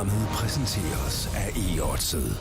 Programmet præsenteres af E-Odset.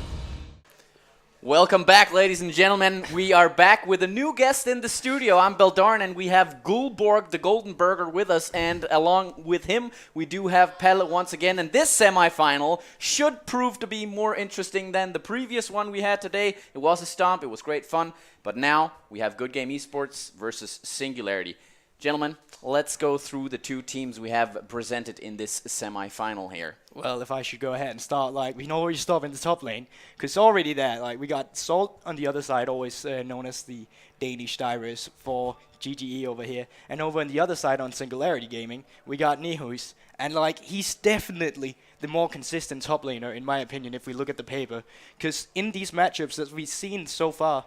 Welcome back, ladies and gentlemen. We are back with a new guest in the studio. I'm Beldarn, and we have Gulborg, the Golden Burger, with us. And along with him, we do have Pelle once again. And this semi-final should prove to be more interesting than the previous one we had today. It was a stomp. It was great fun. But now we have Good Game Esports versus Singularity. Gentlemen, let's go through the two teams we have presented in this semi-final here. Well, if I should go ahead and start, we know where you start in the top lane, because already there, we got Salt on the other side, always known as the Danish Divers for GGE over here, and over on the other side on Singularity Gaming, we got Nihus, and he's definitely the more consistent top laner, in my opinion, if we look at the paper, because in these matchups that we've seen so far,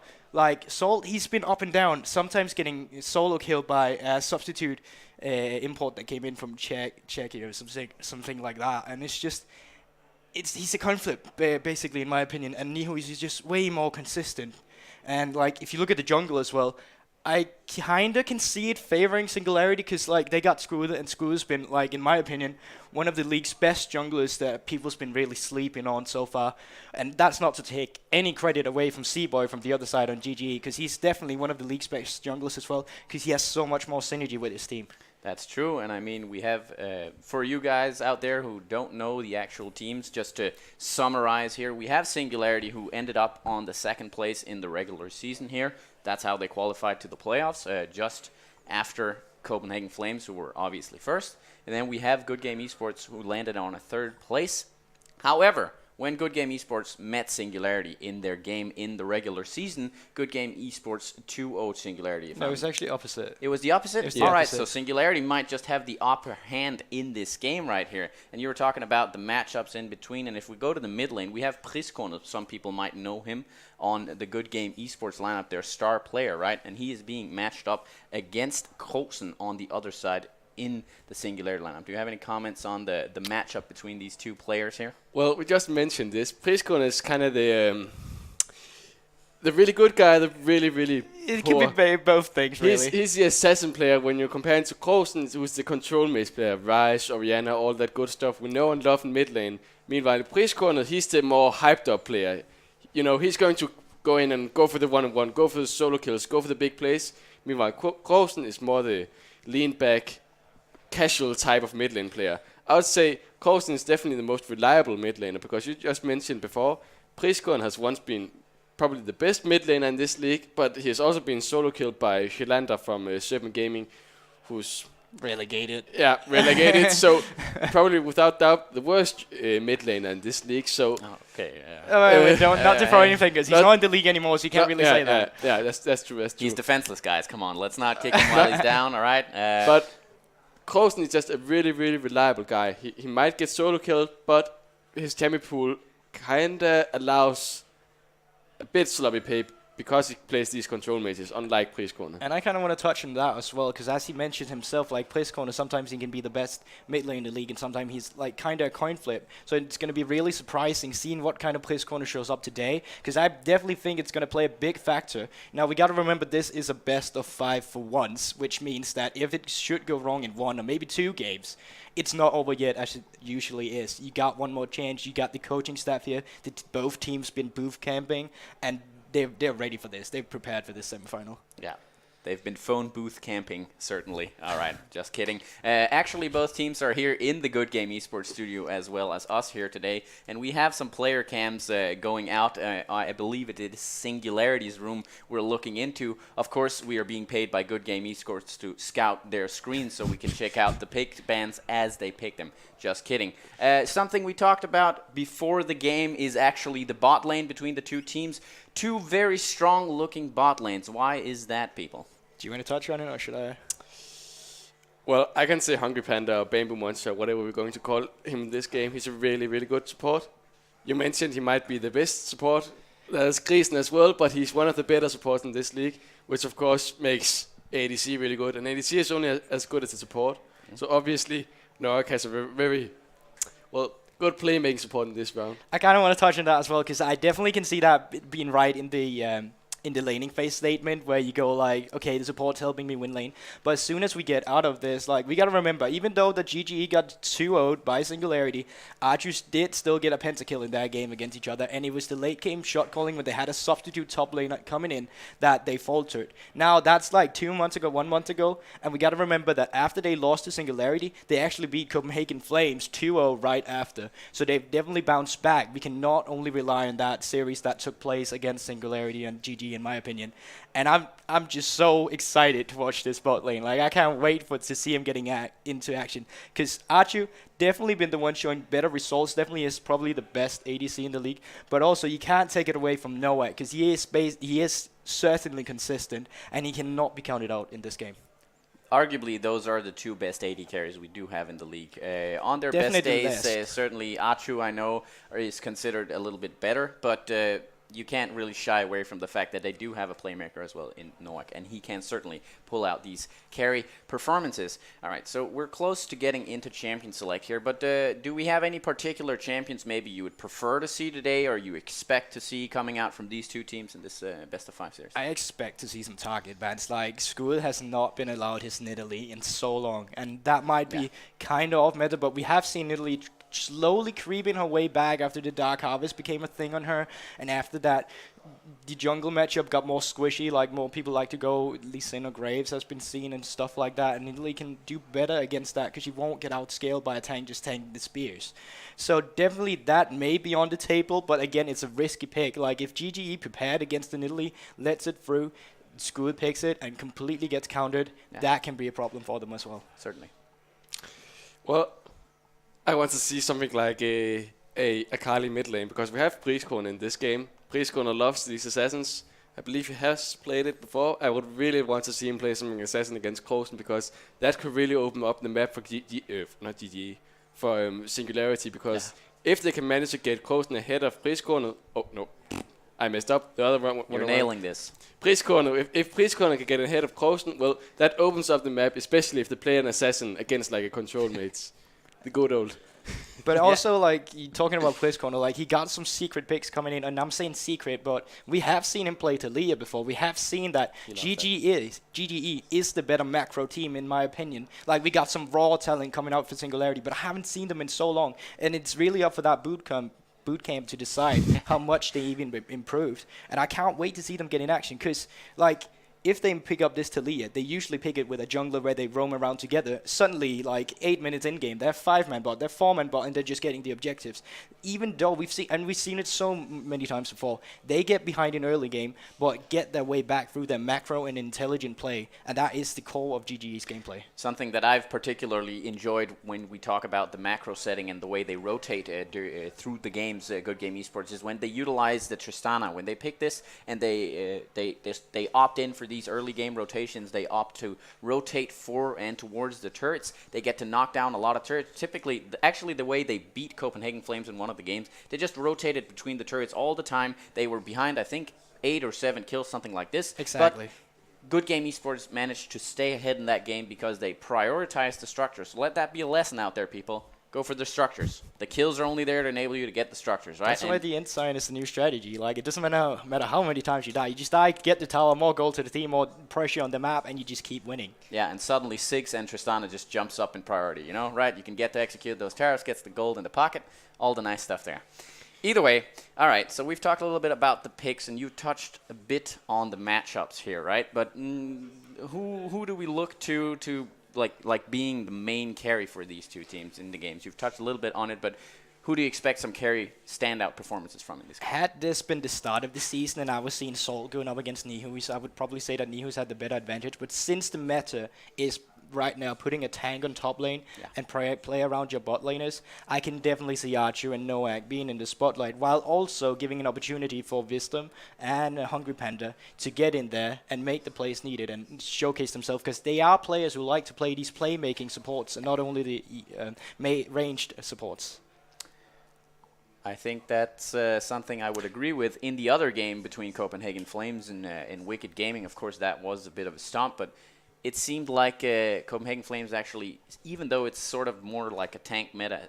Salt, he's been up and down, sometimes getting solo killed by a substitute import that came in from Czechia or something like that. And he's a conflict, basically, in my opinion. And Nihus is just way more consistent. And, if you look at the jungle as well, I kind of can see it favoring Singularity because, they got Screwed, and Screwed's been, in my opinion, one of the league's best junglers that people's been really sleeping on so far. And that's not to take any credit away from Seaboy from the other side on GGE because he's definitely one of the league's best junglers as well because he has so much more synergy with his team. That's true, and I mean, we have, for you guys out there who don't know the actual teams, just to summarize here, we have Singularity, who ended up on the second place in the regular season here. That's how they qualified to the playoffs, just after Copenhagen Flames, who were obviously first. And then we have Good Game Esports, who landed on a third place. However, when Good Game Esports met Singularity in their game in the regular season, Good Game Esports 2-0 Singularity. No, it was actually opposite. It was the opposite? It was the All right, opposite. so Singularity might just have the upper hand in this game right here. And you were talking about the matchups in between, and if we go to the mid lane, we have Priskone. Some people might know him on the Good Game Esports lineup, their star player, right? And he is being matched up against Krosen on the other side in the Singularity lineup. Do you have any comments on the matchup between these two players here? Well, we just mentioned this. Priskone is kind of the really good guy, the really It poor. can be both things, really. He's the assassin player when you're comparing to Krosen, who's the control maze player, Ryze, Orianna, all that good stuff we know and love in mid lane. Meanwhile, Priskone, he's the more hyped up player. You know, he's going to go in and go for the one-on-one, go for the solo kills, go for the big plays. Meanwhile, Krosen is more the lean back, casual type of mid lane player. I would say Krosen is definitely the most reliable mid laner because you just mentioned before, Priskone has once been probably the best mid laner in this league, but he has also been solo killed by Shylander from Serpent Gaming, who's Relegated. Yeah, relegated. So probably without doubt the worst mid laner in this league. So Okay, not to throw anything because he's not in the league anymore, so you can't really say that. Yeah, that's true. he's defenseless, guys. Come on, let's not kick him while he's down, all right? But Krosen is just a really reliable guy. He might get solo killed, but his champion pool kinda allows a bit sloppy play because he plays these control mages, unlike Priskone. And I kind of want to touch on that as well, because as he mentioned himself, Priskone, sometimes he can be the best mid lane in the league, and sometimes he's kind of a coin flip. So it's going to be really surprising seeing what kind of Priskone shows up today, because I definitely think it's going to play a big factor. Now, we got to remember this is a best of 5 for once, which means that if it should go wrong in 1 or maybe 2 games, it's not over yet as it usually is. You got one more chance. You got the coaching staff here. Both teams been booth camping, and they're ready for this. They've prepared for this semifinal. Yeah, they've been phone booth camping, certainly. All right, just kidding. Actually, both teams are here in the Good Game Esports studio as well as us here today. And we have some player cams going out. I believe it is Singularity's room we're looking into. Of course, we are being paid by Good Game Esports to scout their screens so we can check out the pick bands as they pick them. Just kidding. Something we talked about before the game is actually the bot lane between the two teams. Two very strong-looking bot lanes. Why is that, people? Do you want to touch on it, or should I? Well, I can say Hungry Panda or Bamboo Monster, whatever we're going to call him in this game. He's a really good support. You mentioned he might be the best support. There's Grisen as well, but he's one of the better supports in this league, which of course makes ADC really good. And ADC is only as good as the support. So obviously, Noak has a very good playmaking support in this round. I kind of want to touch on that as well, because I definitely can see that being right in the in the laning phase statement where you go like, okay, the support's helping me win lane. But as soon as we get out of this, like, we got to remember, even though the GGE got 2-0'd by Singularity, Archers did still get a pentakill in that game against each other, and it was the late game shot calling when they had a substitute top lane coming in that they faltered. Now, that's like 2 months ago, 1 month ago, and we got to remember that after they lost to Singularity, they actually beat Copenhagen Flames 2-0 right after. So they've definitely bounced back. We can not only rely on that series that took place against Singularity and GG, in my opinion. And I'm just so excited to watch this bot lane. Like, I can't wait to see him getting into action. Because Archu definitely been the one showing better results. Definitely is probably the best ADC in the league. But also, you can't take it away from Noah, because he is certainly consistent, and he cannot be counted out in this game. Arguably, those are the two best AD carries we do have in the league. On their Definitely best days, certainly Achu, I know, is considered a little bit better, but you can't really shy away from the fact that they do have a playmaker as well in Noak, and he can certainly pull out these carry performances. All right, so we're close to getting into Champion Select here, but do we have any particular champions maybe you would prefer to see today, or you expect to see coming out from these two teams in this best-of-5 series? I expect to see some target bans. Like, Skull has not been allowed his Nidalee in so long, and that might be kind of off meta, but we have seen Nidalee slowly creeping her way back after the Dark Harvest became a thing on her, and after that the jungle matchup got more squishy, like more people like to go Lee Sin or Graves has been seen and stuff like that, and Nidalee can do better against that because she won't get outscaled by a tank just tanking the spears. So definitely that may be on the table, but again, it's a risky pick. Like, if GGE prepared against the Nidalee, lets it through, Skull picks it and completely gets countered, that can be a problem for them as well. Certainly. Well, I want to see something like a Akali mid lane, because we have Priestkorn in this game. Priestkorn loves these assassins. I believe he has played it before. I would really want to see him play something assassin against Krosen, because that could really open up the map for for Singularity, because if they can manage to get Krosen ahead of Priestkorn, oh no, I messed up. The other one. You're nailing this. Priestkorn, if Priestkorn can get ahead of Krosen, well, that opens up the map, especially if they play an assassin against like a control mate. The good old. But also, like, you talking about Priestkorn, like, he got some secret picks coming in, and I'm saying secret, but we have seen him play Taliyah before. We have seen that GGE is the better macro team, in my opinion. Like, we got some raw talent coming out for Singularity, but I haven't seen them in so long, and it's really up for that boot camp to decide how much they even improved. And I can't wait to see them get in action, because, like, if they pick up this Taliyah, they usually pick it with a jungler where they roam around together. Suddenly, like 8 minutes in game, they're 5-man bot, they're 4-man bot, and they're just getting the objectives. Even though we've seen it so many times before, they get behind in early game, but get their way back through their macro and intelligent play, and that is the core of GGE's gameplay. Something that I've particularly enjoyed when we talk about the macro setting and the way they rotate through the games, Good Game Esports, is when they utilize the Tristana. When they pick this and they opt in for these early game rotations, they opt to rotate for and towards the turrets. They get to knock down a lot of turrets. Typically, actually the way they beat Copenhagen Flames in one of the games, they just rotated between the turrets all the time. They were behind, I think, 8 or 7 kills, something like this. Exactly. But Good Game Esports managed to stay ahead in that game because they prioritized the structure. So let that be a lesson out there, people. Go for the structures. The kills are only there to enable you to get the structures, right? That's why the Ensign is the new strategy. Like, it doesn't matter how many times you die. You just die, get the tower, more gold to the team, more pressure on the map, and you just keep winning. Yeah, and suddenly Siggs and Tristana just jumps up in priority, you know, right? You can get to execute those towers, gets the gold in the pocket, all the nice stuff there. Either way, all right, so we've talked a little bit about the picks, and you touched a bit on the matchups here, right? But who do we look to like being the main carry for these two teams in the games? You've touched a little bit on it, but who do you expect some carry standout performances from in this game? Had this been the start of the season and I was seeing Salt going up against Nihus, I would probably say that Nihus had the better advantage. But since the meta is right now putting a tank on top lane and play around your bot laners, I can definitely see Archer and Noak being in the spotlight, while also giving an opportunity for Wisdom and Hungry Panda to get in there and make the plays needed and showcase themselves, because they are players who like to play these playmaking supports and not only the ranged supports. I think that's something I would agree with. In the other game between Copenhagen Flames and Wicked Gaming, of course, that was a bit of a stomp, but it seemed like Copenhagen Flames actually, even though it's sort of more like a tank meta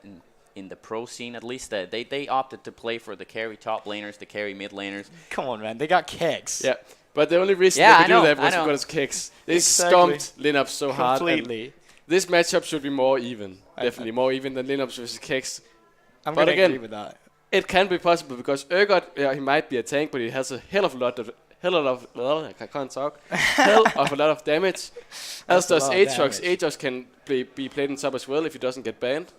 in the pro scene at least, they opted to play for the carry top laners, the carry mid laners. Come on, man. They got kegs. Yeah. But the only reason Yeah, they I could know, do that I was know. because kicks. They Exactly. stomped Lineup so hard. and Completely. This matchup should be more even. Definitely more even than Lineups versus kicks. I'm But going to again, agree with that. It can be possible because Urgot, he might be a tank, but he has a hell of a lot of damage. As does Aatrox. Aatrox can be played on top as well if he doesn't get banned.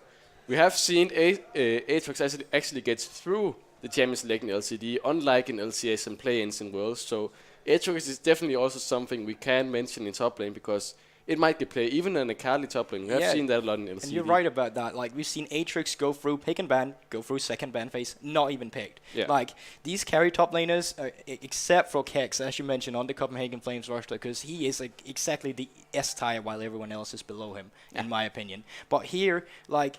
We have seen Aatrox actually gets through the Champions League in LCD, unlike in LCS and play-ins in Worlds. So Aatrox is definitely also something we can mention in top lane because it might get played even in a Kali top lane. We have seen that a lot in LCD. And you're right about that. Like, we've seen Aatrox go through pick and ban, go through second ban phase, not even picked. Yeah. Like, these carry top laners, except for Kex, as you mentioned, on the Copenhagen Flames roster, because he is like exactly the S tier while everyone else is below him, in my opinion. But here, like,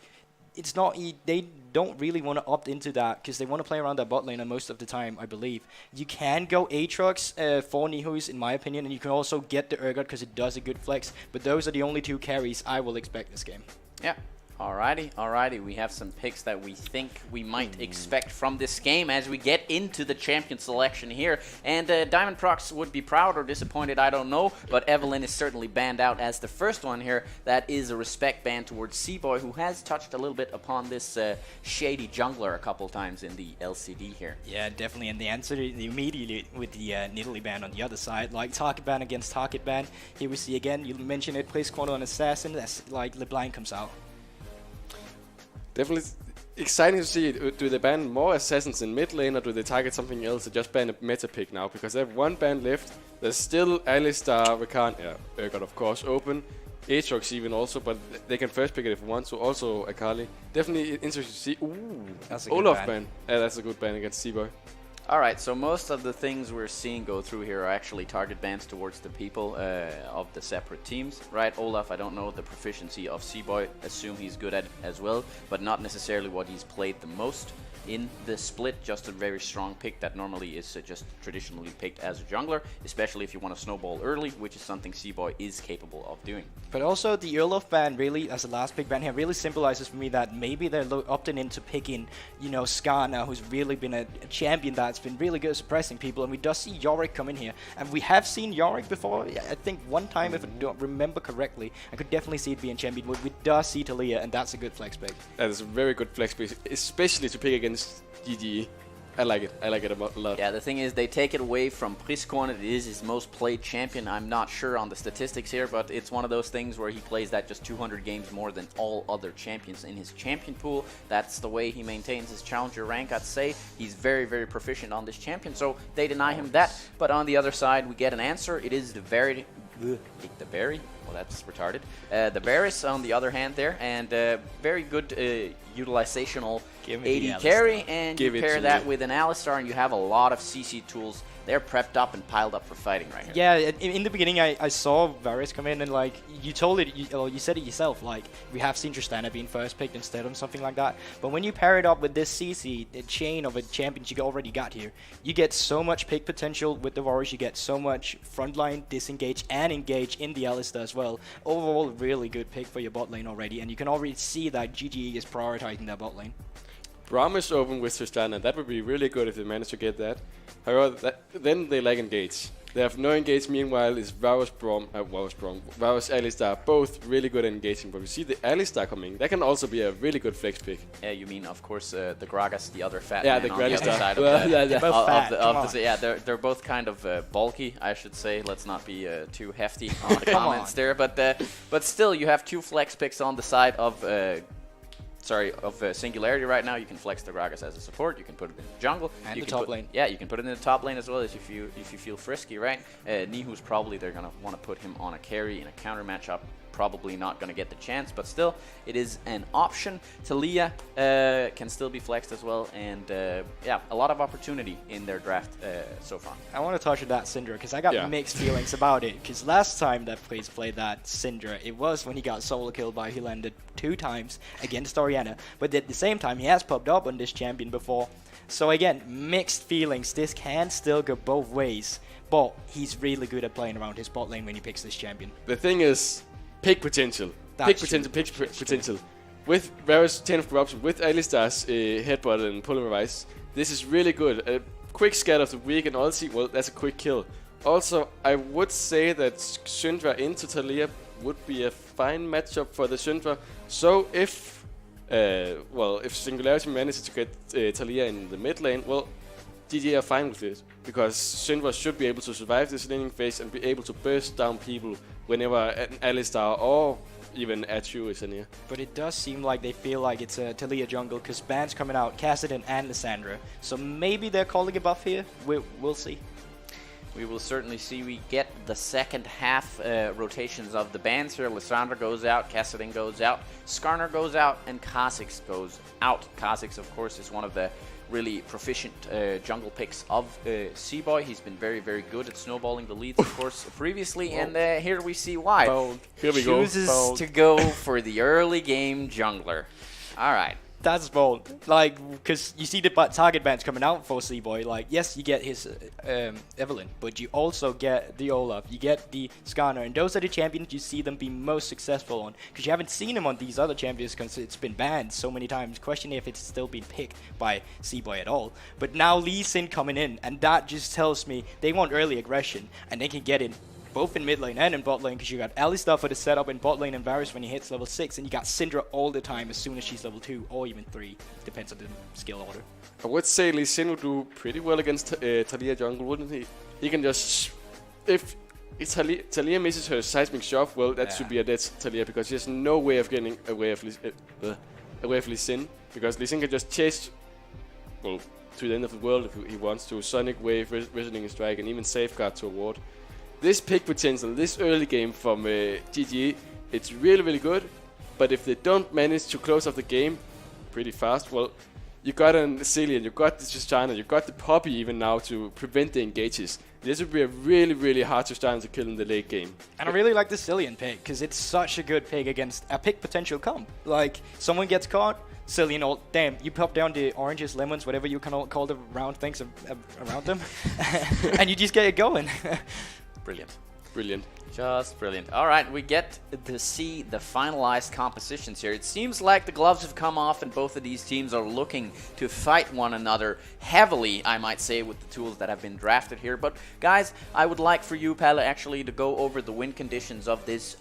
it's not they don't really want to opt into that because they want to play around that bot lane and most of the time, I believe. You can go Aatrox for Nihus, in my opinion, and you can also get the Urgot because it does a good flex, but those are the only two carries I will expect this game. Yeah. Alrighty. We have some picks that we think we might expect from this game as we get into the champion selection here. And Diamond Prox would be proud or disappointed, I don't know. But Evelyn is certainly banned out as the first one here. That is a respect ban towards C-Boy, who has touched a little bit upon this shady jungler a couple times in the LCD here. Yeah, definitely. And the answer immediately with the Nidalee ban on the other side, like target ban against target ban. Here we see again, you mentioned it, place corner on Assassin, that's like LeBlanc comes out. Definitely exciting to see. Do they ban more assassins in mid lane or do they target something else? They just ban a meta pick now because they have one ban left. There's still Alistar, Rakan, Urgot of course, open. Aatrox even also, but they can first pick it if they want to. Also Akali. Definitely interesting to see. Ooh, that's a good Olaf ban. ban. Yeah, that's a good ban against C-Boy. Alright, so most of the things we're seeing go through here are actually target bans towards the people of the separate teams, right? Olaf, I don't know the proficiency of C-Boy, assume he's good at it as well, but not necessarily what he's played the most in the split. Just a very strong pick that normally is just traditionally picked as a jungler, especially if you want to snowball early, which is something C-Boy is capable of doing. But also the Olaf ban really, as the last pick ban here, really symbolizes for me that maybe they're opting into picking, you know, Scar now, who's really been a champion that's been really good at suppressing people, and we does see Yorick come in here, and we have seen Yorick before. I think one time, if I don't remember correctly, I could definitely see it being champion. We does see Talia, and that's a good flex pick. That is a very good flex pick, especially to pick against GGE. I like it a lot. Yeah, the thing is, they take it away from Priscorn. It is his most played champion. I'm not sure on the statistics here, but it's one of those things where he plays that just 200 games more than all other champions in his champion pool. That's the way he maintains his challenger rank, I'd say. He's very, very proficient on this champion, so they deny him that. But on the other side, we get an answer. It is the very... The berry? Well, that's retarded. The Varus on the other hand there, and very good utilizational AD carry, and you pair that with an Alistar, and you have a lot of CC tools. They're prepped up and piled up for fighting right here. Yeah, in the beginning I saw Varus come in and like you told it, you said it yourself, like we have seen Tristana being first picked instead of something like that. But when you pair it up with this CC, the chain of a champion you already got here, you get so much pick potential with the Varus, you get so much frontline, disengage and engage in the Alistar as well. Overall, really good pick for your bot lane already, and you can already see that GGE is prioritizing their bot lane. Braum is open with Tristana. That would be really good if they manage to get that. However, then they lack engage. They have no engage. Meanwhile, is Varus Alistar, both really good at engaging. But we see the Alistar coming. That can also be a really good flex pick. Yeah, you mean, of course, the Gragas, the other fat yeah, man the on the other Gragas side yeah, they're both kind of bulky, I should say. Let's not be too hefty on the comments there. But still, you have two flex picks on the side of... Singularity right now. You can flex the Gragas as a support. You can put it in the jungle. And you the can top lane. Yeah, you can put it in the top lane as well if you feel frisky, right? Nihu's probably they're gonna want to put him on a carry in a counter matchup. Probably not going to get the chance, but still, it is an option. Talia can still be flexed as well, and yeah, a lot of opportunity in their draft so far. I want to touch on that Syndra because I got mixed feelings about it. Because last time that Plays played that Syndra, it was when he got solo killed by Hylander 2 times against Orianna. But at the same time, he has popped up on this champion before. So again, mixed feelings. This can still go both ways, but he's really good at playing around his bot lane when he picks this champion. The thing is, pick potential. Pick potential. With Varus Chain of Corruption, with Alistar's headbutt and Polarize, this is really good. A quick scat of the weak and ulti, well, that's a quick kill. Also, I would say that Syndra into Taliyah would be a fine matchup for the Syndra. So if Singularity manages to get Taliyah in the mid lane, well, GG are fine with it, because Syndra should be able to survive this laning phase and be able to burst down people whenever an Alistar or even Atu is in here. But it does seem like they feel like it's a Taliyah jungle, because Ban's coming out, Kassadin and Lissandra. So maybe they're calling a buff here. We'll see. We will certainly see. We get the second half rotations of the bans here. Lissandra goes out, Kassadin goes out, Skarner goes out, and Kha'Zix goes out. Kha'Zix, of course, is one of the really proficient jungle picks of C-Boy. He's been very, very good at snowballing the leads, of course, previously, and here we see why. Bold. Here we go. Chooses to go for the early game jungler. All right. That's bold. Like, because you see the target bans coming out for C-Boy. Like, yes, you get his Evelynn, but you also get the Olaf, you get the Skarner, and those are the champions you see them be most successful on. Because you haven't seen him on these other champions because it's been banned so many times. Question if it's still been picked by C-Boy at all. But now Lee Sin coming in, and that just tells me they want early aggression, and they can get in both in mid lane and in bot lane, because you got Alistar for the setup in bot lane and Varus when he hits level 6, and you got Syndra all the time as soon as she's level 2 or even 3. Depends on the skill order. I would say Lee Sin would do pretty well against Taliyah jungle, wouldn't he? He can just... If Taliyah misses her seismic shove, well, that should be a dead Taliyah, because she has no way of getting away of Lee Sin, because Lee Sin can just chase, well, to the end of the world if he wants to. Sonic Wave, Resonating Strike, and even Safeguard to a ward. This pick potential, this early game from GG, it's really, really good. But if they don't manage to close off the game pretty fast, well, you got an Cillian, you got the Tristana, you got the Poppy even now to prevent the engages. This would be a really, really hard Tristana to kill in the late game. And I really like the Cillian pick, because it's such a good pick against a pick potential comp. Like, someone gets caught, Cillian, damn, you pop down the oranges, lemons, whatever you can call the round things around them, and you just get it going. Brilliant. Brilliant. Just brilliant. All right, we get to see the finalized compositions here. It seems like the gloves have come off and both of these teams are looking to fight one another heavily, I might say, with the tools that have been drafted here. But guys, I would like for you, Palle, actually to go over the win conditions of this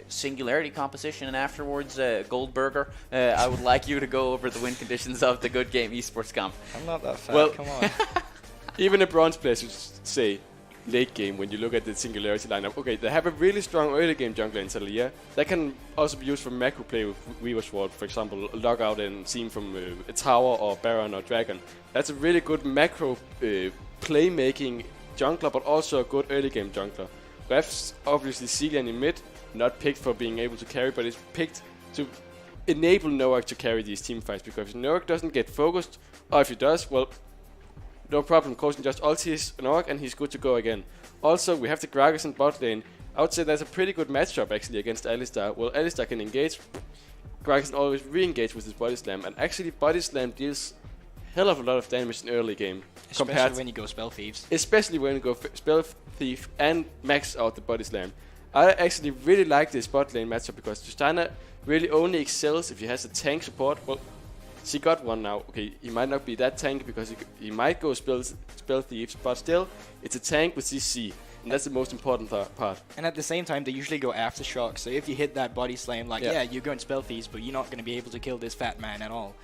Singularity composition, and afterwards, Goldberger, I would like you to go over the win conditions of the Good Game Esports comp. I'm not that fat, well, come on. Even a bronze player should say late game when you look at the Singularity lineup. Okay, they have a really strong early game jungler in Taliyah. That can also be used for macro play with Weaver Sword, for example, log out and seam from a tower or Baron or Dragon. That's a really good macro playmaking jungler, but also a good early game jungler. Ref's obviously Cillian in mid, not picked for being able to carry, but it's picked to enable Noak to carry these team fights, because if Noak doesn't get focused, or if he does, well, no problem, Kosen just ultis Noak and he's good to go again. Also, we have the Gragas in bot lane. I would say that's a pretty good matchup actually against Alistar. Well, Alistar can engage, Gragas can always re-engage with his body slam, and actually body slam deals hell of a lot of damage in early game. Especially when you go Spell Thieves. Especially when you go Spell Thief and max out the body slam. I actually really like this bot lane matchup, because Tristana really only excels if he has a tank support. Well, she got one now. Okay, he might not be that tank because he might go Spell Thieves, but still, it's a tank with CC, and that's the most important part. And at the same time, they usually go Aftershock, so if you hit that body slam, like, yeah you're going Spell Thieves, but you're not going to be able to kill this fat man at all.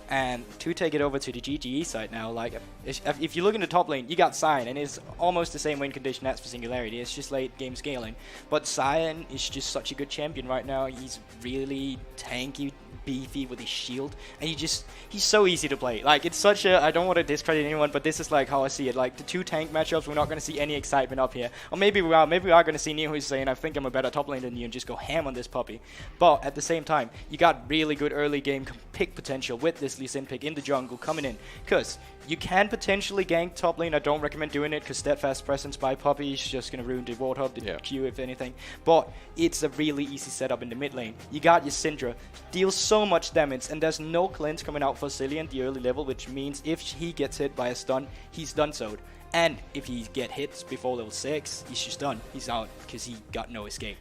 And to take it over to the GGE side now, like, if you look in the top lane, you got Sion, and it's almost the same win condition as for Singularity. It's just late game scaling. But Sion is just such a good champion right now. He's really tanky, beefy with his shield, and he's so easy to play. Like, it's such a, I don't want to discredit anyone, but this is like how I see it. Like, the two tank matchups, we're not going to see any excitement up here. Or maybe we are going to see Neo who's saying, I think I'm a better top lane than you, and just go ham on this puppy. But at the same time, you got really good early game pick potential with this Lee Sin pick in the jungle coming in, because you can potentially gank top lane. I don't recommend doing it, because Steadfast Presence by Puppy is just going to ruin the Warthog, the Q if anything. But it's a really easy setup in the mid lane. You got your Syndra, deals so much damage, and there's no cleanse coming out for Cillian the early level, which means if he gets hit by a stun, he's done so. And if he get hits before level 6, he's just done. He's out, because he got no escape.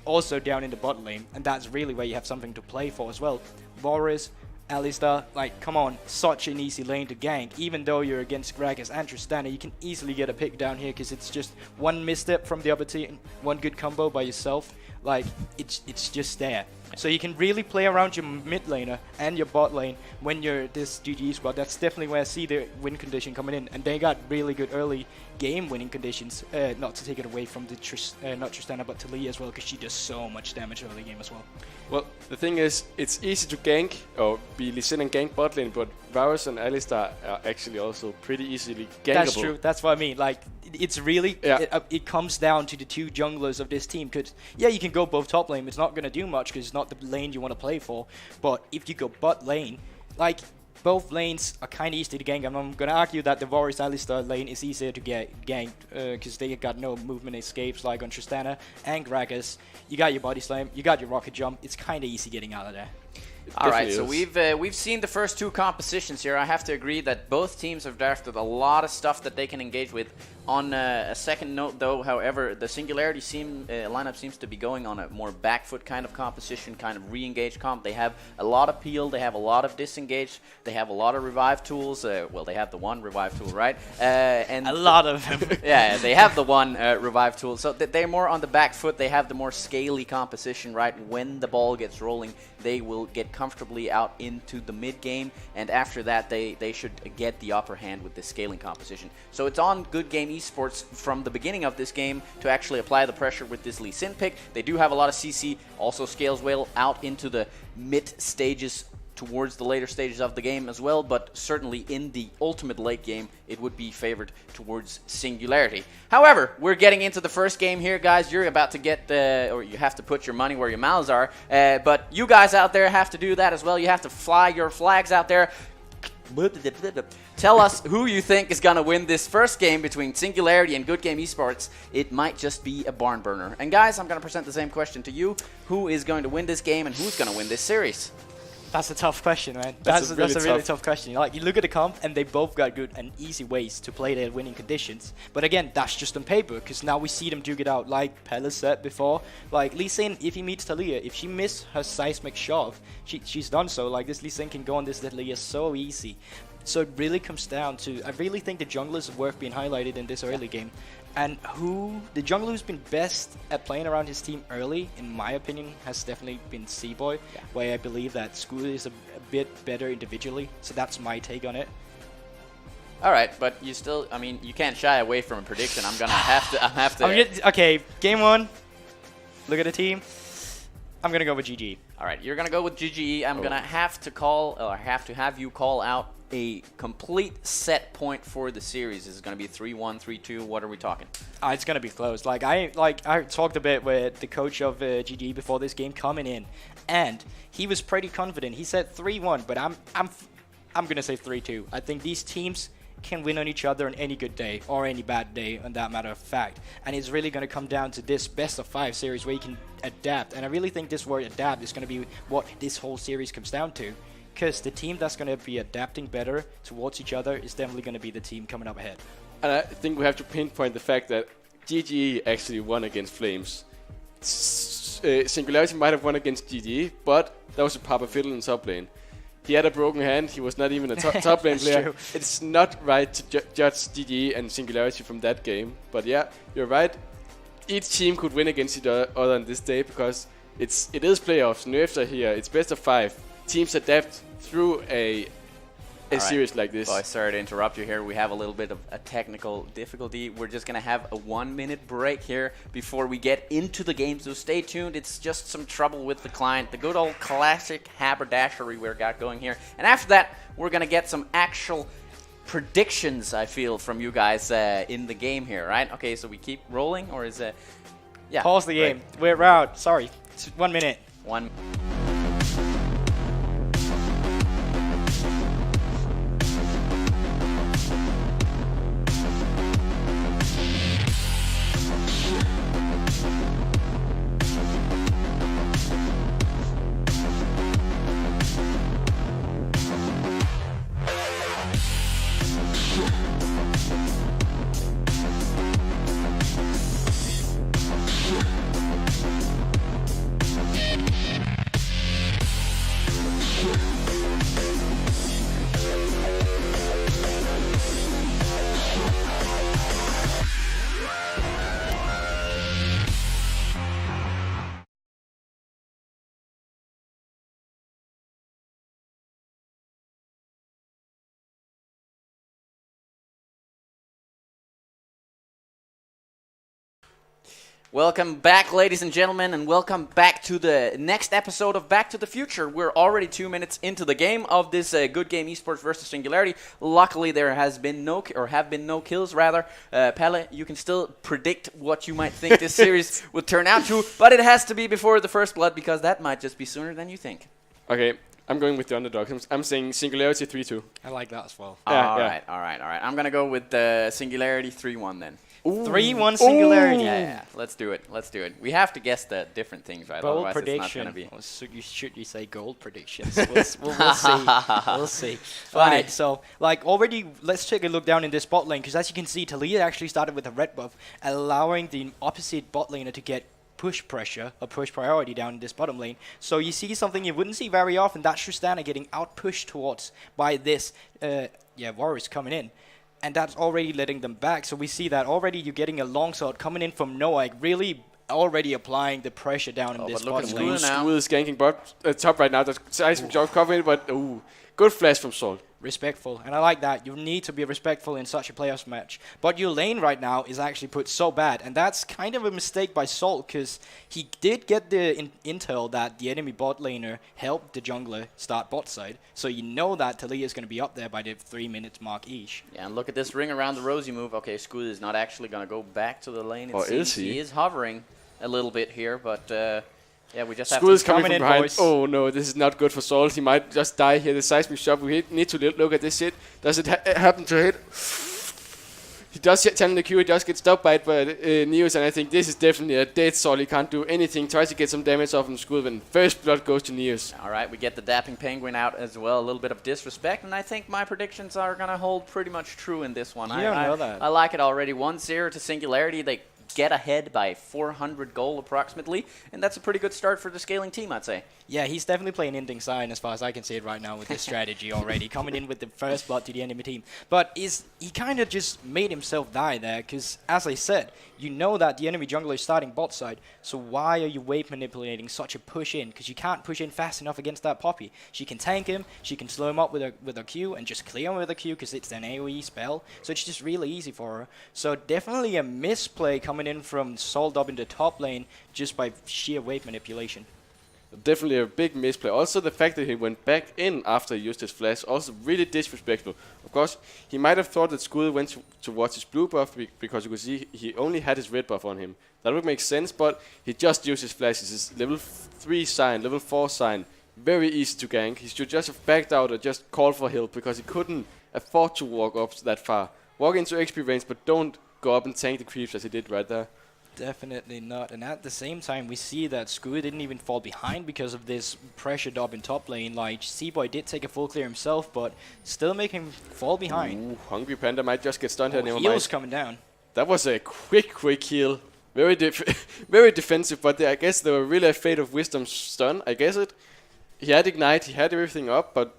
Also down in the bot lane, and that's really where you have something to play for as well. Varus, Alistar, like, come on, such an easy lane to gank. Even though you're against Gragas and Tristana, you can easily get a pick down here because it's just one misstep from the other team, one good combo by yourself. Like, it's just there. So you can really play around your mid laner and your bot lane when you're this GG squad. That's definitely where I see the win condition coming in. And they got really good early game winning conditions. Not to take it away from the not Tristana, but Talia as well, because she does so much damage early game as well. Well, the thing is, it's easy to gank or be Lee Sin and gank bot lane, but Varus and Alistar are actually also pretty easily gankable. That's true. That's what I mean. Like, it's really it comes down to the two junglers of this team. Because yeah, you can go both top lane. It's not gonna do much because it's not the lane you want to play for. But if you go bot lane, like, both lanes are kind of easy to gank. I'm gonna argue that the Varus Alistar lane is easier to get ganked because they got no movement escapes like on Tristana and Gragas. You got your body slam, you got your rocket jump. It's kind of easy getting out of there. All right, so we've seen the first two compositions here. I have to agree that both teams have drafted a lot of stuff that they can engage with. On a second note, though, however, the Singularity lineup seems to be going on a more back foot kind of composition, kind of re-engage comp. They have a lot of peel, they have a lot of disengage, they have a lot of revive tools. Well, they have the one revive tool, right? And a lot of them. Yeah, they have the one revive tool. So they're more on the back foot. They have the more scaly composition, right? When the ball gets rolling, they will get comfortably out into the mid game, and after that they should get the upper hand with the scaling composition. So it's on Good Game Esports from the beginning of this game to actually apply the pressure with this Lee Sin pick. They do have a lot of CC, also scales well out into the mid stages towards the later stages of the game as well, but certainly in the ultimate late game, it would be favored towards Singularity. However, we're getting into the first game here, guys. You're about to get or you have to put your money where your mouths are, but you guys out there have to do that as well. You have to fly your flags out there. Tell us who you think is going to win this first game between Singularity and Good Game Esports. It might just be a barn burner. And guys, I'm going to present the same question to you. Who is going to win this game and who's going to win this series? That's a tough question, man. That's a really tough question. Like, you look at the comp, and they both got good and easy ways to play their winning conditions. But again, that's just on paper, because now we see them duke it out. Like Pelle said before, like Lee Sin, if he meets Talia, if she misses her seismic shove, she's done so. Like, this Lee Sin can go on this Talia so easy. So it really comes down to, I really think the junglers are worth being highlighted in this early game. And the jungler who's been best at playing around his team early, in my opinion, has definitely been Seaboy, where I believe that Scooter is a bit better individually. So that's my take on it. All right, but you still, I mean, you can't shy away from a prediction. I'm gonna have to. Okay, game one. Look at the team. I'm gonna go with GG. All right, you're gonna go with GG. I'm gonna have to have you call out a complete set point for the series. Is it going to be 3-1, 3-2? What are we talking? It's going to be close. I talked a bit with the coach of GG before this game coming in, and he was pretty confident. He said 3-1, but I'm going to say 3-2. I think these teams can win on each other on any good day or any bad day, on that matter of fact. And it's really going to come down to this best of 5 series where you can adapt. And I really think this word adapt is going to be what this whole series comes down to. Because the team that's going to be adapting better towards each other is definitely going to be the team coming up ahead. And I think we have to pinpoint the fact that GGE actually won against Flames. Singularity might have won against GGE, but that was a Papa Fiddle in top lane. He had a broken hand. He was not even a top lane player. True. It's not right to judge GGE and Singularity from that game. But yeah, you're right. Each team could win against each other on this day because it is playoffs. Nerfs are here. It's best of 5. Teams adapt through a series like this. Boy, sorry to interrupt you here. We have a little bit of a technical difficulty. We're just going to have a 1-minute break here before we get into the game, so stay tuned. It's just some trouble with the client. The good old classic haberdashery we got going here. And after that, we're going to get some actual predictions, I feel, from you guys in the game here, right? Okay, so we keep rolling, or is it... Yeah. Pause the game. We're out. Sorry. It's 1 minute. Welcome back, ladies and gentlemen, and welcome back to the next episode of Back to the Future. We're already 2 minutes into the game of this Good Game Esports versus Singularity. Luckily, there have been no kills, rather. Palle, you can still predict what you might think this series would turn out to, but it has to be before the first blood, because that might just be sooner than you think. Okay, I'm going with the underdog. I'm saying Singularity 3-2. I like that as well. All right. I'm going to go with Singularity 3-1 then. 3-1 Singularity. Yeah, let's do it. We have to guess the different things, right? Bold Otherwise prediction. It's not going to be. Should you say gold predictions? We'll see. We'll see. All right, so already, let's take a look down in this bot lane, because as you can see, Talia actually started with a red buff, allowing the opposite bot laner to get push pressure or push priority down in this bottom lane. So you see something you wouldn't see very often. That's Tristana getting out pushed towards by this Warriors coming in. And that's already letting them back. So we see that already you're getting a longsword coming in from Noah, really already applying the pressure down in this bottom lane. School is ganking top right now. That's seismic job covering, but good flash from Salt. Respectful, and I like that. You need to be respectful in such a playoffs match. But your lane right now is actually put so bad, and that's kind of a mistake by Salt, because he did get the intel that the enemy bot laner helped the jungler start bot side, so you know that Talia is going to be up there by the 3 minutes mark each. Yeah, and look at this ring around the rosy move. Okay, Skud is not actually going to go back to the lane. Or is he? He is hovering a little bit here, but... yeah, we just have School to is coming from behind. Boys. Oh no, this is not good for Salt. He might just die here. The seismic shot. We need to look at this hit. Does it happen to hit? He does channel the Q. He does get stopped by it by Neos, and I think this is definitely a dead Salt. He can't do anything. Tries to get some damage off from School, when first blood goes to Neos. All right, we get the Dapping Penguin out as well. A little bit of disrespect, and I think my predictions are going to hold pretty much true in this one. You don't know that. I like it already. 1-0 to Singularity. They get ahead by 400 gold approximately, and that's a pretty good start for the scaling team, I'd say. Yeah, he's definitely playing ending sign as far as I can see it right now with this strategy already, coming in with the first blood to the enemy team. But he kind of just made himself die there, because as I said, you know that the enemy jungler is starting bot side, so why are you wave manipulating such a push in? Because you can't push in fast enough against that Poppy. She can tank him, she can slow him up with a Q and just clear him with a Q because it's an AoE spell, so it's just really easy for her. So definitely a misplay coming in from Salt up in the top lane just by sheer wave manipulation. Definitely a big misplay. Also, the fact that he went back in after he used his flash, also really disrespectful. Of course, he might have thought that Skull went towards his blue buff because you could see he only had his red buff on him. That would make sense, but he just used his flash. It's his level 3 sign, level 4 sign. Very easy to gank. He should just have backed out or just called for help, because he couldn't afford to walk up that far. Walk into XP range, but don't go up and tank the creeps as he did right there. Definitely not. And at the same time, we see that Skua didn't even fall behind because of this pressure dub in top lane. Like, C-Boy did take a full clear himself, but still make him fall behind. Ooh, Hungry Panda might just get stunned here. Heal's coming down. That was a quick heal. Very very defensive, but I guess they were really afraid of Wisdom's stun. I guess it. He had Ignite, he had everything up, but...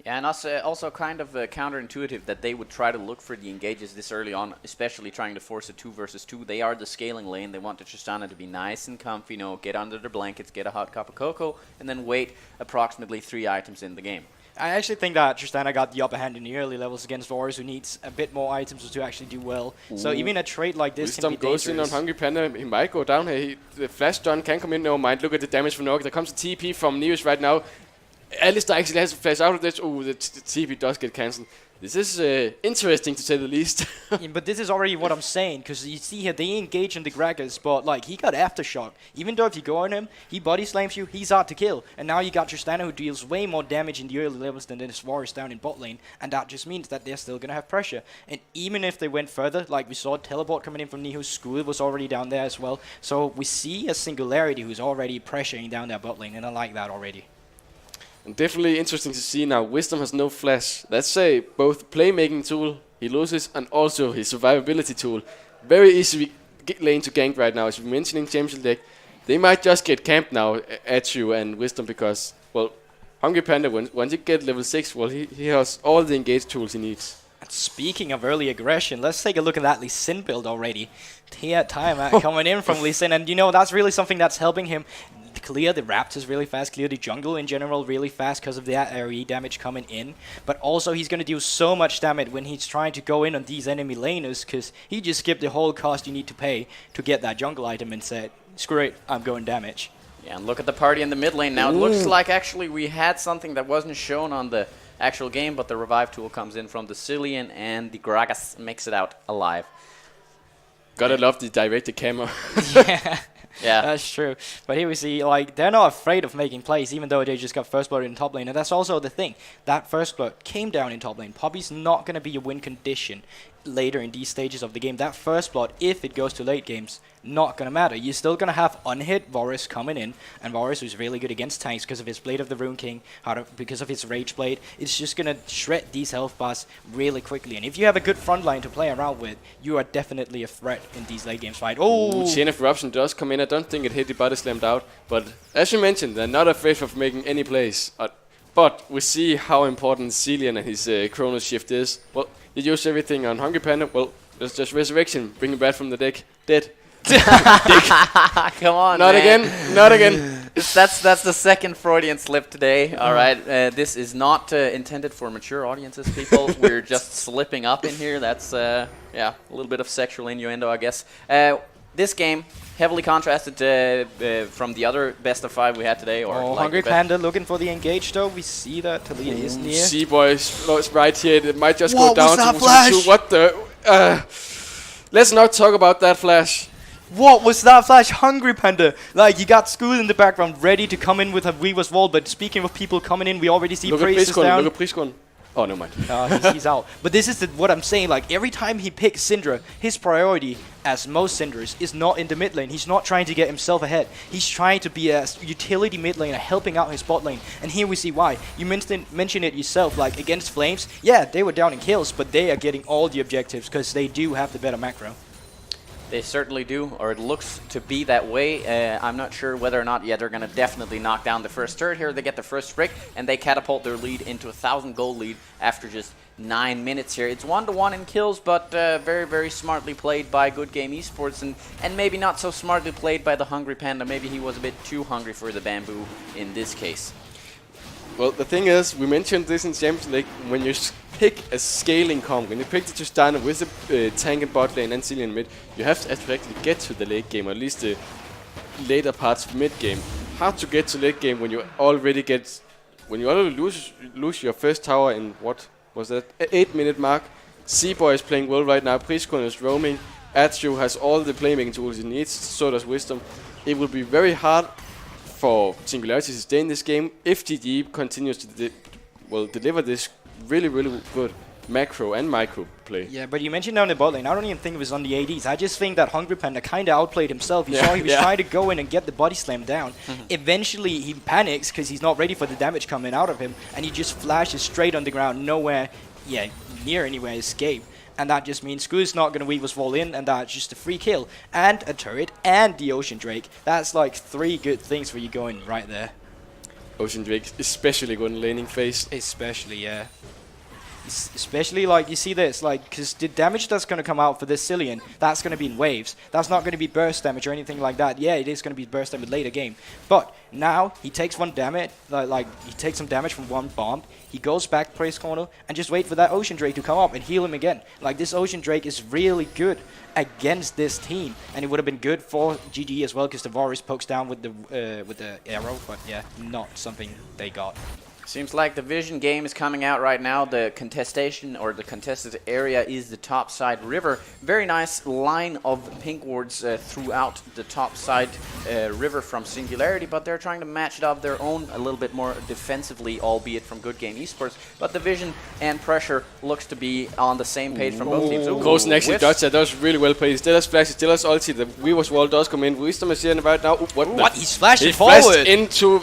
Yeah, and also kind of counterintuitive that they would try to look for the engages this early on, especially trying to force a 2 versus 2. They are the scaling lane. They want the Tristana to be nice and comfy, you know, get under their blankets, get a hot cup of cocoa, and then wait approximately 3 items in the game. I actually think that Tristana got the upper hand in the early levels against Warriors, who needs a bit more items to actually do well. Ooh. So even a trade like this can be dangerous. Goes in on Hungry Panda, he might go down here. The flash stun can come in, never mind. Look at the damage from Nog. There comes a TP from Neos right now. Alistair actually has to flash out of this. Oh, the TP does get cancelled. This is interesting to say the least. Yeah, but this is already what I'm saying, because you see here, they engage in the Gragas, but like, he got Aftershock. Even though if you go on him, he body slams you, he's hard to kill. And now you got Tristana, who deals way more damage in the early levels than this Warriors down in bot lane, and that just means that they're still going to have pressure. And even if they went further, like we saw teleport coming in from Niho's, School was already down there as well. So we see a Singularity who's already pressuring down their bot lane, and I like that already. And definitely interesting to see now. Wisdom has no flash. That's a both playmaking tool he loses and also his survivability tool. Very easy lane to gank right now. As you're mentioning Champions League, they might just get camped now at you and Wisdom because, well, Hungry Panda, once you get level 6, well, he has all the engage tools he needs. And speaking of early aggression, let's take a look at that Lee Sin build already. Tia time coming in from Lee Sin, and you know, that's really something that's helping him clear the Raptors really fast, clear the jungle in general really fast because of that AoE damage coming in. But also he's going to deal so much damage when he's trying to go in on these enemy laners, because he just skipped the whole cost you need to pay to get that jungle item and said, screw it, I'm going damage. Yeah, and look at the party in the mid lane now. It looks like actually we had something that wasn't shown on the actual game, but the revive tool comes in from the Cillian, and the Gragas makes it out alive. Gotta love the directed camera. Yeah. Yeah, That's true. But here we see, like, they're not afraid of making plays, even though they just got first blood in top lane. And that's also the thing. That first blood came down in top lane. Poppy's not going to be a win condition later in these stages of the game. That first blood, if it goes to late games, not going to matter. You're still going to have unhit Varus coming in. And Varus, who's really good against tanks because of his Blade of the Rune King, because of his Rage Blade, it's just going to shred these health bars really quickly. And if you have a good front line to play around with, you are definitely a threat in these late games fight. Oh! Chain of Eruption does come in. I don't think it hit the body slammed out. But as you mentioned, they're not afraid of making any plays. But we see how important Cillian and his Chronos shift is. Well, you use everything on Hungry Panda. Well, it's just Resurrection. Bring him back from the deck. Dead. Come on, Not man. again. Not again. That's the second Freudian slip today. All right, this is not intended for mature audiences, people. We're just slipping up in here. That's yeah, a little bit of sexual innuendo, I guess. This game heavily contrasted from the other best of 5 we had today. Or like Hungry Panda looking for the engage though. We see that Taliyah is near. C-Boys right here. It might just What go down was that to flash? 2. What the? Let's not talk about that flash. What was that flash? Hungry Panda. Like, you got School in the background ready to come in with a Weaver's Wall, but speaking of people coming in, we already see Priest is down. Look at Priest. Oh, no mind. He's out. But this is what I'm saying. Like, every time he picks Syndra, his priority, as most Syndras, is not in the mid lane. He's not trying to get himself ahead. He's trying to be a utility mid laner, helping out his bot lane. And here we see why. You mentioned it yourself, like, against Flames, yeah, they were down in kills, but they are getting all the objectives because they do have the better macro. They certainly do, or it looks to be that way. I'm not sure whether or not, yeah, they're going to definitely knock down the first turret here. They get the first brick, and they catapult their lead into a 1,000 gold lead after just 9 minutes here. It's 1-1 in kills, but very, very smartly played by Good Game Esports, and maybe not so smartly played by the Hungry Panda. Maybe he was a bit too hungry for the bamboo in this case. Well, the thing is, we mentioned this in Champions League, when you pick a scaling comp, when you pick the Tristana with the tank and bot lane and Cillian mid, you have to actually get to the late game, or at least the later parts of mid game. Hard to get to late game when you already lose your first tower in, what was that, 8-minute mark. C-Boy is playing well right now, Priestkone is roaming, Atsu has all the playmaking tools he needs, so does Wisdom. It will be very hard for Singularity to stay in this game if GG continues to deliver this really, really good macro and micro play. Yeah, but you mentioned down the bot lane. I don't even think it was on the ADs. I just think that Hungry Panda kind of outplayed himself. You saw he was trying to go in and get the body slam down. Eventually, he panics because he's not ready for the damage coming out of him, and he just flashes straight on the ground, nowhere, near anywhere escape. And that just means Screw's not going to Weaver's Wall in, and that's just a free kill. And a turret, and the Ocean Drake. That's like 3 good things for you going right there. Ocean Drake, especially good in laning phase. Especially, yeah. Especially, like, you see this, like, because the damage that's going to come out for this Cillian, that's going to be in waves. That's not going to be burst damage or anything like that. Yeah, it is going to be burst damage later game. But now, he takes 1 damage, he takes some damage from 1 bomb. He goes back Priestkone and just wait for that Ocean Drake to come up and heal him again. Like, this Ocean Drake is really good against this team, and it would have been good for GG as well, because the Varus pokes down with the arrow, but yeah, not something they got. Seems like the Vision game is coming out right now. The contestation, or the contested area, is the top side river. Very nice line of pink wards throughout the top side river from Singularity, but they're trying to match it up their own a little bit more defensively, albeit from Good Game Esports. But the Vision and pressure looks to be on the same page from both teams. Coulson actually dodged that. That was really well played. Stella's flash, Stella's ulti. The Weaver's Wall does come in. Wisdom is here right now. What? He's flashing he forward! Flashed into...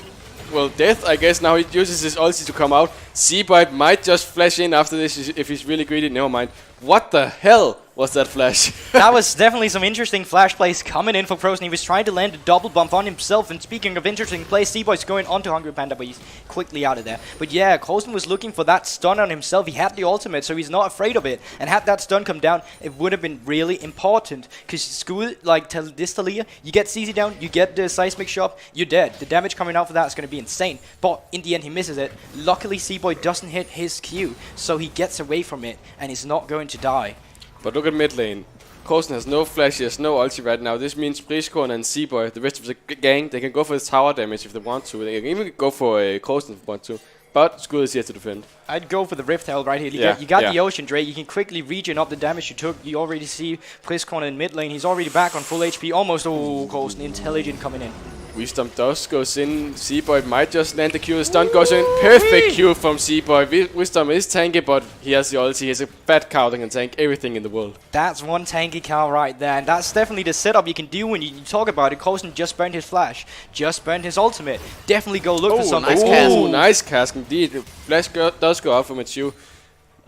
well, death, I guess. Now he uses his ulti to come out. Seabite might just flash in after this if he's really greedy. Never mind. What the hell What's that flash? That was definitely some interesting flash plays coming in for Frozen. He was trying to land a double bump on himself. And speaking of interesting plays, C-Boy's going onto Hungry Panda, but he's quickly out of there. But yeah, Colson was looking for that stun on himself. He had the ultimate, so he's not afraid of it. And had that stun come down, it would have been really important. Because school, like this Talia, you get CZ down, you get the seismic shop, you're dead. The damage coming out for that is going to be insane. But in the end, he misses it. Luckily, C-Boy doesn't hit his Q, so he gets away from it, and is not going to die. But look at mid lane. Coulson has no flash, he has no ulti right now. This means Priskorn and C-Boy, the rest of the gang, they can go for the tower damage if they want to. They can even go for Coulson if they want to. But Skull is here to defend. I'd go for the Rift Herald right here. You got the Ocean Drake. You can quickly regen up the damage you took. You already see Priskorn in mid lane. He's already back on full HP. Almost. Oh, Coulson. Intelligent coming in. Wisdom Dust goes in. C-Boy might just land the Q. The stun goes in. Perfect Q from C-Boy. Wisdom is tanky, but he has the ulti. He has a fat cow that can tank everything in the world. That's one tanky cow right there. And that's definitely the setup you can do when you talk about it. Coulson just burned his flash. Just burned his ultimate. Definitely go look for something. Nice cask. Nice cask indeed. The flash does go off from Machu.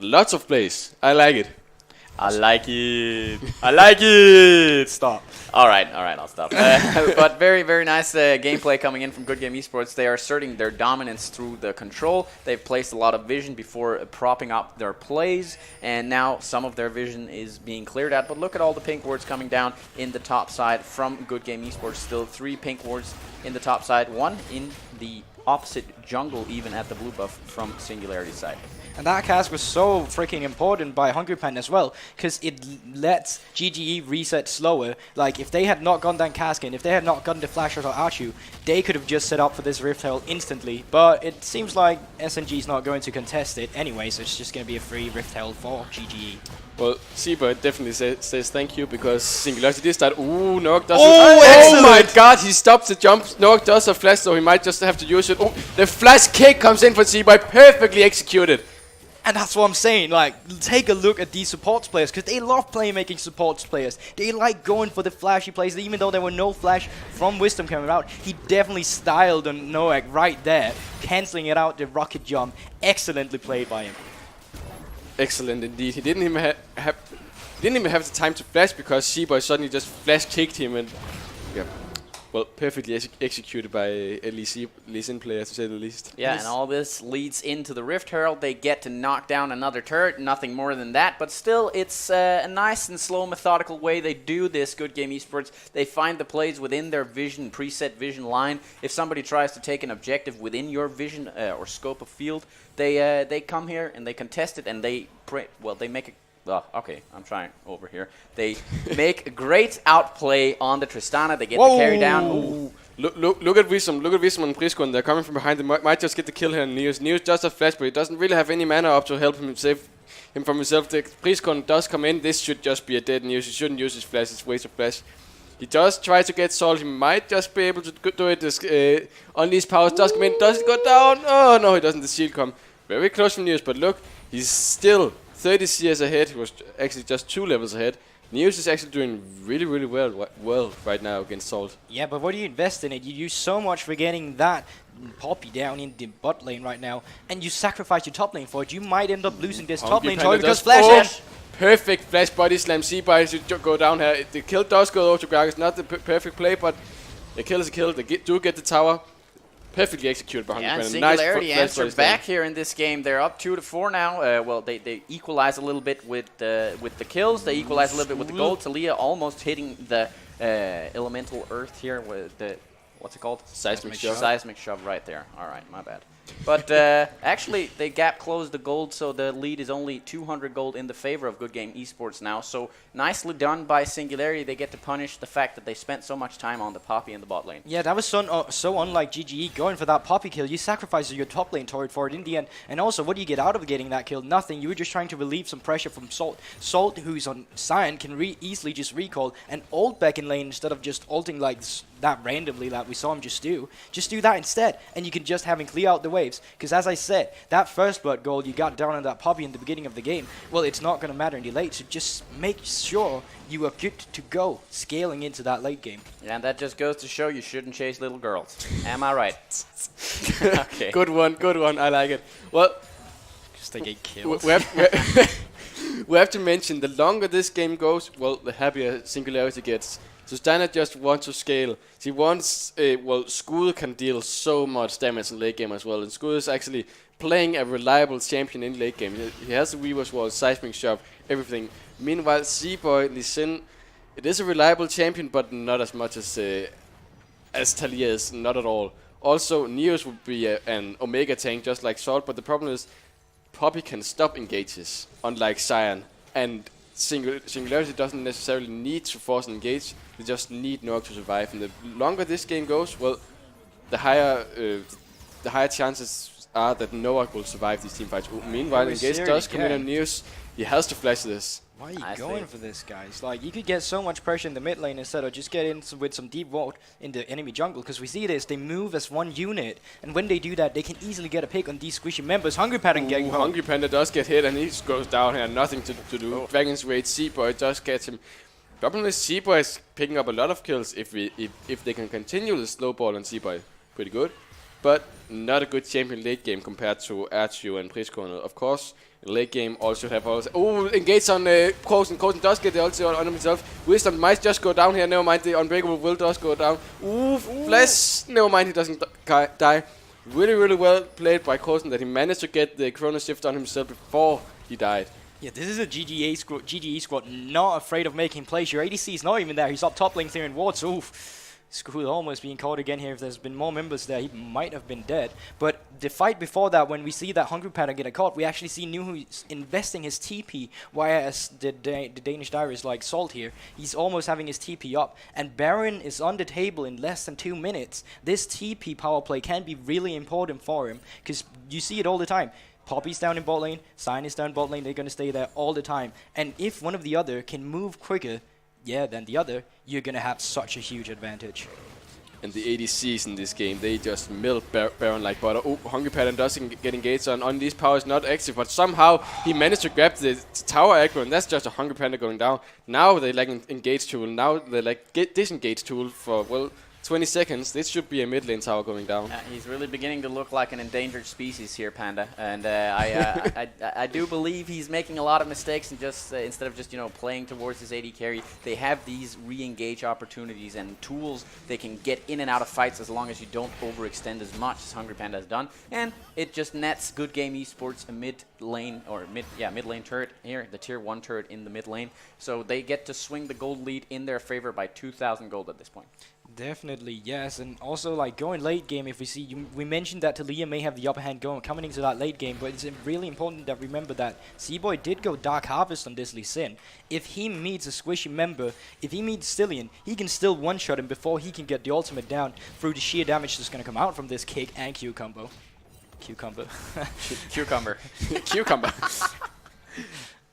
Lots of plays. I like it. I like it. I like it. Stop. All right, I'll stop. But very, very nice gameplay coming in from Good Game Esports. They are asserting their dominance through the control. They've placed a lot of vision before propping up their plays, and now some of their vision is being cleared out. But look at all the pink wards coming down in the top side from Good Game Esports. Still 3 pink wards in the top side, 1 in the opposite jungle, even at the blue buff from Singularity side. And that cask was so freaking important by Hungry Pen as well, because it lets GGE reset slower. Like, if they had not gone down cask in, if they had not gotten the flashers or Archu, they could have just set up for this Rift Herald instantly. But it seems like SNG is not going to contest it anyway, so it's just going to be a free Rift Herald for GGE. Well, C-Boy definitely says thank you, because Singularity did start. Ooh, Noak does excellent! Oh my god, he stops the jump. Noak does a flash, so he might just have to use it. Oh, the flash kick comes in for C-Boy, perfectly executed. And that's what I'm saying, like, take a look at these supports players, because they love playmaking supports players. They like going for the flashy plays, even though there were no flash from Wisdom coming out. He definitely styled on Noak right there, cancelling it out, the rocket jump. Excellently played by him. Excellent indeed. He didn't even have the time to flash, because C-Boy suddenly just flash kicked him, and yeah. Well, perfectly executed by a Lee Sin player, to say the least. Yeah, and all this leads into the Rift Herald. They get to knock down another turret, nothing more than that. But still, it's a nice and slow, methodical way they do this, Good Game Esports. They find the plays within their vision, preset vision line. If somebody tries to take an objective within your vision or scope of field, they come here and they contest it, and they make it. Oh, okay, I'm trying over here. They make a great outplay on the Tristana. They get the carry down. Ooh. Look at Wisdom. Look at Wisdom and Priskorn. They're coming from behind. They might just get the kill here. Neos just a flash, but he doesn't really have any mana up to help him save him from himself. The Priskorn does come in. This should just be a dead Neos. He shouldn't use his flash. It's waste of flash. He does try to get Salt. He might just be able to do it. This Unleashed powers does come in. Does it go down? Oh no, he doesn't. The shield come very close from Neos, but look, he's still 30 CS ahead. He was actually just 2 levels ahead. Neos is actually doing really, really well right now against Salt. Yeah, but what do you invest in it? You use so much for getting that Poppy down in the bot lane right now, and you sacrifice your top lane for it. You might end up losing this top lane toy because flash. Perfect flash body slam. C-Boy should go down here. The kill does go over to Gragas. It's not the perfect play, but the kill is a kill. They do get the tower. Perfectly executed behind and the Singularity answered back here in this game. They're up 2-4 now. Well, they equalize a little bit with the kills. They equalize a little bit with the gold. Talia almost hitting the elemental earth here with the, what's it called? Seismic shove. Seismic shove right there. All right, my bad. But actually, they gap closed the gold, so the lead is only 200 gold in the favor of Good Game Esports now. So nicely done by Singularity. They get to punish the fact that they spent so much time on the Poppy in the bot lane. Yeah, that was so unlike GGE going for that Poppy kill. You sacrificed your top lane turret for it in the end. And also, what do you get out of getting that kill? Nothing. You were just trying to relieve some pressure from Salt. Salt, who's on Cyan, can easily just recall and ult back in lane instead of just ulting like that randomly that we saw him just do. Just do that instead, and you can just have him clear out the waves. Because as I said, that first blood gold you got down on that Poppy in the beginning of the game, well, it's not going to matter in the late, so just make sure you are good to go scaling into that late game. And that just goes to show you shouldn't chase little girls. Am I right? Okay. Good one. I like it. Well, because they get killed. we have to mention, the longer this game goes, well, the happier Singularity gets. So Steiner just wants to scale. He wants, Skull can deal so much damage in late game as well, and Skull is actually playing a reliable champion in late game. He has a Weaver's Wall, Seismic Shop, everything. Meanwhile, Z-Boy, Lee Sin, it is a reliable champion, but not as much as Talia is, not at all. Also, Neos would be an Omega tank just like Salt, but the problem is Poppy can stop engages, unlike Cyan. And Singularity doesn't necessarily need to force an engage, they just need Noak to survive. And the longer this game goes, well, the higher chances are that Noak will survive these teamfights. Meanwhile, Engage does come in on Neos, he has to flash this. Why are you going for this, guys? Like, you could get so much pressure in the mid lane instead of just get in with some deep ward in the enemy jungle. Because we see this, they move as one unit. And when they do that, they can easily get a pick on these squishy members. Hungry Panda getting home. Hungry Panda does get hit and he just goes down here. Nothing to do. Oh. Dragon's Rage, Z-Boy does catch him. Problem is, Z-Boy is picking up a lot of kills if they can continue the slow ball on Z-Boy. Pretty good. But not a good champion late game compared to Archie and Priscorner. Of course, late game also have also. Oh, engage on Coulson. Coulson does get the ulti on himself. Wisdom might just go down here. Never mind, the Unbreakable will does go down. Ooh, flash. Never mind, he doesn't die. Really, really well played by Coulson that he managed to get the Chrono Shift on himself before he died. Yeah, this is a GGE squad not afraid of making plays. Your ADC is not even there. He's up top lane there in wards. Oof. Skull almost being caught again here. If there's been more members there, he might have been dead. But the fight before that, when we see that Hungry Panda get a caught, we actually see Nuhu investing his TP, whereas the Danish Dire is like Salt here. He's almost having his TP up. And Baron is on the table in less than 2 minutes. This TP power play can be really important for him, because you see it all the time. Poppy's down in bot lane, Cyan is down bot lane, they're going to stay there all the time. And if one of the other can move quicker, than the other, you're going to have such a huge advantage. And the ADCs in this game, they just milk Baron like butter. Oh, Hungry Panda doesn't get engaged on these powers, not active, but somehow he managed to grab the tower aggro, and that's just a Hungry Panda going down. Now they lack an engage tool, now they lack disengage tool for, well, 20 seconds. This should be a mid lane tower going down. He's really beginning to look like an endangered species here, Panda. And I do believe he's making a lot of mistakes, and just instead of just playing towards his AD carry, they have these re-engage opportunities and tools they can get in and out of fights as long as you don't overextend as much as Hungry Panda has done. And it just nets Good Game Esports a mid lane turret here, the tier 1 turret in the mid lane. So they get to swing the gold lead in their favor by 2,000 gold at this point. Definitely, yes. And also, like, going late game, if we see, we mentioned that Talia may have the upper hand coming into that late game, but it's really important that remember that Z-Boy did go Dark Harvest on this Lee Sin. If he meets a squishy member, if he meets Stillion, he can still one-shot him before he can get the ultimate down through the sheer damage that's going to come out from this kick and Q combo. Cucumber. Cucumber. Cucumber.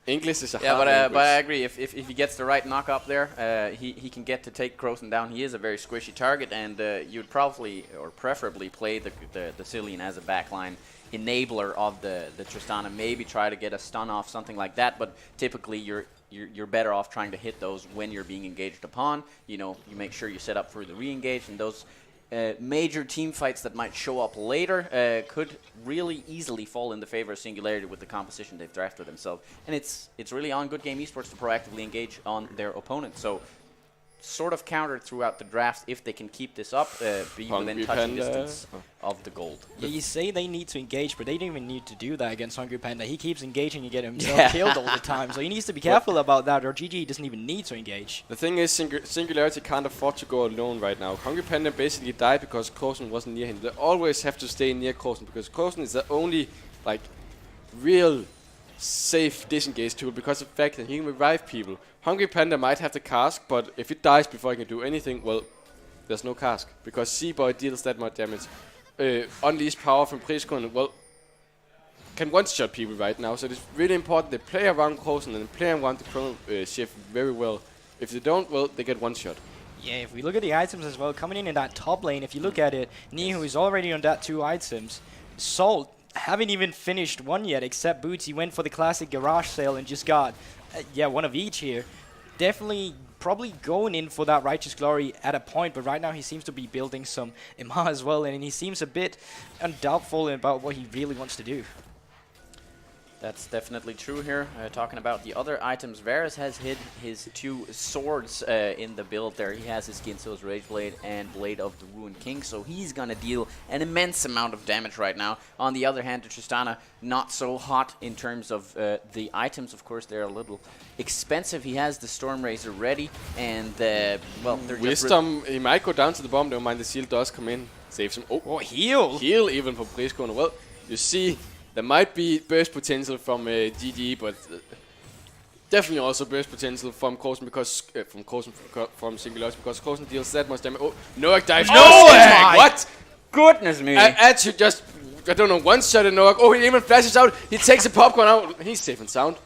English is a hard but I agree. If he gets the right knock up there, he can get to take Croson down. He is a very squishy target, and you'd probably or preferably play the Cillian as a backline enabler of the Tristana. Maybe try to get a stun off, something like that. But typically you're better off trying to hit those when you're being engaged upon. You make sure you set up for the re-engage, and those major team fights that might show up later could really easily fall in the favor of Singularity with the composition they've drafted themselves. And it's really on Good Game Esports to proactively engage on their opponent. So sort of countered throughout the draft if they can keep this up, be within touching distance of the gold. Yeah, you say they need to engage, but they don't even need to do that against Hungry Panda. He keeps engaging and getting himself killed all the time, so he needs to be careful about that, or GG doesn't even need to engage. The thing is, Singularity can't afford to go alone right now. Hungry Panda basically died because Coulson wasn't near him. They always have to stay near Coulson, because Coulson is the only, like, real safe disengage tool because of the fact that he can revive people. Hungry Panda might have the cask, but if it dies before he can do anything, well, there's no cask, because Z-Boy deals that much damage. Unleashed power from Priscorner, well, can one-shot people right now, so it's really important they play around Coulson and play around the Chrono Shift very well. If they don't, well, they get one-shot. Yeah, if we look at the items as well, coming in that top lane, if you look at it, Nihu is already on that 2 items. Salt haven't even finished one yet, except Boots. He went for the classic garage sale and just got, one of each here. Definitely, probably going in for that Righteous Glory at a point, but right now he seems to be building some Ima as well, and he seems a bit undoubtful about what he really wants to do. That's definitely true here. Talking about the other items, Varus has hid his 2 swords in the build there. He has his Ginso's Rage Blade and Blade of the Ruined King, so he's gonna deal an immense amount of damage right now. On the other hand, the Tristana not so hot in terms of the items. Of course, they're a little expensive. He has the Storm Razor ready, and well, they're Wisdom, he might go down to the bomb. Never mind, the shield does come in, saves him. Oh, heal! Heal even for Priskone. Well, you see, there might be burst potential from GG, but definitely also burst potential from Coulson because from Singularity, because Coulson deals that much damage. Oh, Noak dives. Noak! What? Goodness me! Actually, just I don't know, one shot at Noak. Oh, he even flashes out. He takes the popcorn out. He's safe and sound.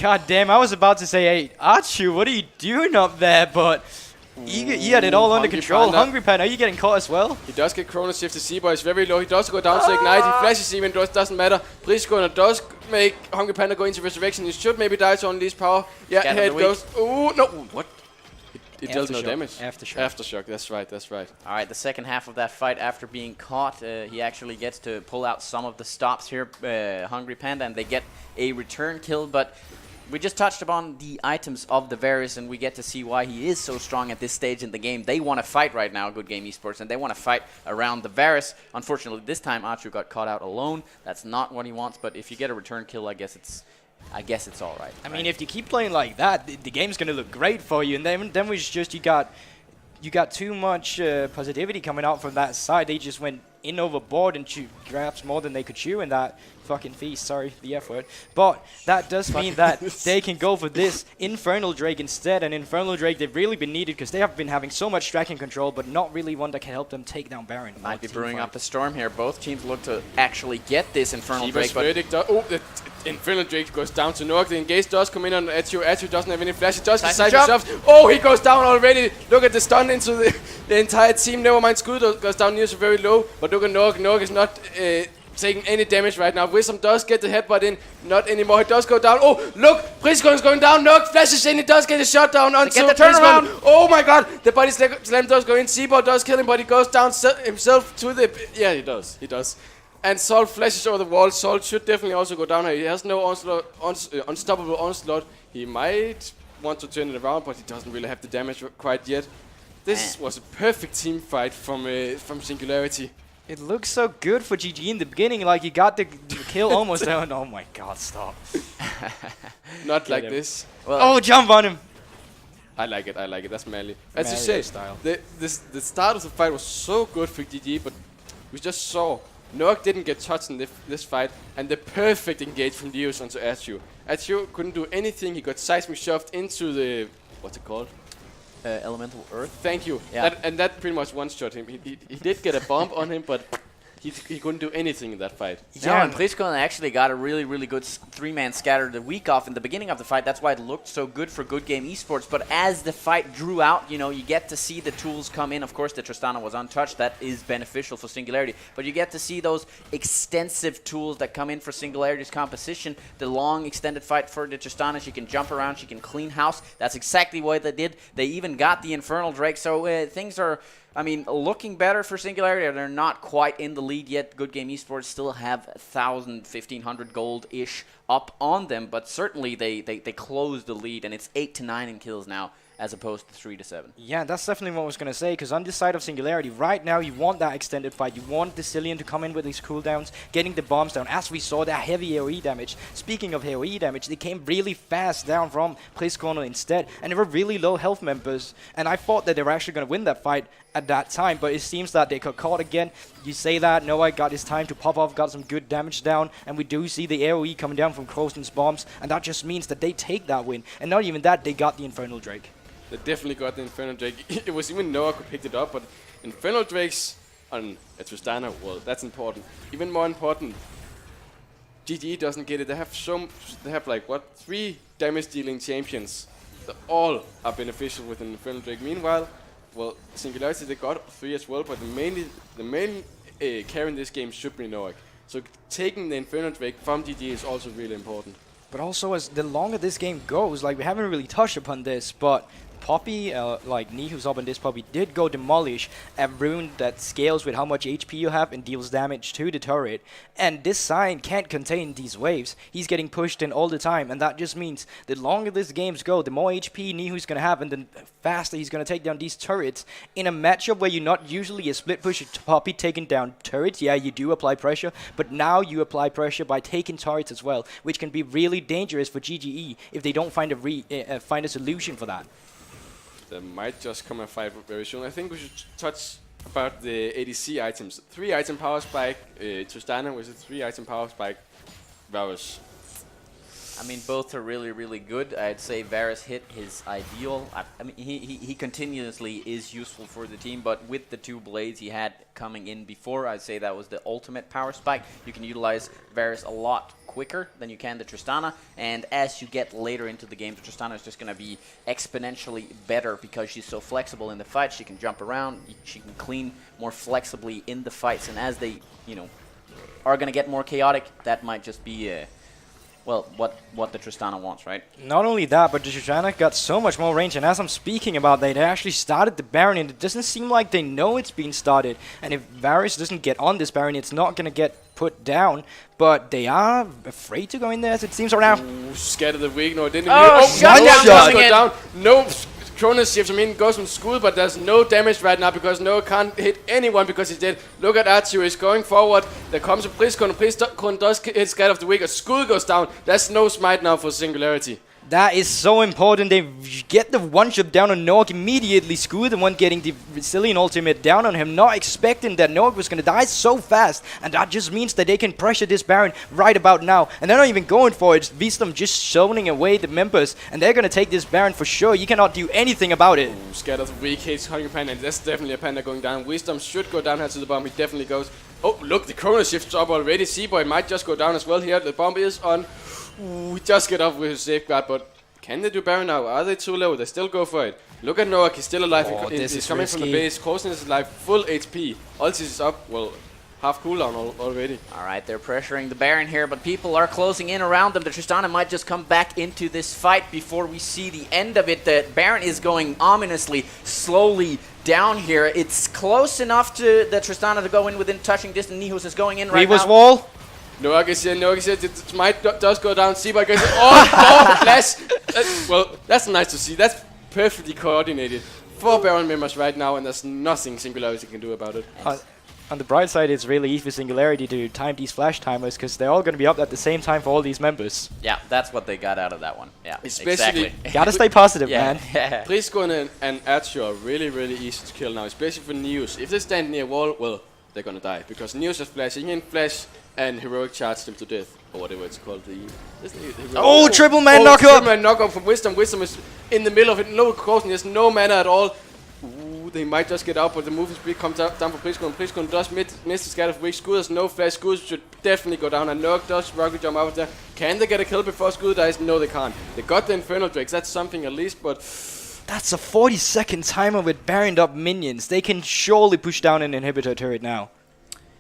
God damn! I was about to say, hey, Archu, what are you doing up there? But he had it all under control. Hungry Panda, are you getting caught as well? He does get Chrono Shift to C, but it's very low. He does go down to Ignite. He flashes even, doesn't matter. Priskone does make Hungry Panda go into Resurrection. He should maybe die to unleash power. Yeah, here it goes. Ooh, no. What? It deals no damage. Aftershock, that's right. Alright, the second half of that fight, after being caught, he actually gets to pull out some of the stops here, Hungry Panda, and they get a return kill, but we just touched upon the items of the Varus, and we get to see why he is so strong at this stage in the game. They want to fight right now, Good Game Esports, and they want to fight around the Varus. Unfortunately, this time Achu got caught out alone. That's not what he wants, but if you get a return kill, I guess it's all right. I mean, if you keep playing like that, the game's gonna look great for you. And then was just you got too much positivity coming out from that side. They just went in overboard and grabs more than they could chew in that fucking feast. Sorry, the F word. But that does mean that they can go for this Infernal Drake instead. And Infernal Drake, they've really been needed because they have been having so much tracking control, but not really one that can help them take down Baron. Might be brewing up a storm here. Both teams look to actually get this Infernal Drake. But the Infernal Drake goes down to Noak. The engage does come in on Atsu. Atsu doesn't have any flash. He does decide himself. Oh, he goes down already. Look at the stun into the entire team. Never mind, Scooter goes down near so very low. But look at Noak. Noak is not taking any damage right now. Wisdom does get the headbutt in. Not anymore. He does go down. Oh, look. Priskone is going down. Noak flashes in. He does get a shot down onto the turnaround. Oh my god. The body slam does go in. Seabot does kill him, but he goes down himself to the... Yeah, he does. He does. And Salt flashes over the wall. Salt should definitely also go down here. He has no unstoppable onslaught. He might want to turn it around, but he doesn't really have the damage quite yet. This was a perfect team fight from Singularity. It looks so good for GG in the beginning, like you got the kill almost down. Oh my god, stop. Not like this. Well, oh, jump on him. I like it, that's manly. As you say, the start of the fight was so good for GG, but we just saw Noak didn't get touched in this fight, and the perfect engage from Deus onto Atsu. Atsu couldn't do anything. He got seismic shoved into the... What's it called? Elemental Earth. Thank you. Yeah. That pretty much one-shot him. He did get a bomb on him, but he couldn't do anything in that fight. Yeah, and Priskone actually got a really good three-man scatter the week off in the beginning of the fight. That's why it looked so good for Good Game Esports. But as the fight drew out, you know, you get to see the tools come in. Of course, the Tristana was untouched. That is beneficial for Singularity. But you get to see those extensive tools that come in for Singularity's composition. The long extended fight for the Tristana. She can jump around. She can clean house. That's exactly what they did. They even got the Infernal Drake. So things are... I mean, looking better for Singularity. They're not quite in the lead yet. Good Game Esports still have 1,000, 1,500 gold-ish up on them, but certainly they closed the lead, and it's 8 to 9 in kills now, as opposed to 3 to 7. Yeah, that's definitely what I was going to say, because on this side of Singularity, right now you want that extended fight. You want the Cillian to come in with his cooldowns, getting the bombs down, as we saw that heavy AoE damage. Speaking of AoE damage, they came really fast down from Priskone instead, and they were really low health members, and I thought that they were actually going to win that fight at that time, but it seems that they got caught again. You say that, Noah got his time to pop off, got some good damage down, and we do see the AoE coming down from Crozen's bombs, and that just means that they take that win. And not even that, they got the Infernal Drake. They definitely got the Infernal Drake. It was even Noah who picked it up, but Infernal Drakes on a Tristana, well, that's important. Even more important, GG doesn't get it. They have like, what, 3 damage-dealing champions. They all are beneficial with an Infernal Drake. Meanwhile, well, Singularity, they got 3 as well, but the main carry in this game should be Noak. So taking the Infernal Drake from GG is also really important. But also, as the longer this game goes, like, we haven't really touched upon this, but Poppy, like Nihu's up on this Poppy, did go demolish and ruin that scales with how much HP you have and deals damage to the turret. And this Sign can't contain these waves. He's getting pushed in all the time, and that just means the longer these games go, the more HP Nihu's going to have, and the faster he's going to take down these turrets. In a matchup where you're not usually a split push Poppy taking down turrets, yeah, you do apply pressure, but now you apply pressure by taking turrets as well, which can be really dangerous for GGE if they don't find a solution for that. There might just come a fight very soon. I think we should touch about the ADC items. 3-item power spike, Tristana with a 3-item power spike, Varus. I mean, both are really, really good. I'd say Varus hit his ideal. I mean, he continuously is useful for the team, but with the 2 blades he had coming in before, I'd say that was the ultimate power spike. You can utilize Varus a lot quicker than you can the Tristana, and as you get later into the game, the Tristana is just going to be exponentially better because she's so flexible in the fight. She can jump around, she can clean more flexibly in the fights, and as they, you know, are going to get more chaotic, that might just be well, what the Tristana wants, right? Not only that, but the Tristana got so much more range, and as I'm speaking about that, they actually started the Baron, and it doesn't seem like they know it's been started. And if Varus doesn't get on this Baron, it's not going to get put down, but they are afraid to go in there, as it seems right now. Ooh, scared of the weak, no, didn't shutdown coming in. Down. No Cronus shifts, I mean, goes from school, but there's no damage right now because Noah can't hit anyone because he's dead. Look at Archie, he's going forward. There comes a Priestkone. Priestkone does hit Scared of the Weak. A Skull goes down. There's no smite now for Singularity. That is so important. They get the one-shot down on Noak immediately. Skull, the one getting the Brazilian ultimate down on him, not expecting that Noak was going to die so fast. And that just means that they can pressure this Baron right about now. And they're not even going for it. It's Wisdom just shoveling away the members. And they're going to take this Baron for sure. You cannot do anything about it. Ooh, Scared of the Weak hates Hungry Panda, and that's definitely a Panda going down. Wisdom should go down here to the bomb. He definitely goes. Oh, look, the Chrono shifts up already. Seaboy might just go down as well here. The bomb is on. Ooh, just get off with his safeguard, but can they do Baron now? Are they too low? They still go for it. Look at Noak, he's still alive. He's coming risky from the base. Coulson is alive, full HP. Ultis is up, well, half cooldown already. All right, they're pressuring the Baron here, but people are closing in around them. The Tristana might just come back into this fight before we see the end of it. The Baron is going ominously, slowly down here. It's close enough to the Tristana to go in within touching distance. Nihus is going in right now. Reva's wall. Noak is here, it might does go down. Seaboy goes, oh, flash! Well, that's nice to see. That's perfectly coordinated. 4 Baron members right now, and there's nothing Singularity can do about it. On the bright side, it's really easy for Singularity to time these flash timers because they're all going to be up at the same time for all these members. Yeah, that's what they got out of that one. Yeah, especially exactly. Gotta stay positive, man. Priestkone and Archer are really, really easy to kill now, especially for News. If they stand near wall, well, they're gonna die because News is flashing in, flash, and heroic charge them to death, or whatever it's called. Oh, triple man knockup! Triple man knockup from Wisdom. Wisdom is in the middle of it. No Coulson, there's no mana at all. Ooh, they might just get out, but the moving speed comes down for Priestkone. Priestkone does miss the Scatter of Weak. Skull has no flash. Skull should definitely go down, and Noak does rocket jump out there. Can they get a kill before Skull dies? No, they can't. They got the Infernal Drakes. That's something at least, but that's a 40-second timer with Baroned up minions. They can surely push down an inhibitor turret now.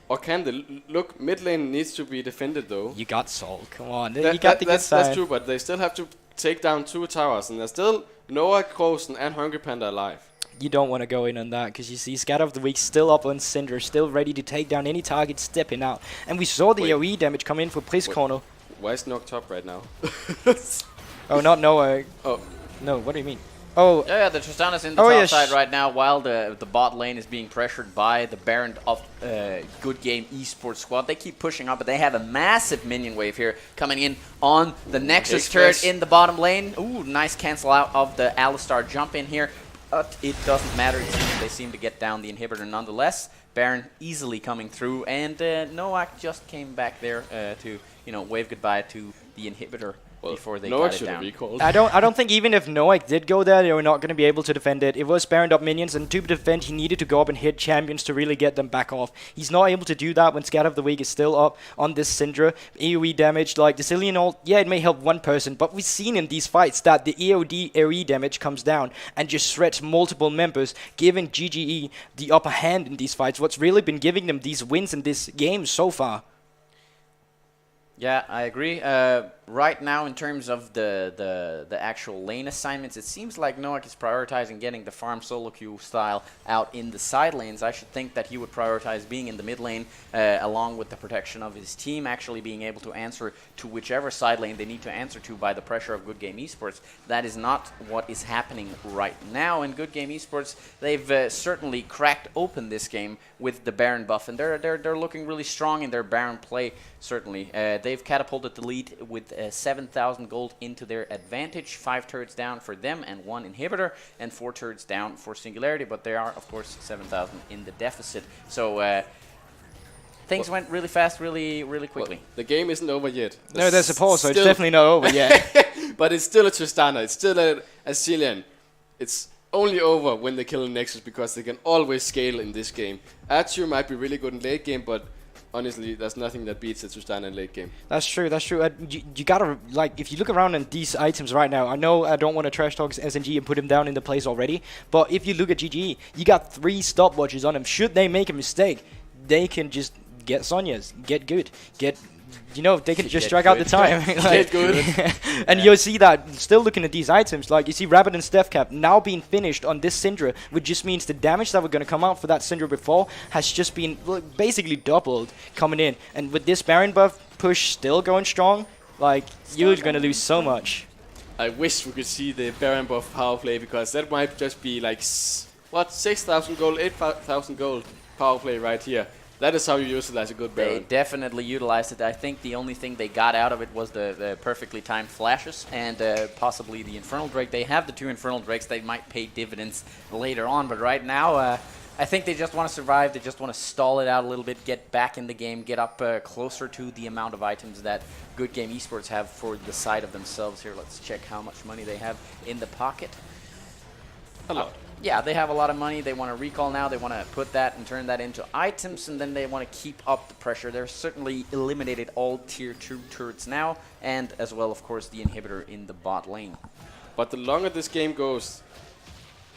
Or can they? Look, mid lane needs to be defended though. You got Sol, come on. You got the good side. That's true, but they still have to take down 2 towers, and there's still Noah, Coulson, and Hungry Panda alive. You don't want to go in on that, because you see Scatter of the Weak still up on Cinder, still ready to take down any target stepping out. And we saw the AoE damage come in for Priestkone. Why is Noah top right now? Oh, not Noah. Oh. No, what do you mean? Oh. Yeah, the Tristana's in the top side right now, while the bot lane is being pressured by the Baron of Good Game Esports squad. They keep pushing up, but they have a massive minion wave here coming in on the Nexus turret in the bottom lane. Ooh, nice cancel out of the Alistar jump in here. But it doesn't matter. They seem to get down the inhibitor nonetheless. Baron easily coming through, and Noak just came back there to wave goodbye to the inhibitor. Well, before they got it down. I don't think even if Noak did go there, they were not going to be able to defend it. It was Baroned up minions, and to defend, he needed to go up and hit champions to really get them back off. He's not able to do that when Scatter of the Weak is still up on this Syndra. AoE damage, like the Cillian ult, yeah, it may help one person, but we've seen in these fights that the AoE damage comes down and just shreds multiple members, giving GGE the upper hand in these fights. What's really been giving them these wins in this game so far. Yeah, I agree. Right now, in terms of the actual lane assignments, it seems like Noak is prioritizing getting the farm solo queue style out in the side lanes. I should think that he would prioritize being in the mid lane, along with the protection of his team, actually being able to answer to whichever side lane they need to answer to by the pressure of Good Game Esports. That is not what is happening right now in Good Game Esports. They've certainly cracked open this game with the Baron buff, and they're looking really strong in their Baron play. Certainly, they've catapulted the lead with 7,000 gold into their advantage. 5 turrets down for them and 1 inhibitor, and 4 turrets down for Singularity. But they are, of course, 7,000 in the deficit. So things went really fast, really quickly. Well, the game isn't over yet. No, there's a pause, so it's definitely not over yet. But it's still a Tristana. It's still a Cillian. It's only over when they kill a Nexus, because they can always scale in this game. Archer might be really good in late game, but honestly, there's nothing that beats the Tristana in late game. That's true. You gotta, like, if you look around on these items right now, I know I don't want to trash talk SNG and put him down in the place already, but if you look at GGE, you got 3 stopwatches on him. Should they make a mistake, they can just get Sonya's, get good, they can just drag out the time. Get good. And you'll see that, still looking at these items, like you see Rabbit and Steph Cap now being finished on this Syndra, which just means the damage that were going to come out for that Syndra before has just been basically doubled coming in. And with this Baron buff push still going strong, like, you're going to lose so much. I wish we could see the Baron buff power play, because that might just be like, 6,000 gold, 8,000 gold power play right here. That is how you utilize a good Baron. They definitely utilized it. I think the only thing they got out of it was the perfectly timed flashes and possibly the Infernal Drake. They have the 2 Infernal Drakes. They might pay dividends later on, but right now I think they just want to survive. They just want to stall it out a little bit, get back in the game, get up closer to the amount of items that Good Game Esports have for the side of themselves here. Let's check how much money they have in the pocket. A lot. Yeah, they have a lot of money. They want to recall now. They want to put that and turn that into items, and then they want to keep up the pressure. They're certainly eliminated all tier 2 turrets now, and as well, of course, the inhibitor in the bot lane. But the longer this game goes,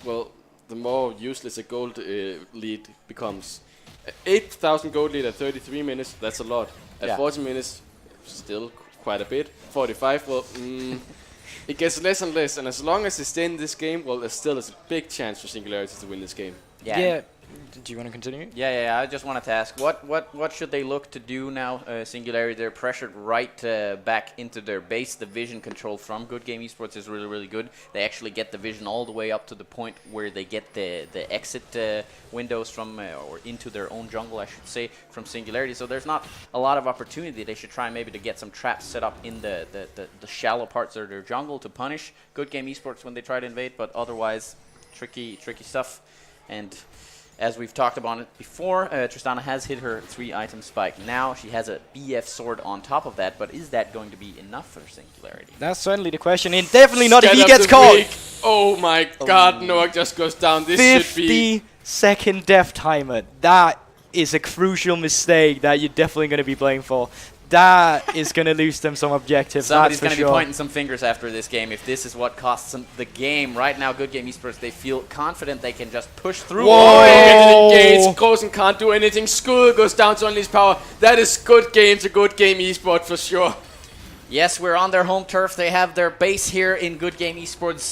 well, the more useless a gold lead becomes. 8,000 gold lead at 33 minutes, that's a lot. At 40 minutes, still quite a bit. 45, well, it gets less and less, and as long as they stay in this game, well, there still is a big chance for Singularity to win this game. Yeah. Do you want to continue? Yeah. I just wanted to ask, what should they look to do now? Singularity, they're pressured right back into their base. The vision control from Good Game Esports is really good. They actually get the vision all the way up to the point where they get the exit windows from, or into their own jungle, I should say, from Singularity. So there's not a lot of opportunity. They should try maybe to get some traps set up in the shallow parts of their jungle to punish Good Game Esports when they try to invade, but otherwise, tricky stuff. And as we've talked about it before, Tristana has hit her 3-item spike. Now she has a BF sword on top of that, but is that going to be enough for Singularity? That's certainly the question, and definitely not if he gets caught. Oh my god, Noak just goes down. This should be 50-second death timer. That is a crucial mistake that you're definitely going to be playing for. That is going to lose them some objectives. Somebody's going to be pointing some fingers after this game if this is what costs them the game. Right now, Good Game Esports, they feel confident they can just push through. Whoa! Engage. Coulson can't do anything. Skull goes down to unleash power. That is good game to Good Game Esport for sure. Yes, we're on their home turf. They have their base here in Good Game Esports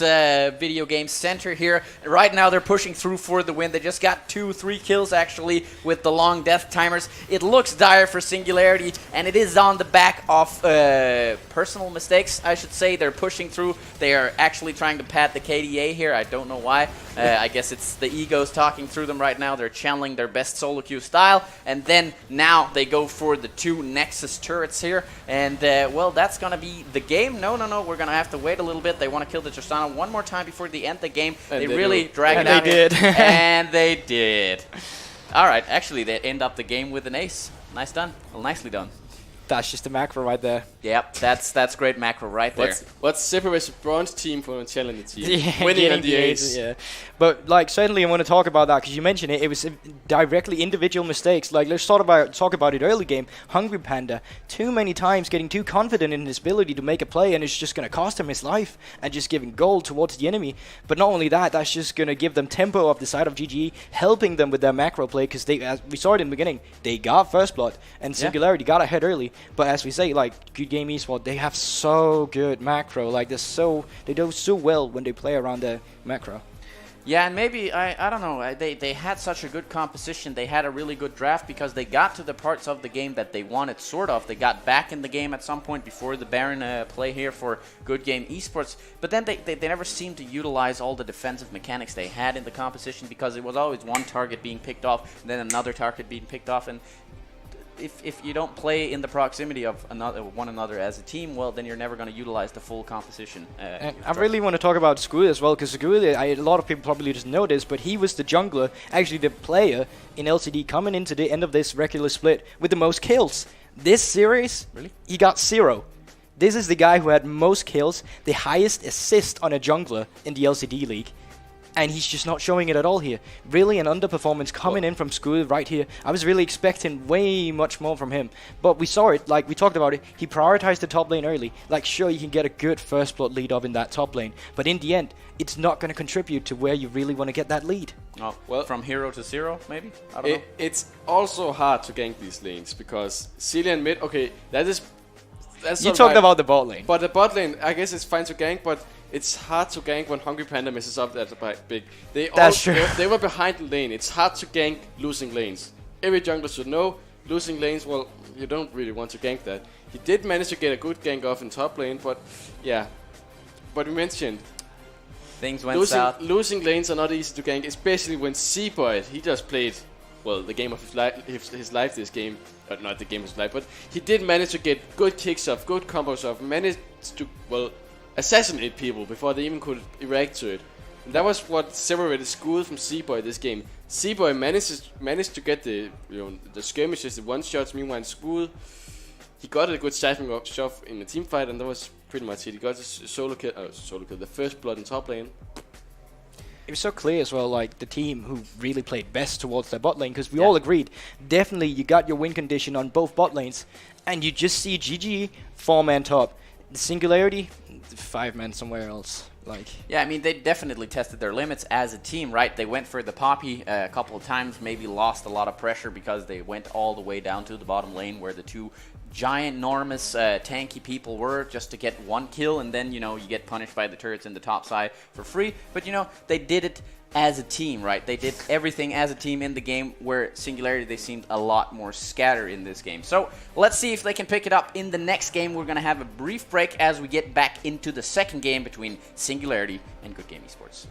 video game center here. Right now, they're pushing through for the win. They just got 2-3 kills, actually, with the long death timers. It looks dire for Singularity, and it is on the back of personal mistakes, I should say. They're pushing through. They are actually trying to pad the KDA here. I don't know why. I guess it's the egos talking through them right now. They're channeling their best solo queue style, and then now they go for the 2 Nexus turrets here, and well, that's gonna be the game. No, we're gonna have to wait a little bit. They want to kill the Tristana one more time before they end the game. And they really drag it And out. they did. And they did. All right, actually, they end up the game with an ace. Nice done. Well, nicely done. That's just a macro right there. Yep, that's great macro right there. What separates the bronze team from a challenger team? Yeah, winning on the ace. Yeah, but like certainly I want to talk about that because you mentioned it. It was directly individual mistakes. Like let's talk about it early game. Hungry Panda too many times getting too confident in his ability to make a play, and it's just going to cost him his life and just giving gold towards the enemy. But not only that, that's just going to give them tempo off the side of GGE, helping them with their macro play because they, as we saw it in the beginning, they got first blood and Singularity got ahead early. But as we say, like Good Game Esport, they have so good macro. Like they do so well when they play around the macro. Yeah, and maybe, I don't know, they had such a good composition, they had a really good draft because they got to the parts of the game that they wanted, sort of. They got back in the game at some point before the Baron play here for Good Game Esports, but then they never seemed to utilize all the defensive mechanics they had in the composition because it was always one target being picked off, and then another target being picked off, and if you don't play in the proximity of one another as a team, well, then you're never going to utilize the full composition. And I really want to talk about Skuli as well, because Skuli, a lot of people probably just know this, but he was the jungler, actually the player in LCD coming into the end of this regular split with the most kills. This series, Really? He got 0. This is the guy who had most kills, the highest assist on a jungler in the LCD league. And he's just not showing it at all here. Really an underperformance coming in from Skuli right here. I was really expecting way much more from him. But we saw it, like we talked about it, he prioritized the top lane early. Like sure, you can get a good first blood lead up in that top lane. But in the end, it's not going to contribute to where you really want to get that lead. Oh, Well- from hero to zero, maybe? I don't know. It's also hard to gank these lanes because Cillian mid, okay, that's You sort of talked like- about the bot lane. But the bot lane, I guess it's fine to gank, but it's hard to gank when Hungry Panda messes up that big. That's true. They were behind the lane. It's hard to gank losing lanes. Every jungler should know losing lanes. Well, you don't really want to gank that. He did manage to get a good gank off in top lane, but yeah. But we mentioned Things went south. losing lanes are not easy to gank, especially when Seaboy, he just played, well, the game of his life this game. Not the game of his life, but he did manage to get good kicks off, good combos off, managed to, well, assassinate people before they even could react to it. And that was what separated School from Seaboy this game. Seaboy managed to get the the skirmishes, the one shots. Meanwhile, School, he got a good staffing up shot in the team fight, and that was pretty much it. He got a solo kill, the first blood in top lane. It was so clear as well, like the team who really played best towards their bot lane, because we all agreed, definitely you got your win condition on both bot lanes, and you just see GG 4-man top, the Singularity 5-man somewhere else. Like Yeah, I mean, they definitely tested their limits as a team, right? They went for the Poppy a couple of times, maybe lost a lot of pressure because they went all the way down to the bottom lane where the two giant, enormous, tanky people were just to get one kill, and then, you get punished by the turrets in the top side for free. But, they did it as a team, right? They did everything as a team in the game, where Singularity, they seemed a lot more scattered in this game. So let's see if they can pick it up in the next game. We're going to have a brief break as we get back into the second game between Singularity and Good Game Esports.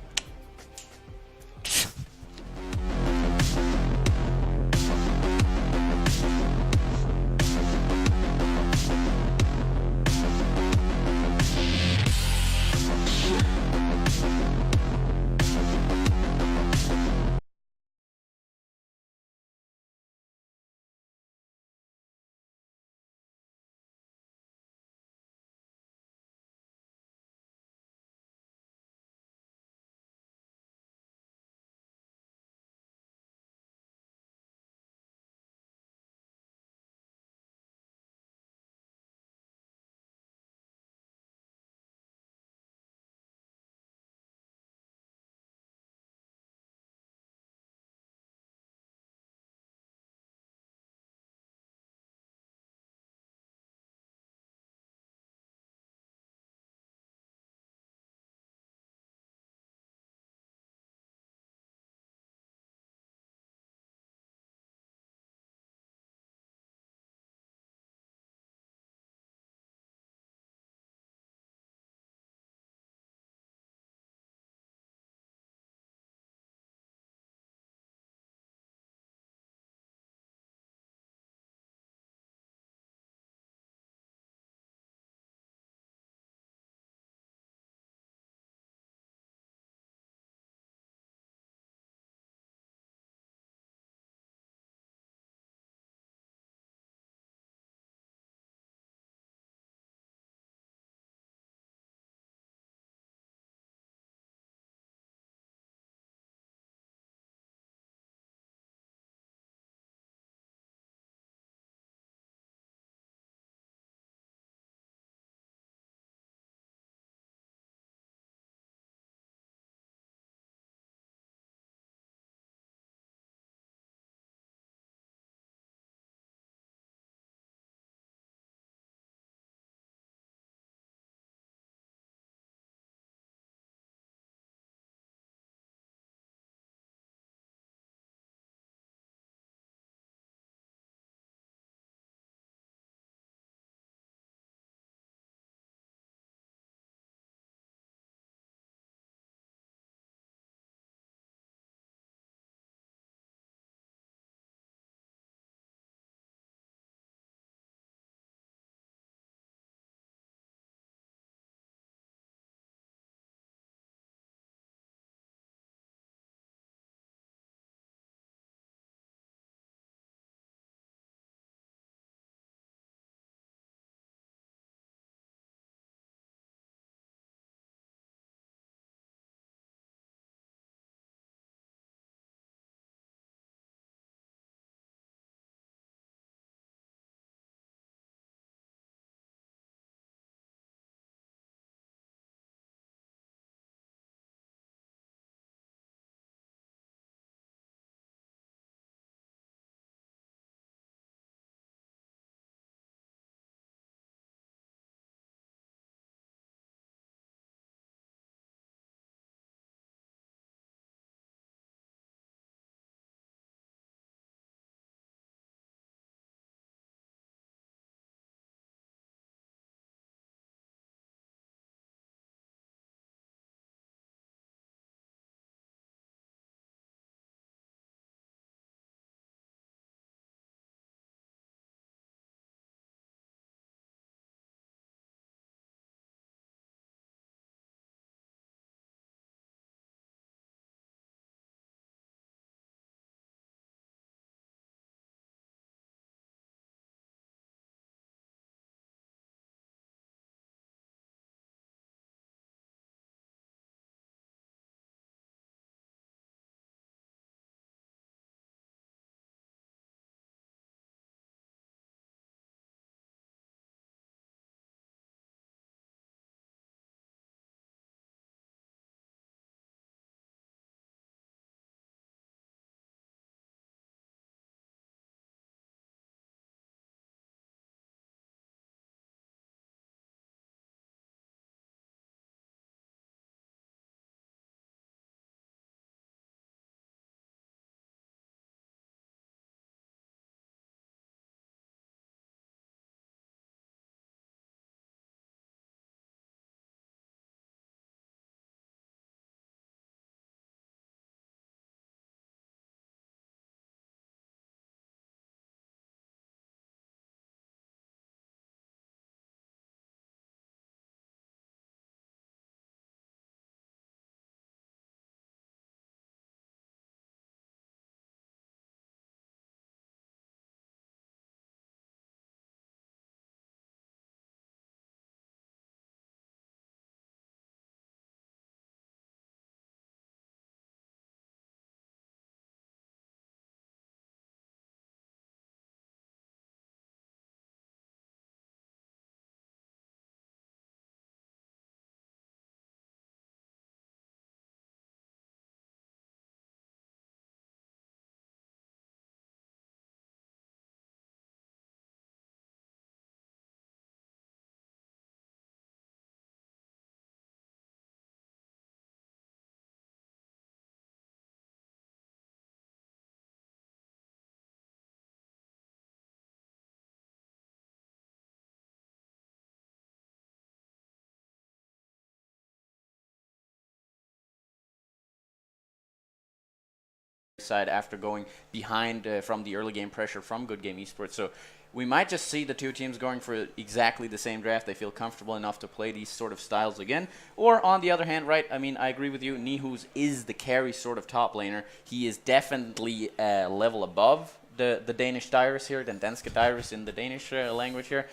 side after going behind from the early game pressure from Good Game Esports. So we might just see the two teams going for exactly the same draft. They feel comfortable enough to play these sort of styles again. Or on the other hand, right, I mean, I agree with you. Nihus is the carry sort of top laner. He is definitely a level above the Danish Dyrus here, the Danske Dyrus in the Danish language here.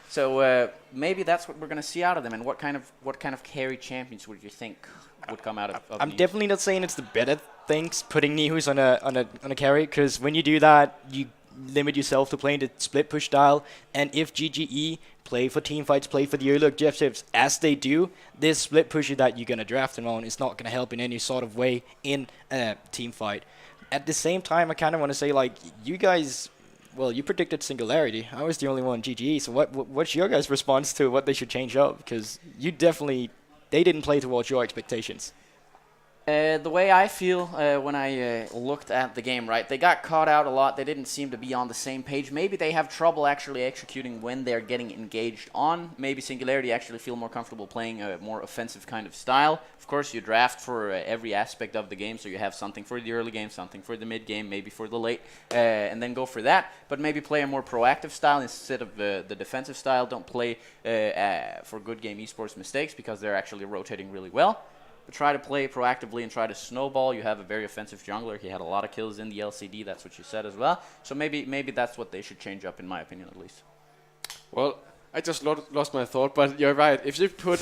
So maybe that's what we're going to see out of them. And what kind of carry champions would you think would come out of I'm Nihus? definitely not saying it's the better things putting Nihus on a carry, because when you do that, you limit yourself to playing the split push style. And if GGE play for team fights, play for the early objectives as they do, this split pusher that you're going to draft them on is not going to help in any sort of way in a team fight. At the same time, I kind of want to say, like, you guys, well, you predicted Singularity. I was the only one GGE. So what's your guys' response to what they should change up? Because they didn't play towards your expectations. The way I feel when I looked at the game, right, they got caught out a lot. They didn't seem to be on the same page. Maybe they have trouble actually executing when they're getting engaged on. Maybe Singularity actually feel more comfortable playing a more offensive kind of style. Of course, you draft for every aspect of the game, so you have something for the early game, something for the mid game, maybe for the late, and then go for that. But maybe play a more proactive style instead of the defensive style. Don't play for Good Game Esports mistakes, because they're actually rotating really well. But try to play proactively and try to snowball. You have a very offensive jungler. He had a lot of kills in the LCD. That's what you said as well. So maybe that's what they should change up, in my opinion, at least. Well, I just lost my thought, but you're right. If you put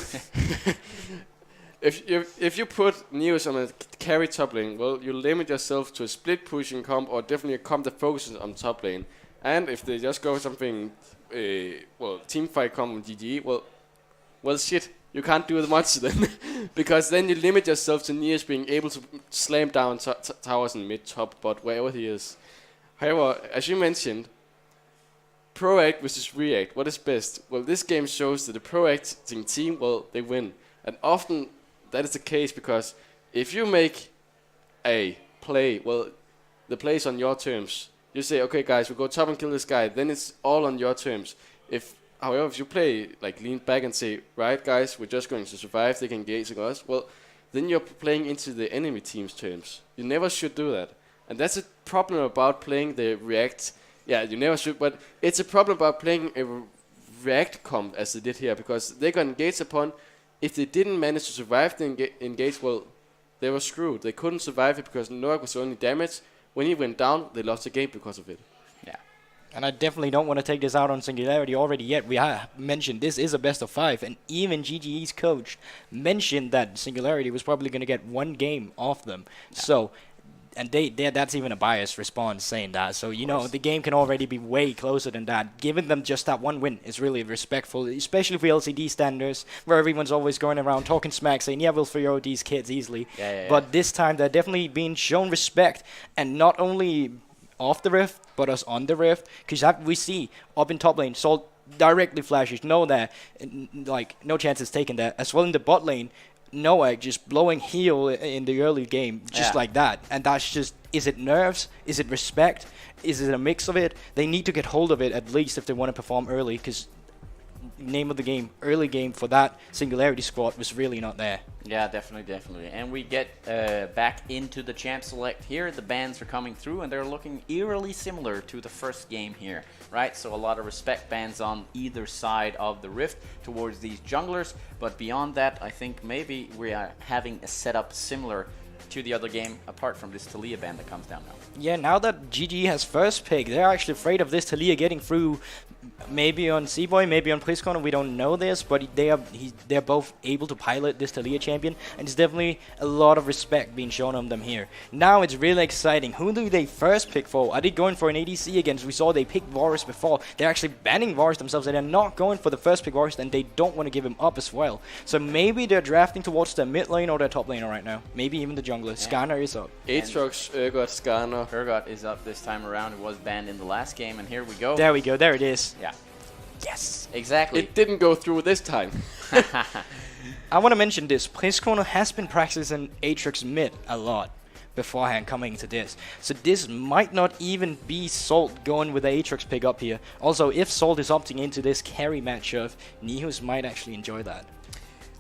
if you put Neos on a carry top lane, well, you limit yourself to a split pushing comp, or definitely a comp that focuses on top lane. And if they just go something, team fight comp on GG, well, shit. You can't do much then, because then you limit yourself to Neos being able to slam down towers in mid, top, bot, wherever he is. However, as you mentioned, proact versus react, what is best? Well, this game shows that the proacting team, well, they win. And often that is the case, because if you make a play, well, the play is on your terms. You say, okay guys, we go top and kill this guy, then it's all on your terms. However, if you play, like, lean back and say, right, guys, we're just going to survive, they can engage us, well, then you're playing into the enemy team's terms. You never should do that. And that's a problem about playing the React. Yeah, you never should, but it's a problem about playing a React comp, as they did here, because they got engaged upon. If they didn't manage to survive the engage, well, they were screwed. They couldn't survive it because Noak was only damaged. When he went down, they lost the game because of it. Yeah. And I definitely don't want to take this out on Singularity already yet. We have mentioned this is a best of 5, and even GGE's coach mentioned that Singularity was probably going to get one game off them. Yeah. So, and that's even a biased response saying that. So, you know, the game can already be way closer than that. Giving them just that one win is really respectful, especially for LCD standards, where everyone's always going around talking smack, saying, yeah, we'll 3-0 these kids easily. Yeah. But this time, they're definitely being shown respect, and not only off the rift, but us on the rift, because we see up in top lane, Salt directly flashes, no chances taken there. As well in the bot lane, Noak just blowing heal in the early game, just like that. And that's just, is it nerves? Is it respect? Is it a mix of it? They need to get hold of it at least if they want to perform early, because name of the game, early game for that Singularity squad was really not there. Yeah, definitely. And we get back into the champ select here. The bans are coming through, and they're looking eerily similar to the first game here, right? So a lot of respect bans on either side of the rift towards these junglers. But beyond that, I think maybe we are having a setup similar to the other game, apart from this Talia ban that comes down now. Yeah, now that GG has first pick, they're actually afraid of this Talia getting through. Maybe on C-Boy, maybe on Priscon, we don't know this, but they're both able to pilot this Talia champion, and it's definitely a lot of respect being shown on them here. Now it's really exciting. Who do they first pick for? Are they going for an ADC again? We saw they picked Varus before. They're actually banning Varus themselves, and they're not going for the first pick Varus, and they don't want to give him up as well. So maybe they're drafting towards their mid lane or their top lane right now. Maybe even the jungler. Skarner is up. Aatrox, Urgot, Skarner. Urgot is up this time around. It was banned in the last game, and here we go. There we go. There it is. Yeah. Yes. Exactly. It didn't go through this time. I want to mention this. Priscon has been practicing Aatrox mid a lot beforehand coming to this. So this might not even be Salt going with the Aatrox pick up here. Also, if Salt is opting into this carry matchup, Nihus might actually enjoy that.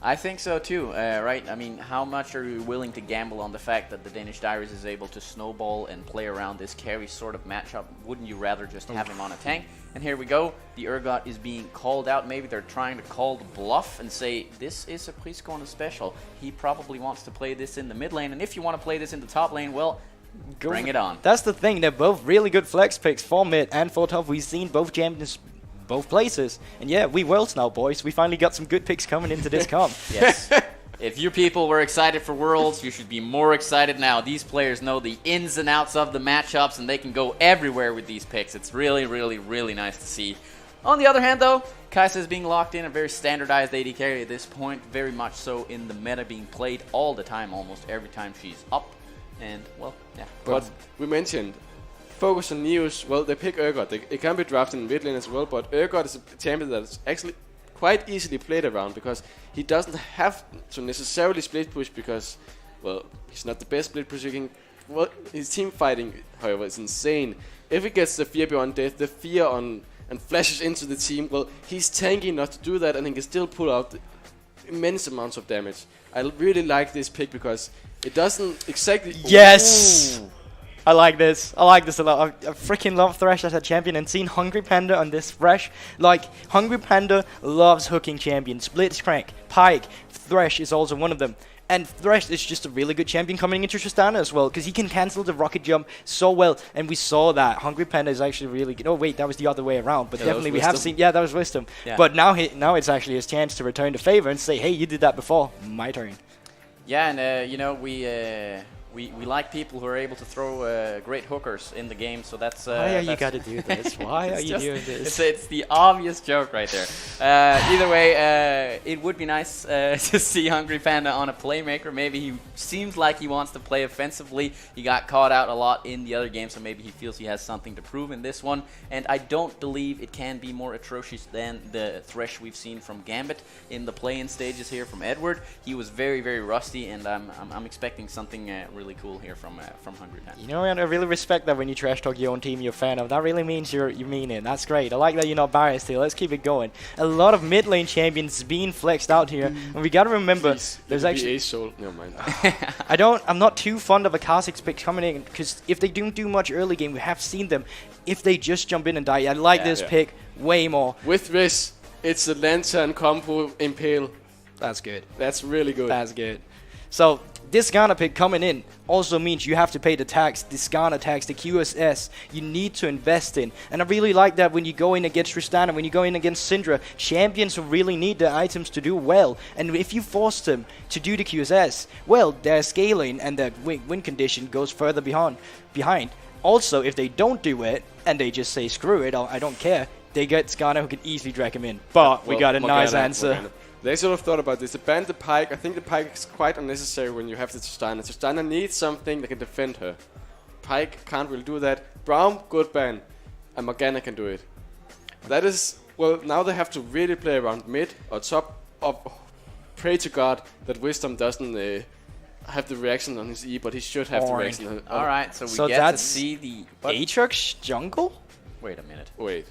I think so too, right? I mean, how much are you willing to gamble on the fact that the Danish Diaries is able to snowball and play around this carry sort of matchup? Wouldn't you rather just have him on a tank? And here we go. The Urgot is being called out. Maybe they're trying to call the bluff and say, this is a Priscorner special. He probably wants to play this in the mid lane. And if you want to play this in the top lane, well, bring it on. That's the thing. They're both really good flex picks for mid and for top. We've seen both champions both places. And yeah, we Worlds now, boys. We finally got some good picks coming into this comp. Yes. If you people were excited for Worlds, you should be more excited now. These players know the ins and outs of the matchups, and they can go everywhere with these picks. It's really, really, really nice to see. On the other hand, though, Kai'Sa is being locked in, a very standardized AD carry at this point, very much so in the meta, being played all the time, almost every time she's up. And, well, yeah. But we mentioned, focus on Neos. Well, they pick Urgot. It can be drafted in mid lane as well, but Urgot is a champion that is actually quite easily played around because he doesn't have to necessarily split push because, well, he's not the best split pushing. Well, his team fighting, however, is insane. If he gets the fear beyond death, the fear on and flashes into the team, well, he's tanky enough to do that and he can still pull out immense amounts of damage. I really like this pick because it doesn't exactly... Yes! Ooh. I like this. I like this a lot. I freaking love Thresh as a champion, and seeing Hungry Panda on this Thresh, like, Hungry Panda loves hooking champions. Blitzcrank, Pyke, Thresh is also one of them. And Thresh is just a really good champion coming into Tristana as well, because he can cancel the rocket jump so well, and we saw that. Hungry Panda is actually really good. Oh wait, that was the other way around, but definitely we have seen... Yeah, that was Wisdom. Yeah. But now it's actually his chance to return the favor and say, hey, you did that before, my turn. Yeah, and you know, we like people who are able to throw great hookers in the game, so that's... Why are you gotta do this? Why are you doing this? It's the obvious joke right there. Either way, it would be nice to see Hungry Panda on a playmaker. Maybe he seems like he wants to play offensively. He got caught out a lot in the other game, so maybe he feels he has something to prove in this one. And I don't believe it can be more atrocious than the Thresh we've seen from Gambit in the play-in stages here from Edward. He was very, very rusty, and I'm expecting something really cool here from Hungry Panda. You know, I really respect that when you trash talk your own team you're a fan of. That really means you mean it. That's great. I like that you're not biased here. Let's keep it going. A lot of mid lane champions being flexed out here, and we gotta remember there's actually Never mind. I'm not too fond of a Kha'Zix pick coming in because if they don't do much early game, we have seen them. If they just jump in and die, I like this pick way more. With this, it's a Lantern combo Impale. That's good. That's really good. That's good. So this Ghana pick coming in also means you have to pay the tax, this Ghana tax, the QSS, you need to invest in. And I really like that when you go in against Tristana, when you go in against Syndra, champions who really need the items to do well. And if you force them to do the QSS, well, their scaling and their win condition goes further behind. Also, if they don't do it, and they just say, screw it, I don't care, they get Ghana who can easily drag him in. But we got a nice answer. They sort of thought about this. They banned the Pyke. I think the Pyke is quite unnecessary when you have the Tristana. Tristana needs something that can defend her. Pyke can't really do that. Braum, good ban. And Morgana can do it. That is... Well, now they have to really play around mid or top. Pray to God that Wisdom doesn't have the reaction on his E, but he should have the reaction. Alright, so we get to see the... Aatrox jungle? Wait a minute. Wait.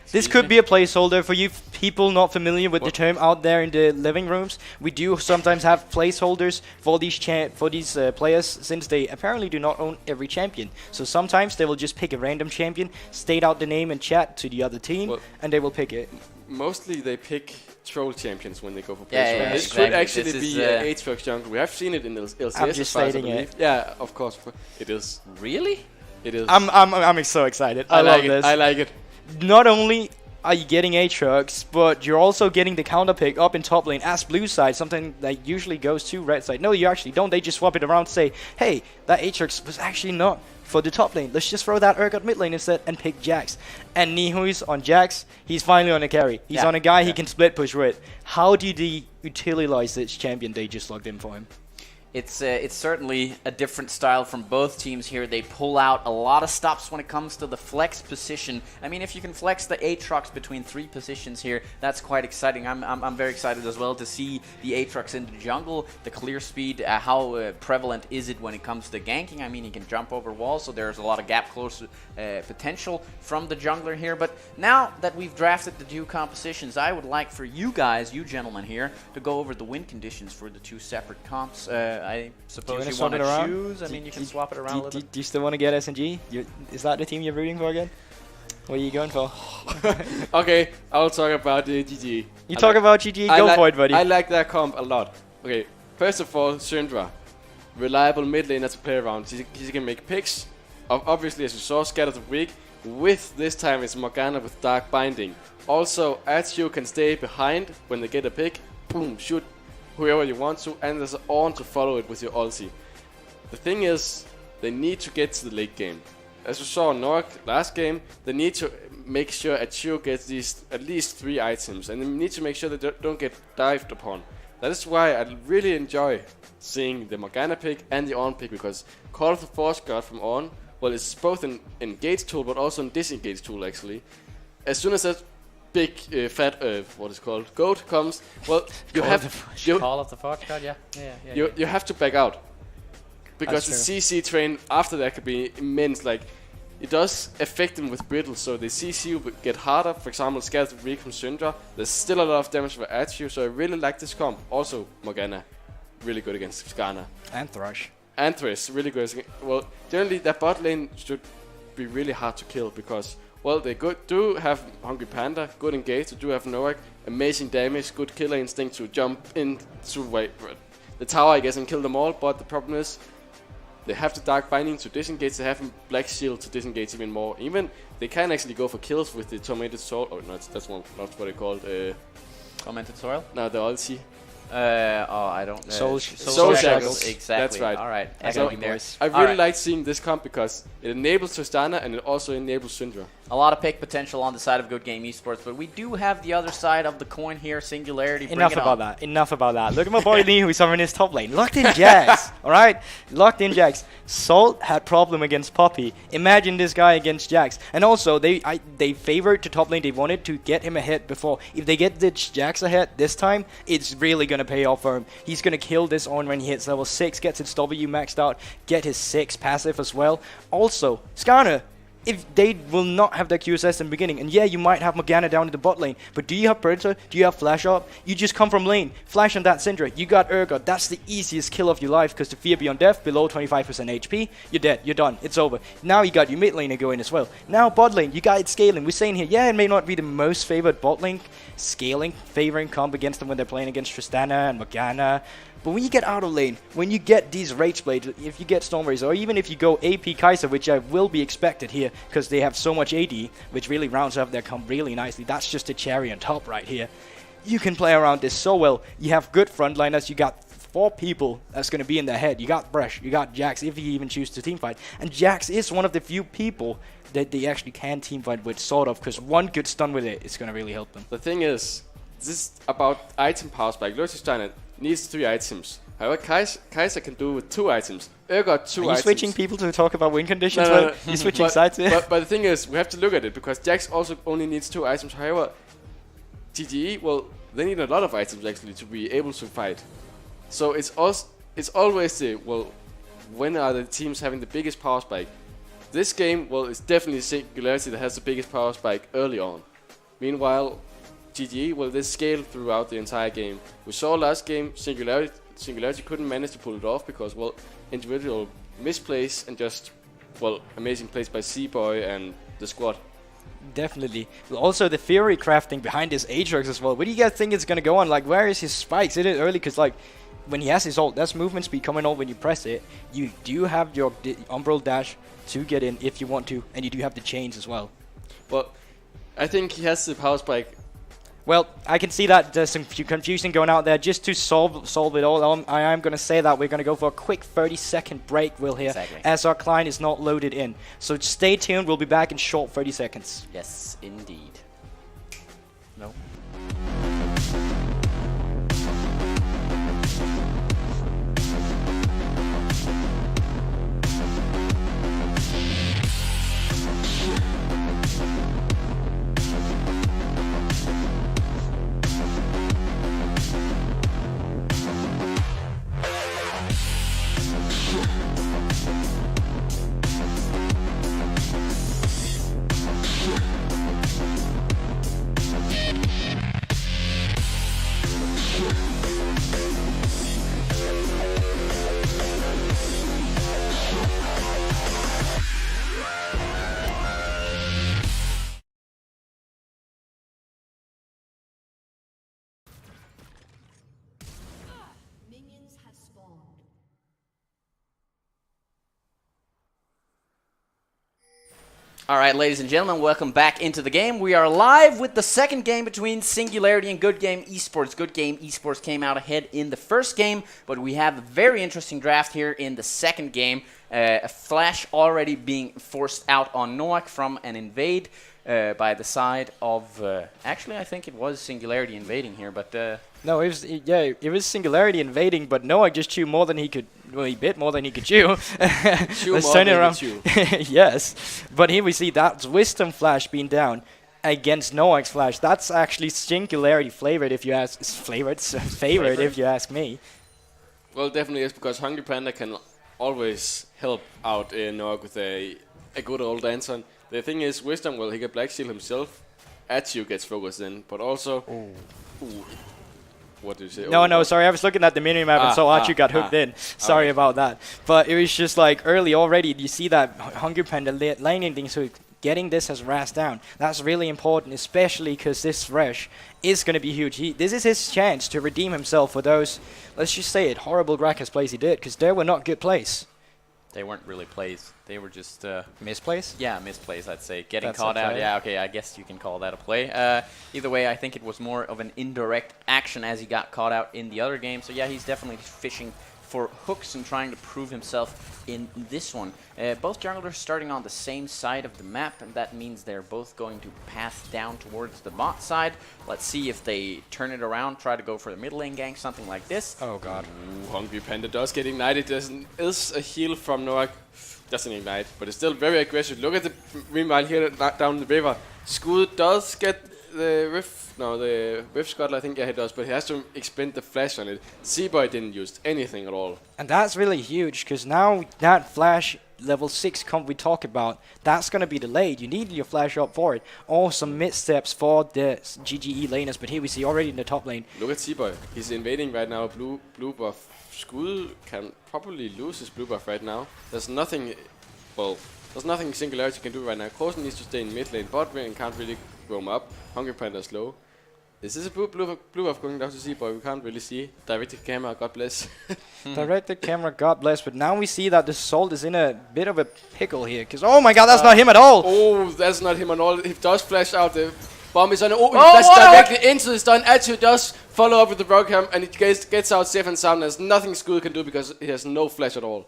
This could be a placeholder for you people not familiar with the term out there in the living rooms. We do sometimes have placeholders for these players, since they apparently do not own every champion. So sometimes they will just pick a random champion, state out the name and chat to the other team, and they will pick it. Mostly they pick troll champions when they go for placeholders. Yeah, this could actually be Aatrox jungle. We have seen it in LCS. I'm just stating it. Yeah, of course. It is. Really? It is. I'm so excited. I love this. I like it. Not only are you getting Aatrox, but you're also getting the counter pick up in top lane as blue side, something that usually goes to red side. No, you actually don't. They just swap it around and say, hey, that Aatrox was actually not for the top lane. Let's just throw that Urgot mid lane instead and pick Jax. And Nihu's on Jax. He's finally on a carry. He's on a guy he can split push with. How do they utilize this champion they just logged in for him? It's certainly a different style from both teams here. They pull out a lot of stops when it comes to the flex position. I mean, if you can flex the Aatrox between 3 positions here, that's quite exciting. I'm very excited as well to see the Aatrox in the jungle, the clear speed, how prevalent is it when it comes to ganking. I mean, he can jump over walls, so there's a lot of gap close potential from the jungler here. But now that we've drafted the 2 compositions, I would like for you guys, you gentlemen here, to go over the win conditions for the 2 separate comps. I suppose you want to choose. I mean, you can swap it around a little bit. Do you still want to get SNG? Is that the team you're rooting for again? What are you going for? Okay, I'll talk about the GG. You talk about GG, go for it, buddy. I like that comp a lot. Okay, first of all, Syndra. Reliable mid laner to play around. He can make picks. Obviously, as you saw, Scatter the Weak. With this time, it's Morgana with Dark Binding. Also, Atsu can stay behind when they get a pick. Boom, shoot whoever you want to, and there's on to follow it with your ulti. The thing is, they need to get to the late game. As you saw in Norak last game, they need to make sure Atsu gets these at least 3 items, and they need to make sure they don't get dived upon. That is why I really enjoy seeing the Morgana pick and the On pick, because Call of the Force God from On, well, it's both an engage tool, but also a disengage tool actually. As soon as that big fat what is called goat comes, well, you Call of the Force God, yeah. You have to back out, because the CC train after that could be immense. Like, it does affect them with brittle, so the CC will get harder. For example, Scatter the Weak from Syndra. There's still a lot of damage for Atsu, so I really like this comp. Also, Morgana, really good against Skarner. And Thrush. And Thresh, really good. Well, generally that bot lane should be really hard to kill, because, well, they do have Hungry Panda, good engage, they do have Norak, amazing damage, good killer instinct to jump into the tower, I guess, and kill them all. But the problem is, they have the Dark Binding to disengage, they have Black Shield to disengage even more. Even they can actually go for kills with the Tormented Soul. Oh, no, that's not what they called. Tormented Soil? No, the ulti. I don't know. Soul Shackles. Exactly. That's right. Alright, So I really like seeing this comp because it enables Tristana and it also enables Syndra. A lot of pick potential on the side of Good Game Esports, but we do have the other side of the coin here, Singularity. Enough about that. Enough about that. Look at my boy Lee, who's over in his top lane. Locked in Jax. Alright? Locked in Jax. Salt had problem against Poppy. Imagine this guy against Jax. And also, they favored to top lane. They wanted to get him ahead before. If they get the Jax ahead this time, it's really going to pay off for him. He's going to kill this on when he hits level 6, gets his W maxed out, get his 6 passive as well. Also, Skarner, if they will not have that QSS in the beginning, and yeah, you might have Morgana down in the bot lane, but do you have Predator? Do you have Flash up? You just come from lane, flash on that Syndra, you got Urgot. That's the easiest kill of your life, because the Fear Beyond Death, below 25% HP, you're dead, you're done, it's over. Now you got your mid laner going as well. Now bot lane, you got it scaling. We're saying here, yeah, it may not be the most favored bot lane scaling, favoring comp against them when they're playing against Tristana and Morgana. But when you get out of lane, when you get these Rage Blades, if you get Stormrays, or even if you go AP Kaiser, which I will be expected here, because they have so much AD, which really rounds up their comp really nicely. That's just a cherry on top right here. You can play around this so well. You have good frontliners. You got 4 people that's going to be in their head. You got Bresh, you got Jax, if you even choose to teamfight. And Jax is one of the few people that they actually can teamfight with, sort of, because one good stun with it is going to really help them. The thing is, this is about item power spike. Lotus Steiner needs 3 items. However, Kaiser can do with 2 items. Urgot 2 items. Are you switching people to talk about win conditions? No. You're switching sides here? But the thing is, we have to look at it, because Jax also only needs 2 items. However, TGE, well, they need a lot of items actually to be able to fight. So it's always the, well, when are the teams having the biggest power spike? This game, well, it's definitely Singularity that has the biggest power spike early on. Meanwhile, GG, well, they scaled throughout the entire game. We saw last game, Singularity couldn't manage to pull it off because, well, individual misplays and just, well, amazing plays by C-Boy and the squad. Definitely. Also, the theory crafting behind his Aatrox as well. What do you guys think is going to go on? Like, where is his spikes? Is it early? Because, like, when he has his ult, that's movement speed coming on when you press it. You do have your Umbral Dash to get in if you want to, and you do have the chains as well. Well, I think he has the power spike. Well, I can see that there's some confusion going out there. Just to solve it all, I am going to say that we're going to go for a quick 30-second break, Will, here, as our client is not loaded in. So stay tuned. We'll be back in short 30 seconds. Yes, indeed. No. All right, ladies and gentlemen, welcome back into the game. We are live with the second game between Singularity and Good Game Esports. Good Game Esports came out ahead in the first game, but we have a very interesting draft here in the second game. A flash already being forced out on Noak from an invade by the side of... actually, I think it was Singularity invading here, but... No, it was Singularity invading, but Noak just chewed more than he could. Well, he bit more than he could chew. Let's turn it around. Yes, but here we see that's Wisdom Flash being down against Noak's Flash. That's actually Singularity flavored, if you ask. Favorite, if you ask me. Well, definitely is, because Hungry Panda can always help out Noak with a good old answer. The thing is, Wisdom, well, he can Black Shield himself. Achu gets focused in, but also... Ooh. What did you say? No, sorry, I was looking at the minimap and so Achu got hooked in. Sorry about that. But it was just like early already, you see that Hungry Panda laning thing, so getting this as Ras down. That's really important, especially because this Thresh is going to be huge. This is his chance to redeem himself for those, let's just say it, horrible Gragas plays he did, because they were not good plays. They weren't really plays. They were just... misplays? Yeah, misplays, I'd say. Getting That's caught out. okay. Yeah, okay, I guess you can call that a play. Either way, I think it was more of an indirect action as he got caught out in the other game. So yeah, he's definitely fishing for hooks and trying to prove himself in this one. Both junglers starting on the same side of the map, and that means they're both going to path down towards the bot side. Let's see if they turn it around, try to go for the middle lane gank, something like this. Oh god. Ooh, Hungry Panda does get ignited. Is a heal from Noak. Doesn't ignite, but it's still very aggressive. Look at the meanwhile here down the river. Skull does get the Rift Scuttle, I think, yeah, he does, but he has to expend the flash on it. Seaboy didn't use anything at all. And that's really huge, because now that flash level 6 comp we talk about, that's going to be delayed. You need your flash up for it. Or some missteps for the GGE laners, but here we see already in the top lane. Look at Seaboy. He's invading right now, blue buff. Skull can probably lose his blue buff right now. There's nothing Singularity can do right now. Crossen needs to stay in mid lane, bot lane can't really roam up. Hungry Panda is low. Is this a blue buff going down to Seaboy? We can't really see. Directed camera, God bless. Directed camera, God bless. But now we see that the Salt is in a bit of a pickle here. Because, oh my god, that's not him at all. Oh, that's not him at all. He does flash out. The bomb is on. Oh, that's directly into the stun. Achu does follow up with the rock ham, and it gets out safe and sound. There's nothing Skull can do because he has no flash at all.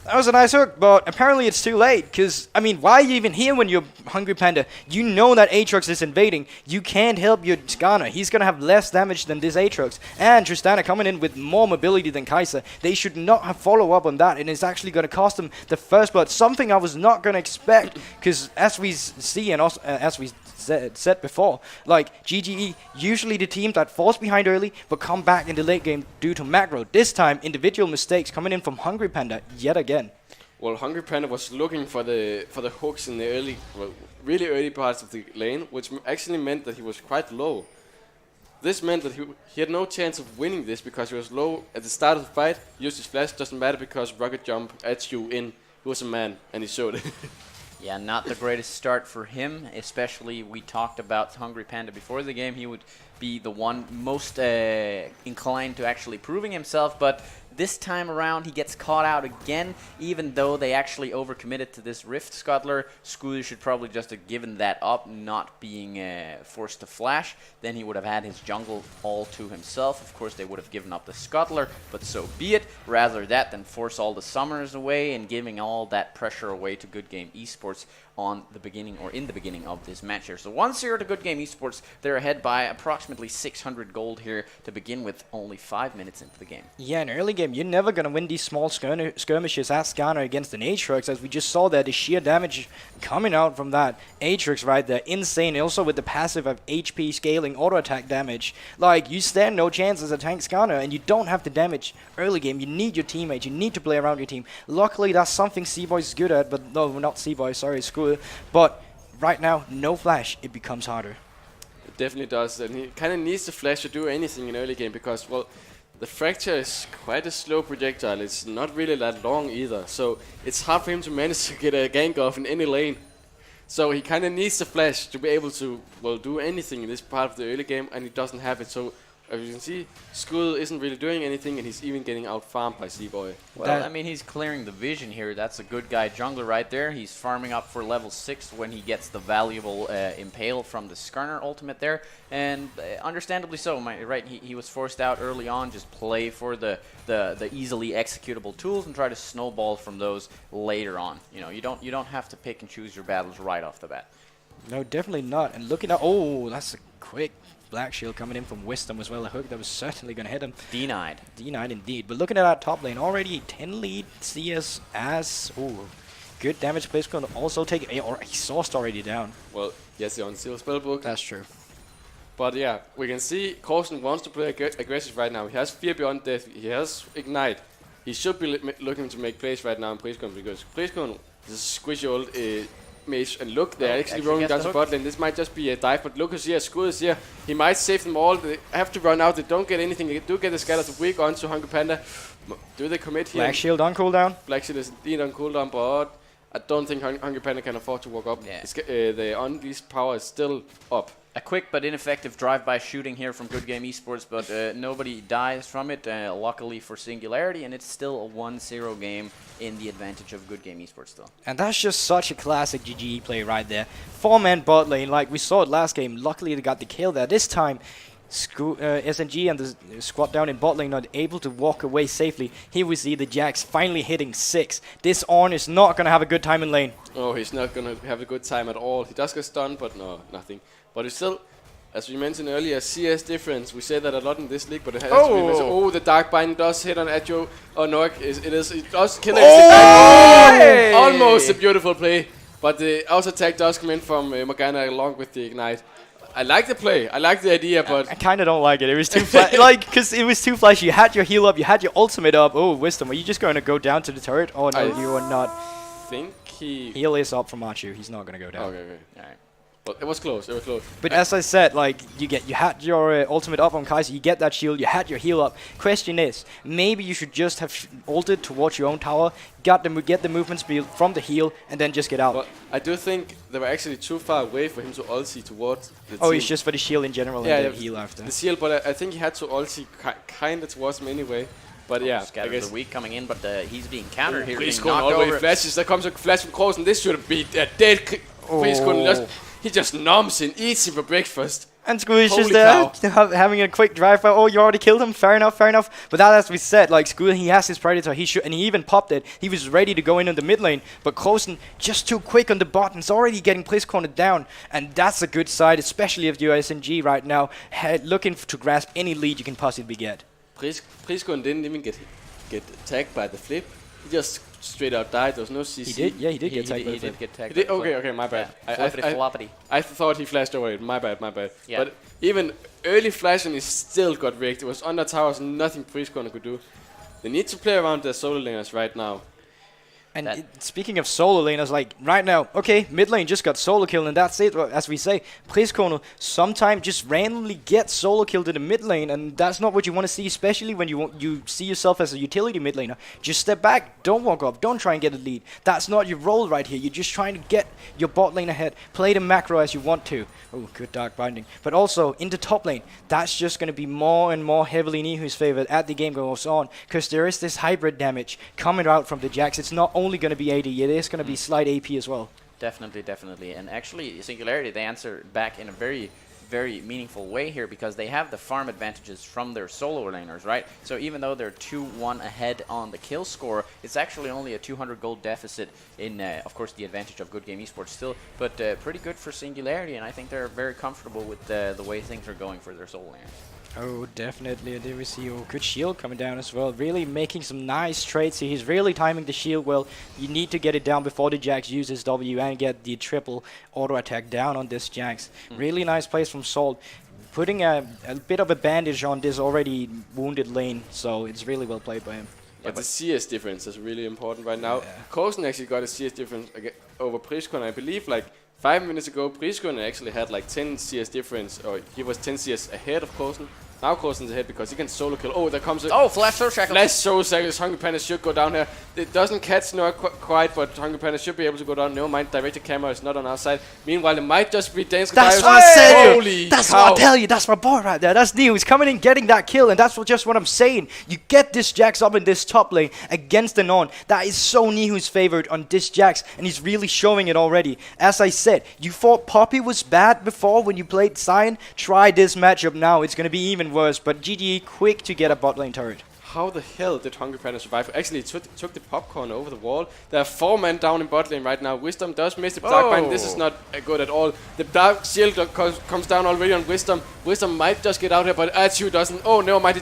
That was a nice hook, but apparently it's too late, because, I mean, why are you even here when you're Hungry Panda? You know that Aatrox is invading. You can't help your Skarner. He's going to have less damage than this Aatrox. And Tristana coming in with more mobility than Kai'Sa. They should not have follow up on that, and it's actually going to cost them the first blood. Something I was not going to expect, because as we see, and also, as we said before, like GGE, usually the team that falls behind early but come back in the late game due to macro. This time, individual mistakes coming in from Hungry Panda yet again. Well, Hungry Panda was looking for the hooks in the early, really early parts of the lane, which actually meant that he was quite low. This meant that he had no chance of winning this because he was low at the start of the fight. Used his flash, doesn't matter because rocket jump at you in. He was a man, and he showed it. Yeah, not the greatest start for him, especially we talked about Hungry Panda before the game. He would be the one most inclined to actually proving himself, but this time around he gets caught out again, even though they actually overcommitted to this Rift Scuttler. Skuli should probably just have given that up, not being forced to flash. Then he would have had his jungle all to himself. Of course, they would have given up the Scuttler, but so be it. Rather that than force all the Summers away and giving all that pressure away to Good Game Esports on the beginning, or in the beginning of this match here. So 1-0 to Good Game Esports. They're ahead by approximately 600 gold here to begin with, only 5 minutes into the game. Yeah, in early game, you're never going to win these small skirmishes as Skarner against an Aatrox, as we just saw there, the sheer damage coming out from that Aatrox right there, insane. Also with the passive of HP scaling auto attack damage, like, you stand no chance as a tank Skarner, and you don't have the damage early game. You need your teammates, you need to play around your team. Luckily, that's something Seaboy's good at, but no, not Seaboy, sorry, School. But right now, no flash, it becomes harder. It definitely does, and he kind of needs the flash to do anything in early game because, well, the Fracture is quite a slow projectile. It's not really that long either, so it's hard for him to manage to get a gank off in any lane. So he kind of needs the flash to be able to, well, do anything in this part of the early game, and he doesn't have it. So as you can see, Skud isn't really doing anything, and he's even getting out-farmed by Seaboy. Well, I mean, he's clearing the vision here. That's a good guy jungler right there. He's farming up for level 6 when he gets the valuable Impale from the Skarner ultimate there. And understandably so, right? He was forced out early on. Just play for the easily executable tools and try to snowball from those later on. You know, you don't have to pick and choose your battles right off the bat. No, definitely not. And looking at, oh, that's a quick Black Shield coming in from Wisdom as well. A hook that was certainly going to hit him. Denied. Denied indeed. But looking at our top lane, already 10 lead CS as, oh, good damage. Place going to also take, or exhaust already down. Well, yes, the unsealed spellbook. That's true. But yeah, we can see Corson wants to play aggressive right now. He has Fear Beyond Death. He has Ignite. He should be looking to make plays right now in Priskon, because Priskon is a squishy old mage. And look, they're actually rolling down to bot lane. This might just be a dive, but look who's here. Skud is here. He might save them all. They have to run out. They don't get anything. They do get the scatter to weak onto Hungry Panda. Do they commit here? Black Shield on cooldown. Black Shield is indeed on cooldown, but I don't think Hungry Panda can afford to walk up. Yeah. The unleashed power is still up. A quick but ineffective drive-by shooting here from Good Game Esports, but nobody dies from it, luckily for Singularity, and it's still a 1-0 game in the advantage of Good Game Esports still. And that's just such a classic GGE play right there. 4-man bot lane, like we saw it last game. Luckily they got the kill there. This time, SNG and the squad down in bot lane not able to walk away safely. Here we see the Jax finally hitting 6. This Ornn is not going to have a good time in lane. Oh, he's not going to have a good time at all. He does get stunned, but no, nothing. But it's still, as we mentioned earlier, CS difference. We say that a lot in this league, but it has to be mentioned. Oh, the Dark Bind does hit on Adjo. Oh, no, it does kill him. Hey! Almost a beautiful play. But the auto attack does come in from Morgana along with the Ignite. I like the play. I like the idea, but I kind of don't like it. It was too because it was too flashy. You had your heal up, you had your ultimate up. Oh, Wisdom, are you just going to go down to the turret? Oh no, you are not. Think he Heal is up from Archu. He's not going to go down. Okay. All right. But it was close. It was close. But as I said, like you had your ultimate up on Kai'Sa, you get that shield, you had your heal up. Question is, maybe you should just have ulted towards your own tower, get the movement speed from the heal, and then just get out. But I do think they were actually too far away for him to ulti towards the Oh, team. it's just for the shield in general and the heal after. The shield, but I think he had to ulti kind of towards him anyway. But yeah, Scatter the weak coming in, but he's being countered here. He's being going knocked all the way over. flashes. There comes a flash from Corson. This should have been a dead. He just noms and eats him for breakfast. And Skud is just Holy there, having a quick drive by. Oh, you already killed him. Fair enough, fair enough. But that, as we said, like Skud, he has his Predator. And he even popped it. He was ready to go in on the mid lane. But Krosen just too quick on the bot. And it's already getting place cornered down. And that's a good side, especially if you're SNG right now, looking to grasp any lead you can possibly get. Priskon didn't even get attacked by the flip. He just straight out died. There was no CC. He did, yeah, he did get tagged by the He flip. did get tagged. He did? Okay, my bad. Yeah. Floppity. I thought he flashed over it. My bad. Yeah. But even early flashing, he still got rigged. It was under towers, nothing Priskon could do. They need to play around their solo laners right now. And speaking of solo laners, like right now, okay, mid lane just got solo killed, and that's it. As we say, Priskon sometimes just randomly gets solo killed in the mid lane, and that's not what you want to see, especially when you see yourself as a utility mid laner. Just step back, don't walk up, don't try and get a lead. That's not your role right here. You're just trying to get your bot lane ahead, play the macro as you want to. Oh, good dark binding. But also in the top lane, that's just going to be more and more heavily in Ihu's favor as the game goes on, because there is this hybrid damage coming out from the Jax. It's not only going to be AD, it is going to be slight AP as well. Definitely. And actually, Singularity, they answer back in a very, very meaningful way here, because they have the farm advantages from their solo laners, right? So even though they're 2-1 ahead on the kill score, it's actually only a 200 gold deficit in, of course, the advantage of Good Game Esports still, but pretty good for Singularity, and I think they're very comfortable with the way things are going for their solo laners. Oh, definitely. There we see good shield coming down as well. Really making some nice trades here. He's really timing the shield well. You need to get it down before the Jax uses W and get the triple auto attack down on this Jax. Really nice plays from Salt. Putting a bit of a bandage on this already wounded lane, so it's really well played by him. But the CS difference is really important right now. Corson actually got a CS difference over Priskon, I believe, like 5 minutes ago, Priskonen actually had like 10 CS difference, or he was 10 CS ahead of Coulson. Now Coulson's ahead because he can solo kill. Oh, there comes a Flash Soul Shackle. Flash Soul Shackle. Hungry Panda should go down here. It doesn't catch Noah quite, but Hungry Panda should be able to go down. Never mind, directed camera is not on our side. Meanwhile, it might just be Danske. That's what I said. Holy That's cow. what I tell you. That's my boy right there. That's Neo. He's coming in, getting that kill, and that's just what I'm saying. You get this Jax up in this top lane against the Non. That is so Nehu's favored on this Jax, and he's really showing it already. As I said, you thought Poppy was bad before when you played Sion. Try this matchup now. It's going to be even worse, but GG quick to get a bot lane turret. How the hell did Hungry Panda survive? Actually, took the popcorn over the wall. There are 4 men down in bot lane right now. Wisdom does miss the Dark Bind. This is not good at all. The Dark Shield comes down already on Wisdom. Wisdom might just get out here, but Atsu doesn't. Oh, no, might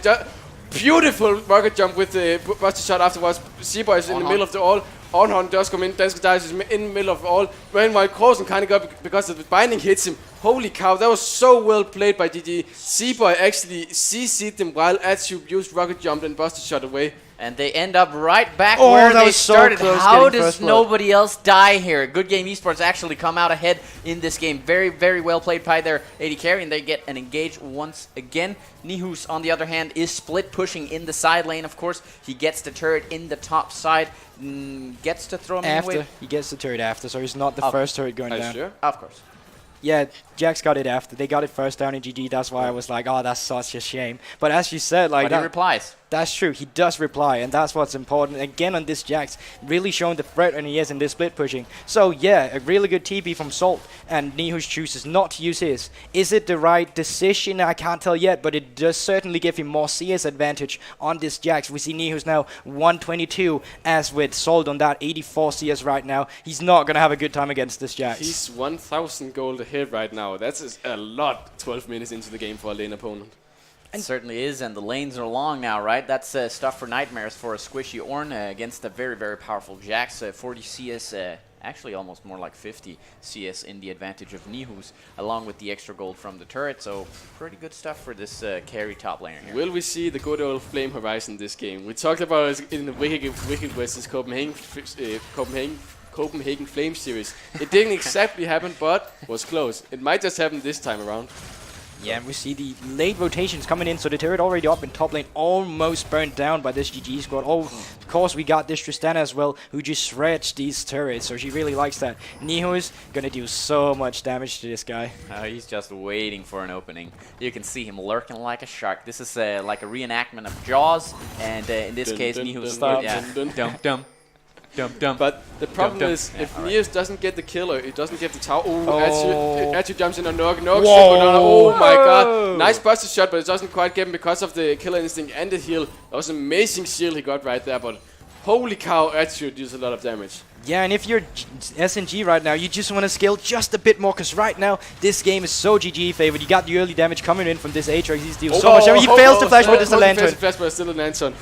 beautiful rocket jump with the buster shot afterwards. Seaboy is in the middle of the all. Onhorn does come in. Danske dies is in the middle of all. Meanwhile, Coulson kind of got because of the binding hits him. Holy cow, that was so well played by GG. Seaboy actually CC'd them while Atsu used rocket jump and buster shot away. And they end up right back where they started. So How does nobody else die here? Good Game Esports actually come out ahead in this game. Very, very well played by their AD carry, and they get an engage once again. Nihus, on the other hand, is split pushing in the side lane, of course. He gets the turret in the top side. Gets to throw him after. He gets the turret after, so he's not the first turret going down. Sure? Of course. Yeah, Jax got it after. They got it first down in GG. That's why I was like, oh, that's such a shame. But as you said, like, but he replies. That's true. He does reply, and that's what's important. Again, on this Jax, really showing the threat and he is in this split pushing. So yeah, a really good TP from Salt, and Nihus chooses not to use his. Is it the right decision? I can't tell yet, but it does certainly give him more CS advantage on this Jax. We see Nihus now 122, as with Salt on that 84 CS right now. He's not going to have a good time against this Jax. He's 1,000 gold ahead right now. That's a lot 12 minutes into the game for a lane opponent. It certainly is, and the lanes are long now, right? That's stuff for nightmares for a squishy Ornn against a very, very powerful Jax. 40 CS, actually almost more like 50 CS in the advantage of Nihus, along with the extra gold from the turret. So pretty good stuff for this carry top laner here. Will we see the good old Flame Horizon this game? We talked about it in the Wicked vs Copenhagen Flame series. It didn't exactly happen, but was close. It might just happen this time around. Yeah, and we see the late rotations coming in, so the turret already up in top lane, almost burnt down by this GG squad. Oh, of course, we got this Tristana as well, who just shreds these turrets, so she really likes that. Niho is gonna do so much damage to this guy. He's just waiting for an opening. You can see him lurking like a shark. This is like a reenactment of Jaws, and in this case, Niho's But the problem is, if Neos doesn't get the killer, he doesn't get the tower. Atsu jumps in on Nog. Nog should go down. Oh my god. Nice buster shot, but it doesn't quite get him because of the killer instinct and the heal. That was an amazing shield he got right there, but holy cow, Atsu deals a lot of damage. Yeah, and if you're SNG right now, you just want to scale just a bit more, because right now, this game is so GG favored. You got the early damage coming in from this Aatrox. He deals so much damage. He fails to flash, but it's a lantern. Flash, but still a lantern.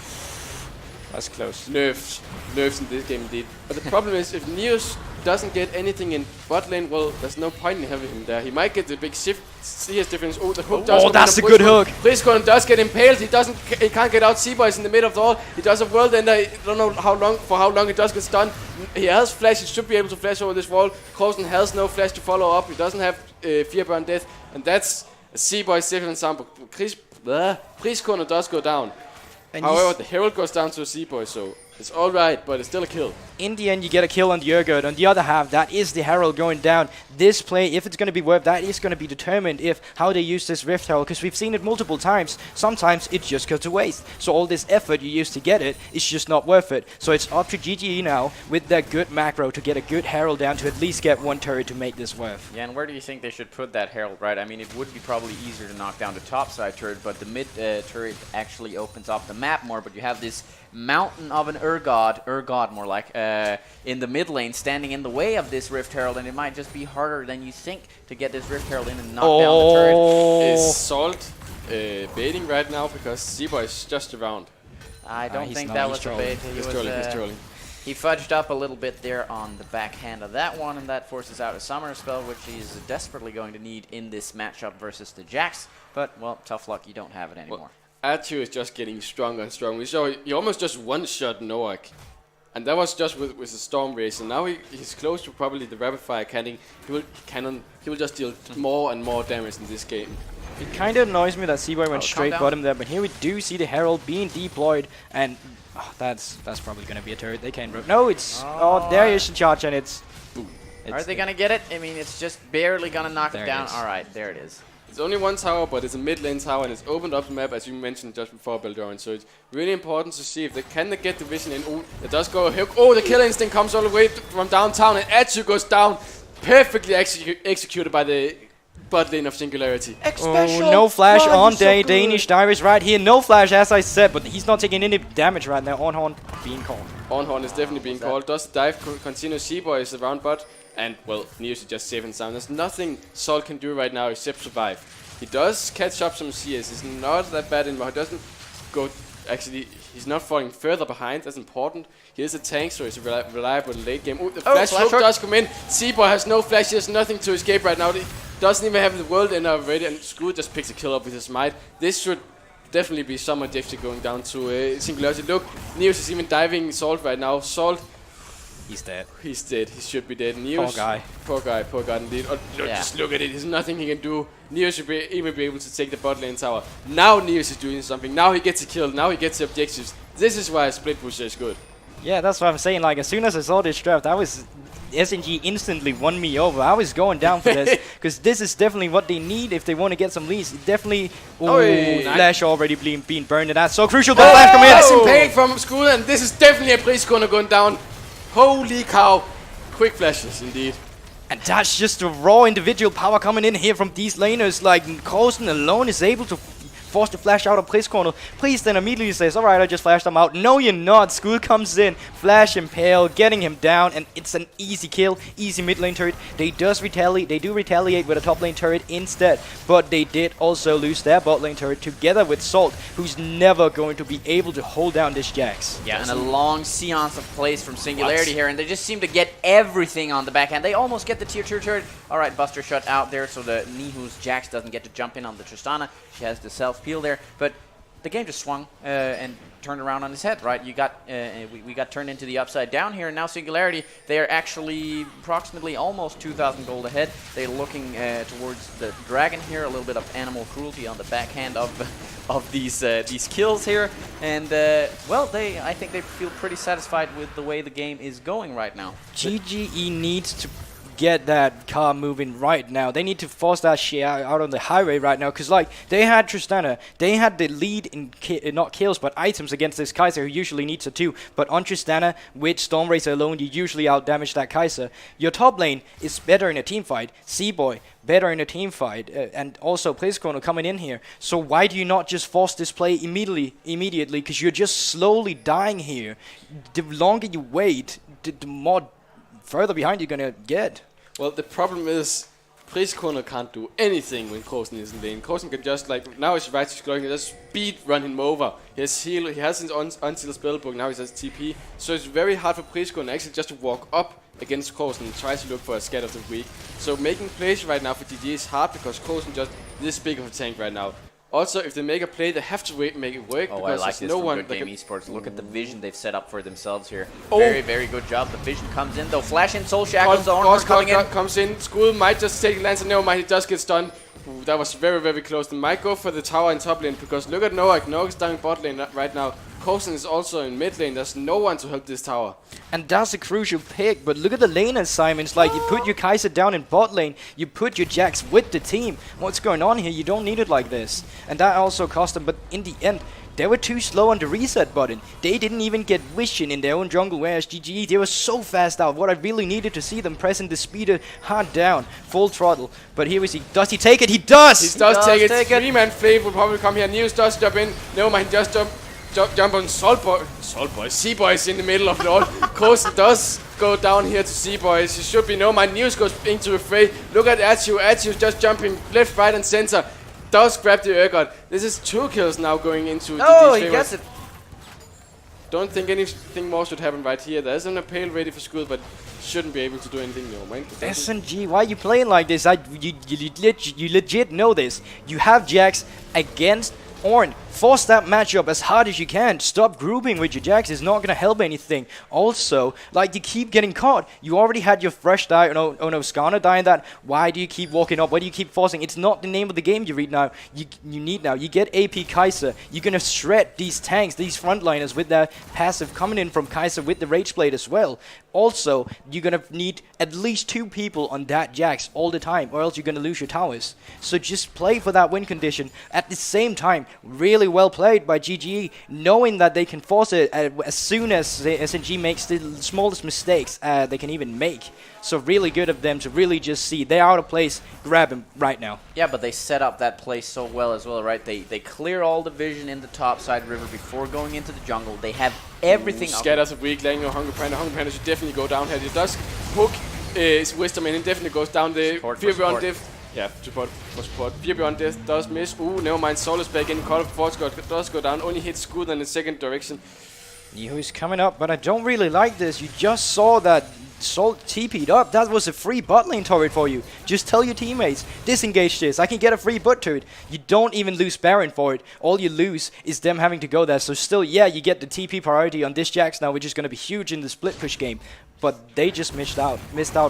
That's close. Nerfs in this game indeed. But the problem is, if Neos doesn't get anything in bot lane, well, there's no point in having him there. He might get the big shift CS difference. Oh, the hook does. Oh, that's a good hook. Priskonen does get impaled. He can't get out. Seaboy is in the middle of the all. He does a world ender. I don't know how long it does get stunned. He has flash. He should be able to flash over this wall. Coulson has no flash to follow up. He doesn't have fear burn death, and that's a Seaboy second example. Priskonen does go down. And however, the Herald goes down to a Seaboy, so it's alright, but it's still a kill. In the end, you get a kill on the Urgot. On the other half, that is the Herald going down. This play, if it's going to be worth, that is going to be determined if how they use this Rift Herald, because we've seen it multiple times. Sometimes it just goes to waste. So all this effort you used to get it is just not worth it. So it's up to GGE now with that good macro to get a good Herald down to at least get one turret to make this worth. Yeah, and where do you think they should put that Herald, right? I mean, it would be probably easier to knock down the top side turret, but the mid turret actually opens up the map more, but you have this mountain of an Urgod more like, in the mid lane standing in the way of this Rift Herald, and it might just be harder than you think to get this Rift Herald in and knock down the turret. Is Salt baiting right now because Seaboy is just around? I don't think that was a bait. He's trolling. He fudged up a little bit there on the backhand of that one, and that forces out a summoner spell, which he's desperately going to need in this matchup versus the Jax. But, well, tough luck, you don't have it anymore. Atsu is just getting stronger and stronger. So he almost just one-shot Noak. And that was just with the Storm Race, and now he's close to probably the rapid fire cannon. He will just deal more and more damage in this game. It kind of annoys me that Seaboy went straight bottom there, but here we do see the Herald being deployed, and that's probably going to be a turret. They can't. No, it's there is the charge, and it's. Boom. Are they going to get it? I mean, it's just barely going to knock it down. All right, there it is. It's only one tower, but it's a mid lane tower, and it's opened up the map, as you mentioned just before, Beldoran. So it's really important to see if they can get the vision in. Oh, it does go a hook. Oh, the killer instinct comes all the way from downtown, and Atsu goes down. Perfectly executed by the bot lane of Singularity. Oh, no flash on the Danish Dyrus right here. No flash, as I said, but he's not taking any damage right now. Ornhorn being called. Ornhorn is definitely being called. Does the dive continue? Seaboy is around bot. And, well, Neos is just safe and sound. There's nothing Sol can do right now except survive. He does catch up some CS. He's not that bad anymore. He doesn't go... Actually, he's not falling further behind. That's important. He is a tank, so he's a reliable late game. Oh, the flash hook does come in. Seaboy has no flash. He has nothing to escape right now. He doesn't even have the world ender already. And Screw just picks a kill up with his might. This should definitely be some objective going down to Singularity. Look, Neos is even diving Salt right now. Salt... He's dead. He's dead. He should be dead. Neos, poor guy. Poor guy indeed. Oh, just look at it. There's nothing he can do. Neos should even be able to take the bot lane tower. Now Neos is doing something. Now he gets a kill. Now he gets the objectives. This is why split push is good. Yeah, that's what I'm saying. Like, as soon as I saw this draft, SNG instantly won me over. I was going down for this because this is definitely what they need if they want to get some leads. Definitely. Flash already being burned, and that's so crucial. The flash come in. Massive pain from Screw, and this is definitely a place corner going down. Holy cow. Quick flashes, indeed. And that's just the raw individual power coming in here from these laners. Like, Coulson alone is able to force the flash out of Priest Corner. Priest then immediately says, alright, I just flashed them out. No, you're not. Skull comes in, flash impale, getting him down, and it's an easy kill, easy mid lane turret. They do retaliate with a top lane turret instead, but they did also lose their bot lane turret together with Salt, who's never going to be able to hold down this Jax. Yeah, and a long seance of plays from Singularity here, and they just seem to get everything on the backhand. They almost get the tier 2 turret. Alright, Buster shut out there, so the Nihu's Jax doesn't get to jump in on the Tristana. She has the self-peel there, but the game just swung and turned around on his head, right? You got we got turned into the upside down here, and now Singularity, they are actually approximately almost 2,000 gold ahead. They're looking towards the dragon here, a little bit of animal cruelty on the backhand of these kills here, and well, I think they feel pretty satisfied with the way the game is going right now. GGE needs to get that car moving right now. They need to force that shit out on the highway right now, because like they had Tristana, they had the lead in not kills but items against this Kai'Sa, who usually needs a 2, but on Tristana with Storm Racer alone you usually outdamage that Kai'Sa. Your top lane is better in a team fight. Seaboy better in a team fight, and also Playzcorner coming in here. So why do you not just force this play immediately, because you're just slowly dying here. The longer you wait, the more further behind you're gonna get. Well, the problem is Playzcorner can't do anything when Coulson is in lane. Coulson can just, like, now he's right, he's going to just speed run him over. He has heal, he has his unsealed spellbook, now he has TP. So it's very hard for Playzcorner actually just to walk up against Coulson and try to look for a scat of the week. So making plays right now for GG is hard because Coulson just this big of a tank right now. Also, if they make a play, they have to make it work. Oh, because I like this no from one Good Game Esports. Look at the vision they've set up for themselves here. Oh. Very, very good job. The vision comes in, though. Flash in, Soul Shackles, the Ornhorn coming in. Comes in. School might just take Lance, and never mind, he just gets stunned. Ooh, that was very, very close. They might go for the tower in top lane, because look at Noak. Noak is down in bot lane right now. Coulson is also in mid lane. There's no one to help this tower. And that's a crucial pick, but look at the lane assignments. Like, you put your Kai'Sa down in bot lane, you put your Jax with the team. What's going on here? You don't need it like this. And that also cost them, but in the end, they were too slow on the reset button. They didn't even get vision in their own jungle, whereas GGE, they were so fast out. What I really needed to see them pressing the speeder hard down, full throttle. But here we see, does he take it? He does! He does take it. 3-man Flame will probably come here. News does jump in. Never mind, just jump on Saltboy. Seaboy is in the middle of it all. Coulson does go down here to Seaboy. He should be no mind. News goes into the fray. Look at Atsu. Atsu just jumping left, right, and center. Does grab the Urgot. This is 2 kills now going into GG's he gets it. Don't think anything more should happen right here. There's an Impale ready for Skull, but shouldn't be able to do anything. No, man. SNG, why are you playing like this? You legit know this. You have Jax against Ornn Force that matchup as hard as you can. Stop grouping with your Jax. It's not going to help anything. Also, like, you keep getting caught. You already had your fresh die. Oh no, Skarner dying that. Why do you keep walking up? Why do you keep forcing? It's not the name of the game you read now. You need now. You get AP Kaiser. You're going to shred these tanks, these frontliners with their passive coming in from Kaiser with the Rage Blade as well. Also, you're going to need at least 2 people on that Jax all the time, or else you're going to lose your towers. So just play for that win condition. At the same time, really well played by GGE, knowing that they can force it as soon as the SNG makes the smallest mistakes they can even make. So really good of them to really just see they're out of place, grab him right now. Yeah, but they set up that play so well as well, right? They clear all the vision in the top side river before going into the jungle. They have everything. Scatters of weak lane, Hungry Panda. Hungry Panda should definitely go down here. He does hook his Wisdom and it definitely goes down. The Fear Beyond Death. Yeah, support for support. Fear Beyond Death does miss. Ooh, never mind. Soul is back in. Call of Force does go down. Only hits Scud in the second direction. Nihu is coming up, but I don't really like this. You just saw that Salt TP'd up. That was a free bot lane turret for you. Just tell your teammates, disengage this. I can get a free butt to it. You don't even lose Baron for it. All you lose is them having to go there. So still, yeah, you get the TP priority on this Jax now, which is going to be huge in the split push game. But they just missed out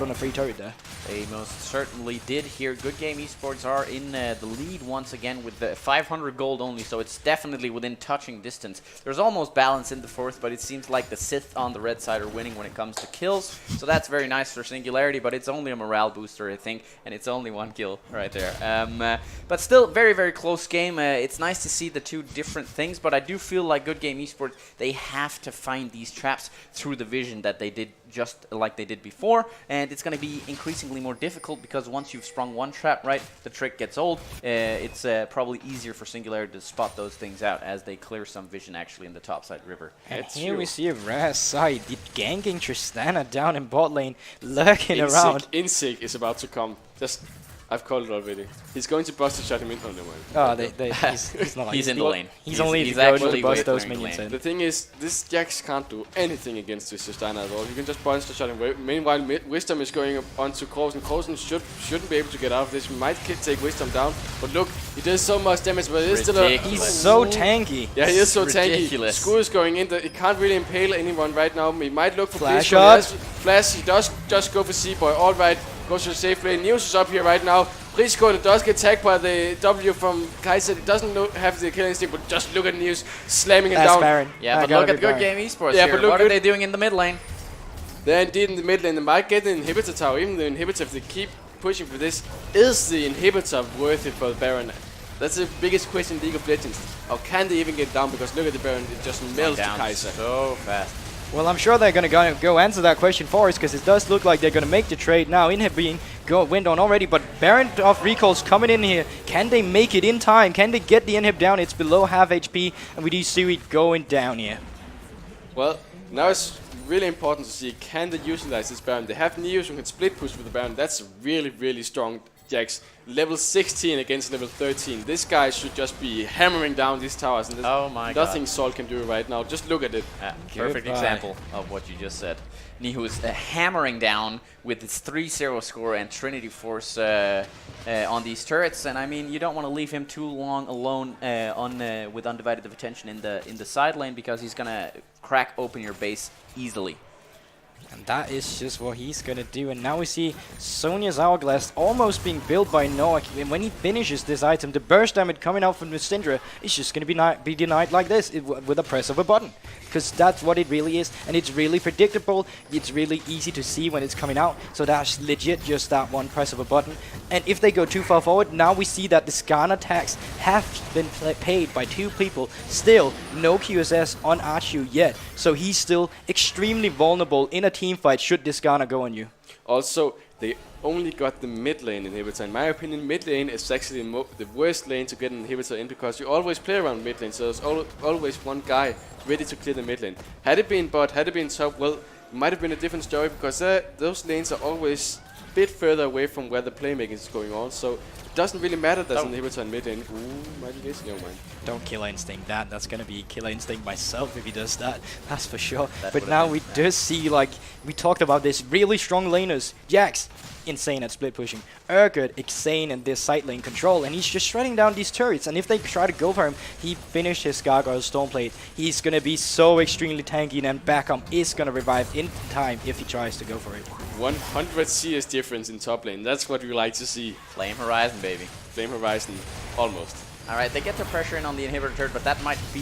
on a free turret there. They most certainly did here. Good Game Esports are in the lead once again with the 500 gold only, so it's definitely within touching distance. There's almost balance in the fourth, but it seems like the Sith on the red side are winning when it comes to kills. So that's very nice for Singularity, but it's only a morale booster, I think, and it's only 1 kill right there. But still, very, very close game. It's nice to see the 2 different things, but I do feel like Good Game Esports, they have to find these traps through the vision that they did just like they did before, and it's going to be increasingly more difficult because once you've sprung one trap right, the trick gets old. It's probably easier for Singularity to spot those things out as they clear some vision actually in the topside river. And here we see a rare side, the ganking Tristana down in bot lane, lurking around. Insig is about to come. Just I've called it already. He's going to bust the shot him in. Oh, never mind. Oh, he's not like he's in the lane. He's only he's going actually to bust those clearing the minions lane. in. The thing is, this Jax can't do anything against this Tristana at all. You can just bust the shot him. Meanwhile, Wisdom is going on to Krosen. Krosen shouldn't be able to get out of this. We might take Wisdom down. But look, he does so much damage, but it is still a... He's so tanky. Yeah, he is so ridiculous. tanky. Screw is going in. He can't really impale anyone right now. He might look for Flash shot. Flash, he does just go for C-Boy. Alright, goes to the safe lane. News is up here right now. Priskone does get tagged by the W from Kaiser. It doesn't have the killing instinct, but just look at News slamming him down. Baron. Yeah, but look at Good Game Esports Yeah, here. but look What are they doing in the mid lane? They're indeed in the mid lane. They might get the inhibitor tower. Even the inhibitor, if they keep pushing for this, is the inhibitor worth it for the Baron? That's the biggest question in League of Legends. Or can they even get down? Because look at the Baron, it just melts the Kaiser. So fast. Well, I'm sure they're going to go answer that question for us, because it does look like they're going to make the trade now. Inhib being went on already, but Baron of Recall's coming in here. Can they make it in time? Can they get the Inhib down? It's below half HP, and we do see it going down here. Well, now it's really important to see, can they utilize this Baron? They have Neos who can split push with the Baron. That's really, really strong Jax. Level 16 against level 13. This guy should just be hammering down these towers, and there's nothing Sol can do right now. Just look at it. Perfect example of what you just said. Nihu is hammering down with his 3-0 score and Trinity Force on these turrets, and I mean, you don't want to leave him too long alone with undivided attention in the side lane, because he's gonna crack open your base easily. And that is just what he's going to do. And now we see Sonya's Hourglass almost being built by Noak. And when he finishes this item, the burst damage coming out from the Syndra is just going to be denied like this with a press of a button. Because that's what it really is. And it's really predictable. It's really easy to see when it's coming out. So that's legit just that one press of a button. And if they go too far forward, now we see that the Skarner tags have been paid by 2 people. Still, no QSS on Archu yet. So he's still extremely vulnerable in a team fight should this Skarner go on you. Also, they only got the mid lane inhibitor. In my opinion, mid lane is actually the worst lane to get an inhibitor in, because you always play around mid lane, so there's always one guy ready to clear the mid lane. Had it been bot, had it been top, well, it might have been a different story, because those lanes are always bit further away from where the playmaking is going on. So it doesn't really matter there's an inhibitor in mid lane. Ooh, might be guessing, mind. Don't Killer Instinct that. That's going to be Killer Instinct myself if he does that. That's for sure. That But now we do see, like, we talked about this, really strong laners. Jax, insane at split pushing. Urgot, insane in this side lane control. And he's just shredding down these turrets. And if they try to go for him, he finished his Gargoyle Stormblade. He's going to be so extremely tanky, and Backup is going to revive in time if he tries to go for it. 100 CS difference in top lane. That's what we like to see. Flame Horizon, baby. Flame Horizon, almost. All right, they get the pressure in on the inhibitor turret, but that might be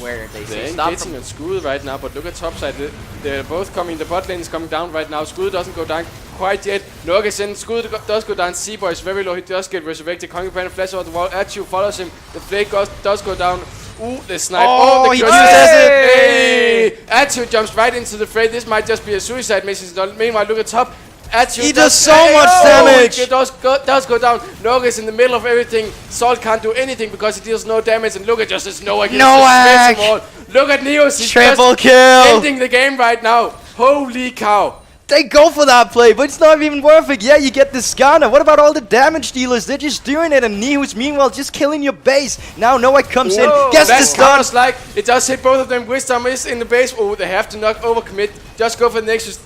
where they say They're stop. engaging on Skud right now, but look at top side. They're both coming. The bot lane is coming down right now. Skud doesn't go down quite yet. Nurk is in. Skud does go down. Seaboy is very low. He does get resurrected. Concubine flash over the wall. Atu follows him. The flake does go down. Ooh, the snipe. Oh, the he curse. does it! Hey! Atu jumps right into the fray. This might just be a suicide mission. Meanwhile, look at top. Atu He does so much damage! It does go down. Nurk is in the middle of everything. Salt can't do anything because he deals no damage. And look at just this Noah. Look at Neos. He's Triple just kill! ending the game right now. Holy cow. They go for that play, but it's not even worth it. Yeah, you get the Skarner. What about all the damage dealers? They're just doing it, and Nihus, meanwhile, just killing your base. Now Noah comes in, gets the stun. Like, it does hit both of them. Wisdom is in the base. Oh, they have to not overcommit. Just go for the Nexus.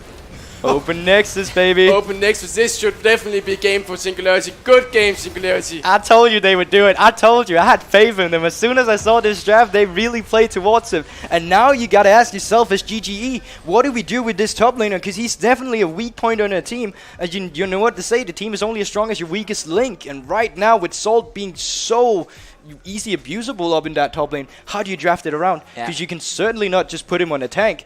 Open Nexus, baby. Open Nexus. This should definitely be game for Singularity. Good game, Singularity. I told you they would do it. I told you. I had faith in them. As soon as I saw this draft, they really played towards him. And now you gotta ask yourself as GGE, what do we do with this top laner? Because he's definitely a weak point on a team. And you know what to say. The team is only as strong as your weakest link. And right now, with Salt being so easy abusable up in that top lane, how do you draft it around? Because you can certainly not just put him on a tank.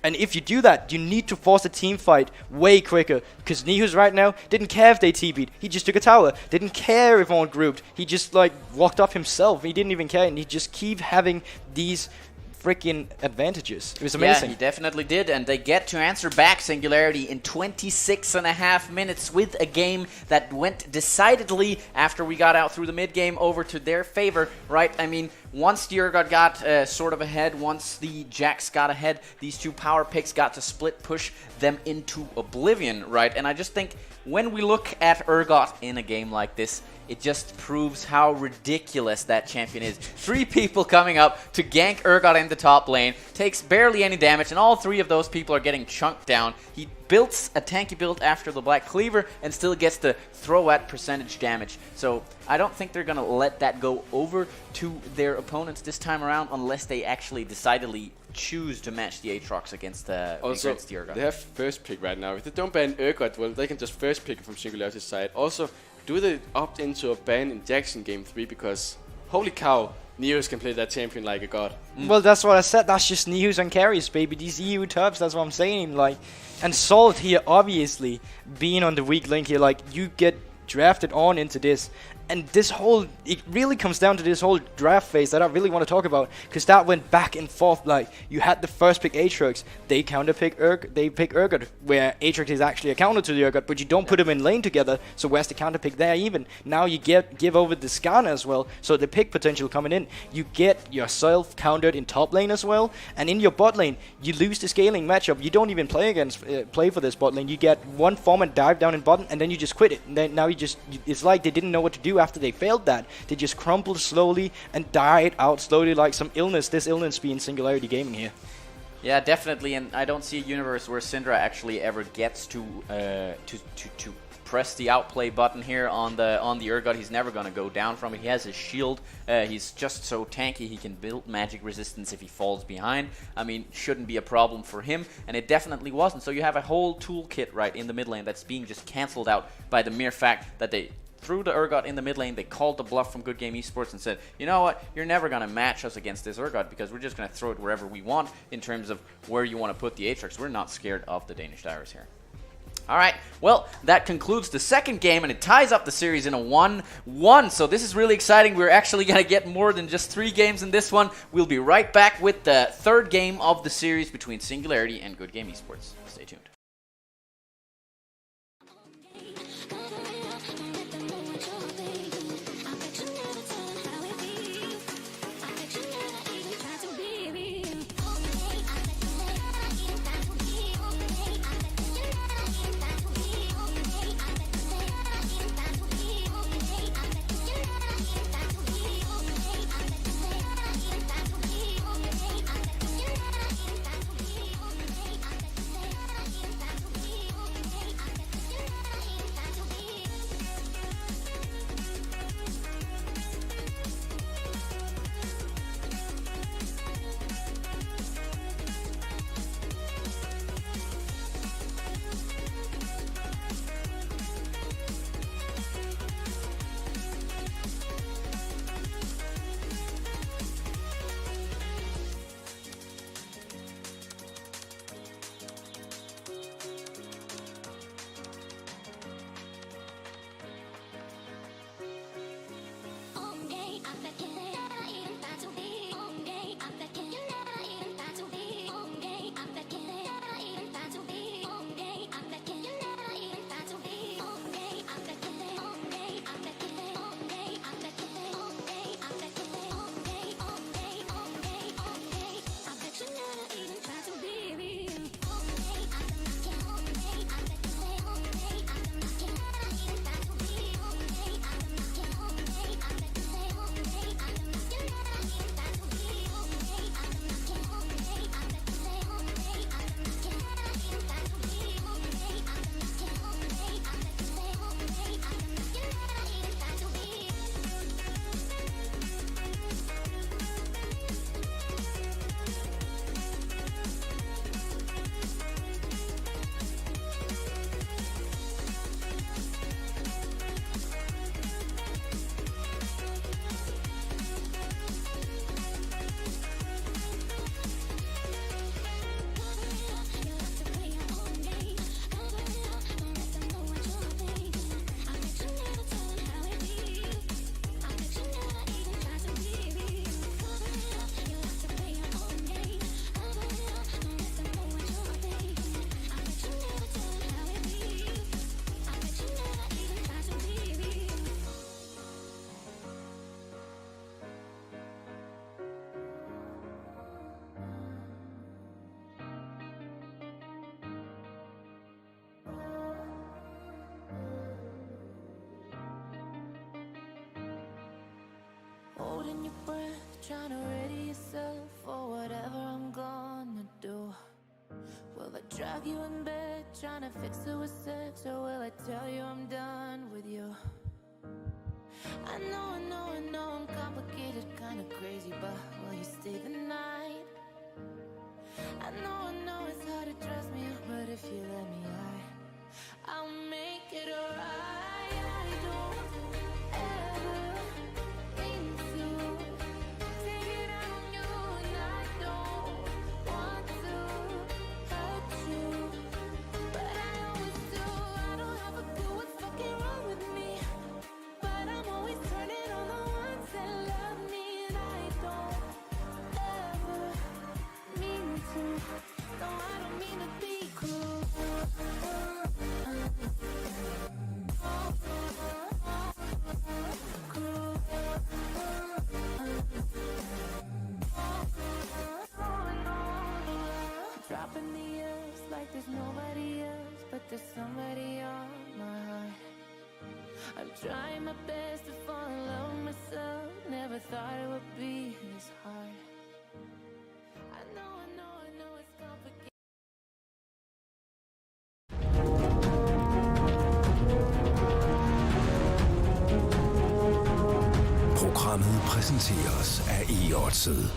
And if you do that, you need to force a team fight way quicker. Because Nihus right now didn't care if they TP'd. He just took a tower. Didn't care if one grouped. He just like walked up himself. He didn't even care. And he just keep having these freaking advantages. It was amazing. Yeah, he definitely did. And they get to answer back Singularity in 26.5 minutes with a game that went decidedly after we got out through the mid game over to their favor, right? I mean, once the Urgot got sort of ahead, once the Jax got ahead, these two power picks got to split push them into oblivion, right? And I just think when we look at Urgot in a game like this, it just proves how ridiculous that champion is. 3 people coming up to gank Urgot in the top lane, takes barely any damage, and all 3 of those people are getting chunked down. He builds a tanky build after the Black Cleaver and still gets to throw at percentage damage. So I don't think they're going to let that go over to their opponents this time around unless they actually decidedly choose to match the Aatrox against the Urgot. They have first pick right now. If they don't ban Urgot, well, they can just first pick from Singularity's side. Also, do they opt into a ban in Jackson Game 3? Because, holy cow, Neos can play that champion like a god. Well, that's what I said. That's just Nihus and carries, baby. These EU tubs, that's what I'm saying. Like, and Salt here, obviously, being on the weak link here, like, you get drafted on into this. And this whole, it really comes down to this whole draft phase that I really want to talk about, because that went back and forth. Like, you had the first pick Aatrox, they counter pick they pick Urgot, where Aatrox is actually a counter to the Urgot, but you don't put them in lane together, so where's the counter pick there even? Now you give over the Skarner as well, so the pick potential coming in. You get yourself countered in top lane as well, and in your bot lane, you lose the scaling matchup. You don't even play for this bot lane. You get one form and dive down in bottom, and then you just quit it. And then now it's like they didn't know what to do after they failed that. They just crumbled slowly and died out slowly like some illness. This illness being Singularity Gaming here. Yeah, definitely, and I don't see a universe where Syndra actually ever gets to press the outplay button here on the Urgot. He's never going to go down from it. He has his shield. He's just so tanky. He can build magic resistance if he falls behind. I mean, shouldn't be a problem for him, and it definitely wasn't. So you have a whole toolkit right in the mid lane that's being just cancelled out by the mere fact that they threw the Urgot in the mid lane. They called the bluff from Good Game Esports and said, you know what, you're never going to match us against this Urgot because we're just going to throw it wherever we want in terms of where you want to put the Aatrox. We're not scared of the Danish Divers here. All right, well, that concludes the second game, and it ties up the series in a 1-1. So this is really exciting. We're actually going to get more than just 3 games in this one. We'll be right back with the third game of the series between Singularity and Good Game Esports. Stay tuned. holding your breath, trying to ready yourself for whatever I'm gonna do. Will I drag you in bed, trying to fix it with sex, or will I tell you I'm done with you? I know I'm complicated, kinda crazy, but will you stay the night? I know it's hard to dress me up, but if you let me, I'll make it alright. I don't ever mean to take it out on you, and I don't want to hurt you, but I always do. I don't have a clue what's fucking wrong with me, but I'm always turning on the ones that love me, and I don't ever mean to. No, I don't mean to be cruel. Dropping the L's like there's nobody else, but there's somebody on my heart. I'm trying my best to fall in love with myself. Never thought it would be this hard. I know it's complicated. Programmet præsenteres af e-oddset.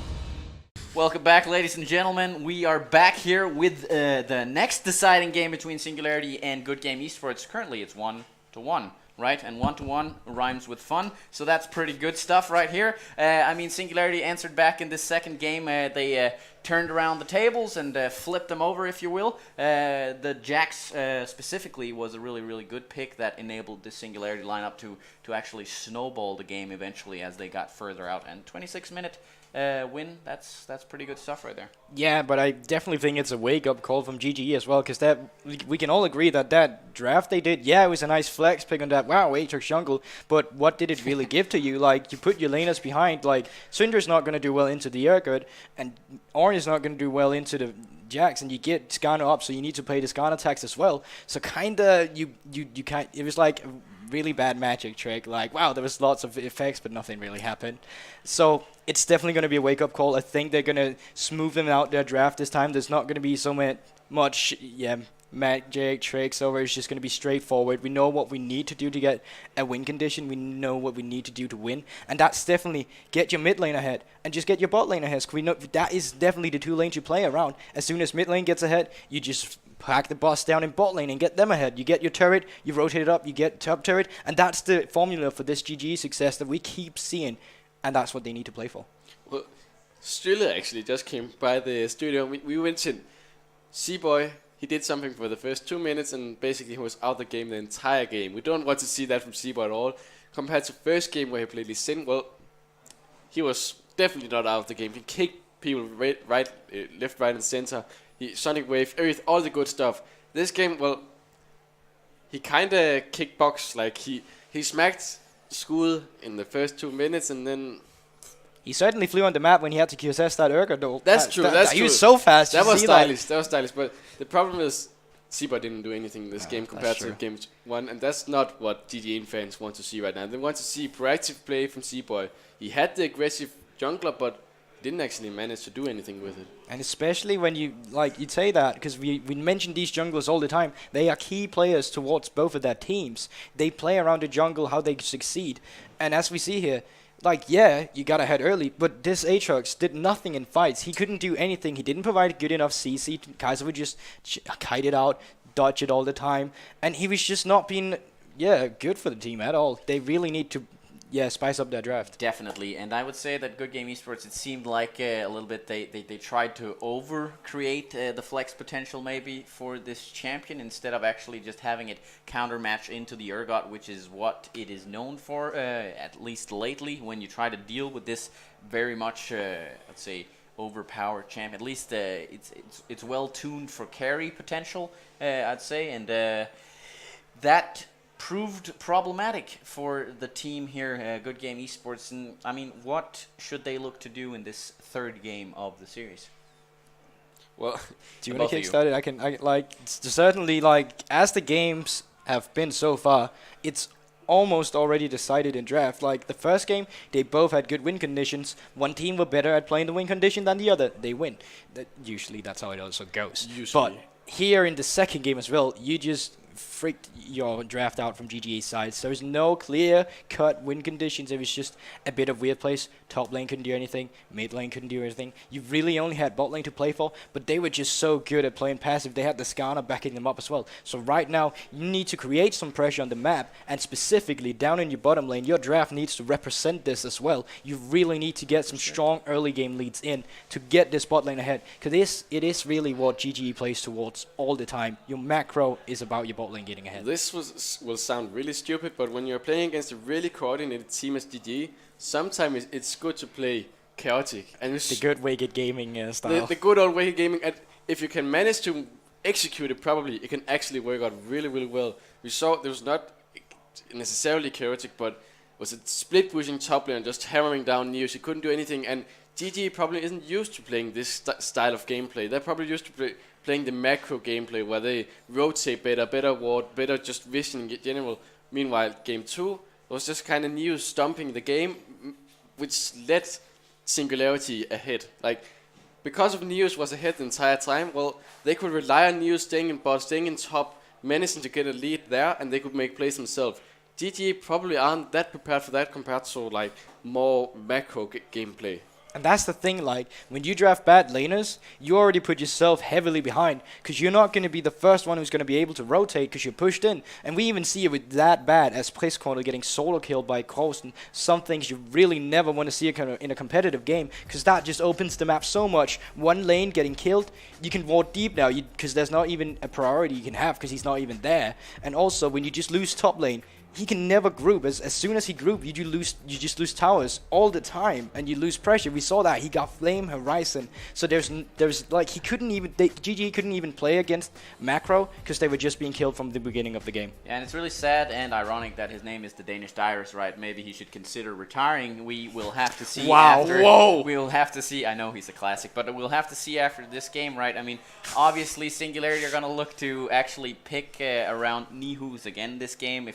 Welcome back, ladies and gentlemen. We are back here with the next deciding game between Singularity and Good Game Esports. Currently, it's 1-1, right? And 1-1 rhymes with fun, so that's pretty good stuff right here. I mean, Singularity answered back in this second game. They turned around the tables and flipped them over, if you will. The Jax specifically was a really, really good pick that enabled the Singularity lineup to actually snowball the game eventually as they got further out. And 26-minute win, that's pretty good stuff right there. Yeah, but I definitely think it's a wake-up call from GGE as well, because that we can all agree that draft they did, yeah, it was a nice flex pick on that. Wow, Aatrox jungle, but what did it really give to you? Like, you put your laners behind, like, Syndra's not going to do well into the Urgot, and Ornn is not going to do well into the Jax, and you get Skarner up, so you need to play the Skarner tax as well. So kinda, you can't, it was like a really bad magic trick. Like, wow, there was lots of effects, but nothing really happened. So it's definitely going to be a wake-up call. I think they're going to smooth them out their draft this time. There's not going to be so much magic tricks over. It's just going to be straightforward. We know what we need to do to get a win condition. We know what we need to do to win, and that's definitely get your mid lane ahead and just get your bot lane ahead. 'Cause we know that is definitely the two lanes you play around. As soon as mid lane gets ahead, you just pack the boss down in bot lane and get them ahead. You get your turret, you rotate it up, you get top turret, and that's the formula for this GG success that we keep seeing, and that's what they need to play for. Well, Strilla actually just came by the studio. We mentioned C-Boy. He did something for the first 2 minutes, and basically he was out the game the entire game. We don't want to see that from C-Boy at all. Compared to first game where he played Lee Sin, well, he was definitely not out of the game. He kicked people left, right, and center. He Sonic Wave, all the good stuff. This game, well, he kind of kicked box. Like, he smacked Skull in the first 2 minutes, and then He certainly flew on the map when he had to QSS that Urgot though. That's true. He was so fast. That was stylish. That was stylish. But the problem is, Seaboy didn't do anything in this game compared to game 1, and that's not what GGN fans want to see right now. They want to see proactive play from Seaboy. He had the aggressive jungler, but didn't actually manage to do anything with it. And especially when you'd say that, because we mention these junglers all the time. They are key players towards both of their teams. They play around the jungle how they succeed. And as we see here, like, yeah, you got ahead early, but this Aatrox did nothing in fights. He couldn't do anything. He didn't provide good enough CC. Kaiser would just kite it out, dodge it all the time. And he was just not being, good for the team at all. They really need to, spice up their draft. Definitely, and I would say that Good Game Esports, it seemed like a little bit they tried to over-create the flex potential maybe for this champion instead of actually just having it counter-match into the Urgot, which is what it is known for, at least lately, when you try to deal with this very much, let's say, overpowered champ. At least it's well-tuned for carry potential, I'd say, and that proved problematic for the team here, Good Game Esports. And I mean, what should they look to do in this third game of the series? Well, do you want to kick started? I certainly, like, as the games have been so far, it's almost already decided in draft. Like the first game, they both had good win conditions. One team were better at playing the win condition than the other. They win. Usually that's how it also goes. But here in the second game as well, you just freaked your draft out from GGA's side. So there's no clear-cut win conditions. It was just a bit of weird plays. Top lane couldn't do anything. Mid lane couldn't do anything. You really only had bot lane to play for, but they were just so good at playing passive. They had the Skarner backing them up as well. So right now, you need to create some pressure on the map, and specifically down in your bottom lane, your draft needs to represent this as well. You really need to get some strong early game leads in to get this bot lane ahead, because it is really what GGE plays towards all the time. Your macro is about your bot lane getting ahead. This will sound really stupid, but when you're playing against a really coordinated team as GG, sometimes it's good to play chaotic. And the good Wicked Gaming style. The good old Wicked Gaming. And if you can manage to execute it properly, it can actually work out really, really well. We saw there was not necessarily chaotic, but was it split pushing top lane and just hammering down Neos. He couldn't do anything, and GG probably isn't used to playing this style of gameplay. They're probably used to playing the macro gameplay where they rotate better ward, better just vision in general. Meanwhile, game 2 was just kind of Neos stomping the game, which led Singularity ahead. Like, because of Neos was ahead the entire time, well, they could rely on Neos staying in bot, staying in top, managing to get a lead there, and they could make plays themselves. GG probably aren't that prepared for that compared to like more macro gameplay. And that's the thing, like, when you draft bad laners, you already put yourself heavily behind, because you're not going to be the first one who's going to be able to rotate, because you're pushed in. And we even see it with that bad as Priscorner getting solo killed by Kroos, and some things you really never want to see in a competitive game, because that just opens the map so much. One lane getting killed, you can ward deep now, because there's not even a priority you can have, because he's not even there. And also, when you just lose top lane, he can never group. As soon as he group, you just lose towers all the time, and you lose pressure. We saw that he got Flame Horizon. So there's like GG couldn't even play against macro because they were just being killed from the beginning of the game. Yeah, and it's really sad and ironic that his name is the Danish Dyrus, right? Maybe he should consider retiring. We will have to see. Wow! After, whoa! We'll have to see. I know he's a classic, but we'll have to see after this game, right? I mean, obviously Singularity are gonna look to actually pick around Nihus again this game.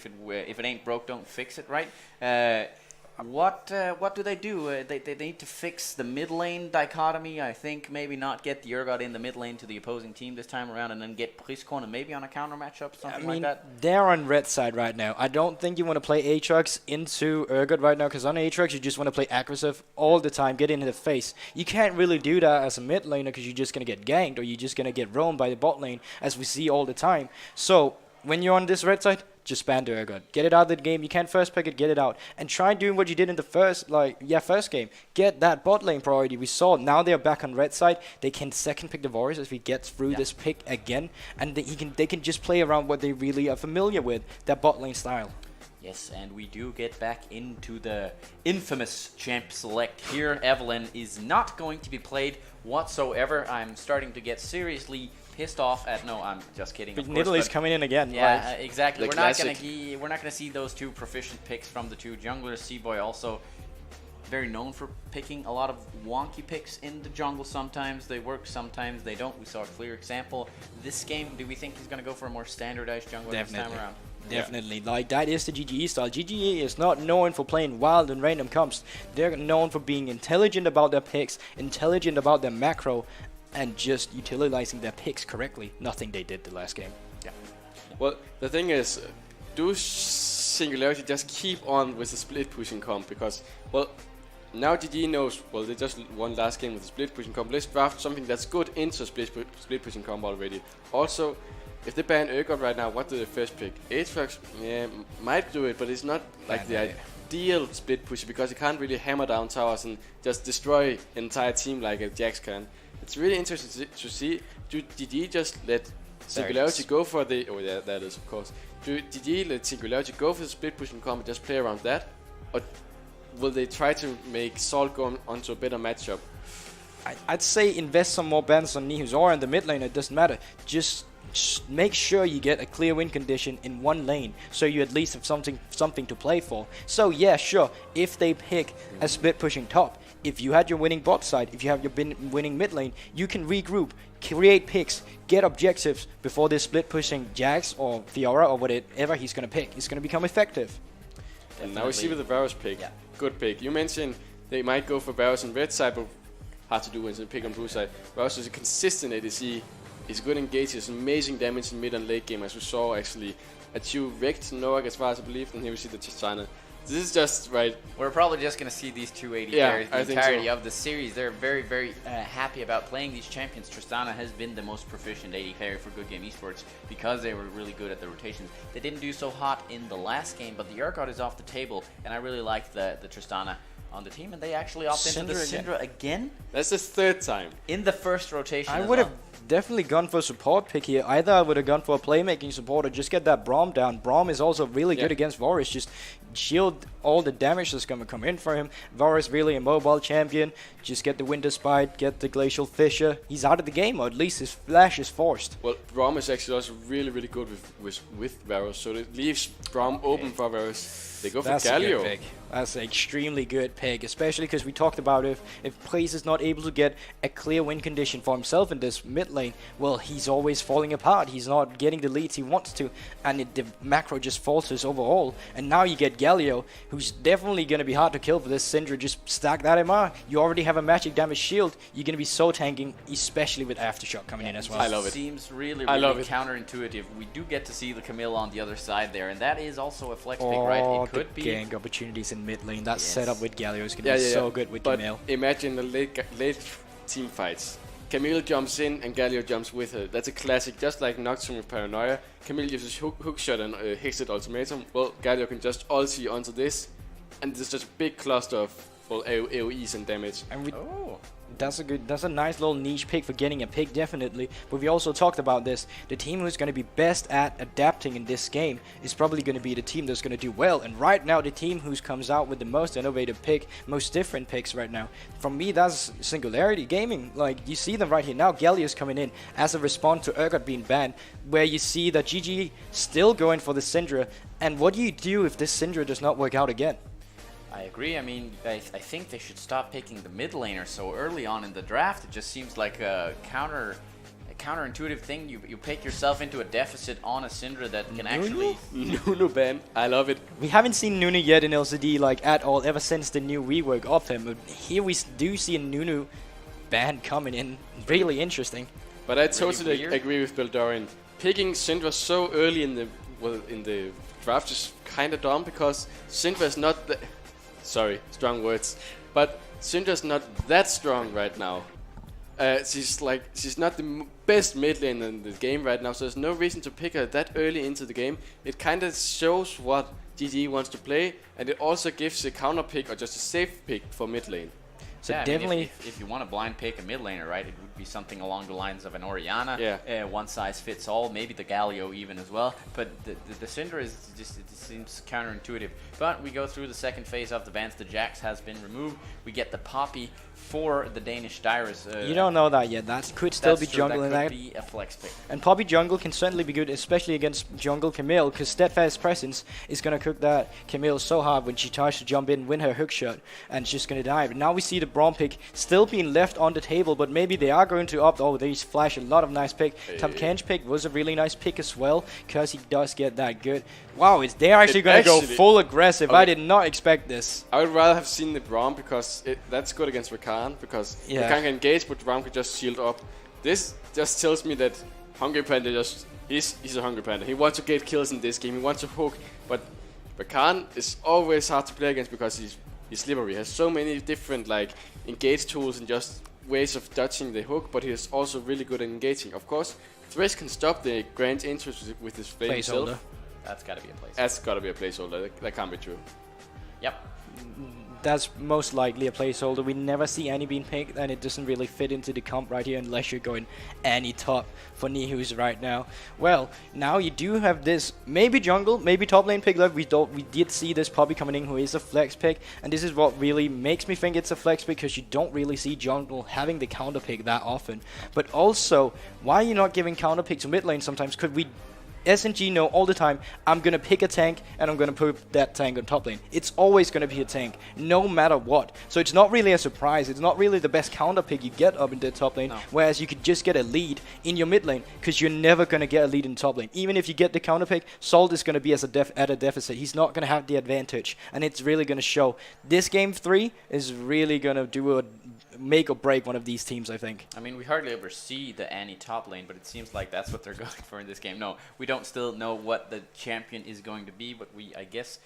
If it ain't broke, don't fix it, right? What do they do? They need to fix the mid lane dichotomy. I think maybe not get the Urgot in the mid lane to the opposing team this time around, and then get Priscorner maybe on a counter matchup, something like that. They're on red side right now. I don't think you want to play Aatrox into Urgot right now, because on Aatrox you just want to play aggressive all the time, get into the face. You can't really do that as a mid laner because you're just going to get ganked, or you're just going to get roamed by the bot lane, as we see all the time. So when you're on this red side, just ban the Urgot. Get it out of the game. You can't first pick it, get it out. And try doing what you did in the first game. Get that bot lane priority. We saw now they're back on red side. They can second pick the Warriors if he gets through this pick again. And they can just play around what they really are familiar with, that bot lane style. Yes, and we do get back into the infamous Champ Select here. Evelyn is not going to be played whatsoever. I'm starting to get seriously pissed off at. No, I'm just kidding. But Nidalee coming in again. Yeah, exactly. We're not gonna see those two proficient picks from the two junglers. Seaboy also very known for picking a lot of wonky picks in the jungle. Sometimes they work, sometimes they don't. We saw a clear example this game. Do we think he's gonna go for a more standardized jungler this time around? Definitely. Like, that is the GGE style. GGE is not known for playing wild and random comps. They're known for being intelligent about their picks, intelligent about their macro, and just utilizing their picks correctly. Nothing they did the last game. Yeah. Well, the thing is, do Singularity just keep on with the split pushing comp? Because, well, now GG knows, well, they just won last game with the split pushing comp. Let's draft something that's good into split pushing comp already. Also, if they ban Urgot right now, what do they first pick? Aatrox, yeah, might do it, but it's not like the ideal split pusher, because he can't really hammer down towers and just destroy an entire team like a Jax can. It's really interesting to see. Do GG just let Singularity go for the... Oh yeah, that is of course. Do GG let Singularity go for the split pushing comp and just play around that? Or will they try to make Salt go onto a better matchup? I'd say invest some more bans on Nihus or in the mid lane. It doesn't matter. Just make sure you get a clear win condition in one lane, so you at least have something to play for. So yeah, sure, if they pick a split pushing top, if you had your winning bot side, if you have your winning mid lane, you can regroup, create picks, get objectives before this split pushing Jax or Fiora or whatever he's going to pick is going to become effective. And now we see with the Varus pick. Yeah. Good pick. You mentioned they might go for Varus on red side, but hard to do when they pick on blue side. Varus is a consistent ADC. He's good engaged. He's amazing damage in mid and late game, as we saw actually. Achieve wrecked Noak as far as I believe, and here we see the Tristana. This is just right. We're probably just going to see these two AD Yeah, carries I the think entirety so. of the series. They're very, very happy about playing these champions. Tristana has been the most proficient AD carry for Good Game Esports because they were really good at the rotations. They didn't do so hot in the last game, but the Urgot is off the table, and I really like the Tristana on the team, and they actually opt into the Syndra again That's the third time. in the first rotation. I as would well. have definitely gone for a support pick here. Either I would have gone for a playmaking support or just get that Braum down. Braum is also really good against Varus. Just shield all the damage that's going to come in for him. Varus really a mobile champion. Just get the Winter Spite, get the Glacial Fissure. He's out of the game, or at least his flash is forced. Well, Braum is actually also really, really good with Varus, so it leaves Braum open for Varus. They go for That's a good Galio. pick. That's an extremely good pick, especially because we talked about if Place is not able to get a clear win condition for himself in this mid lane, well, he's always falling apart. He's not getting the leads he wants to, and the macro just falters overall. And now you get Galio, who's definitely going to be hard to kill for this Syndra. Just stack that MR. You already have a magic damage shield. You're going to be so tanking, especially with Aftershock coming in as well. I love it. Seems really, I love really it. counterintuitive. We do get to see the Camille on the other side there, and that is also a flex pick, Oh, right? It could the be. gank opportunities in mid lane. That Yes. setup with Galio is going to be so good with But Camille. imagine the late team fights. Camille jumps in and Galio jumps with her. That's a classic, just like Nocturne with Paranoia. Camille uses hook shot and Hexed Ultimatum. Well, Galio can just ulti onto this, and there's just a big cluster of AoEs and damage. And we, Oh. that's a nice little niche pick for getting a pick, definitely. But we also talked about this. The team who's going to be best at adapting in this game is probably going to be the team that's going to do well. And right now, the team who comes out with the most innovative pick, most different picks right now, from me, that's Singularity Gaming. Like, you see them right here now. Galio's coming in as a response to Urgot being banned, where you see that GG still going for the Syndra. And what do you do if this Syndra does not work out again? I agree. I mean, I think they should stop picking the mid laner so early on in the draft. It just seems like a counterintuitive thing. You pick yourself into a deficit on a Syndra that can actually. Nunu ban. I love it. We haven't seen Nunu yet in LCD like at all ever since the new rework of him. But here we do see a Nunu ban coming in. Really interesting. But I totally weird. agree with Bildorian. Picking Syndra so early in the draft is kind of dumb because Syndra is not the... Sorry, strong words. But Syndra's not that strong right now. She's not the best mid lane in the game right now, so there's no reason to pick her that early into the game. It kind of shows what GG wants to play, and it also gives a counter pick or just a safe pick for mid lane. So Yeah, I mean, definitely... if you want to blind pick a mid laner, right, it would be something along the lines of an Orianna. Yeah. One size fits all, maybe the Galio even as well. But the Syndra is just, it seems counterintuitive. But we go through the second phase of the bans. The Jax has been removed. We get the Poppy for the Danish Dyrus. You don't know that yet. That could still be true, jungle in that that. could be a flex pick. And Poppy jungle can certainly be good, especially against jungle Camille, because Steadfast Presence is going to cook that Camille so hard when she tries to jump in, win her hook shot, and she's going to die. But now we see the Braum pick still being left on the table, but maybe they are going to opt. Oh, they flash a lot of nice pick. Tom Kench pick was a really nice pick as well, because he does get that good. Wow, they're actually going to go full aggressive. Okay. I did not expect this. I would rather have seen the Braum because that's good against Rakan, because Yeah. Rakan can engage, but Braum can just shield up. This just tells me that Hungry Panda he's a Hungry Panda. He wants to get kills in this game, he wants to hook, but Rakan is always hard to play against because he's slippery. He has so many different like engage tools and just ways of dodging the hook, but he's also really good at engaging. Of course, Thresh can stop the grand interest with his flame Placeholder. himself. That's got to be a place. That's gotta be a placeholder. That can't be true. Yep. That's most likely a placeholder. We never see any being picked, and it doesn't really fit into the comp right here unless you're going any top for Nihus right now. Well, now you do have this maybe jungle, maybe top lane pick left. We did see this Poppy coming in, who is a flex pick, and this is what really makes me think it's a flex pick, because you don't really see jungle having the counter pick that often. But also, why are you not giving counter pick to mid lane sometimes? Could we SNG know all the time, I'm going to pick a tank and I'm going to put that tank on top lane. It's always going to be a tank, no matter what. So it's not really a surprise. It's not really the best counter pick you get up in the top lane, whereas you could just get a lead in your mid lane, because you're never going to get a lead in top lane. Even if you get the counter pick, Salt is going to be at a deficit. He's not going to have the advantage, and it's really going to show. This game 3 is really going to make or break one of these teams, I think. I mean, we hardly ever see the Annie top lane, but it seems like that's what they're going for in this game. No, we don't still know what the champion is going to be, but I guess,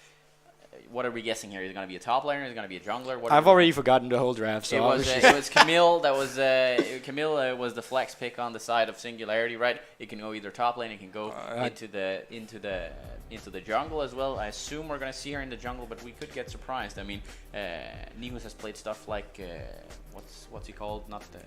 what are we guessing here? Is it going to be a top laner? Is it going to be a jungler? I've already forgotten the whole draft. So it was Camille. That was Camille was the flex pick on the side of Singularity, right? It can go either top lane. It can go into the jungle as well. I assume we're going to see her in the jungle, but we could get surprised. I mean, Nihus has played stuff like what's he called? Not the.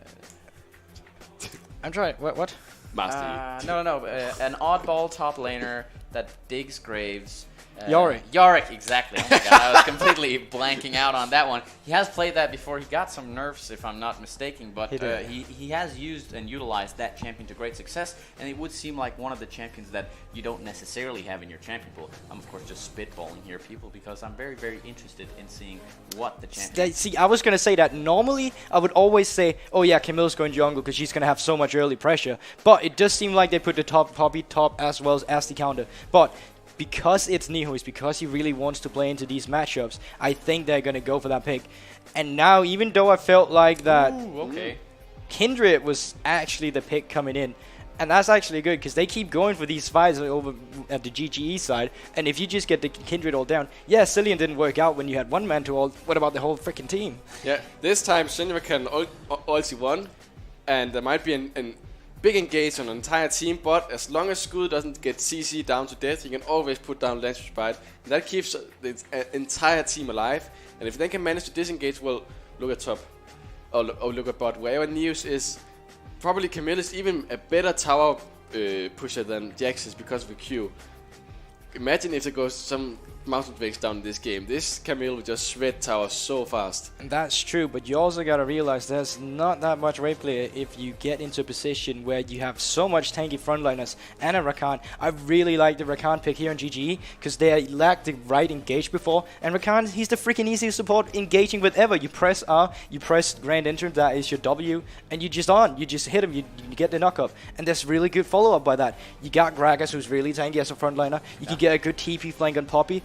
I'm trying. What? Master. No. An oddball top laner that digs graves. Yorick, exactly. Oh my god, I was completely blanking out on that one. He has played that before. He got some nerfs, if I'm not mistaken, but he has used and utilized that champion to great success, and it would seem like one of the champions that you don't necessarily have in your champion pool. I'm, of course, just spitballing here, people, because I'm very, very interested in seeing what the champion... See, I was going to say that normally I would always say, oh yeah, Camille's going jungle because she's going to have so much early pressure, but it does seem like they put the Poppy top as well as the counter. But because it's Nihus, because he really wants to play into these matchups, I think they're going to go for that pick. And now, even though I felt like that Kindred was actually the pick coming in, and that's actually good, because they keep going for these fights over at the GGE side, and if you just get the Kindred all down, yeah, Cillian didn't work out when you had one man to ult. What about the whole freaking team? Yeah, this time Syndra can ulti one, and there might be an big engage on an entire team, but as long as Skud doesn't get CC down to death, you can always put down Lance Spite. That keeps the entire team alive, and if they can manage to disengage, well, look at top. Or look at bot. Wherever News is, probably Camille is even a better tower pusher than Jax is because of the Q. Imagine if there goes some mountain breaks down this game. This Camille will just shred towers so fast. And that's true, but you also gotta realize there's not that much rate player if you get into a position where you have so much tanky frontliners and a Rakan. I really like the Rakan pick here on GGE because they lacked the right engage before, and Rakan, he's the freaking easiest support engaging with ever. You press R, you press Grand Entrance, that is your W, and you just hit him, you get the knock up, and there's really good follow up by that. You got Gragas, who's really tanky as a frontliner. You can get a good TP flank on Poppy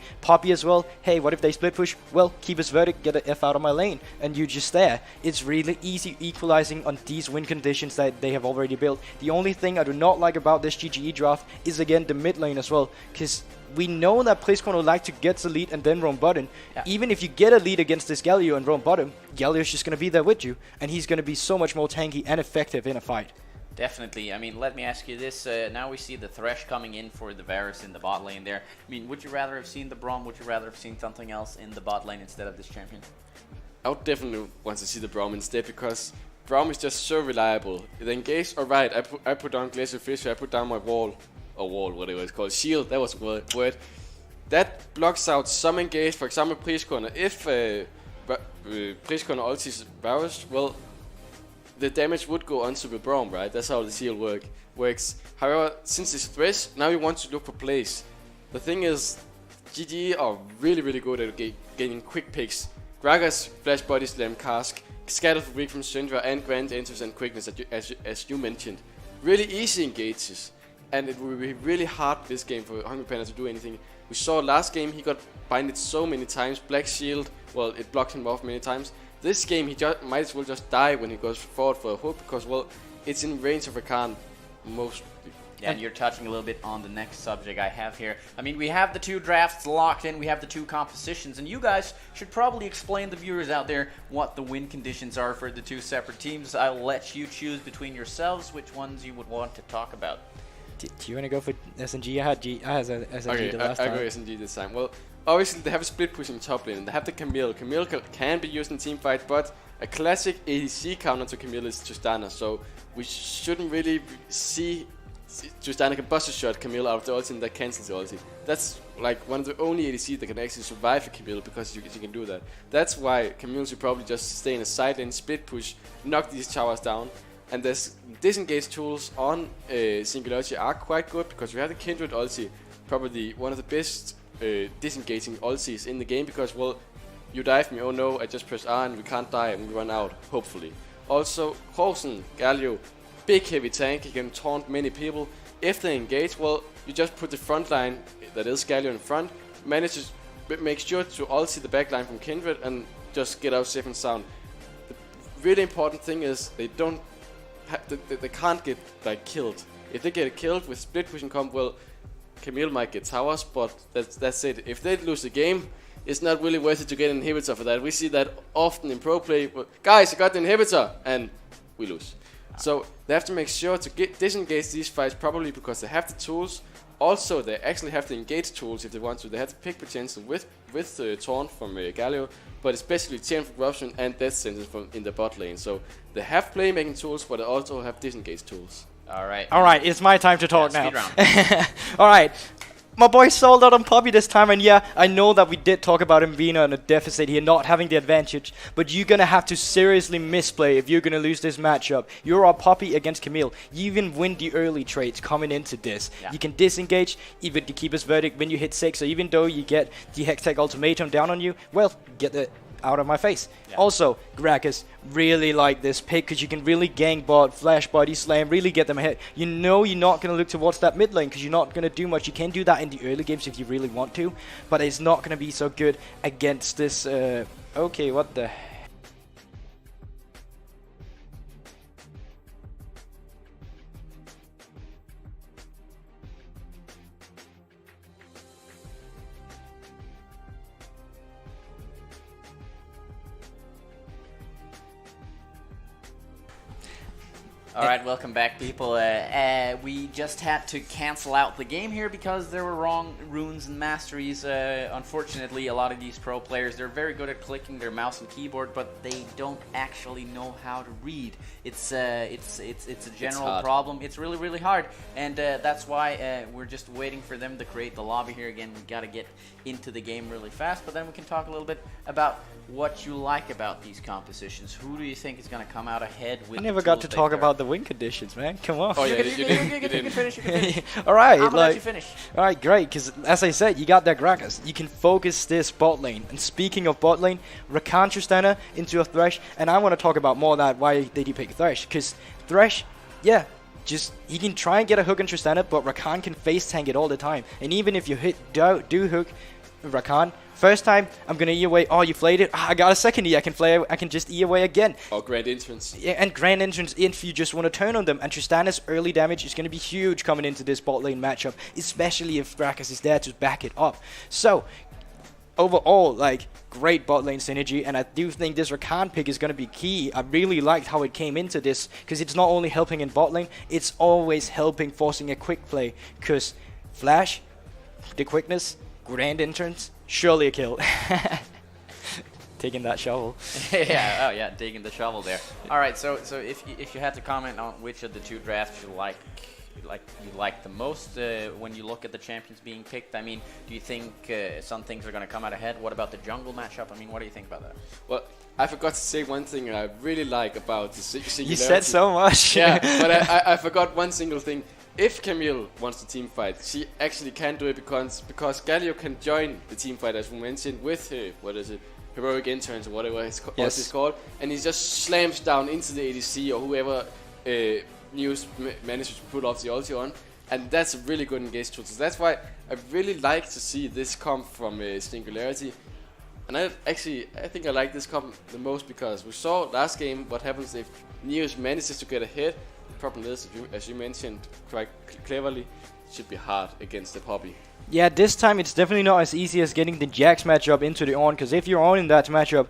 as well. Hey, what if they split push? Well, keep his verdict, get the F out of my lane, and you just there. It's really easy equalizing on these win conditions that they have already built. The only thing I do not like about this GGE draft is again the mid lane as well, because we know that BlizzCon would like to get the lead and then roam bottom. Yeah. Even if you get a lead against this Galio and roam bottom, Galio's just going to be there with you, and he's going to be so much more tanky and effective in a fight. Definitely. I mean, let me ask you this. Now we see the Thresh coming in for the Varus in the bot lane there. I mean, would you rather have seen the Braum? Would you rather have seen something else in the bot lane instead of this champion? I would definitely want to see the Braum instead, because Braum is just so reliable. The engage, alright, I put down Glacier Fisher, I put down my wall, whatever it's called, shield, that was the word. That blocks out some engage, for example, Priest Corner. If Priest Corner ultis Varus, well, the damage would go onto the Braum, right? That's how the seal works. However, since it's Thresh, now we want to look for plays. The thing is, GGE are really, really good at getting quick picks. Gragas, Flash Body Slam, Cask, Scatter for Weak from Syndra, and Grand Entrance and Quickness, as you mentioned. Really easy engages, and it will be really hard this game for Hungry Panda to do anything. We saw last game, he got binded so many times. Black Shield, well, it blocked him off many times. This game, he might as well just die when he goes forward for a hook, because, well, it's in range of Rakan mostly. Yeah, and you're touching a little bit on the next subject I have here. I mean, we have the two drafts locked in, we have the two compositions, and you guys should probably explain to the viewers out there what the win conditions are for the two separate teams. I'll let you choose between yourselves which ones you would want to talk about. Do you want to go for SNG? I had SNG the last time. I go SNG this time. Well, obviously they have a split pushing top lane, and they have the Camille. Camille can be used in team fight, but a classic ADC counter to Camille is Tristana, so we shouldn't really see Tristana can bust a shot Camille out of the ulti and that cancels the ulti. That's like one of the only ADC that can actually survive a Camille, because you can do that. That's why Camille should probably just stay in a side lane, split push, knock these towers down, And there's disengage tools on Singularity are quite good, because we have the Kindred ulti, probably one of the best disengaging ultis in the game, because, well, you dive me, oh no, I just press R and we can't die and we run out, hopefully. Also, Krosen, Galio, big heavy tank, he can taunt many people. If they engage, well, you just put the front line, that is Galio in front, manage to make sure to ulti the back line from Kindred and just get out safe and sound. The really important thing is they don't they can't get like killed. If they get killed with split pushing comp, well, Camille might get towers, but that's it. If they lose the game, it's not really worth it to get an inhibitor for that. We see that often in pro play. Guys, I got the inhibitor, and we lose. So they have to make sure to disengage these fights properly, because they have the tools. Also, they actually have the engage tools if they want to. They have the pick potential with taunt from Galio, but especially chain for corruption and death sentence from in the bot lane. So they have playmaking tools, but they also have disengage tools. All right. All right, it's my time to talk now. Speed round. All right. My boy sold out on Poppy this time, and yeah, I know that we did talk about him being on a deficit here, not having the advantage, but you're going to have to seriously misplay if you're going to lose this matchup. You're on Poppy against Camille. You even win the early trades coming into this. Yeah. You can disengage, even the Keeper's Verdict when you hit 6, so even though you get the Hextech Ultimatum down on you, well, get the out of my face. Yeah. Also, Gragas, really like this pick, because you can really gank bot, flash body slam, really get them ahead. You know you're not going to look towards that mid lane, because you're not going to do much. You can do that in the early games if you really want to, but it's not going to be so good against this. Okay, what the... All right, welcome back, people. We just had to cancel out the game here because there were wrong runes and masteries. Unfortunately, a lot of these pro players, they're very good at clicking their mouse and keyboard, but they don't actually know how to read. It's a general problem. It's really, really hard, and that's why we're just waiting for them to create the lobby here again. We got to get into the game really fast, but then we can talk a little bit about what you like about these compositions. Who do you think is going to come out ahead with? I never got to talk about the win conditions, man. Come on. Oh yeah, you can finish. All right, I'm gonna let you finish. All right, great. Because as I said, you got that Gragas. You can focus this bot lane. And speaking of bot lane, Rakan Tristana into a Thresh, and I want to talk about more that why did he pick Thresh? Because Thresh, yeah. Just, he can try and get a hook on Tristana, but Rakan can face tank it all the time. And even if you do hook Rakan, first time, I'm gonna E away. Oh, you flayed it. I got a second E. I can just E away again. Or Grand Entrance. Yeah, and Grand Entrance if you just want to turn on them. And Tristana's early damage is gonna be huge coming into this bot lane matchup, especially if Gragas is there to back it up. So, overall, like, great bot lane synergy, and I do think this Rakan pick is going to be key. I really liked how it came into this, because it's not only helping in bot lane, it's always helping forcing a quick play, because Flash, the quickness, Grand Entrance, surely a kill. Taking that shovel. Yeah, oh yeah, digging the shovel there. All right, so if you had to comment on which of the two drafts you like the most when you look at the champions being picked, I mean, do you think some things are going to come out ahead? What about the jungle matchup? I mean, what do you think about that? Well, I forgot to say one thing I really like about the Singularity. You said so much. Yeah, but I forgot one single thing. If Camille wants to team fight, she actually can do it because Galio can join the team fight, as we mentioned, with what is it? Heroic interns or whatever it's called, and he just slams down into the ADC or whoever News manages to pull off the ulti on, and that's a really good engage tool. So that's why I really like to see this come from Singularity, and I think I like this come the most because we saw last game what happens if News manages to get ahead. The problem is, as you mentioned quite cleverly, it should be hard against the Poppy. Yeah, this time it's definitely not as easy as getting the Jax matchup into the on, because if you're on in that matchup,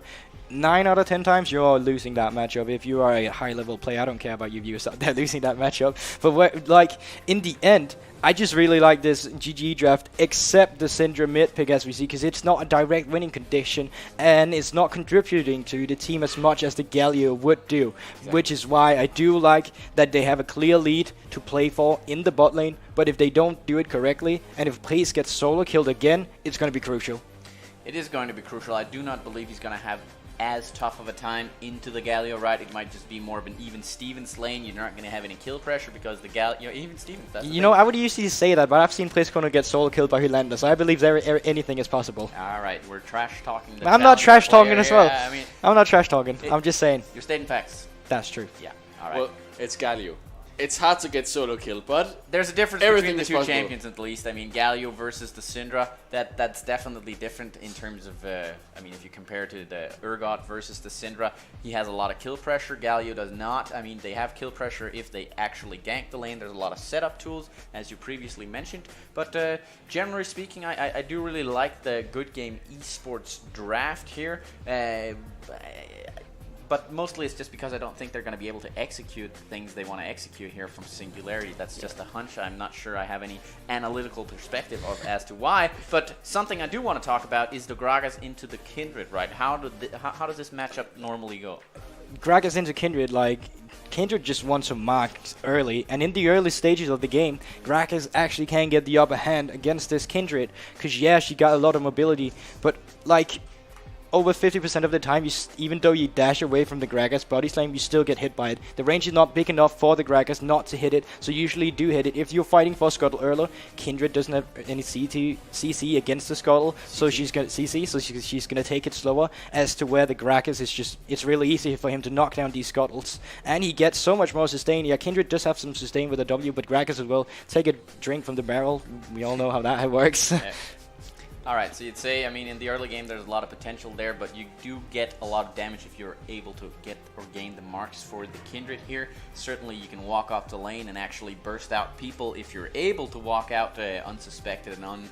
9 out of 10 times you're losing that matchup. If you are a high level player, I don't care about you viewers out there losing that matchup. But like in the end, I just really like this GG draft, except the Syndra mid pick as we see, because it's not a direct winning condition and it's not contributing to the team as much as the Galio would do. Exactly. Which is why I do like that they have a clear lead to play for in the bot lane. But if they don't do it correctly, and if Place gets solo killed again, it's going to be crucial. It is going to be crucial. I do not believe he's going to have as tough of a time into the Galio, right? It might just be more of an even Stevens lane. You're not going to have any kill pressure because the Galio, even Stevens. That's you know, I would usually say that, but I've seen Priskoner get solo killed by Hylander, so I believe anything is possible. All right, we're trash talking. I'm not trash talking as well. Yeah, I mean, I'm not trash talking. I'm just saying. You're stating facts. That's true. Yeah. All right. Well, it's Galio. It's hard to get solo kill, but there's a difference everything between the is two possible. champions at least. I mean, Galio versus the Syndra, that's definitely different in terms of, I mean, if you compare to the Urgot versus the Syndra, he has a lot of kill pressure. Galio does not. I mean, they have kill pressure if they actually gank the lane. There's a lot of setup tools, as you previously mentioned. But generally speaking, I do really like the Good Game Esports draft here. But mostly it's just because I don't think they're going to be able to execute the things they want to execute here from Singularity. That's just a hunch. I'm not sure I have any analytical perspective of as to why. But something I do want to talk about is the Gragas into the Kindred, right? How does this matchup normally go? Gragas into Kindred, like, Kindred just wants some marks early, and in the early stages of the game, Gragas actually can get the upper hand against this Kindred, because yeah, she got a lot of mobility, but like, over 50% of the time, even though you dash away from the Gragas body slam, you still get hit by it. The range is not big enough for the Gragas not to hit it, so you usually do hit it. If you're fighting for Scuttle earlier, Kindred doesn't have any CC against the Scuttle, so she's gonna she's gonna take it slower. As to where the Gragas is just, it's really easy for him to knock down these Scuttles, and he gets so much more sustain. Yeah, Kindred does have some sustain with a W, but Gragas as well. Take a drink from the barrel. We all know how that works. Yeah. Alright, so you'd say, I mean, in the early game there's a lot of potential there, but you do get a lot of damage if you're able to get or gain the marks for the Kindred here. Certainly you can walk off the lane and actually burst out people if you're able to walk out unsuspected and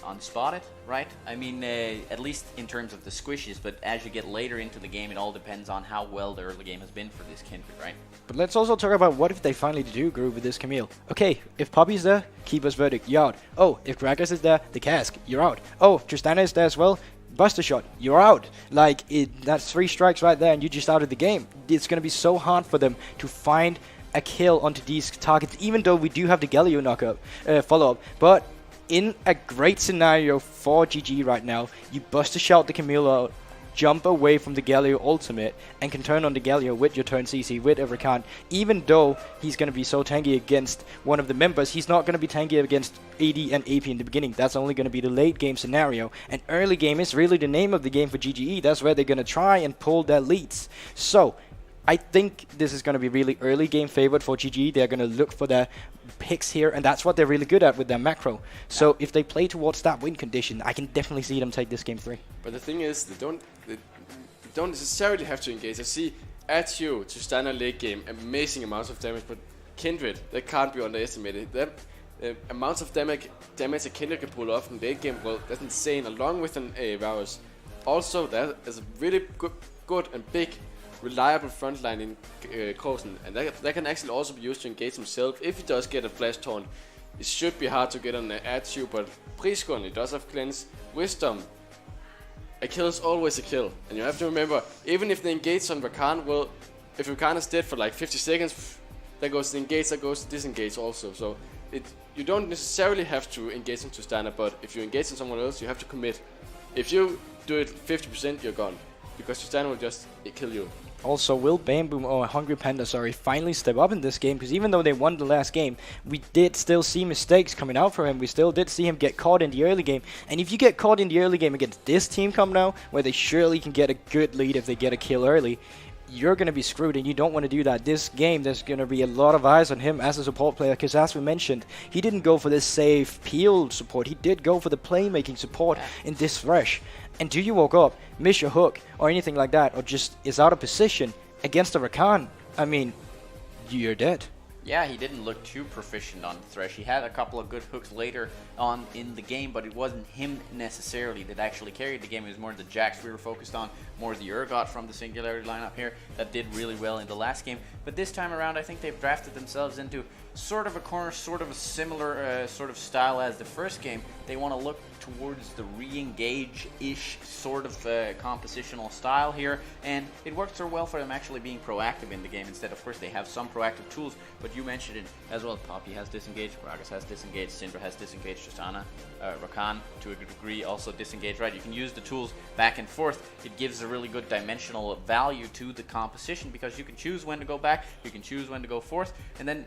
unspotted, right? I mean, at least in terms of the squishes, but as you get later into the game, it all depends on how well the early game has been for this Kindred, right? But let's also talk about what if they finally do groove with this Camille. Okay, if Poppy's there, Keeper's Verdict, you're out. Oh, if Gragas is there, the Cask, you're out. Oh, Tristana is there as well, Buster Shot, you're out. Like, that's 3 strikes right there and you're just out of the game. It's going to be so hard for them to find a kill onto these targets, even though we do have the Galio knockup, follow-up. But in a great scenario for GG right now, you Buster Shot the Camille out, jump away from the Galio ultimate, and can turn on the Galio with your turn CC with every count. Even though he's going to be so tanky against one of the members, he's not going to be tanky against AD and AP in the beginning. That's only going to be the late game scenario. And early game is really the name of the game for GGE. That's where they're going to try and pull their leads. So I think this is going to be really early game favorite for GG. They're going to look for their picks here, and that's what they're really good at with their macro. So if they play towards that win condition, I can definitely see them take this game 3. But the thing is, they don't necessarily have to engage. I see at you to standard late game, amazing amounts of damage, but Kindred, that can't be underestimated. The amounts of damage a Kindred can pull off in late game, well, that's insane, along with an Varus. Also, that is a really good and big reliable frontline in Kosen, and that can actually also be used to engage himself. If he does get a flash taunt, it should be hard to get on the Atsu, but Priskon, he does have cleanse, wisdom. A kill is always a kill, and you have to remember, even if they engage on Rakan, well, if Rakan is dead for like 50 seconds, there goes the engage, there goes the disengage also. So you don't necessarily have to engage into Tristana, but if you engage on someone else, you have to commit. If you do it 50%, you're gone, because Tristana will just kill you. Also, will Bamboo, or Hungry Panda, sorry, finally step up in this game? Because even though they won the last game, we did still see mistakes coming out for him. We still did see him get caught in the early game. And if you get caught in the early game against this team come now, where they surely can get a good lead if they get a kill early, you're going to be screwed, and you don't want to do that. This game, there's going to be a lot of eyes on him as a support player, because as we mentioned, he didn't go for the safe peel support. He did go for the playmaking support in this Thresh. And do you walk up, miss your hook, or anything like that, or just is out of position against a Rakan? I mean, you're dead. Yeah, he didn't look too proficient on the Thresh. He had a couple of good hooks later on in the game, but it wasn't him necessarily that actually carried the game. It was more the Jax we were focused on, more the Urgot from the Singularity lineup here that did really well in the last game. But this time around, I think they've drafted themselves into sort of a corner, sort of a similar sort of style as the first game, they want to look towards the re-engage-ish sort of compositional style here, and it works so well for them actually being proactive in the game instead. Of course, they have some proactive tools, but you mentioned it as well. Poppy has disengaged, Gragas has disengaged, Syndra has disengaged, Tristana, Rakan to a degree also disengaged, right? You can use the tools back and forth. It gives a really good dimensional value to the composition because you can choose when to go back, you can choose when to go forth, and then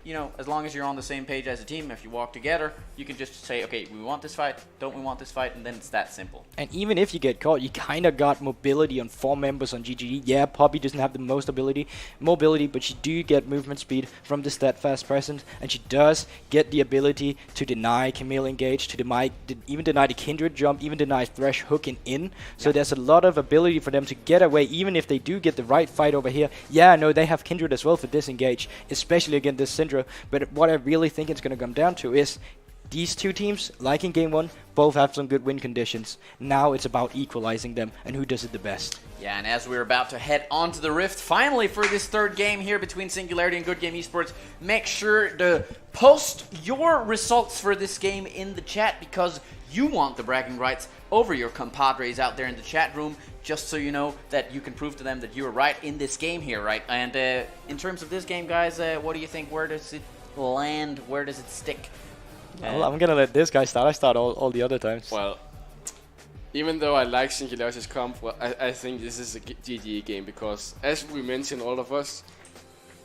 you know, as long as you're on the same page as a team, if you walk together, you can just say, okay, we want this fight, don't we want this fight, and then it's that simple. And even if you get caught, you kind of got mobility on 4 members on GGE. Yeah, Poppy doesn't have the most mobility, but she do get movement speed from the steadfast presence, and she does get the ability to deny Camille engage, to even deny the Kindred jump, even deny Thresh hooking in. So there's a lot of ability for them to get away, even if they do get the right fight over here. Yeah, no, they have Kindred as well for disengage, especially against this Syndra. But what I really think it's going to come down to is these two teams, like in Game 1, both have some good win conditions. Now it's about equalizing them and who does it the best. Yeah, and as we're about to head onto the Rift, finally for this third game here between Singularity and Good Game Esports, make sure to post your results for this game in the chat because you want the bragging rights over your compadres out there in the chat room, just so you know that you can prove to them that you were right in this game here, right? And in terms of this game, guys, what do you think? Where does it land? Where does it stick? Well, I'm going to let this guy start. I start all the other times. Well, even though I like Singularity's comp, well, I think this is a GG game because, as we mentioned, all of us,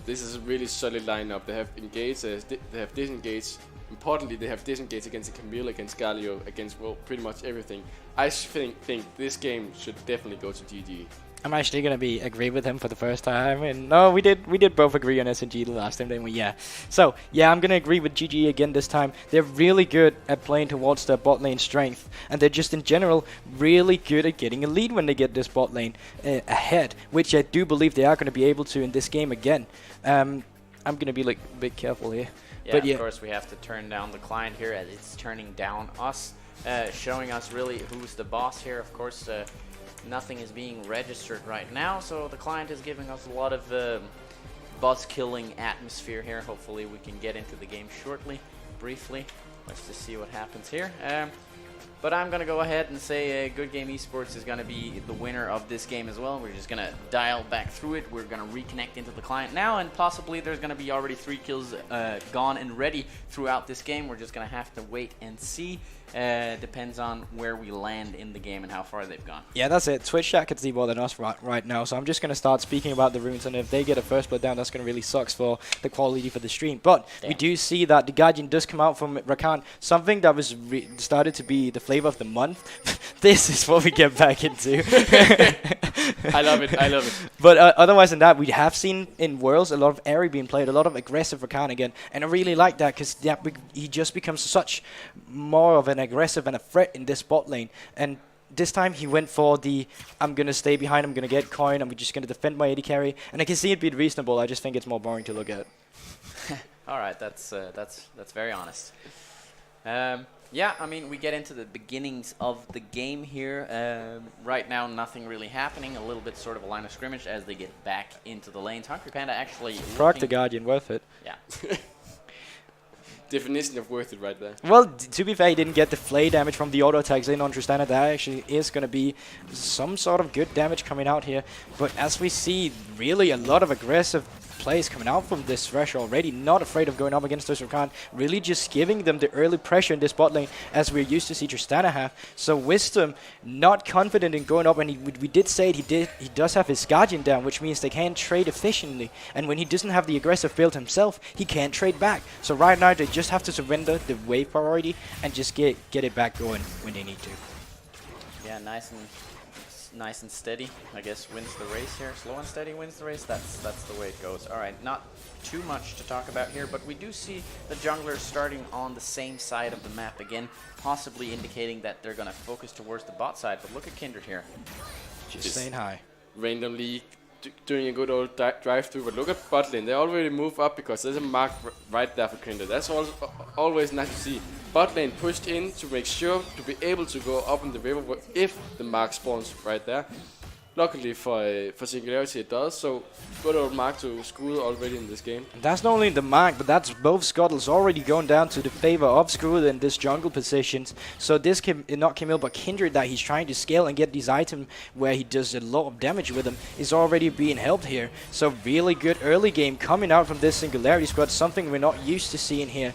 this is a really solid lineup. They have engaged, they have disengaged. Importantly, they have disengaged against Camille, against Galio, against, well, pretty much everything. I think this game should definitely go to GG. I'm actually going to agree with him for the first time. And no, we did both agree on SNG the last time, didn't we? Yeah. So, yeah, I'm going to agree with GG again this time. They're really good at playing towards their bot lane strength. And they're just, in general, really good at getting a lead when they get this bot lane ahead, which I do believe they are going to be able to in this game again. I'm going to be like a bit careful here. Yeah, but of course we have to turn down the client here as it's turning down us, showing us really who's the boss here. Of course, nothing is being registered right now, so the client is giving us a lot of buzz-killing atmosphere here. Hopefully we can get into the game shortly, briefly. Let's just see what happens here. But I'm going to go ahead and say Good Game Esports is going to be the winner of this game as well. We're just going to dial back through it. We're going to reconnect into the client now, and possibly there's going to be already 3 kills gone and ready throughout this game. We're just going to have to wait and see. Depends on where we land in the game and how far they've gone. Yeah, that's it. Twitch chat can see more than us right now, so I'm just going to start speaking about the runes, and if they get a first blood down, that's going to really sucks for the quality for the stream. But we do see that the Guardian does come out from Rakan, something that was started to be the flavor of the month. This is what we get back into. I love it. I love it. But otherwise than that, we have seen in Worlds a lot of Airy being played, a lot of aggressive Rakan again, and I really like that because he just becomes such more of an aggressive and a threat in this bot lane. And this time he went for the I'm going to stay behind, I'm going to get coin, I'm just going to defend my AD carry, and I can see it being reasonable. I just think it's more boring to look at. All right, that's very honest. Yeah, I mean, we get into the beginnings of the game here. Right now, nothing really happening. A little bit sort of a line of scrimmage as they get back into the lanes. Hungry Panda actually Proc the Guardian, worth it. Yeah. Definition of worth it right there. Well, to be fair, he didn't get the flay damage from the auto attacks in on Tristana. That actually is going to be some sort of good damage coming out here. But as we see, really a lot of aggressive plays coming out from this Thresh already, not afraid of going up against this Rakan, really just giving them the early pressure in this bot lane as we're used to see Tristana have. So Wisdom not confident in going up, and we did say it, he does have his Guardian down, which means they can't trade efficiently, and when he doesn't have the aggressive build himself, he can't trade back. So right now they just have to surrender the wave priority and just get it back going when they need to. Yeah, nice and steady, I guess, wins the race here. Slow and steady wins the race. That's the way it goes. All right, not too much to talk about here, but we do see the junglers starting on the same side of the map again, possibly indicating that they're going to focus towards the bot side. But look at Kindred here. Just saying hi. Randomly doing a good old drive-through, but look at bot lane. They already move up because there's a mark right there for Kindred. That's always nice to see. Bot lane pushed in to make sure to be able to go up in the river if the mark spawns right there. Luckily for Singularity it does, so good old mark to Skull already in this game. And that's not only the mark, but that's both scuttles already going down to the favor of Skull in this jungle positions. So this not Camille but Kindred that he's trying to scale and get these items where he does a lot of damage with them is already being helped here. So really good early game coming out from this Singularity squad, something we're not used to seeing here.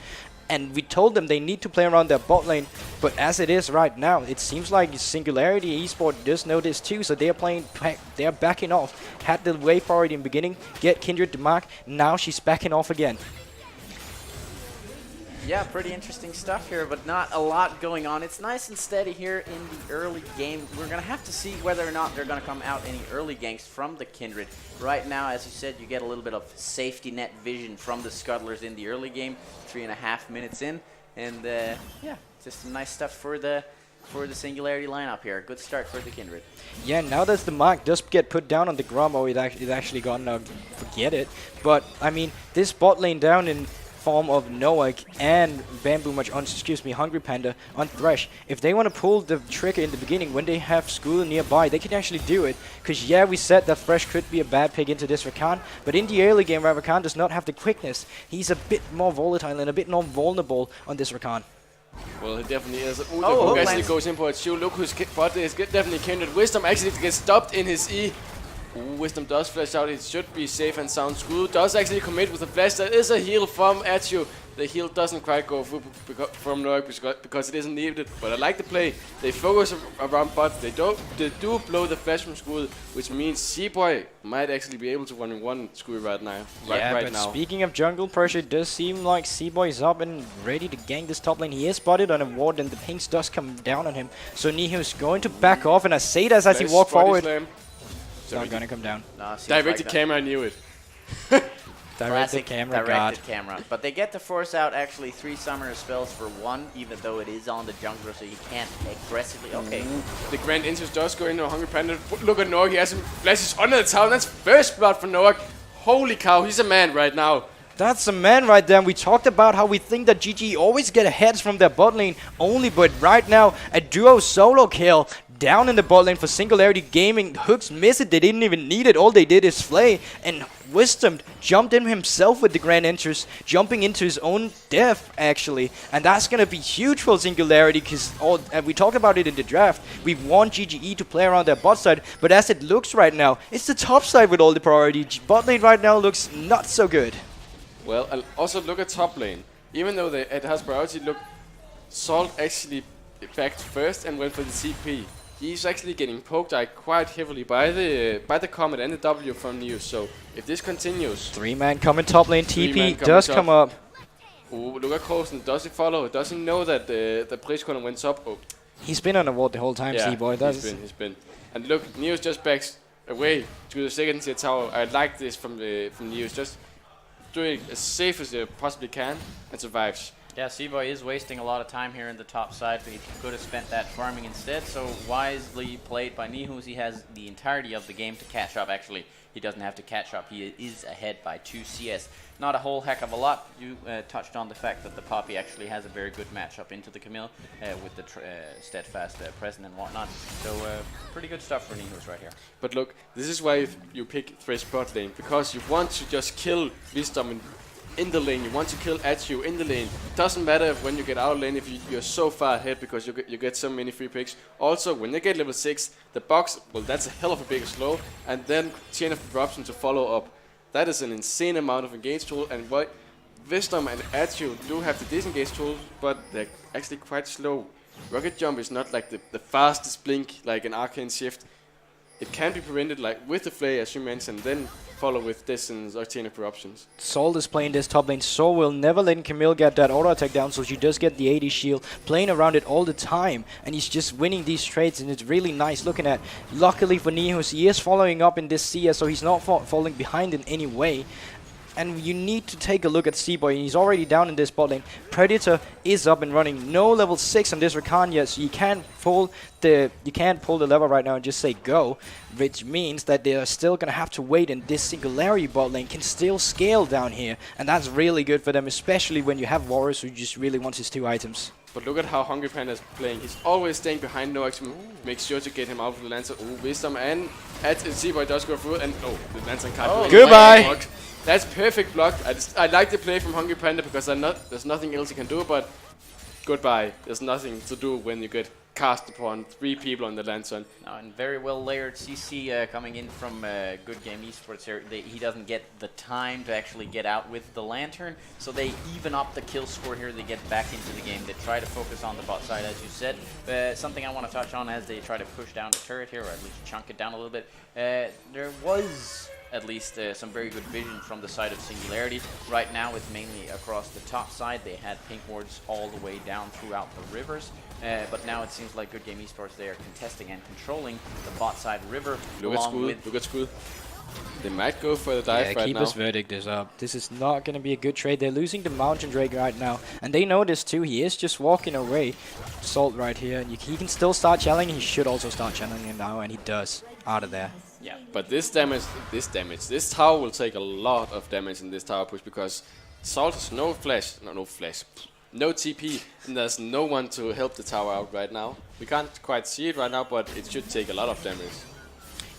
And we told them they need to play around their bot lane, but as it is right now, it seems like Singularity Esport does know this too, so they're playing, they're backing off. Had the way forward in the beginning, get Kindred to mark, now she's backing off again. Yeah, pretty interesting stuff here, but not a lot going on. It's nice and steady here in the early game. We're going to have to see whether or not they're going to come out any early ganks from the Kindred. Right now, as you said, you get a little bit of safety net vision from the Scuttlers in the early game, 3.5 minutes in. And yeah, just some nice stuff for the Singularity lineup here. Good start for the Kindred. Yeah, now that the mark does get put down on the Grommo, it actually gone, forget it. But, I mean, this bot lane down in form of Noak and Bamboo Hungry Panda on Thresh. If they want to pull the trigger in the beginning when they have Skull nearby, they can actually do it. Because yeah, we said that Thresh could be a bad pick into this Rakan, but in the early game where Rakan does not have the quickness, he's a bit more volatile and a bit more vulnerable on this Rakan. Well, it definitely is. Who actually goes in for a shield. Look who's bot is definitely Kindred. Wisdom actually gets stopped in his E. Wisdom does flash out, it should be safe and sound. Skull does actually commit with a flash. There is a heal from Atchu. The heal doesn't quite go through from Noak because it isn't needed. But I like the play. They focus around bot. They do blow the flash from Skull, which means C-Boy might actually be able to 1v1 Skull right now. But speaking of jungle pressure, it does seem like C-Boy is up and ready to gank this top lane. He is spotted on a ward and the pings does come down on him. So Nihu's going to back off, and I say that as he walks forward. Not gonna come down. No, directed camera, I knew it. Directed camera, directed camera. But they get to force out actually 3 summoner spells for 1, even though it is on the jungler, so he can't aggressively. Okay. The Grand Interest does go into a Hungry Panda. Look at Noak, he has some flashes under the tower. That's first blood for Noak. Holy cow, he's a man right now. That's a man right there. And we talked about how we think that GG always get heads from their bot lane only, but right now a duo solo kill down in the bot lane for Singularity Gaming. Hooks miss it, they didn't even need it, all they did is flay, and Wisdom jumped in himself with the Grand Entrance, jumping into his own death actually, and that's gonna be huge for Singularity because we talked about it in the draft. We want GGE to play around their bot side, but as it looks right now, it's the top side with all the priority. Bot lane right now looks not so good. Well, I'll also look at top lane. Even though it has priority, look, Salt actually backed first and went for the CP. He's actually getting poked out quite heavily by the Comet and the W from News. So if this continues, 3-man coming top lane. TP does come up. Ooh, look at Coulson. Does he follow? Does he know that the Priest corner went up? Oh. He's been on the ward the whole time, yeah, C-Boy. He's been. And look, News just backs away to the second tier tower. I like this from News. Just doing as safe as they possibly can and survives. Yeah, C-Boy is wasting a lot of time here in the top side, but he could have spent that farming instead, so wisely played by Nihus. He has the entirety of the game to catch up. Actually, he doesn't have to catch up. He is ahead by 2 CS. Not a whole heck of a lot. You touched on the fact that the Poppy actually has a very good matchup into the Camille with the steadfast present and whatnot. So pretty good stuff for Nihus right here. But look, this is why you pick Thresh bot lane, because you want to just kill Wisdom in the lane. You want to kill Atchu in the lane. It doesn't matter if when you get out of lane if you're so far ahead, because you get so many free picks. Also, when they get level 6, the box, well, that's a hell of a big slow, and then chain of disruption to follow up. That is an insane amount of engage tool, and what Wisdom and Atchu do have the disengage tools, but they're actually quite slow. Rocket Jump is not like the fastest blink like an Arcane Shift. It can be prevented like with the Flay, as you mentioned, then follow with distance or chain of eruptions. Salt is playing this top lane so will never letting Camille get that auto attack down, so she does get the 80 shield, playing around it all the time, and he's just winning these trades, and it's really nice looking at. Luckily for Nihus, he is following up in this CS, so he's not falling behind in any way. And you need to take a look at C-Boy. He's already down in this bot lane. Predator is up and running. No level 6 on this Rakan yet, so you can't pull the lever right now and just say go, which means that they are still gonna have to wait, and this Singularity bot lane can still scale down here, and that's really good for them, especially when you have Warriors who just really wants his 2 items. But look at how Hungry Panda is playing. He's always staying behind Noax to make sure to get him out of the Lancer. Oh, Wisdom and Z-Boy does go through and the Lancer can't do anything. Goodbye! That's perfect block. I like the play from Hungry Panda because there's nothing else he can do, but goodbye. There's nothing to do when you get cast upon 3 people on the Lancer. And very well layered CC coming in from Good Game Esports here. He doesn't get the time to actually get out with the Lantern, so they even up the kill score here. They get back into the game. They try to focus on the bot side, as you said. Something I want to touch on as they try to push down the turret here, or at least chunk it down a little bit. There was at least some very good vision from the side of Singularity. Right now it's mainly across the top side. They had pink wards all the way down throughout the rivers. But now it seems like Good Game Esports, they are contesting and controlling the bot side river. Look at Squid. They might go for the dive right now. Keeper's verdict is up. This is not going to be a good trade. They're losing the Mountain Drake right now. And they know this too. He is just walking away. Salt right here. And he can still start challenging. He should also start challenging now. And he does. Out of there. Yeah. But this tower will take a lot of damage in this tower push because Salt has no flash. No TP, and there's no one to help the tower out right now. We can't quite see it right now, but it should take a lot of damage.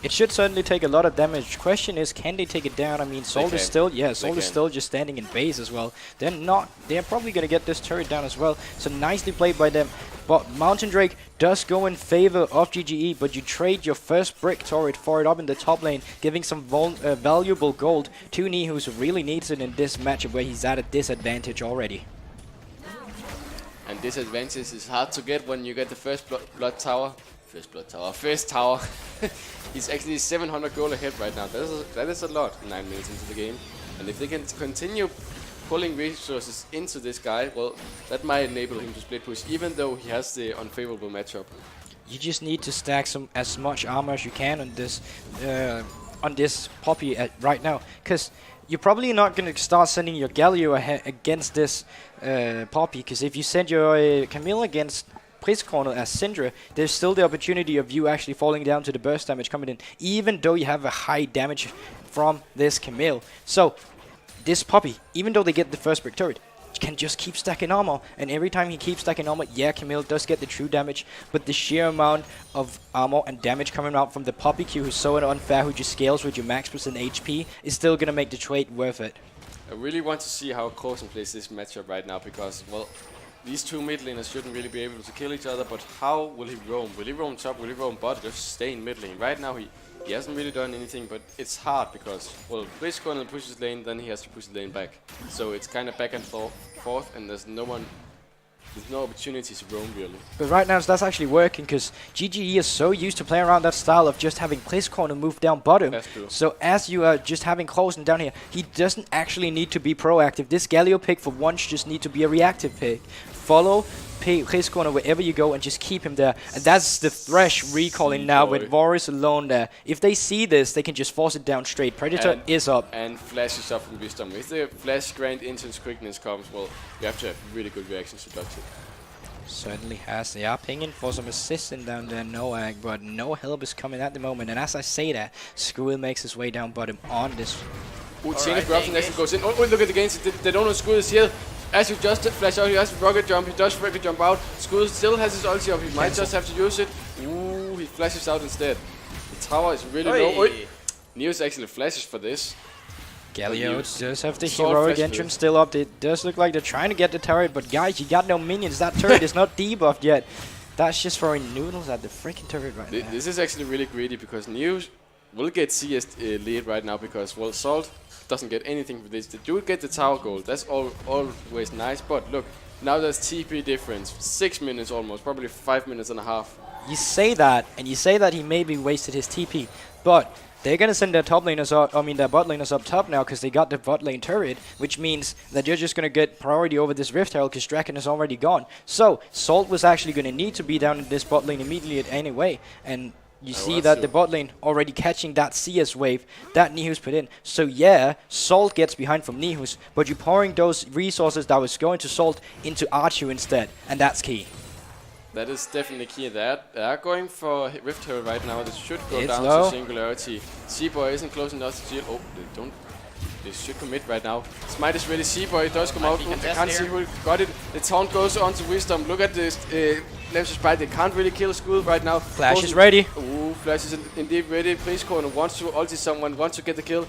It should certainly take a lot of damage. Question is, can they take it down? I mean, Salt is still, Salt is still just standing in base as well. They're probably going to get this turret down as well. So nicely played by them. But Mountain Drake does go in favor of GGE, but you trade your first brick turret for it up in the top lane, giving some valuable gold to Nihus, who really needs it in this matchup where he's at a disadvantage already. And disadvantage is hard to get when you get the first tower. He's actually 700 gold ahead right now. That is a lot 9 minutes into the game. And if they can continue pulling resources into this guy, well, that might enable him to split push, even though he has the unfavorable matchup. You just need to stack as much armor as you can on this Poppy right now, because you're probably not going to start sending your Galio against this Poppy, because if you send your Camille against Priest Corner as Syndra, there's still the opportunity of you actually falling down to the burst damage coming in, even though you have a high damage from this Camille. So this Poppy, even though they get the first brick turret, can just keep stacking armor, and every time he keeps stacking armor, Camille does get the true damage, but the sheer amount of armor and damage coming out from the Poppy Q, who's so unfair, who just scales with your max percent HP, is still gonna make the trade worth it. I really want to see how Corson plays this matchup right now, because, well, these two mid laners shouldn't really be able to kill each other, but how will he roam? Will he roam top? Will he roam bot? Just stay in mid lane. Right now he hasn't really done anything, but it's hard because, well, Priest Corner pushes lane, then he has to push the lane back. So it's kind of back and forth, and there's no opportunity to roam really. But right now that's actually working, because GGE is so used to playing around that style of just having Priest Corner move down bottom. That's true. So as you are just having Clausen down here, he doesn't actually need to be proactive. This Galio pick for once just need to be a reactive pick. Follow Priest Corner wherever you go and just keep him there. And that's the Thresh recalling now with Varus alone there. If they see this, they can just force it down straight. Predator is up. And Flash is up from Wisdom. If the Flash Grand Intense Quickness comes, well, you have to have really good reactions to dodge it. Certainly has. They are pinging for some assistance down there, Noag, but no help is coming at the moment. And as I say that, Skull makes his way down bottom on this. Chain drops and actually goes in. Oh, look at the gains. They don't know Skull is here. As you just flash out, he has rocket jump, he does rocket jump out. Skull still has his ulti up, he might just have to use it. Ooh, he flashes out instead. The tower is really low. Neos actually flashes for this. Galio does have the heroic entrance still up. It does look like they're trying to get the turret, but guys, you got no minions. That turret is not debuffed yet. That's just throwing noodles at the freaking turret right now. This is actually really greedy, because Neos will get CS lead right now, because, well, Salt doesn't get anything for this. They do get the tower gold. That's always nice. But look, now there's TP difference. 6 minutes almost, probably 5 minutes and a half. You say that, and you say that he maybe wasted his TP, but they're gonna send their top laners up. I mean, their bot laners up top now, because they got the bot lane turret, which means that you're just gonna get priority over this Rift Herald, because Draken is already gone. So Salt was actually gonna need to be down in this bot lane immediately anyway, and you see that the bot lane already catching that CS wave that Nihus put in. So yeah, Salt gets behind from Nihus, but you're pouring those resources that was going to Salt into Archu instead, and that's key. That is definitely key. They are going for Rift Herald right now. This should go down low. to Singularity. Z-Boy isn't close enough to deal. Oh, they don't. They should commit right now. Smite is ready. Seaboy does come out. I can't see here. who got it. The taunt goes on to Wisdom. Look at this. Lamps Sprite. They can't really kill Skull right now. Flash is ready. Ooh, Flash is indeed ready. Place corner wants to ulti someone. Wants to get the kill.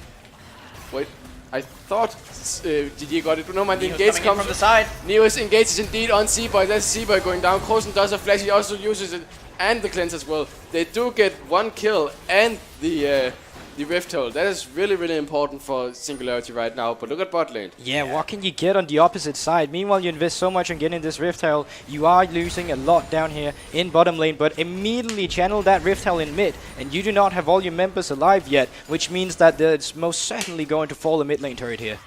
Wait. I thought GG got it. No man, the engage comes from the side. Neos engages indeed on Seaboy. That's Seaboy going down. Krosen does a flash. He also uses it. And the cleanse as well. They do get one kill and the Rift Hole. That is really, really important for Singularity right now. But look at bot lane. Yeah, what can you get on the opposite side? Meanwhile, you invest so much on getting this Rift Hole. You are losing a lot down here in bottom lane, but immediately channel that Rift Hole in mid. And you do not have all your members alive yet, which means that it's most certainly going to fall a mid lane turret here.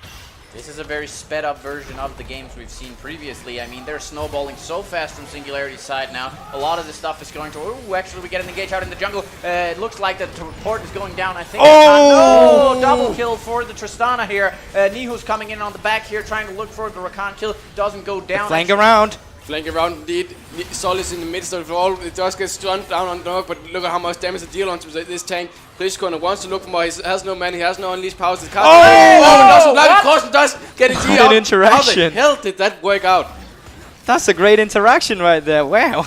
This is a very sped up version of the games we've seen previously. I mean, they're snowballing so fast from Singularity's side now. A lot of this stuff is going to... Ooh, actually, we get an engage out in the jungle. It looks like the port is going down, I think. Oh! No! Double kill for the Tristana here. Nihu's coming in on the back here, trying to look for the Rakan kill. Doesn't go down. Flank around. Flank around indeed. Sol is in the midst of it all. It does get stunned down on Dog, but look at how much damage it deal onto this tank. Place corner wants to look for more. He has no mana. He has no unleashed powers. It can't Krosen does get it What an interaction. How the hell did that work out? That's a great interaction right there. Wow.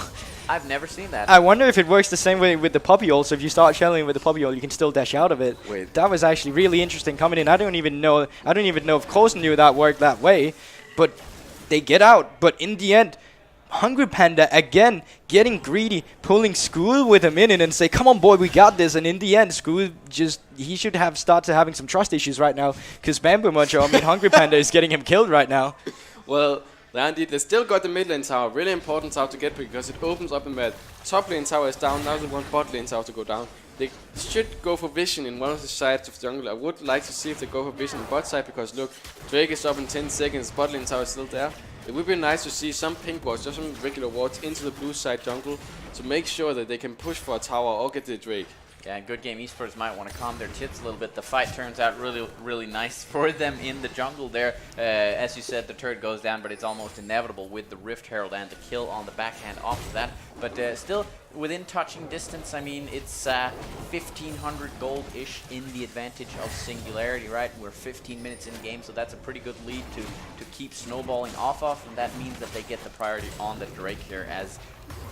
I've never seen that. I wonder if it works the same way with the Puppy Ult. So if you start shelling with the Puppy Ult, you can still dash out of it. Wait. That was actually really interesting coming in. I don't even know if Krosen knew that worked that way. But they get out. But in the end, Hungry Panda again getting greedy, pulling Skull with him in and say, come on boy, we got this. And in the end, Skull he should have started having some trust issues right now, because Bamboo Macho, Hungry Panda is getting him killed right now. Well, indeed, they still got the mid lane tower, really important tower to get because it opens up the map. Top lane tower is down, now they want bot lane tower to go down. They should go for vision in one of the sides of the jungle. I would like to see if they go for vision in bot side, because look, Drake is up in 10 seconds, bot lane tower is still there. It would be nice to see some pink wards, just some regular wards into the blue side jungle to make sure that they can push for a tower or get the Drake. Yeah, Good Game Esports might want to calm their tits a little bit. The fight turns out really, really nice for them in the jungle there. As you said, the turret goes down, but it's almost inevitable with the Rift Herald and the kill on the backhand off of that. But still, within touching distance, I mean, it's 1,500 gold-ish in the advantage of Singularity, right? We're 15 minutes in game, so that's a pretty good lead to keep snowballing off of, and that means that they get the priority on the Drake here, as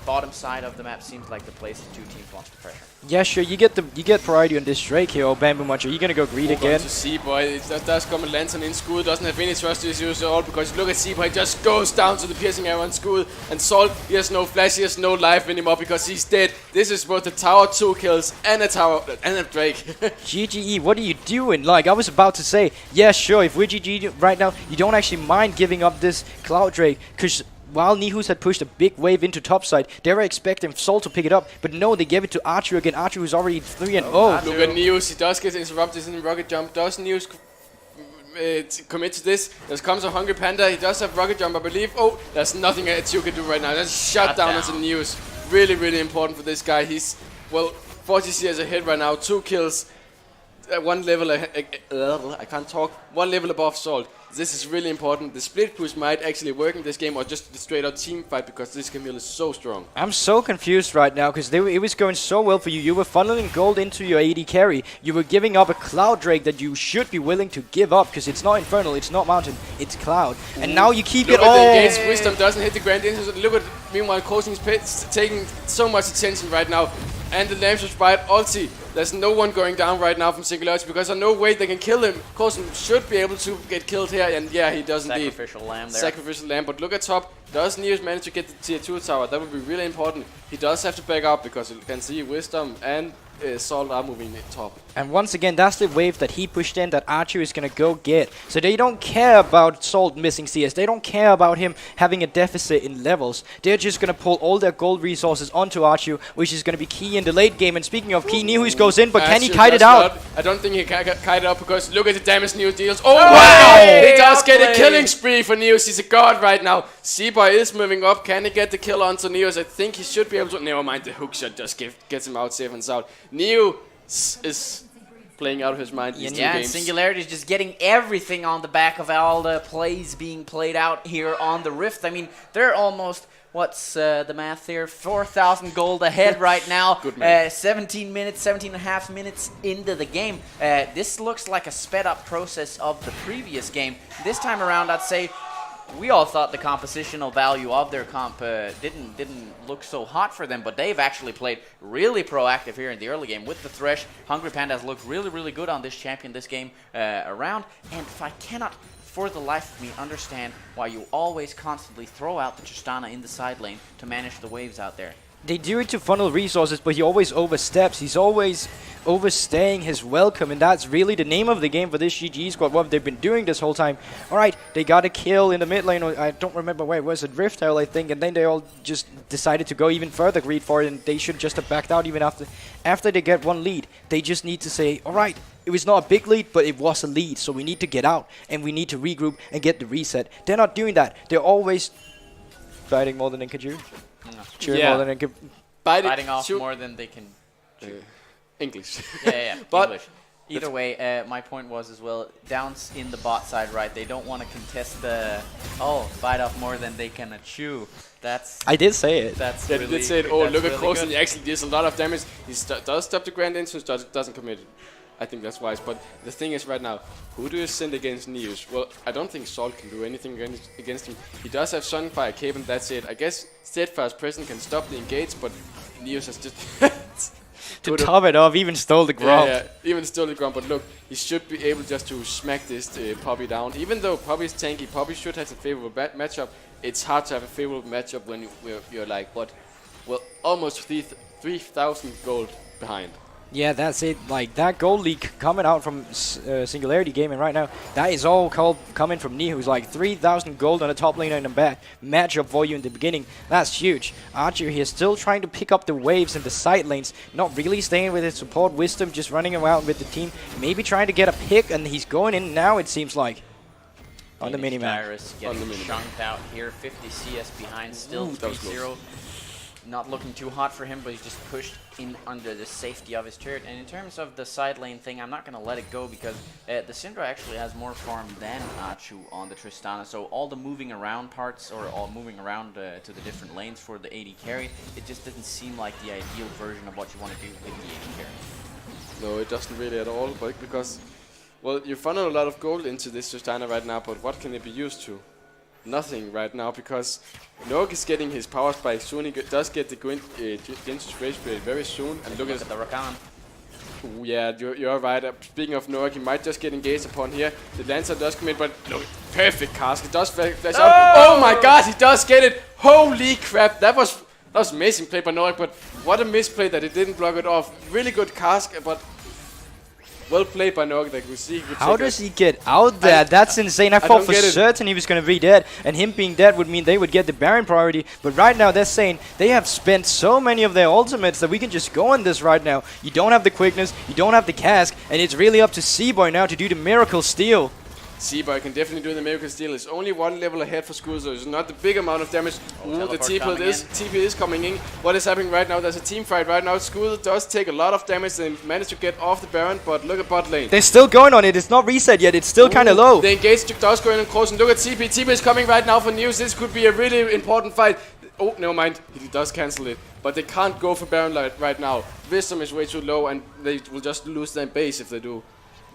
bottom side of the map seems like the place the two teams want to pressure. Yeah, sure, you get priority on this Drake here, or Bamboo Macho. You're gonna go greed again. To Seaboy, it does come a Lantern in Skull, doesn't have any trust issues at all, because look at Seaboy, just goes down to the piercing arrow on Skull, and Salt, he has no flash, he has no life anymore because he's dead. This is both a tower 2 kills and a tower and a Drake. GGE, what are you doing? Like, I was about to say, yeah, sure, if we're GG right now, you don't actually mind giving up this Cloud Drake, because while Nihus had pushed a big wave into topside, they were expecting Sol to pick it up, but no, they gave it to Archer again. Archer who's already 3-0. Look at Nihus, he does get interrupted in the rocket jump. Does Nihus commit to this? There comes a Hungry Panda, he does have rocket jump, I believe. Oh, there's nothing you can do right now. That's shut down as a Nihus. Really, really important for this guy. He's, well, 40 CS ahead right now, 2 kills. One level, I can't talk. One level above Salt. This is really important. The split push might actually work in this game, or just the straight out team fight, because this Camille is so strong. I'm so confused right now, because it was going so well for you. You were funneling gold into your AD carry. You were giving up a Cloud Drake that you should be willing to give up, because it's not Infernal, it's not Mountain, it's Cloud. And now you keep it all. Look at the engage. Wisdom doesn't hit the Grand Entrance. Look at, meanwhile, Krosen is taking so much attention right now. And the Lamps of Sprite ulti. There's no one going down right now from Singularity, because there's no way they can kill him. Krosen should be able to get killed here, and yeah, he does indeed. Sacrificial lamb there. Sacrificial lamb, but look at top. Does Neos manage to get the tier 2 tower? That would be really important. He does have to back up, because you can see Wisdom and Salt are moving in top. And once again, that's the wave that he pushed in that Archer is going to go get. So they don't care about Salt missing CS. They don't care about him having a deficit in levels. They're just going to pull all their gold resources onto Archer, which is going to be key in the late game. And speaking of key, Nihus goes in, but can he kite it out? I don't think he can kite it out, because look at the damage Nihus deals. Oh wow! He does get a killing spree for Nihus. He's a god right now. Seaboy is moving up. Can he get the kill onto Nihus? I think he should be able to. Never mind, the hook shot just gets him out safe and sound. Neo is playing out of his mind these 2 and games. Singularity is just getting everything on the back of all the plays being played out here on the Rift. I mean, they're almost What's the math here? 4,000 gold ahead right now. Good math. 17 minutes, 17 and a half minutes into the game. This looks like a sped up process of the previous game. This time around, I'd say we all thought the compositional value of their comp didn't look so hot for them, but they've actually played really proactive here in the early game with the Thresh. Hungry Panda has looked really, really good on this champion this game around, and if I cannot for the life of me understand why you always constantly throw out the Tristana in the side lane to manage the waves out there. They do it to funnel resources, but he always oversteps. He's always overstaying his welcome, and that's really the name of the game for this GG squad, what they've been doing this whole time. Alright, they got a kill in the mid lane, I don't remember where it was, at Rift Isle, I think, and then they all just decided to go even further greed for it, and they should just have backed out even after they get one lead. They just need to say, alright, it was not a big lead, but it was a lead, so we need to get out, and we need to regroup and get the reset. They're not doing that. They're always fighting more than they can chew. Cheering more than they can... Biting off more than they can chew. English. Yeah, but English. Either way, my point was as well, Downs in the bot side, right? They don't want to contest the, bite off more than they can chew. That's... I did say it. That's yeah, really, they did say it. Oh, look at really Krosen. good. He actually does a lot of damage. He does stop the Grand Entrance, doesn't commit it. I think that's wise. But the thing is right now, who do you send against Neos? Well, I don't think Salt can do anything against him. He does have Sunfire, Cape, and that's it. I guess Steadfast Present can stop the engage, but Neos has just... to top it off, even stole the Gromp. Yeah, even stole the Gromp. But look, he should be able just to smack this Poppy down. Even though Poppy's tanky, Poppy should have a favorable matchup. It's hard to have a favorable matchup when you're like, what? Well, almost 3,000 gold behind. Yeah, that's it. Like, that gold leak coming out from Singularity Gaming right now, that is all coming from Ni, who's like 3,000 gold on the top lane and a bad matchup for you in the beginning. That's huge. Archer here still trying to pick up the waves in the side lanes, not really staying with his support. Wisdom just running around with the team, maybe trying to get a pick, and he's going in now, it seems like. On the minimap. Dyrus getting chunked out here, 50 CS behind, still 3-0. Not looking too hot for him, but he's just pushed in under the safety of his turret. And in terms of the side lane thing, I'm not going to let it go because the Syndra actually has more farm than Achu on the Tristana. So all the moving around parts, or all moving around to the different lanes for the AD carry, it just doesn't seem like the ideal version of what you want to do with the AD carry. No, it doesn't really at all, but because, well, you funnel a lot of gold into this Tristana right now, but what can it be used to? Nothing right now, because Nog is getting his power spike soon. He does get the Genshin Rage Blade very soon. And look at the Rakan. Yeah, you're right. Speaking of Nog, he might just get engaged upon here. The Lancer does commit, but look, perfect cast. It does flash out. Oh my god, he does get it! Holy crap, that was amazing play by Nog, but what a misplay that he didn't block it off. Really good cast, but well played by Nog. Like we see. How does he get out there? That's insane. I thought for certain he was going to be dead, and him being dead would mean they would get the Baron priority. But right now they're saying they have spent so many of their ultimates that we can just go on this right now. You don't have the quickness, you don't have the cask, and it's really up to Seaboy now to do the miracle steal. Seaboy can definitely do the miracle steal. It's only one level ahead for Skull, so it's not the big amount of damage. Ooh, the TP is coming in. What is happening right now? There's a team fight right now. Skull does take a lot of damage and manage to get off the Baron, but look at bot lane. They're still going on it. It's not reset yet. It's still kind of low. The engage does go in and close, and look at TP. TP is coming right now for News. This could be a really important fight. Oh, never mind. He does cancel it. But they can't go for Baron right now. Wisdom is way too low, and they will just lose their base if they do.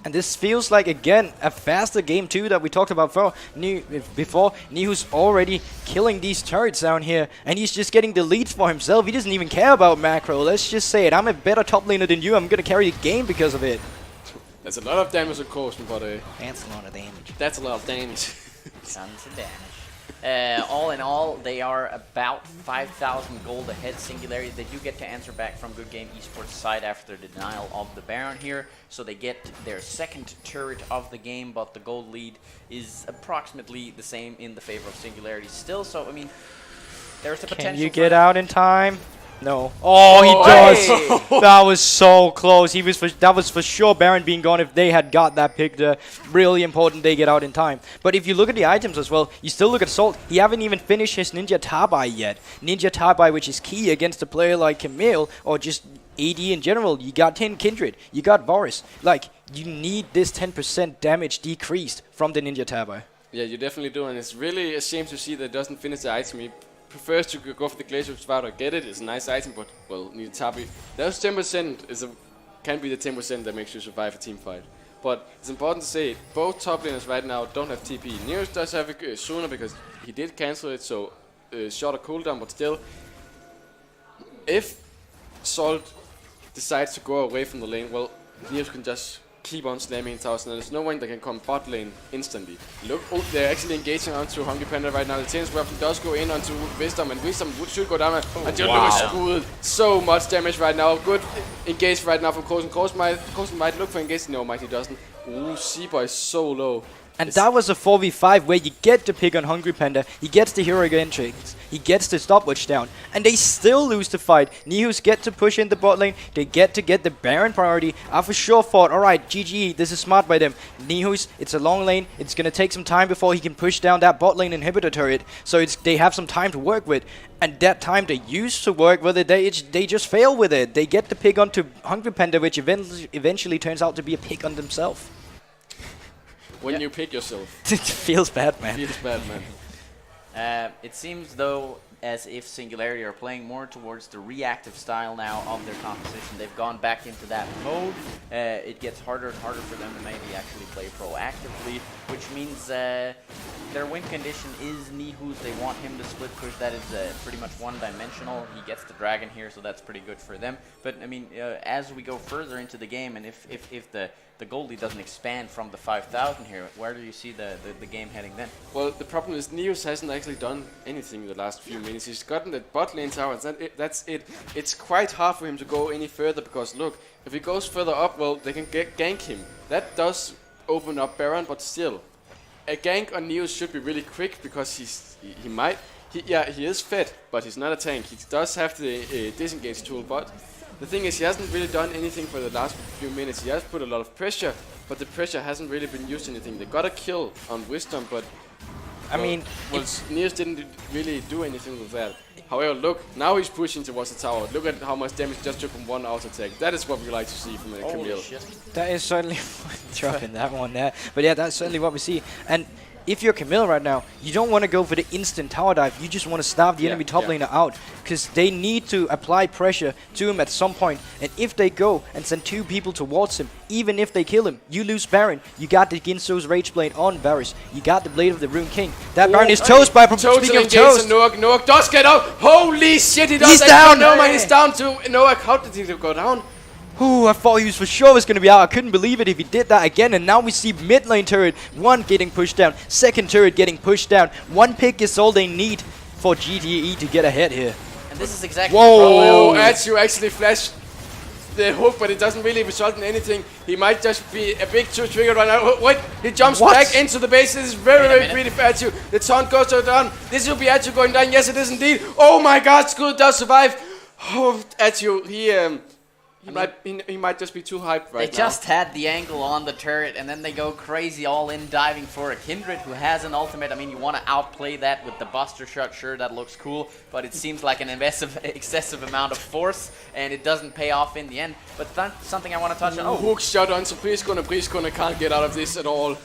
And this feels like, again, a faster game too that we talked about before. Nihu's already killing these turrets down here, and he's just getting the leads for himself. He doesn't even care about macro. Let's just say it. I'm a better top laner than you. I'm going to carry the game because of it. That's a lot of damage, of course, but that's a lot of damage. That's a lot of damage. Tons of damage. All in all, they are about 5,000 gold ahead. Singularity, they do get to answer back from Good Game Esports side after the denial of the Baron here. So they get their second turret of the game, but the gold lead is approximately the same in the favor of Singularity still. So, I mean, there's the potential. Can you get out in time? No. Oh, he does. Hey. That was so close. That was for sure Baron being gone if they had got that pick there. Really important they get out in time. But if you look at the items as well, you still look at Salt. He haven't even finished his Ninja Tabai yet. Ninja Tabai, which is key against a player like Camille or just AD in general. You got 10 Kindred. You got Varus. Like, you need this 10% damage decreased from the Ninja Tabai. Yeah, you definitely do. And it's really a shame to see that it doesn't finish the item. prefers to go for the Glacier Spider. Get it, it's a nice item, but, well, need a Tabi. Those 10% can be the 10% that makes you survive a team fight. But it's important to say, both top laners right now don't have TP. Neos does have it sooner because he did cancel it, so shorter cooldown, but still. If Salt decides to go away from the lane, well, Neos can just keep on slamming towers, and there's no one that can come bot lane instantly. Look, they're actually engaging onto Hungry Panda right now. The Chains Weapon does go in onto Wisdom, and Wisdom should go down. And Joe so much damage right now. Good engage right now from Coulson. Coulson might look for engage. No, Might he doesn't. Ooh, Seaboy is so low. And that was a 4v5 where you get to pick on Hungry Panda, he gets the heroic entrance, he gets the stopwatch down, and they still lose the fight. Nihus get to push in the bot lane, they get to get the Baron priority. I for sure thought, alright, GG, this is smart by them. Nihus, it's a long lane, it's gonna take some time before he can push down that bot lane inhibitor turret, so they have some time to work with. And that time they used to work with it, they just fail with it. They get the pick onto Hungry Panda, which eventually turns out to be a pick on themselves. When you pick yourself. It feels bad, man. Feels bad, man. It seems, though, as if Singularity are playing more towards the reactive style now of their composition. They've gone back into that mode. It gets harder and harder for them to maybe actually play proactively, which means their win condition is Nihus. They want him to split push. That is pretty much one-dimensional. He gets the dragon here, so that's pretty good for them. But, I mean, as we go further into the game, and if the Goldie doesn't expand from the 5,000 here, where do you see the game heading then? Well, the problem is Neos hasn't actually done anything in the last few minutes. He's gotten that bot lane tower, and that's it. It's quite hard for him to go any further because, look, if he goes further up, well, they can gank him. That does open up Baron, but still. A gank on Neos should be really quick because he is fed, but he's not a tank. He does have the disengage tool, but the thing is, he hasn't really done anything for the last few minutes. He has put a lot of pressure, but the pressure hasn't really been used anything. They got a kill on Wisdom, but Neos didn't really do anything with that. However, look, now he's pushing towards the tower. Look at how much damage he just took from one auto attack. That is what we like to see from Camille. That is certainly dropping that one there. But yeah, that's certainly what we see. And if you're Camille right now, you don't want to go for the instant tower dive. You just want to starve the enemy top laner out, because they need to apply pressure to him at some point. And if they go and send 2 people towards him, even if they kill him, you lose Baron. You got the Ginso's Rage Blade on Varus. You got the Blade of the Rune King. That Baron is toast by speaking of toast. Noak does get out. Holy shit, he does. He's down. No, man, he's down to Noak. How did he go down? Ooh, I thought he was for sure was going to be out. I couldn't believe it if he did that again. And now we see mid lane turret 1 getting pushed down. Second turret getting pushed down. 1 pick is all they need for GTE to get ahead here. And this is exactly Whoa, Atsu actually flashed the hook, but it doesn't really result in anything. He might just be a bit too triggered right now. Oh, wait, he jumps back into the base. This is very, very pretty for Atsu. The taunt goes down. This will be Atsu going down. Yes, it is indeed. Oh my god, Skull does survive. Oh, Atsu, he might just be too hyped right now. They just had the angle on the turret, and then they go crazy all in, diving for a Kindred who has an ultimate. I mean, you want to outplay that with the Buster Shot. Sure, that looks cool, but it seems like an excessive amount of force, and it doesn't pay off in the end. But something I want to touch on. Oh, hook shot onto Priestkone can't get out of this at all.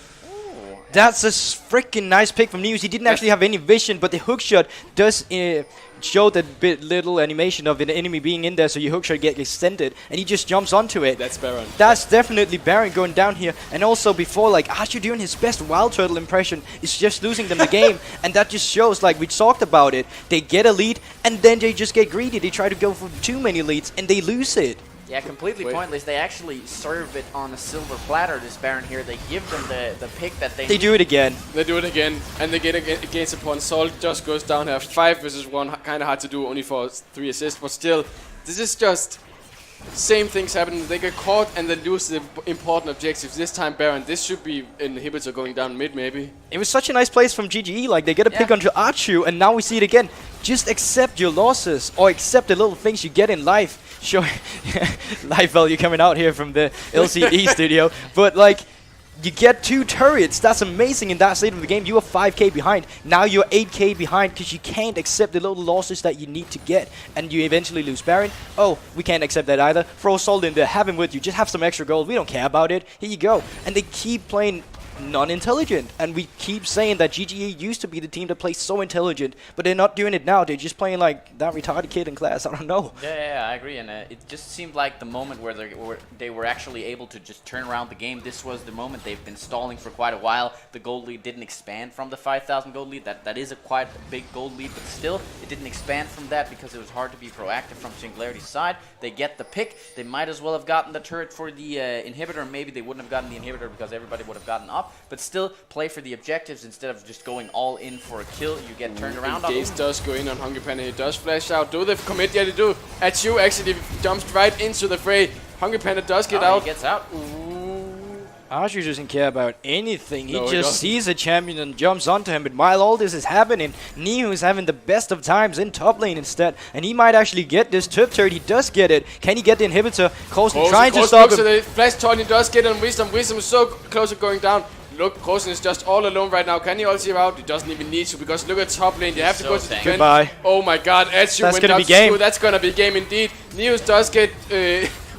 That's a freaking nice pick from Neos. He didn't actually have any vision, but the hookshot does show that little animation of an enemy being in there, so your hookshot gets extended, and he just jumps onto it. That's Baron. That's definitely Baron going down here. And also before, like, Archer doing his best Wild Turtle impression is just losing them the game, and that just shows, like we talked about it, they get a lead, and then they just get greedy. They try to go for too many leads, and they lose it. Yeah, completely pointless. They actually serve it on a silver platter, this Baron here. They give them the pick that they need. Do it again. They do it again, and they get against upon. Salt just goes down here. 5 versus 1, kind of hard to do, only for 3 assists, but still, this is just same things happening. They get caught and they lose the important objectives. This time Baron, this should be an inhibitor going down mid maybe. It was such a nice place from GGE, like they get a pick onto Archu, and now we see it again. Just accept your losses, or accept the little things you get in life. Sure, life value coming out here from the LCD studio, but like, you get 2 turrets. That's amazing in that state of the game. You were 5k behind. Now you're 8k behind because you can't accept the little losses that you need to get. And you eventually lose Baron. Oh, we can't accept that either. Throw Salt in there. Have him with you. Just have some extra gold. We don't care about it. Here you go. And they keep playing non-intelligent. And we keep saying that GGE used to be the team that plays so intelligent, but they're not doing it now. They're just playing like that retarded kid in class. I don't know. Yeah, I agree. And it just seemed like the moment where they were actually able to just turn around the game. This was the moment. They've been stalling for quite a while. The gold lead didn't expand from the 5,000 gold lead. That is a quite big gold lead, but still, it didn't expand from that because it was hard to be proactive from Singularity's side. They get the pick. They might as well have gotten the turret for the inhibitor. Maybe they wouldn't have gotten the inhibitor because everybody would have gotten up. But still, play for the objectives instead of just going all in for a kill. You get turned around on. Gaze does go in on Hungry Panda. He does flash out. Do they commit? Yeah, they do. Achu actually jumps right into the fray. Hungry Panda does get out. He gets out. Ashu doesn't care about anything. No, he he just doesn't. sees a champion and jumps onto him. But while all this is happening, Nihu is having the best of times in top lane instead. And he might actually get this turret turret. He does get it. Can he get the inhibitor? Coulson trying to stop him. The flash torn, he does get on Wisdom. Wisdom is so close to going down. Look, Coulson is just all alone right now. Can he ulti him out? He doesn't even need to because look at top lane. They have to go to defend. Goodbye. Oh my god, Achu That's went gonna up be game. through. That's gonna be game indeed. News does get...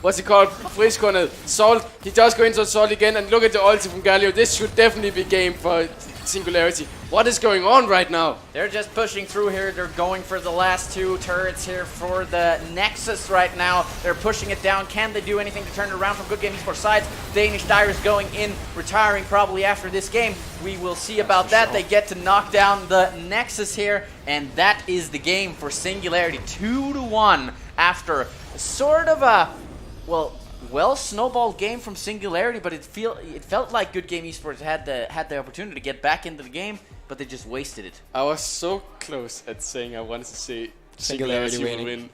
what's it called? Freeze corner. Salt. He does go into Salt again. And look at the ulti from Galio. This should definitely be game for Singularity. What is going on right now? They're just pushing through here. They're going for the last two turrets here for the Nexus right now. They're pushing it down. Can they do anything to turn it around from Good Game Esports sides? Danish Divers going in, retiring probably after this game. We will see about that. They get to knock down the Nexus here. And that is the game for Singularity. 2-1 after sort of a... well snowballed game from Singularity, but it felt like Good Game Esports had the opportunity to get back into the game, but they just wasted it. I was so close at saying I wanted to say Singularity will winning. win.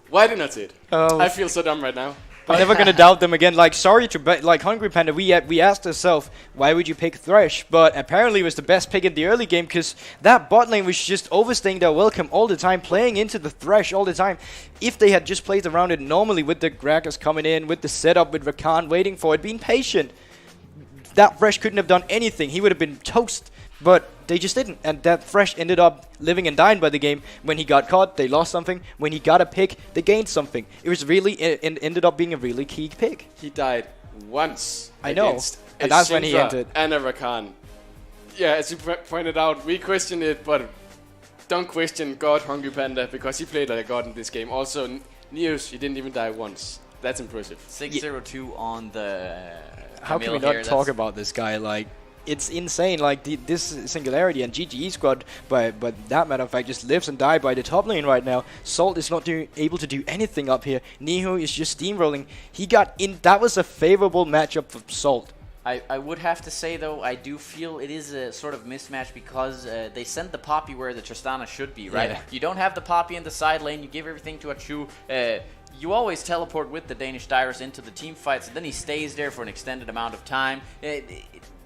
Why didn't I say it? I feel so dumb right now. I'm never gonna doubt them again. Like, sorry to like Hungry Panda. We asked ourselves, why would you pick Thresh? But apparently it was the best pick in the early game because that bot lane was just overstaying their welcome all the time, playing into the Thresh all the time. If they had just played around it normally with the Gragas coming in, with the setup, with Rakan waiting for it, being patient, that Thresh couldn't have done anything. He would have been toast. But they just didn't, and that Thresh ended up living and dying by the game. When he got caught, they lost something. When he got a pick, they gained something. It was really, it ended up being a really key pick. He died once. I know, against and a that's when he Syndra entered. And a Rakan. Yeah, as you pointed out, we questioned it, but don't question God Hungry Panda because he played like a god in this game. Also, Neos, he didn't even die once. That's impressive. 6-0-2 on the How can we Camille not here. talk about this guy? Like, it's insane. Like, this Singularity and GGE squad, but that matter of fact, just lives and dies by the top lane right now. Salt is not able to do anything up here. Niho is just steamrolling. He got in. That was a favorable matchup for Salt. I would have to say, though, I do feel it is a sort of mismatch because they sent the Poppy where the Tristana should be, right? Yeah. You don't have the Poppy in the side lane. You give everything to Achu. You always teleport with the Danish Divers into the team fights, and then he stays there for an extended amount of time.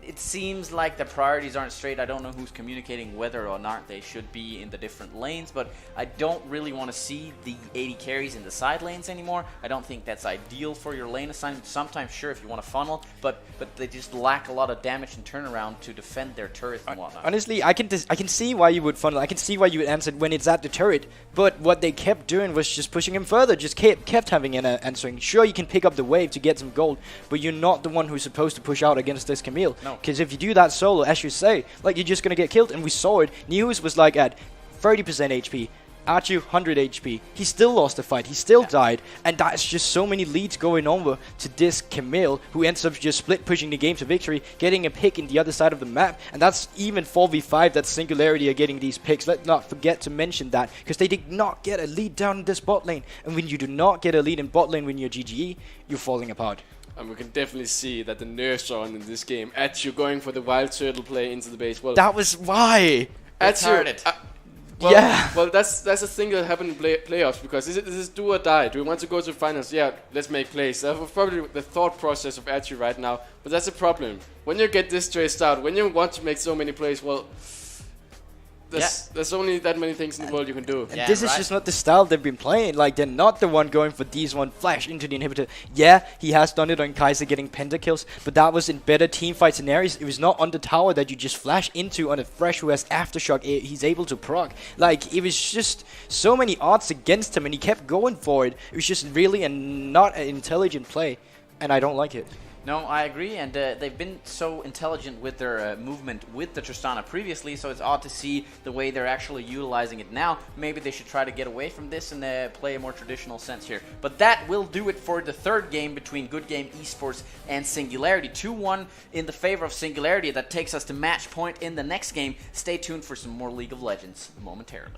It seems like the priorities aren't straight. I don't know who's communicating whether or not they should be in the different lanes, but I don't really want to see the 80 carries in the side lanes anymore. I don't think that's ideal for your lane assignment. Sometimes, sure, if you want to funnel, but they just lack a lot of damage and turnaround to defend their turrets and whatnot. Honestly, I can see why you would funnel. I can see why you would answer when it's at the turret. But what they kept doing was just pushing him further. Just kept having an answering. Sure, you can pick up the wave to get some gold, but you're not the one who's supposed to push out against this Camille. No. Because if you do that solo, as you say, like, you're just gonna get killed. And we saw it. News was like at 30% HP. Archu 100 HP. He still lost the fight. He still died. And that's just so many leads going over to this Camille, who ends up just split pushing the game to victory, getting a pick in the other side of the map. And that's even 4v5 that Singularity are getting these picks. Let's not forget to mention that, because they did not get a lead down in this bot lane. And when you do not get a lead in bot lane when you're GGE, you're falling apart. And we can definitely see that the nerfs are on in this game. Achu going for the wild turtle play into the base. Well, That was why. Achu, well, that's a thing that happened in playoffs because this is do or die. Do we want to go to the finals? Yeah, let's make plays. That was probably the thought process of Achu right now. But that's a problem. When you get this stressed out, when you want to make so many plays, well, there's only that many things in the world you can do. And this is just not the style they've been playing. Like, they're not the one going for these one flash into the inhibitor. Yeah, he has done it on Kaiser getting pentakills, but that was in better teamfight scenarios. It was not on the tower that you just flash into on a Thresh who has aftershock. He's able to proc. Like, it was just so many odds against him, and he kept going for it. It was just really not an intelligent play, and I don't like it. No, I agree, and they've been so intelligent with their movement with the Tristana previously, so it's odd to see the way they're actually utilizing it now. Maybe they should try to get away from this and play a more traditional sense here. But that will do it for the third game between Good Game Esports and Singularity. 2-1 in the favor of Singularity. That takes us to match point in the next game. Stay tuned for some more League of Legends momentarily.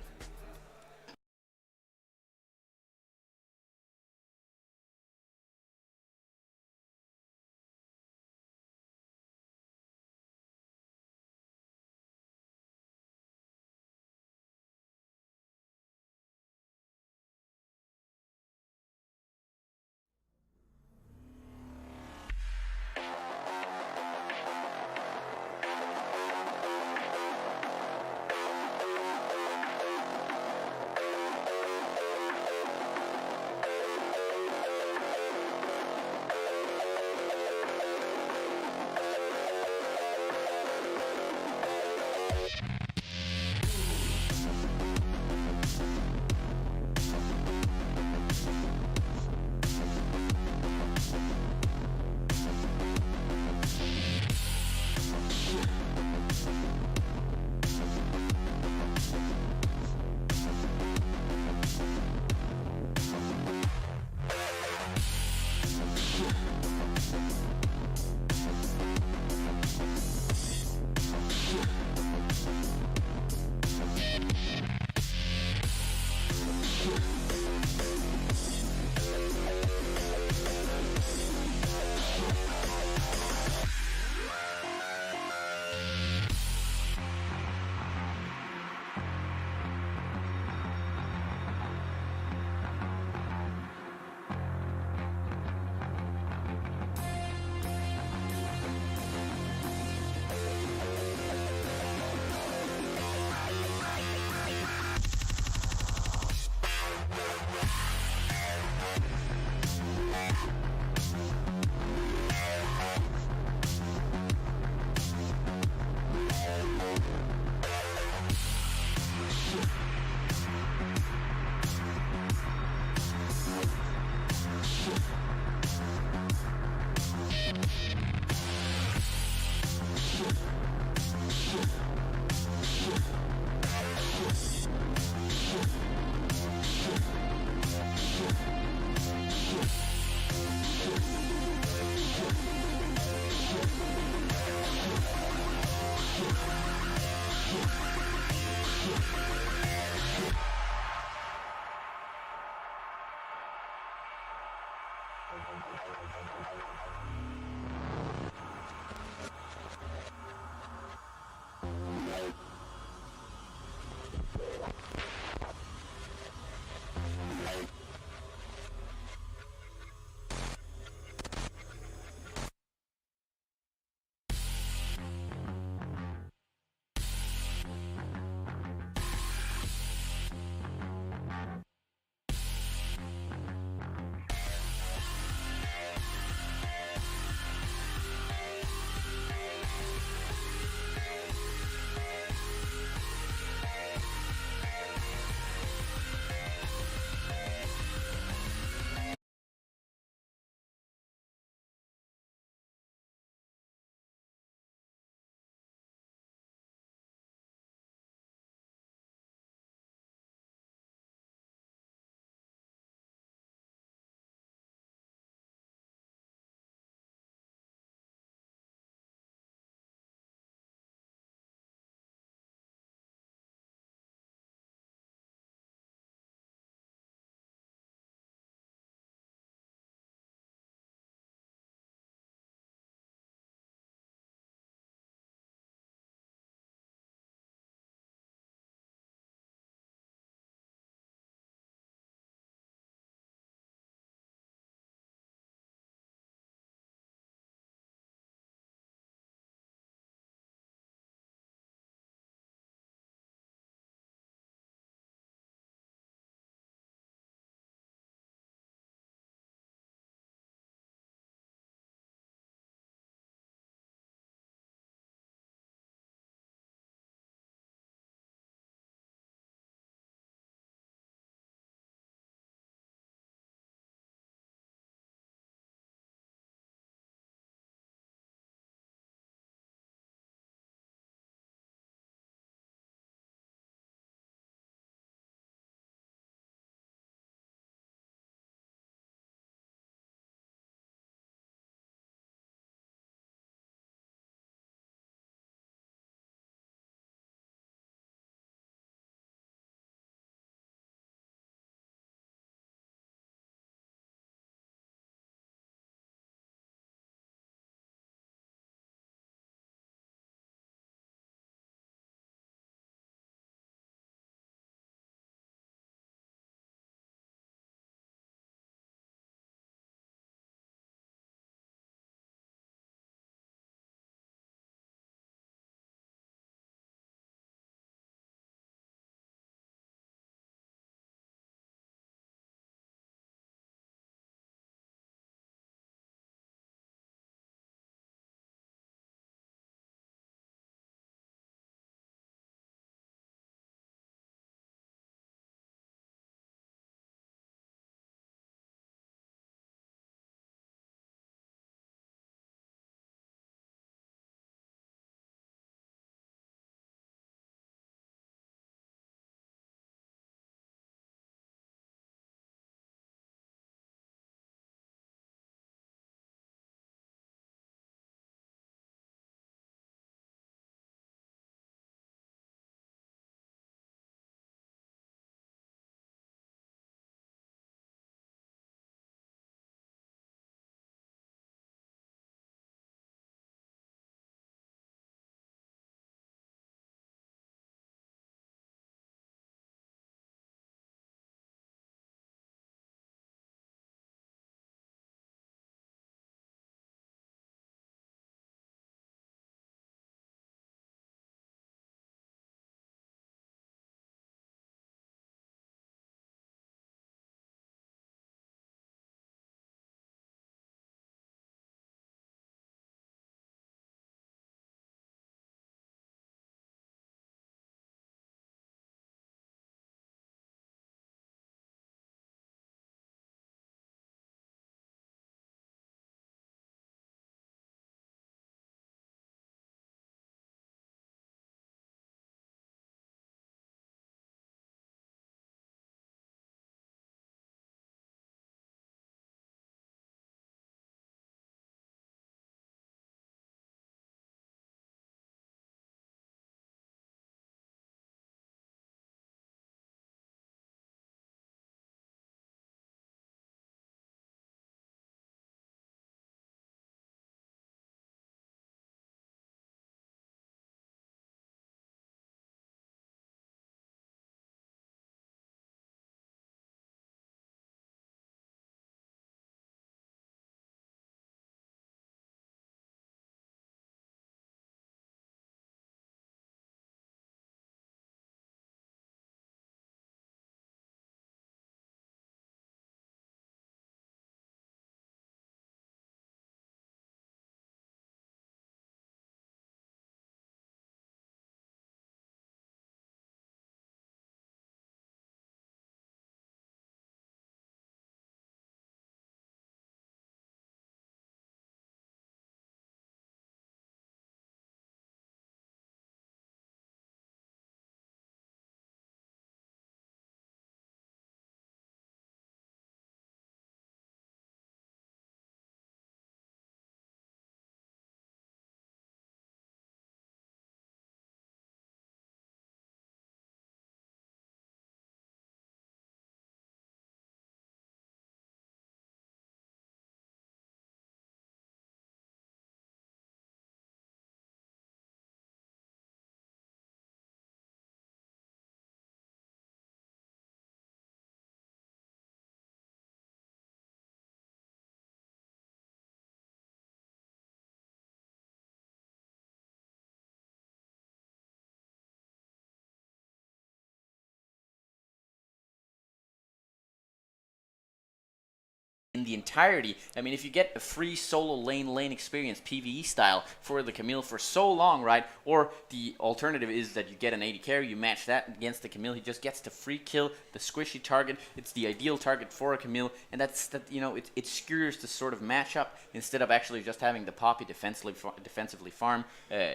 in the entirety. I mean, if you get a free solo lane experience, PvE style, for the Camille for so long, right? Or the alternative is that you get an AD carry, you match that against the Camille, he just gets to free kill the squishy target. It's the ideal target for a Camille, and it skewers the sort of matchup instead of actually just having the Poppy defensively farm,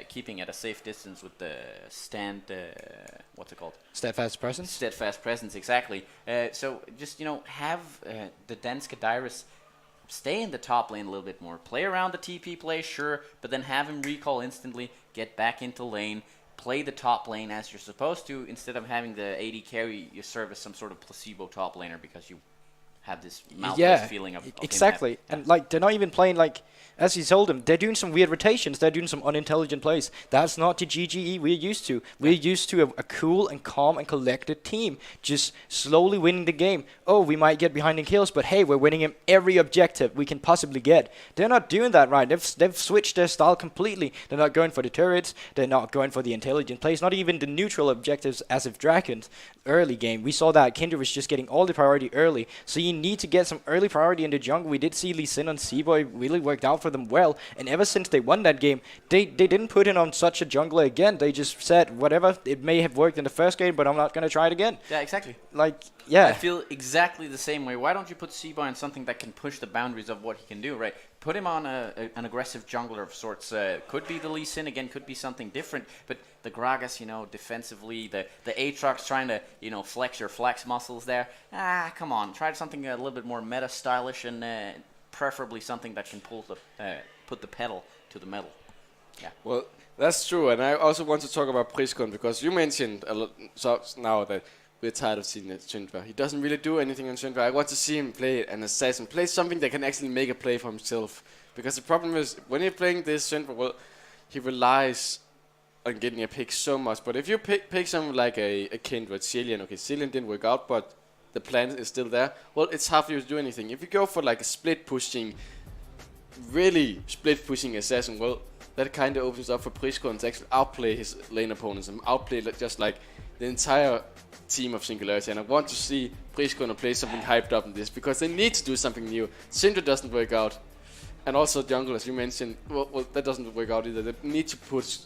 keeping at a safe distance with the what's it called? Steadfast presence. Steadfast presence, exactly. So just have the Danske Dyrus stay in the top lane a little bit more. Play around the TP play, sure, but then have him recall instantly, get back into lane, play the top lane as you're supposed to, instead of having the AD carry you serve as some sort of placebo top laner because you have this mouthless feeling of exactly. And like they're not even playing like, as you told them, they're doing some weird rotations. They're doing some unintelligent plays. That's not the GGE we're used to. We're used to a cool and calm and collected team, just slowly winning the game. Oh, we might get behind in kills, but hey, we're winning in every objective we can possibly get. They're not doing that right. They've switched their style completely. They're not going for the turrets. They're not going for the intelligent plays. Not even the neutral objectives as if Dragons. Early game, we saw that Kindred was just getting all the priority early. So you need to get some early priority in the jungle. We did see Lee Sin on C-Boy really worked out for them well, and ever since they won that game, they didn't put in on such a jungler again. They just said, whatever, it may have worked in the first game, but I'm not going to try it again. Yeah, exactly. Like, yeah. I feel exactly the same way. Why don't you put C-Boy on something that can push the boundaries of what he can do, right? Put him on an aggressive jungler of sorts. Could be the Lee Sin again, could be something different, but the Gragas, defensively, the Aatrox trying to, flex your flex muscles there. Come on, try something a little bit more meta-stylish and preferably something that can put the pedal to the metal. Yeah. Well, that's true, and I also want to talk about Priskon, because you mentioned a lot now that we're tired of seeing Syndra. He doesn't really do anything on Syndra. I want to see him play an assassin, play something that can actually make a play for himself. Because the problem is, when you're playing this Syndra, well, he relies on getting a pick so much. But if you pick someone like a Kindred, Cillian, okay, Cillian didn't work out, but the plan is still there, well, it's hard for you to do anything. If you go for like a really split pushing assassin, well, that kind of opens up for Priskon to actually outplay his lane opponents and outplay just like the entire team of Singularity. And I want to see Priskon play something hyped up in this, because they need to do something new. Syndra doesn't work out. And also jungle, as you mentioned, well, that doesn't work out either. They need to put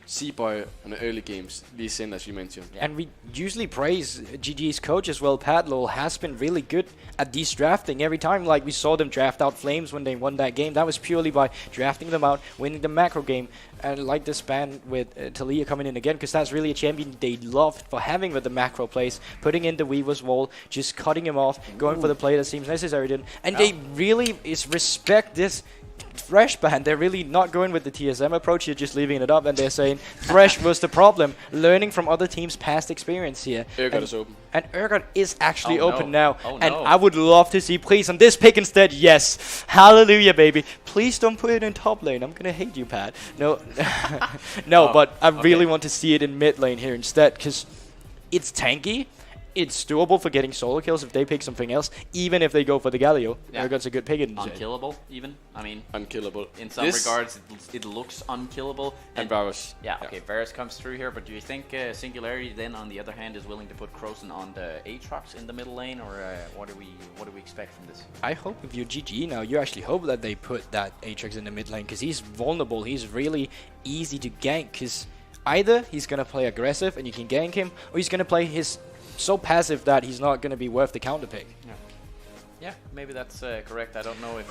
C-Boy on the early games, Lee Sin, as you mentioned. Yeah. And we usually praise GG's coach as well. Pat Lowell has been really good at these drafting. Every time, like we saw them draft out Flames when they won that game, that was purely by drafting them out, winning the macro game. And like this ban with Talia coming in again, because that's really a champion they loved for having with the macro plays, putting in the Weaver's Wall, just cutting him off, going for the play that seems necessary. And they really respect this Thresh ban. They're really not going with the TSM approach, you're just leaving it up, and they're saying Thresh was the problem, learning from other teams' past experience here. Urgot is open. And Urgot is actually open now. Oh, and no. I would love to see, please, on this pick instead, yes. Hallelujah, baby. Please don't put it in top lane. I'm going to hate you, Pat. No, no, but I really want to see it in mid lane here instead, because it's tanky. It's doable for getting solo kills if they pick something else, even if they go for the Galio. Yeah. Urgot's a good pick. Unkillable, even. I mean, unkillable. In some regards, it looks unkillable. And Varus. Yeah, okay, Varus comes through here, but do you think Singularity then, on the other hand, is willing to put Croson on the Aatrox in the middle lane, or what do we expect from this? I hope if you're GG now, you actually hope that they put that Aatrox in the mid lane, because he's vulnerable. He's really easy to gank, because either he's going to play aggressive and you can gank him, or he's going to play his so passive that he's not going to be worth the counter pick. Yeah, maybe that's correct. I don't know if...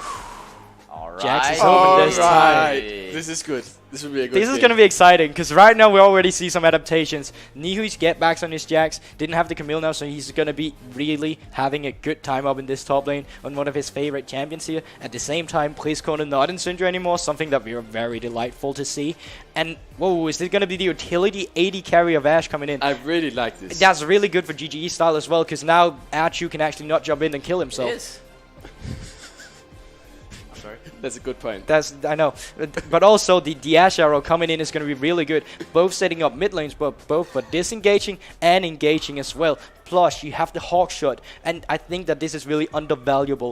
Alright. Jax is open this time. This is good. This will be a good This is going to be exciting, because right now we already see some adaptations. Nihu's get backs on his Jax. Didn't have the Camille now, so he's going to be really having a good time up in this top lane on one of his favorite champions here. At the same time, Priskon not in Syndra anymore, something that we are very delightful to see. And, whoa, is this going to be the utility 80 carry of Ashe coming in? I really like this. That's really good for GGE style as well, because now Achu can actually not jump in and kill himself. It is. Sorry. That's a good point. I know. But also, the Ashe arrow coming in is going to be really good. Both setting up mid lanes, but both for disengaging and engaging as well. Plus, you have the hawk shot, and I think that this is really undervalued,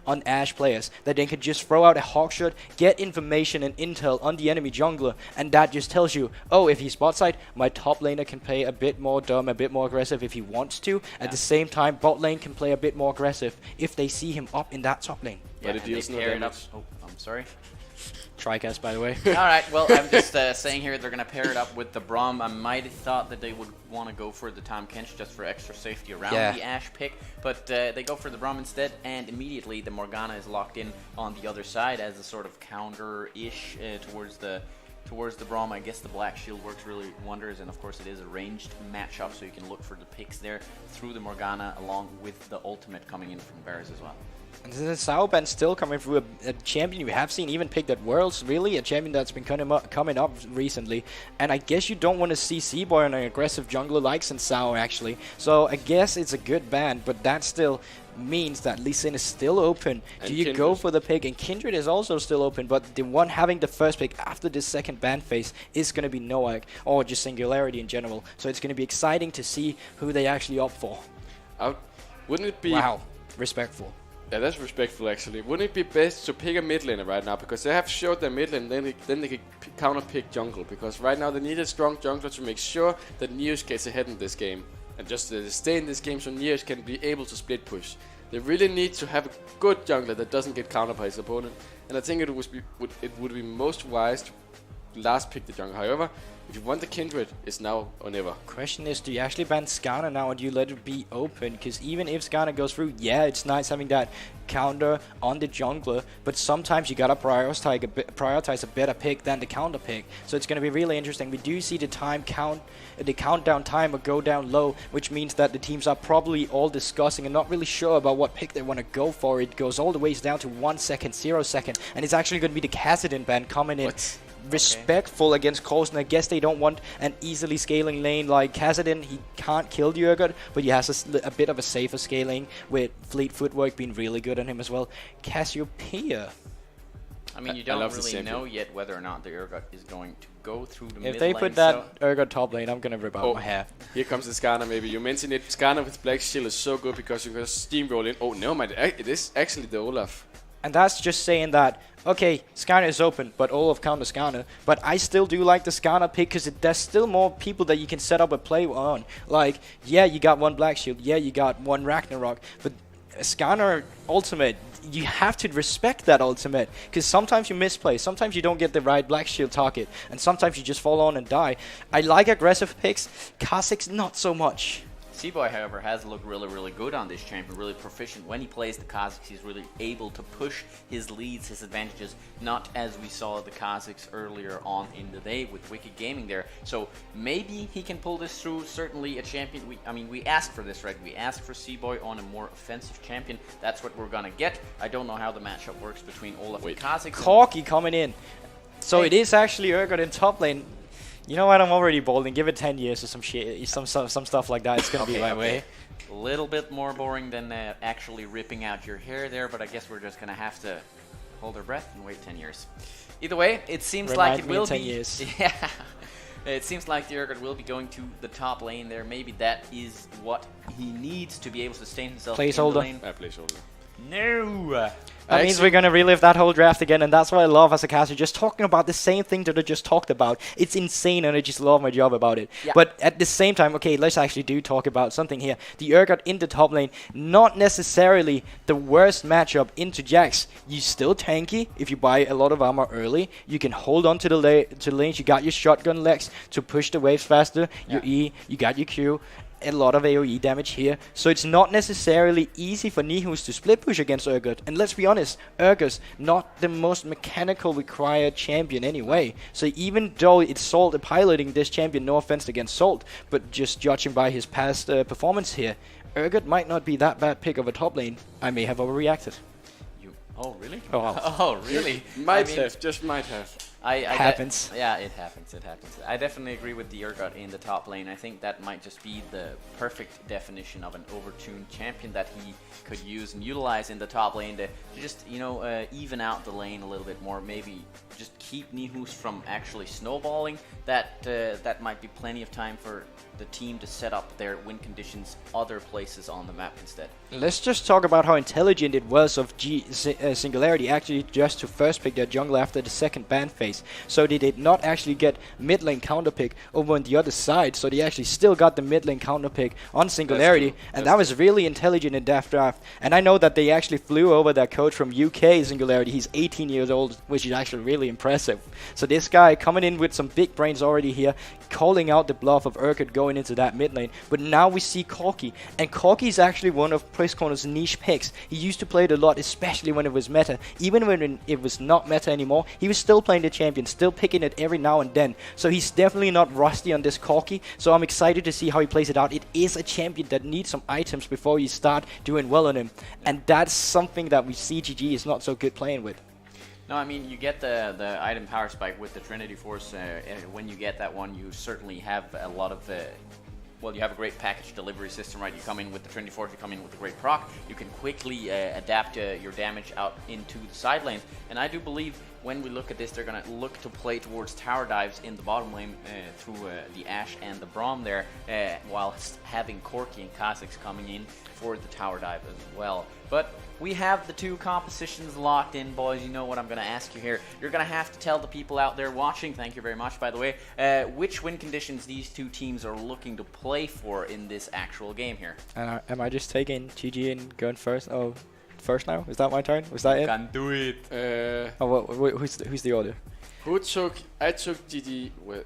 on Ashe players. That they can just throw out a hawk shot, get information and intel on the enemy jungler, and that just tells you, oh, if he's bot side, my top laner can play a bit more dumb, a bit more aggressive if he wants to. At the same time, bot lane can play a bit more aggressive if they see him up in that top lane. Yeah, But it and deals they no pair it up. damage. Oh, I'm sorry. Tricast, by the way. All right, well, I'm just saying here they're going to pair it up with the Braum. I might have thought that they would want to go for the Tahm Kench just for extra safety around the Ashe pick, but they go for the Braum instead, and immediately the Morgana is locked in on the other side as a sort of counter-ish towards the Braum. I guess the Black Shield works really wonders, and of course it is a ranged matchup, so you can look for the picks there through the Morgana along with the ultimate coming in from Varus as well. And the Sauban still coming through a champion we have seen even picked at Worlds, really, a champion that's been coming up recently. And I guess you don't want to see Seaboy on an aggressive jungler like Sao, actually. So I guess it's a good ban, but that still means that Lee Sin is still open. And Do you Kindred. go for the pick? And Kindred is also still open, but the one having the first pick after this second ban phase is going to be Noak, or just Singularity in general. So it's going to be exciting to see who they actually opt for. Wouldn't it be... Wow, respectful. Yeah, that's respectful actually. Wouldn't it be best to pick a mid laner right now? Because they have showed their mid lane, then they can counter pick jungle. Because right now they need a strong jungler to make sure that Neos gets ahead in this game. And just stay in this game so Neos can be able to split push. They really need to have a good jungler that doesn't get countered by his opponent. And I think it would be most wise to last pick the jungle. However, if you want the Kindred, it's now or never. Question is, do you actually ban Skarner now, or do you let it be open? Because even if Skarner goes through, yeah, it's nice having that counter on the jungler, but sometimes you gotta prioritize a better pick than the counter pick. So it's gonna be really interesting. We do see the countdown timer go down low, which means that the teams are probably all discussing and not really sure about what pick they want to go for. It goes all the way down to 1 second, 0 second, and it's actually gonna be the Kassadin ban coming in. Respectful against Coulson. I guess they don't want an easily scaling lane like Kassadin. He can't kill Jurgert, but he has a bit of a safer scaling with Fleet Footwork being really good on him as well. Cassiopeia. I mean, you don't really know yet whether or not the Urgot is going to go through the mid lane. If they put that Urgot top lane, I'm gonna rip out my hair. Here comes the Skarner maybe. You mentioned it. Skarner with Black Shield is so good because you can steamroll in. Oh no, it is actually the Olaf. And that's just saying that, okay, Skarner is open, but Olaf counter Skarner. But I still do like the Skarner pick because there's still more people that you can set up a play on. Like, yeah, you got one Black Shield, yeah, you got one Ragnarok, but Skarner ultimate, you have to respect that ultimate because sometimes you misplay, sometimes you don't get the right Black Shield target, and sometimes you just fall on and die. I like aggressive picks, Kha'Zix not so much. Seaboy, however, has looked really, really good on this champion, really proficient. When he plays the Kha'Zix, he's really able to push his leads, his advantages, not as we saw the Kha'Zix earlier on in the day with Wicked Gaming there. So maybe he can pull this through. Certainly a champion. We asked for this, right? We asked for Seaboy on a more offensive champion. That's what we're going to get. I don't know how the matchup works between Olaf and Kha'Zix. Corky coming in. So it is actually Urgot in top lane. You know what? I'm already bolding. Give it 10 years or some shit, some stuff like that. It's gonna be my way. A little bit more boring than actually ripping out your hair there, but I guess we're just gonna have to hold our breath and wait 10 years. Either way, it seems like it will be. 10 years. Yeah. It seems like the Urgot will be going to the top lane there. Maybe that is what he needs to be able to sustain himself. Placeholder. In the lane. Placeholder. No. That means we're going to relive that whole draft again, and that's what I love as a caster, just talking about the same thing that I just talked about. It's insane, and I just love my job about it. Yeah. But at the same time, okay, let's actually talk about something here. The Urgot in the top lane, not necessarily the worst matchup into Jax. You still tanky if you buy a lot of armor early. You can hold on to the lanes. You got your shotgun legs to push the waves faster. Your E, you got your Q. A lot of AoE damage here, so it's not necessarily easy for Nihus to split push against Urgot. And let's be honest, Urgot's not the most mechanical required champion anyway. So even though it's Salt piloting this champion, no offense against Salt, but just judging by his past performance here, Urgot might not be that bad pick of a top lane. I may have overreacted. Oh, really? Oh, wow. Oh, really? Might have. Happens. Yeah, it happens. It happens. I definitely agree with the Urgot in the top lane. I think that might just be the perfect definition of an overtuned champion that he could use and utilize in the top lane to just, even out the lane a little bit more. Maybe just keep Nihus from actually snowballing. That might be plenty of time for the team to set up their win conditions other places on the map instead. Let's just talk about how intelligent it was of Singularity actually just to first pick their jungle after the second ban phase. So they did not actually get mid lane counter pick over on the other side. So they actually still got the mid lane counter pick on Singularity. And that was really intelligent in that draft. And I know that they actually flew over that coach from UK Singularity. He's 18 years old, which is actually really impressive. So this guy coming in with some big brains already here, calling out the bluff of Urgot going into that mid lane. But now we see Corki. And Corki is actually one of Priscorner's niche picks. He used to play it a lot, especially when it was meta. Even when it was not meta anymore, he was still playing the champion, still picking it every now and then. So he's definitely not rusty on this Corki. So I'm excited to see how he plays it out. It is a champion that needs some items before you start doing well on him. And that's something that we see GG is not so good playing with. No, I mean, you get the item power spike with the Trinity Force. When you get that one, you certainly have a lot of... you have a great package delivery system, right? You come in with the Trinity Force, you come in with a great proc. You can quickly adapt your damage out into the side lanes. And I do believe when we look at this, they're going to look to play towards tower dives in the bottom lane through the Ashe and the Braum there, while having Corki and Kha'Zix coming in for the tower dive as well. But we have the two compositions locked in, boys. You know what I'm going to ask you here. You're going to have to tell the people out there watching, thank you very much, by the way, which win conditions these two teams are looking to play for in this actual game here. Am I just taking GG and going first? Oh, first now? Is that my turn? Was that it? Can do it. Who's the order? I took GG with...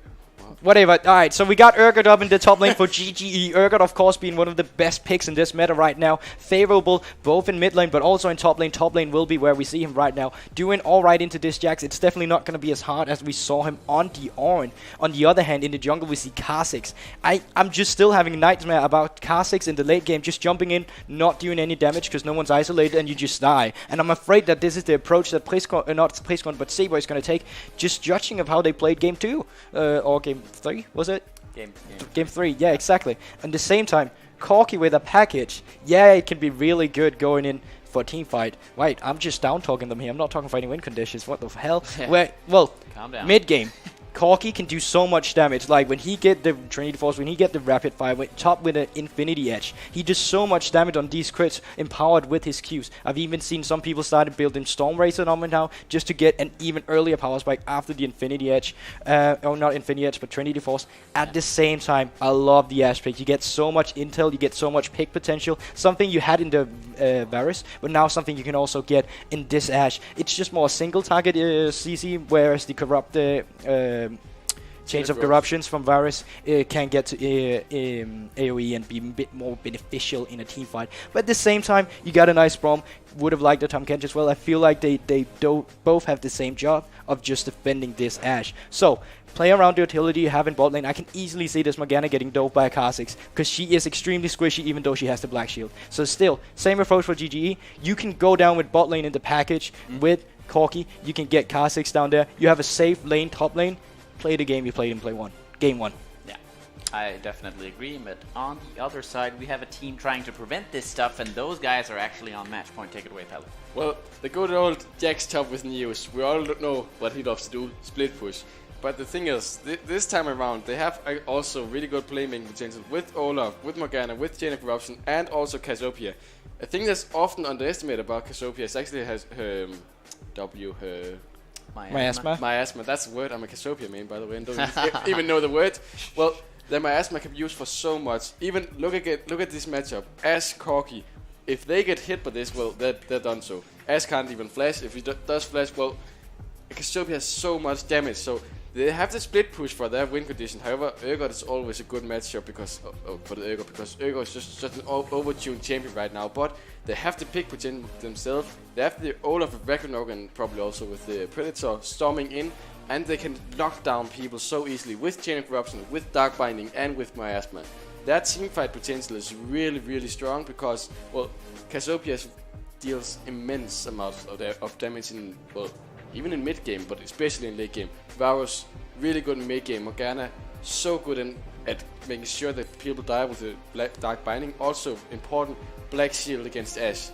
Whatever. Alright, so we got Urgot up in the top lane for GGE. Urgot, of course, being one of the best picks in this meta right now. Favorable both in mid lane, but also in top lane. Top lane will be where we see him right now. Doing alright into this Jax. It's definitely not going to be as hard as we saw him on the Ornn. On the other hand, in the jungle, we see Kha'Zix. I'm just still having a nightmare about Kha'Zix in the late game. Just jumping in, not doing any damage because no one's isolated and you just die. And I'm afraid that this is the approach that not Priscorn, but Saber is going to take. Just judging of how they played game 2. Or game 3, was it? Game 3, yeah, exactly. At the same time, Corki with a package, yeah, it can be really good going in for a team fight. Wait, I'm just down talking them here. I'm not talking for any win conditions. What the hell? Well, calm down. Mid game. Corki can do so much damage. Like when he get the Trinity Force, when he get the Rapid Fire, top with an Infinity Edge, he does so much damage on these crits, empowered with his Qs. I've even seen some people started building Storm Racer on him now, just to get an even earlier power spike after the Infinity Edge. Not Infinity Edge, but Trinity Force. At the same time, I love the Ashe pick. You get so much intel, you get so much pick potential. Something you had in the Varus, but now something you can also get in this Ashe. It's just more single target CC, whereas the corrupt Chains of Corruptions from Varus can get to AoE and be a bit more beneficial in a team fight. But at the same time, you got a nice Braum. Would have liked the Tahm Kench as well. I feel like they both have the same job of just defending this Ashe. So, play around the utility you have in bot lane. I can easily see this Morgana getting doped by Kha'Zix because she is extremely squishy even though she has the Black Shield. So still, same approach for GGE. You can go down with bot lane in the package with Corki. You can get Kha'Zix down there. You have a safe lane, top lane. Play the game you played in game 1. Yeah, I definitely agree, but on the other side, we have a team trying to prevent this stuff, and those guys are actually on match point. Take it away, Pelle. Well, the good old Jax top with Neos. We all know what he loves to do, split push. But the thing is, this time around, they have also really good playmaking potential with Olaf, with Morgana, with Chain of Corruption, and also Cassiopeia. A thing that's often underestimated about Cassiopeia is actually her Miasma, that's a word. I'm a Cassiopeia main, by the way, and don't even know the word. Well, the Miasma can be used for so much. Even look at this matchup. Ashe, Corki, if they get hit by this, well, they're done so. Ashe can't even flash. If he does flash, well, Cassiopeia has so much damage. So they have the split push for their win condition. However, Urgot is always a good matchup for the Urgot because Urgot is just such an overtuned champion right now. But they have the pick potential themselves. They have the Olaf with Ragnarok and probably also with the Predator storming in, and they can lock down people so easily with Chain of Corruption, with Dark Binding, and with Miasma. That teamfight potential is really, really strong because, well, Cassiopeia deals immense amounts of damage in, well, even in mid game, but especially in late game. Varus really good in mid game. Morgana so good at making sure that people die with the dark binding. Also important, black shield against Ashe.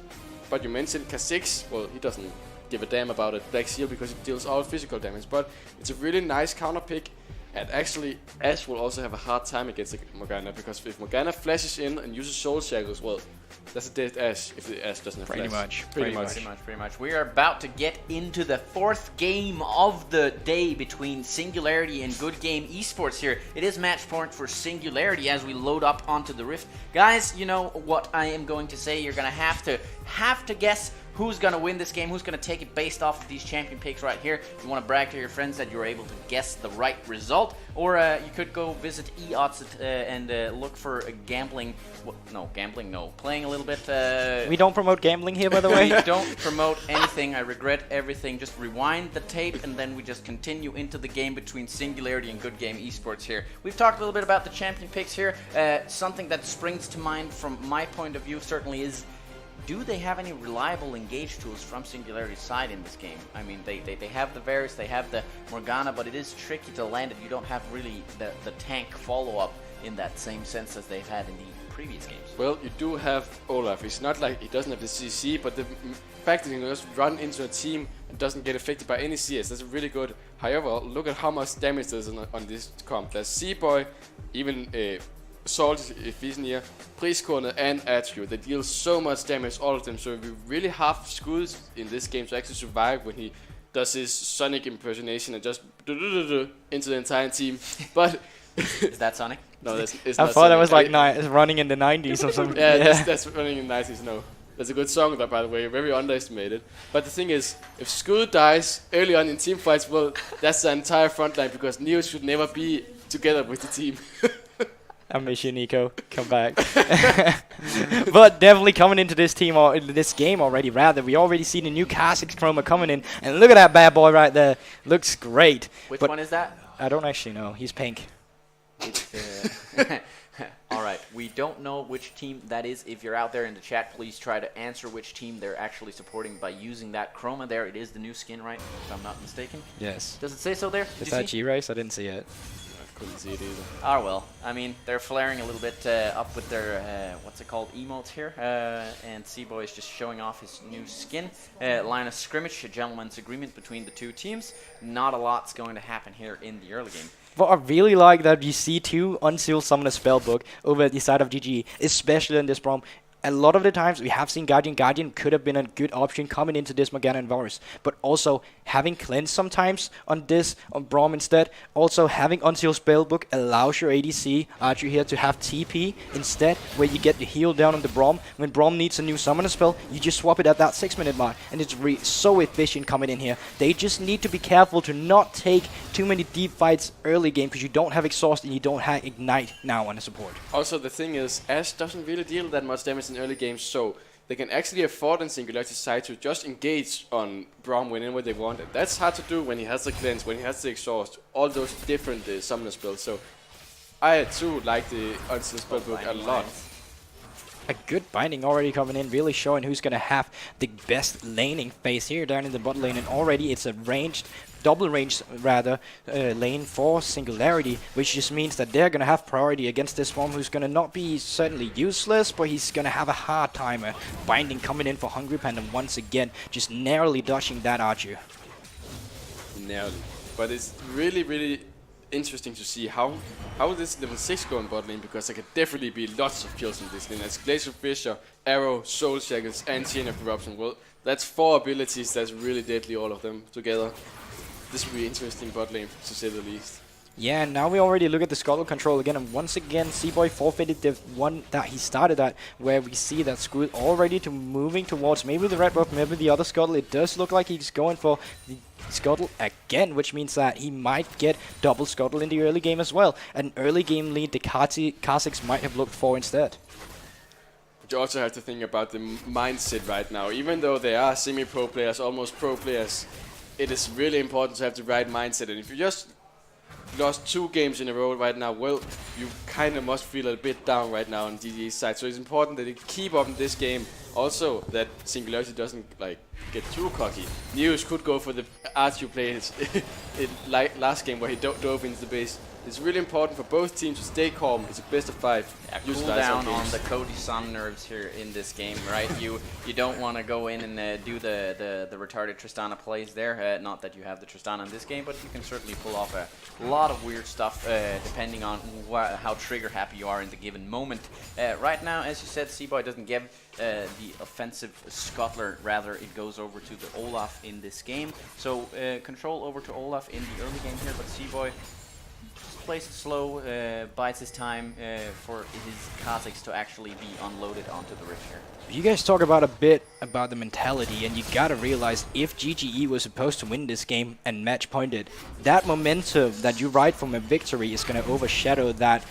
But you mentioned Kha'Zix. Well, he doesn't give a damn about it, black shield, because it deals all physical damage. But it's a really nice counter pick. And actually, Ashe will also have a hard time against Morgana, because if Morgana flashes in and uses Soul Shackles, well, that's a dead Ashe if the Ashe doesn't have flash. Pretty much. We are about to get into the fourth game of the day between Singularity and Good Game Esports here. It is match point for Singularity as we load up onto the Rift. Guys, you know what I am going to say. You're going to have to guess who's going to win this game, who's going to take it based off of these champion picks right here. You want to brag to your friends that you were able to guess the right result, or you could go visit eOdds and look for gambling. Playing a little bit. We don't promote gambling here, by the way. We don't promote anything. I regret everything. Just rewind the tape, and then we just continue into the game between Singularity and Good Game Esports here. We've talked a little bit about the champion picks here. Something that springs to mind from my point of view certainly is, do they have any reliable engage tools from Singularity's side in this game? I mean, they have the Varus, they have the Morgana, but it is tricky to land it. You don't have really the tank follow-up in that same sense as they've had in the previous games. Well, you do have Olaf. It's not like he doesn't have the CC, but the fact that he can just run into a team and doesn't get affected by any CS, that's really good. However, look at how much damage there's on this comp. There's C-Boy, even Salt if he's near, Priest Corner and Attribute. They deal so much damage, all of them, so we really have Skulls in this game to actually survive when he does his Sonic impersonation and just into the entire team. But is that Sonic? No, it's I not thought Sonic. that was like running in the 90s or something. Yeah, that's running in the 90s, no. That's a good song, by the way, very underestimated. But the thing is, if Skull dies early on in team fights, well, that's the entire front line, because Neo should never be together with the team. I miss you, Nico. Come back. But definitely coming into this team, or this game already, rather. We already see the new Kha'Zix chroma coming in. And look at that bad boy right there. Looks great. Which one is that? I don't actually know. He's pink. All right. We don't know which team that is. If you're out there in the chat, please try to answer which team they're actually supporting by using that chroma there. It is the new skin, right? If I'm not mistaken. Yes. Does it say so there? Is that G-Race? I didn't see it. Couldn't see it either. Oh well, I mean, they're flaring a little bit up with their, what's it called, emotes here, and C-Boy is just showing off his new skin. Line of scrimmage, a gentleman's agreement between the two teams. Not a lot's going to happen here in the early game. But I really like that you see two Unsealed Summoner Spellbook over at the side of GG, especially in this Braum. A lot of the times we have seen Guardian. Guardian could have been a good option coming into this Morgana and Varus. But also having Cleanse sometimes on Braum instead. Also having Unsealed Spellbook allows your ADC Archer here to have TP instead, where you get the heal down on the Braum. When Braum needs a new summoner spell, you just swap it at that 6-minute mark. And it's so efficient coming in here. They just need to be careful to not take too many deep fights early game, because you don't have Exhaust and you don't have Ignite now on the support. Also, the thing is, Ashe doesn't really deal that much damage in early games, so they can actually afford on Singularity's side to just engage on Braum whenever they want. And that's hard to do when he has the Cleanse, when he has the Exhaust, all those different summoner spells. So I too like the Unsealed Spellbook a lot. A good binding already coming in, really showing who's going to have the best laning phase here down in the bot lane. And already it's a ranged, double ranged rather, lane for Singularity, which just means that they're going to have priority against this one, who's going to not be certainly useless, but he's going to have a hard time. Binding coming in for Hungry Panda once again, just narrowly dodging that Archer. Narrowly. But it's really, really interesting to see how this level 6 go in bot lane, because there could definitely be lots of kills in this lane. As Glacier Fissure, Arrow, Soul Shackles, and Chain of Corruption. Well, that's 4 abilities that's really deadly, all of them together. This will be interesting bot lane, to say the least. Yeah, and now we already look at the Scuttle control again, and once again, C-Boy forfeited the one that he started at, where we see that Scuttle already moving towards maybe the red buff, maybe the other Scuttle. It does look like he's going for the Scuttle again, which means that he might get double Scuttle in the early game as well. An early game lead the Kha'Zix might have looked for instead. But you also have to think about the mindset right now. Even though they are semi-pro players, almost pro players, it is really important to have the right mindset. And if you just lost 2 games in a row right now, well, you kind of must feel a bit down right now on DD's side. So it's important that they keep up in this game Also, that Singularity doesn't like get too cocky. News could go for the Archie plays in last game where he dove into the base. It's really important for both teams to stay calm. It's a best of 5. Yeah, cool down on the Cody Sun nerves here in this game, right? You don't want to go in and do the retarded Tristana plays there. Not that you have the Tristana in this game, but you can certainly pull off a lot of weird stuff depending on how trigger happy you are in the given moment. Right now, as you said, Seaboy doesn't give the offensive scuttler, rather it goes over to the Olaf in this game. So control over to Olaf in the early game here, but Seaboy plays it slow, bides his time for his Kazakhs to actually be unloaded onto the ridge here. You guys talk about a bit about the mentality, and you gotta realize if GGE was supposed to win this game and match pointed, that momentum that you ride from a victory is gonna overshadow that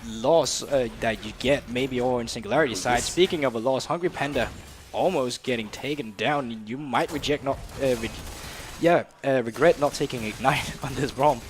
loss that you get maybe all in Singularity side. Speaking of a loss, Hungry Panda almost getting taken down. You might regret not taking Ignite on this ROM.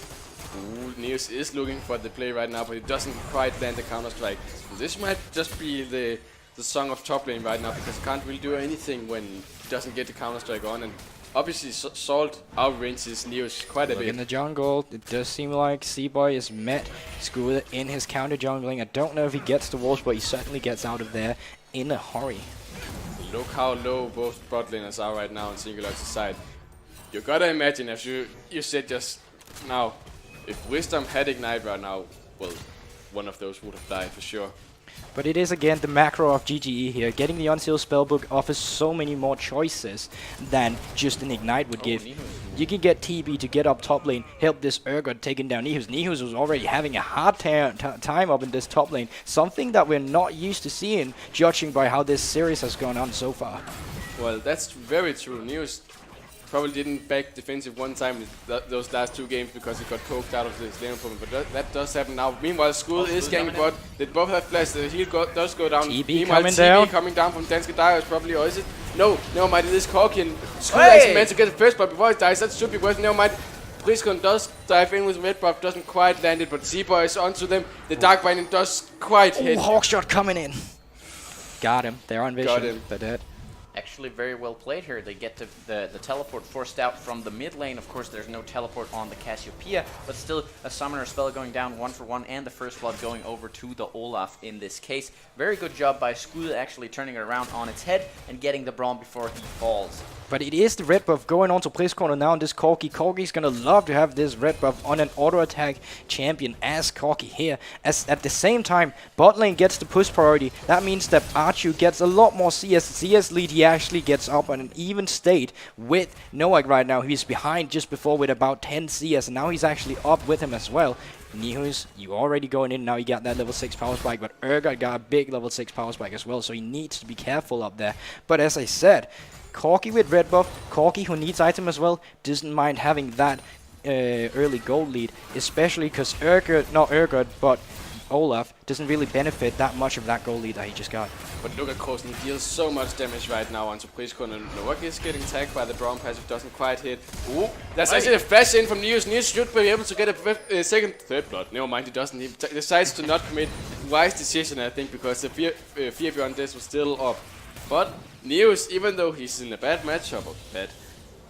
Ooh, Neos is looking for the play right now, but he doesn't quite land the counter-strike. So this might just be the song of top lane right now, because he can't really do anything when he doesn't get the counter-strike on. And obviously Salt outranges Neos quite a bit. In the jungle, it does seem like Seaboy is met School in his counter jungling. I don't know if he gets the walls, but he certainly gets out of there in a hurry. Look how low both bot laners are right now on Singularity's side. You gotta imagine, as you said just now, if Wisdom had Ignite right now, well, one of those would have died for sure. But it is again the macro of GGE here. Getting the Unsealed Spellbook offers so many more choices than just an Ignite would give. You can get TB to get up top lane, help this Urgot taking down Nihus. Nihus was already having a hard time up in this top lane. Something that we're not used to seeing, judging by how this series has gone on so far. Well, that's very true. Nihus probably didn't back defensive one time in those last 2 games because he got poked out of the lane opponent, but that does happen now. Meanwhile, Skull is ganking bot. They both have flash. The heal does go down. TB coming down from Danske Darius probably, or is it? No, never mind. It is Corki, and Skull actually meant to get the first, but before he dies, that should be worth. Never mind. Priskon does dive in with red buff, doesn't quite land it, but Seaboy is onto them. The Dark Binding does quite hit. Hawkshot coming in. Got him. They're on vision. Got him. They're dead. Actually very well played here. They get the teleport forced out from the mid lane. Of course, there's no teleport on the Cassiopeia, but still a summoner spell going down 1 for 1, and the first blood going over to the Olaf in this case. Very good job by Skull actually turning it around on its head and getting the Braum before he falls. But it is the red buff going on to Priskon now on this Corki. Corki's gonna love to have this red buff on an auto attack champion as Corki here. As at the same time, bot lane gets the push priority. That means that Archu gets a lot more CS lead. He actually gets up on an even state with Noak right now. He's behind just before with about 10 CS, and now he's actually up with him as well. Nihus, you already going in now. You got that level 6 power spike, but Urgot got a big level 6 power spike as well, so he needs to be careful up there. But as I said, Corki with red buff, Corki who needs item as well, doesn't mind having that early gold lead, especially because Urgot, but Olaf doesn't really benefit that much of that gold lead that he just got. But look at Kosen, he deals so much damage right now onto Priskon, and Noak is getting tagged by the Braum passive, doesn't quite hit. Ooh, that's actually a flash in from Neos. Neos should be able to get a third blood. Never mind, he doesn't. He decides to not commit. Wise decision, I think, because the fear beyond this was still up. But Neos, even though he's in a bad matchup,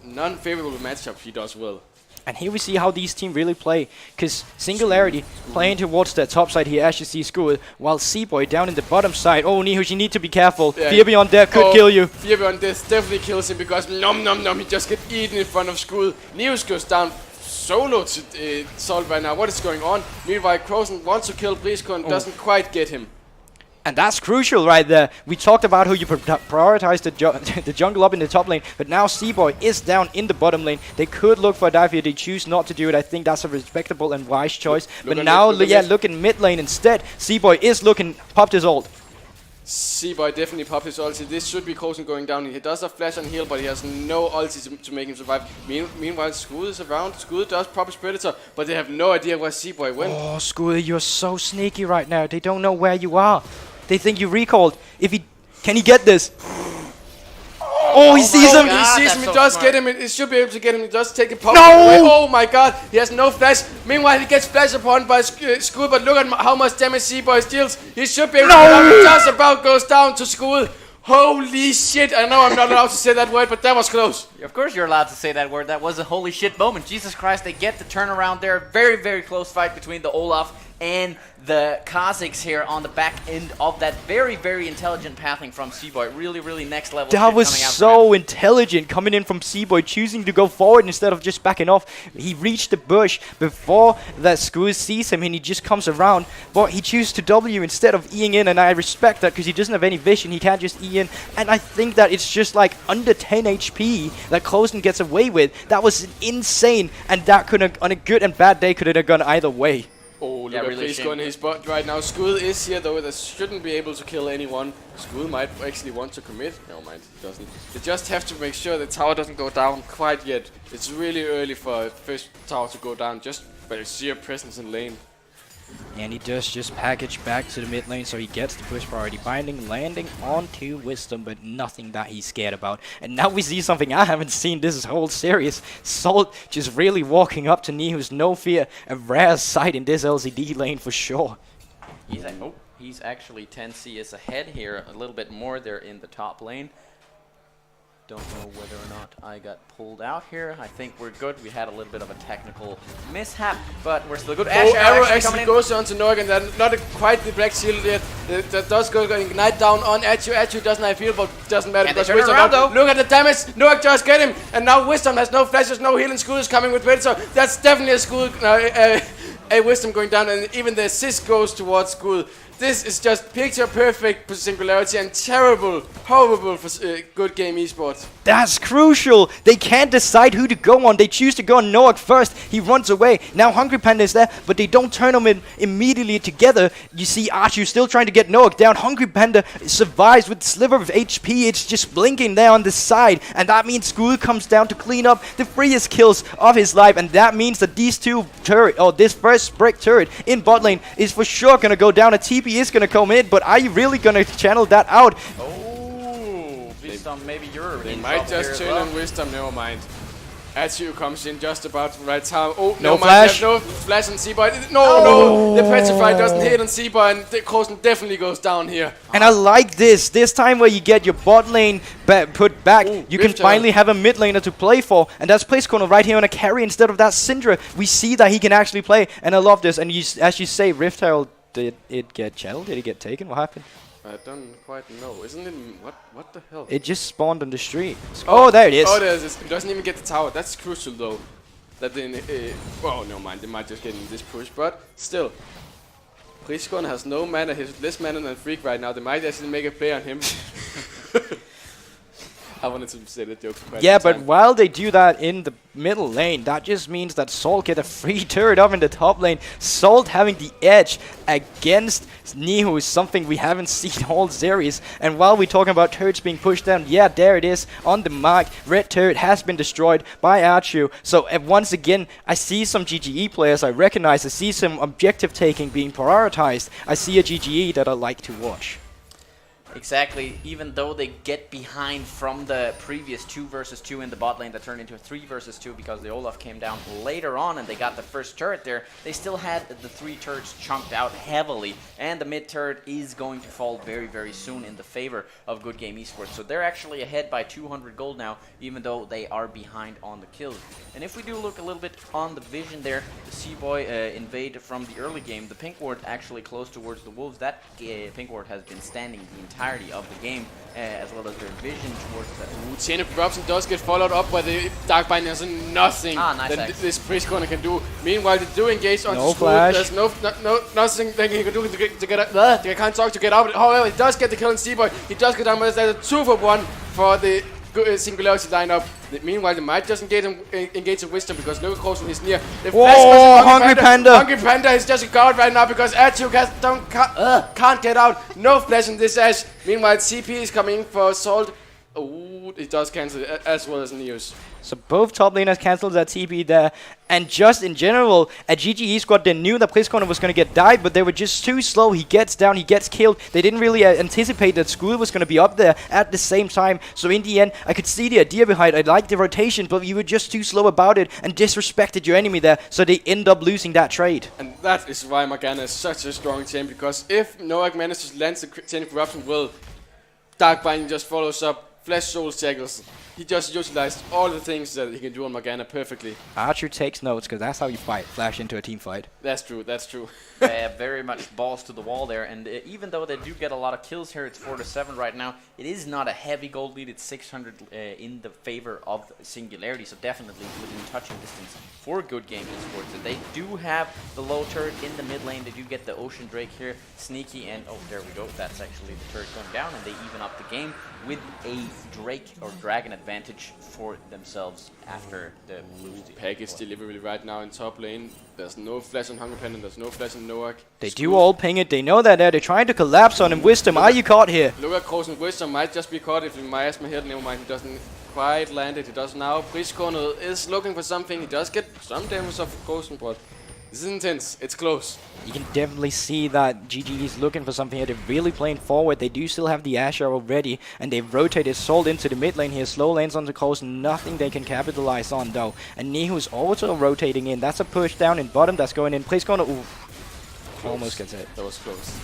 non-favorable matchup, he does well. And here we see how these teams really play, because Singularity playing towards the top side here, as you see Skull, while Seaboy down in the bottom side. Oh, Nihus, you need to be careful. Yeah. Fear Beyond Death could kill you. Fear Beyond Death definitely kills him, because he just gets eaten in front of Skull. Nihus goes down solo to Salt right now. What is going on? Meanwhile, Krosen wants to kill Priskon, doesn't quite get him. And that's crucial right there. We talked about how you prioritize the jungle up in the top lane, but now Seaboy is down in the bottom lane. They could look for a dive here. They choose not to do it. I think that's a respectable and wise choice. Look in mid lane instead. Seaboy is popped his ult. Seaboy definitely popped his ulti. This should be Krosen going down. He does have flash and heal, but he has no ulti to make him survive. Meanwhile, Skull is around. Skull does pop his Predator, but they have no idea where Seaboy went. Oh, Skull, you're so sneaky right now. They don't know where you are. They think you recalled. Can he get this? Oh, he sees him. He sees him. He does get him. He should be able to get him. He does take a pop. No! Oh my god. He has no flash. Meanwhile, he gets flash upon by Skull, but look at how much damage Seaboy deals. He should be able to get him. He just about goes down to Skull. Holy shit! I know I'm not allowed to say that word, but that was close. Of course you're allowed to say that word. That was a holy shit moment. Jesus Christ, they get the turnaround there. Very, very close fight between the Olaf and the Kazakhs here on the back end of that very, very intelligent pathing from Seaboy. Really, really next level. That was so intelligent coming in from Seaboy, choosing to go forward instead of just backing off. He reached the bush before that Screw sees him and he just comes around, but he chooses to W instead of Eing in, and I respect that because he doesn't have any vision. He can't just E in, and I think that it's just like under 10 HP that Klosen gets away with. That was insane, and that could have, on a good and bad day, could have gone either way. Oh, look Yeah, at really Prisco in his butt right now. Skull is here though, that shouldn't be able to kill anyone. Skull might actually want to commit. No mind, he doesn't. They just have to make sure the tower doesn't go down quite yet. It's really early for first tower to go down, just by the sheer presence in lane. And he does just package back to the mid lane, so he gets the push priority binding, landing onto Wisdom, but nothing that he's scared about. And now we see something I haven't seen this whole series. Salt just really walking up to Nihu's no fear. A rare sight in this LCD lane for sure. He's actually 10 CS ahead here, a little bit more there in the top lane. Don't know whether or not I got pulled out here. I think we're good. We had a little bit of a technical mishap, but we're still good. Arrow actually goes on to Noak, and then not quite the black shield yet. That does go ignite down on Atchu. Atchu doesn't have heal, but doesn't matter And because they turn Wisdom around, though. Look at the damage. Noak just get him, and now Wisdom has no flashes, no healing. Skull is coming with Red, so that's definitely a Skull. A Wisdom going down, and even the assist goes towards Skull. This is just picture perfect for Singularity and terrible, horrible for Good Game Esports. That's crucial. They can't decide who to go on. They choose to go on Noak first. He runs away. Now Hungry Panda is there, but they don't turn them in immediately together. You see Archu still trying to get Noak down. Hungry Panda survives with a sliver of HP. It's just blinking there on the side, and that means School comes down to clean up the freest kills of his life, and that means that these two turret, or this first brick turret in bot lane is for sure gonna go down. A TP is gonna come in, but are you really gonna channel that out? Oh, Wisdom, maybe you're They in might trouble just here turn as on well. Wisdom, never mind. Atchu comes in just about the right time. Oh, No no flash. No flash on Seaboy. No, the Petrify doesn't hit on Seaboy, and the Krosen definitely goes down here. And I like this time where you get your bot lane put back. Ooh, You can Rift finally have a mid laner to play for, and that's Place Corner right here on a carry instead of that Syndra. We see that he can actually play, and I love this. And as you say, Rift Herald, did it get channeled? Did it get taken? What happened? I don't quite know. Isn't it? What the hell? It just spawned on the street. Oh, there it is. Oh, there it is. It doesn't even get the tower. That's crucial, though. That they, well, no mind. They might just get in this push, but still. Priskon has no mana. He's less mana than Freak right now. They might actually make a play on him. I wanted to say that joke. Yeah, but while they do that in the middle lane, that just means that Salt get a free turret up in the top lane. Salt having the edge against Nihu is something we haven't seen all series. And while we're talking about turrets being pushed down, yeah, there it is on the mark. Red turret has been destroyed by Archu. So once again, I see some GGE players I recognize. I see some objective taking being prioritized. I see a GGE that I like to watch. Exactly, even though they get behind from the previous 2 versus 2 in the bot lane that turned into a 3 versus 2 because the Olaf came down later on and they got the first turret there, they still had the 3 turrets chunked out heavily, and the mid turret is going to fall very, very soon in the favor of Good Game Esports. So they're actually ahead by 200 gold now, even though they are behind on the kills. And if we do look a little bit on the vision there, the Seaboy invade from the early game, the pink ward actually close towards the wolves. That pink ward has been standing the entire of the game, as well as their vision towards that. Chain of Corruption does get followed up by the Dark Binders, and nothing nice that this Priest Corner can do. Meanwhile, they do engage on No Skull. flash. There's nothing that he can do to get out. They can't talk to get out. However, he does get the kill on Seaboy. He does get down, but there's a 2-for-1 for the Singularity lineup. Meanwhile, they might just engage in Wisdom because no Krosen is near. The flash goes to Hungry Panda. Hungry Panda is just a guard right now because Atchu can't get out. No flash in this Ash. Meanwhile, CP is coming in for Salt. Oh, it does cancel it, as well as Neos. So both top laners cancelled that TP there. And just in general, at GGE squad, they knew that Priskona was going to get died, but they were just too slow. He gets down, he gets killed. They didn't really anticipate that Skull was going to be up there at the same time. So in the end, I could see the idea behind it. I liked the rotation, but you were just too slow about it and disrespected your enemy there. So they end up losing that trade. And that is why Morgana is such a strong champ, because if Noak manages to land the Chain of Corruption, well, Dark Binding just follows up. Flash Soul Shackles. He just utilized all the things that he can do on Morgana perfectly. Archer takes notes, because that's how you fight. Flash into a team fight. That's true, that's true. Very much balls to the wall there, and even though they do get a lot of kills here, it's 4-7 right now. It is not a heavy gold lead. It's 600 in the favor of Singularity, so definitely within touching distance for Good Game Esports. And they do have the low turret in the mid lane. They do get the Ocean Drake here, sneaky, and oh, there we go. That's actually the turret going down, and they even up the game with a Drake or Dragon advantage for themselves after the blue package delivery right now in top lane. There's no flash on Hunger Pendant, there's no flash on Noak. They do all ping it, they know that they're trying to collapse on him. Wisdom, are you caught here? Look at Krosen. Wisdom might just be caught if he miasma here. Never mind, he doesn't quite land it. He does now. Bridgecorner is looking for something. He does get some damage off of Krosen, but this is intense. It's close. You can definitely see that GG is looking for something here. They're really playing forward. They do still have the Asher already, and they've rotated Salt into the mid lane here. Slow lanes on the coast, nothing they can capitalize on though. And Nihu's also rotating in. That's a push down in bottom. That's going in. Place corner. Ooh, almost gets hit. That was close.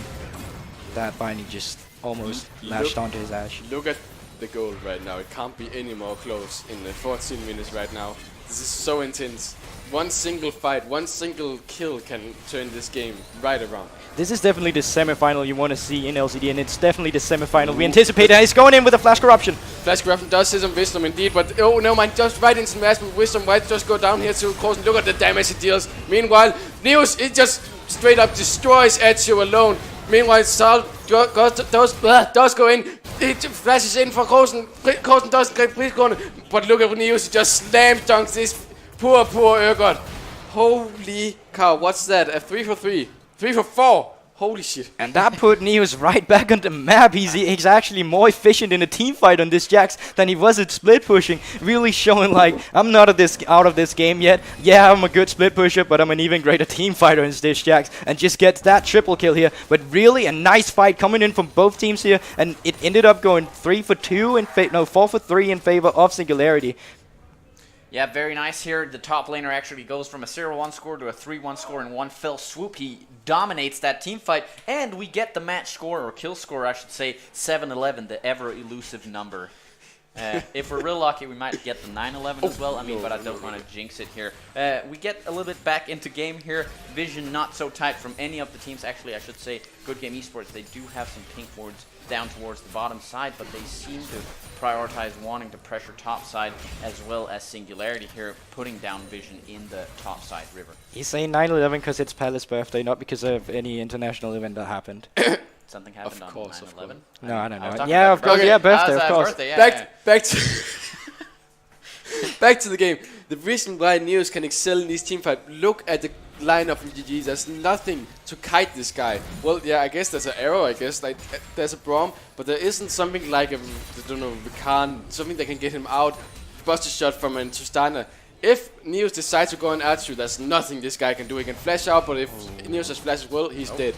That binding just almost lashed onto his Ash. Look at the goal right now. It can't be any more close in the 14 minutes right now. This is so intense. One single fight, one single kill can turn this game right around. This is definitely the semi-final you want to see in LCD, and it's definitely the semi-final we anticipate. And he's going in with a Flash Corruption. Flash Corruption does hit some Wisdom indeed, but oh no man, just right into Mass with Wisdom. Might just go down here to Krosen. Look at the damage he deals. Meanwhile, Neos, it just straight up destroys Ezio alone. Meanwhile, Salt does go in. It flashes in for Krosen. Krosen doesn't get Bridgecorner, but look at Neos, he just slam dunks this poor Urgot. Holy cow, what's that? A 3 for 3. 3 for 4. Holy shit. And that put Neos right back on the map. He's actually more efficient in a team fight on this Jax than he was at split pushing. Really showing like, I'm not out of this game yet. Yeah, I'm a good split pusher, but I'm an even greater team fighter in this Jax. And just gets that triple kill here. But really a nice fight coming in from both teams here. And it ended up going 3 for 2 in 4 for 3 in favor of Singularity. Yeah, very nice here. The top laner actually goes from a 0-1 score to a 3-1 score in one fell swoop. He dominates that team fight, and we get the match score, or kill score, I should say, 7-11, the ever-elusive number. If we're real lucky, we might get the 9-11 as well. I mean, but I don't want to jinx it here. We get a little bit back into game here. Vision not so tight from any of the teams. Actually, I should say, Good Game Esports, they do have some pink wards down towards the bottom side, but they seem to prioritize wanting to pressure top side as well as Singularity here, putting down Vision in the top side river. He's saying 9/11 because it's Palace's birthday, not because of any international event that happened. Something happened on 9/11? No, I don't know. talking Yeah, about of course. birthday. Yeah, birthday, of How's course. birthday? Yeah, Back to back to the game. The reason why Neos can excel in this team fight, look at the lineup from GG. There's nothing to kite this guy. Well, yeah, I guess there's an arrow, I guess, like there's a Braum, but there isn't something like a, I don't know, something that can get him out, bust a shot from an Tristana. If Neos decides to go on Archer, there's nothing this guy can do. He can flash out, but if Neos has flash as well, he's dead.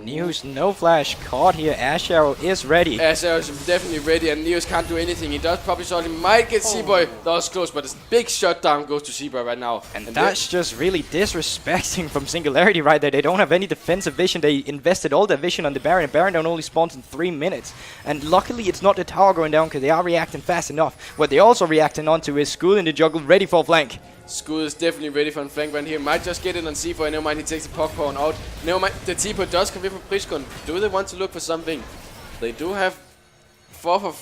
Neos, no flash caught here. Ash Arrow is ready. Ash Arrow is definitely ready, and Neos can't do anything. He does probably shot. He might get Seaboy. That was close, but a big shutdown goes to Seaboy right now. And that's just really disrespecting from Singularity right there. They don't have any defensive vision. They invested all their vision on the Baron, and Baron only spawns in 3 minutes. And luckily, it's not the tower going down because they are reacting fast enough. What they're also reacting onto is School in the jungle, ready for flank. School is definitely ready for a flank run here. Might just get it on C4. Never mind, he takes the Pog Pawn out. Never mind, the T-Pod does come in from Bridgecorner. Do they want to look for something? They do have 5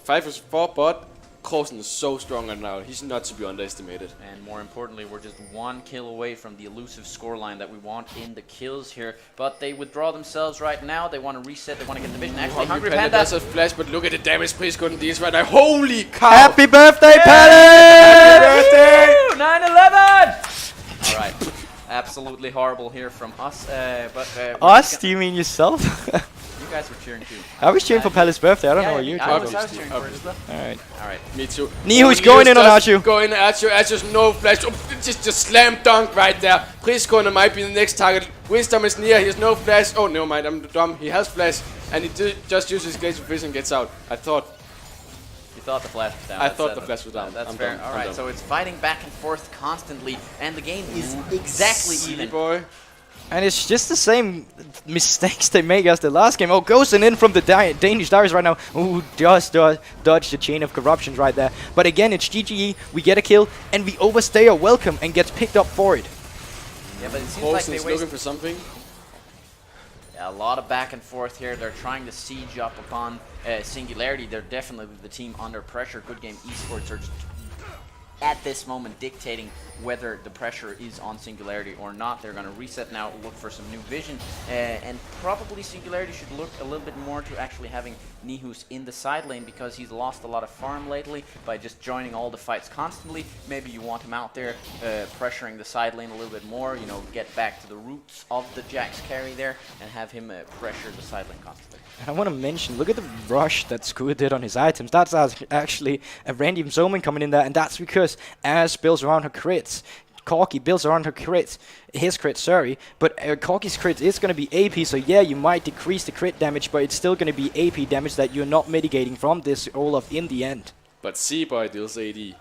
for 4, but Krosen is so strong right now. He's not to be underestimated. And more importantly, we're just 1 kill away from the elusive scoreline that we want in the kills here. But they withdraw themselves right now. They want to reset. They want to get the vision. Actually, Hungry Panda does a flash, but look at the damage Bridgecorner deals right now. Holy cow! Happy birthday, Palace! Happy birthday! 9/11! All right. Absolutely horrible here from us. Us? Do you mean yourself? You guys were cheering too. I was cheering for Palace's birthday. I don't know what you're I talking was about. cheering for it. Alright. Alright. Me too. Nihu's going in on Archu. Going in Archu. Archu's no flash. Oh, just slam dunk right there. Bridgecorner might be the next target. Wisdom is near. He has no flash. Oh, never mind. I'm dumb. He has flash. And he just uses his glacial vision and gets out. I thought. You thought the flash was down. I thought the flash was down. That's I'm fair. dumb. Alright, so it's fighting back and forth constantly. And the game is exactly even. Boy. And it's just the same mistakes they make as the last game. Oh, goes in from the Danish Divers right now. Ooh, just dodged the chain of corruptions right there. But again, it's GGE. We get a kill, and we overstay our welcome and gets picked up for it. Yeah, but it seems like they looking for something. Yeah, a lot of back and forth here. They're trying to siege up upon Singularity. They're definitely the team under pressure. Good Game Esports are at this moment dictating whether the pressure is on Singularity or not. They're going to reset now, look for some new vision, and probably Singularity should look a little bit more to actually having Nihus in the side lane, because he's lost a lot of farm lately by just joining all the fights constantly. Maybe you want him out there pressuring the side lane a little bit more, you know, get back to the roots of the Jax carry there and have him pressure the side lane constantly. I want to mention, look at the rush that Skur did on his items. That's actually a random Zoman coming in there, and that's because Ash builds around her crits. Corki builds around her crits, his crit, sorry, but Corki's crit is going to be AP, so yeah, you might decrease the crit damage, but it's still going to be AP damage that you're not mitigating from this Olaf in the end. But Seaboy deals AD.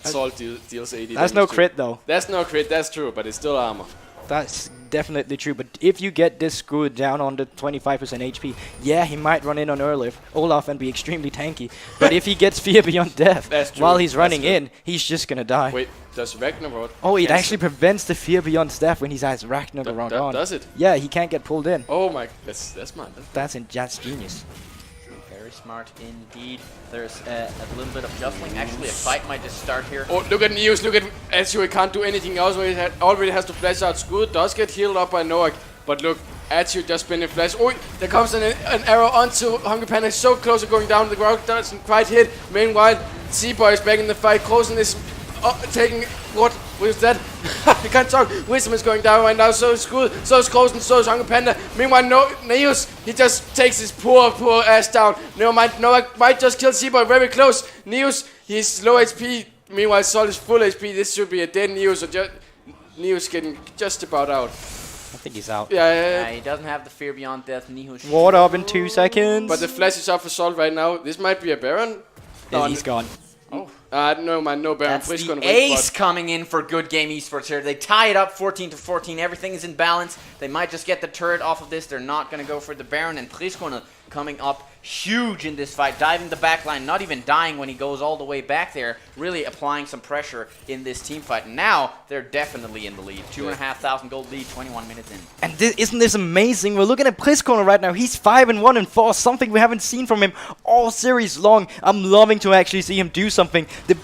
Salt deals AD. That's no crit though. That's no crit, that's true, but it's still armor. That's definitely true, but if you get this Skur down on the 25% HP, yeah, he might run in on Olaf and be extremely tanky. But if he gets Fear Beyond Death while he's running in, he's just gonna die. Wait, does Ragnarok... Oh, it actually prevents the Fear Beyond Death when he has Ragnarok on. Does it? Yeah, he can't get pulled in. Oh my, that's smart. That's genius. Very smart indeed. There's a little bit of jostling. Actually, a fight might just start here. Oh, look at Neos, look at Atsu, he can't do anything else. He already has to flash out. Skur does get healed up by Noak, but look, Atsu just spinning flash. Oh, there comes an arrow onto Hungry Panda. He's so close to going down. The ground doesn't quite hit. Meanwhile, Seaboy is back in the fight. Krosen is taking... What was that? He can't talk. Wisdom is going down right now. So is Skur, so is Krosen, so is Hungry Panda. Meanwhile, Neos, he just takes his poor ass down. Never mind, Noak might just kill Seaboy very close. Neos, he's low HP. Meanwhile, Sol is full HP. This should be a dead Neos. So Neos getting just about out. I think he's out. Yeah, he doesn't have the Fear Beyond Death. Nihus Ward up in 2 seconds. But the flash is up for Sol right now. This might be a Baron. Yeah, he's gone. Oh. No man, no Baron. That's the ace coming in for Good Game Esports here. They tie it up 14-14. Everything is in balance. They might just get the turret off of this. They're not going to go for the Baron. And Priskone coming up huge in this fight. Diving the back line, not even dying when he goes all the way back there. Really applying some pressure in this team fight. And now they're definitely in the lead. 2,500 gold lead, 21 minutes in. And isn't this amazing? We're looking at Priskone right now. He's 5-1 and 4. Something we haven't seen from him all series long. I'm loving to actually see him do something. The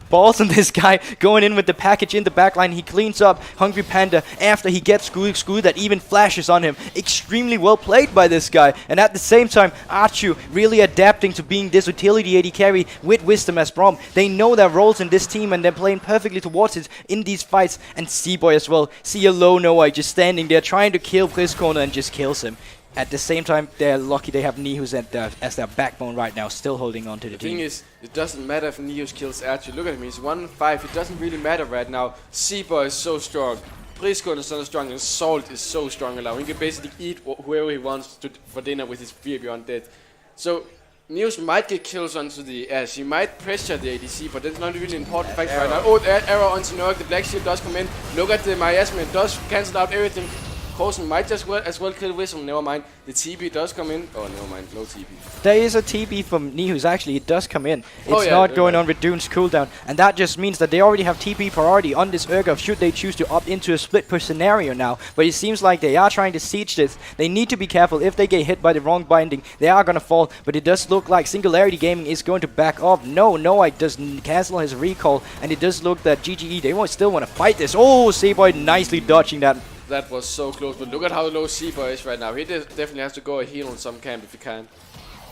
balls on this guy going in with the package in the backline. He cleans up Hungry Panda after he gets Skur that even flashes on him. Extremely well played by this guy. And at the same time, Archu really adapting to being this utility AD carry with Wisdom as Brom. They know their roles in this team and they're playing perfectly towards it in these fights. And Seaboy as well. See a low Noah just standing there trying to kill Priskone and just kills him. At the same time, they're lucky they have Nihus as their backbone right now, still holding on to the team. The thing is, it doesn't matter if Nihus kills Archie. Look at him, he's 1-5. It doesn't really matter right now. Seaboy is so strong. Priskone is so strong, and Salt is so strong now. He can basically eat whoever he wants for dinner with his Fear Beyond Death. So, Nihus might get kills onto the Ash. He might pressure the ADC, but that's not really important fact right now. Oh, that arrow onto Noak. The Black Shield does come in. Look at the miasma. It does cancel out everything. Krosen might just as well kill Wisdom, never mind. The TP does come in. Oh, never mind, no TP. There is a TP from Nihus, actually, it does come in. It's not going on with Dune's cooldown, and that just means that they already have TP priority on this Urgot should they choose to opt into a split push scenario now. But it seems like they are trying to siege this. They need to be careful. If they get hit by the wrong binding, they are going to fall. But it does look like Singularity Gaming is going to back off. No, Noah does cancel his recall, and it does look that GGE, they still want to fight this. Oh, Seaboy nicely dodging that. That was so close, but look at how low Seaboy is right now. He definitely has to go a heal on some camp if he can.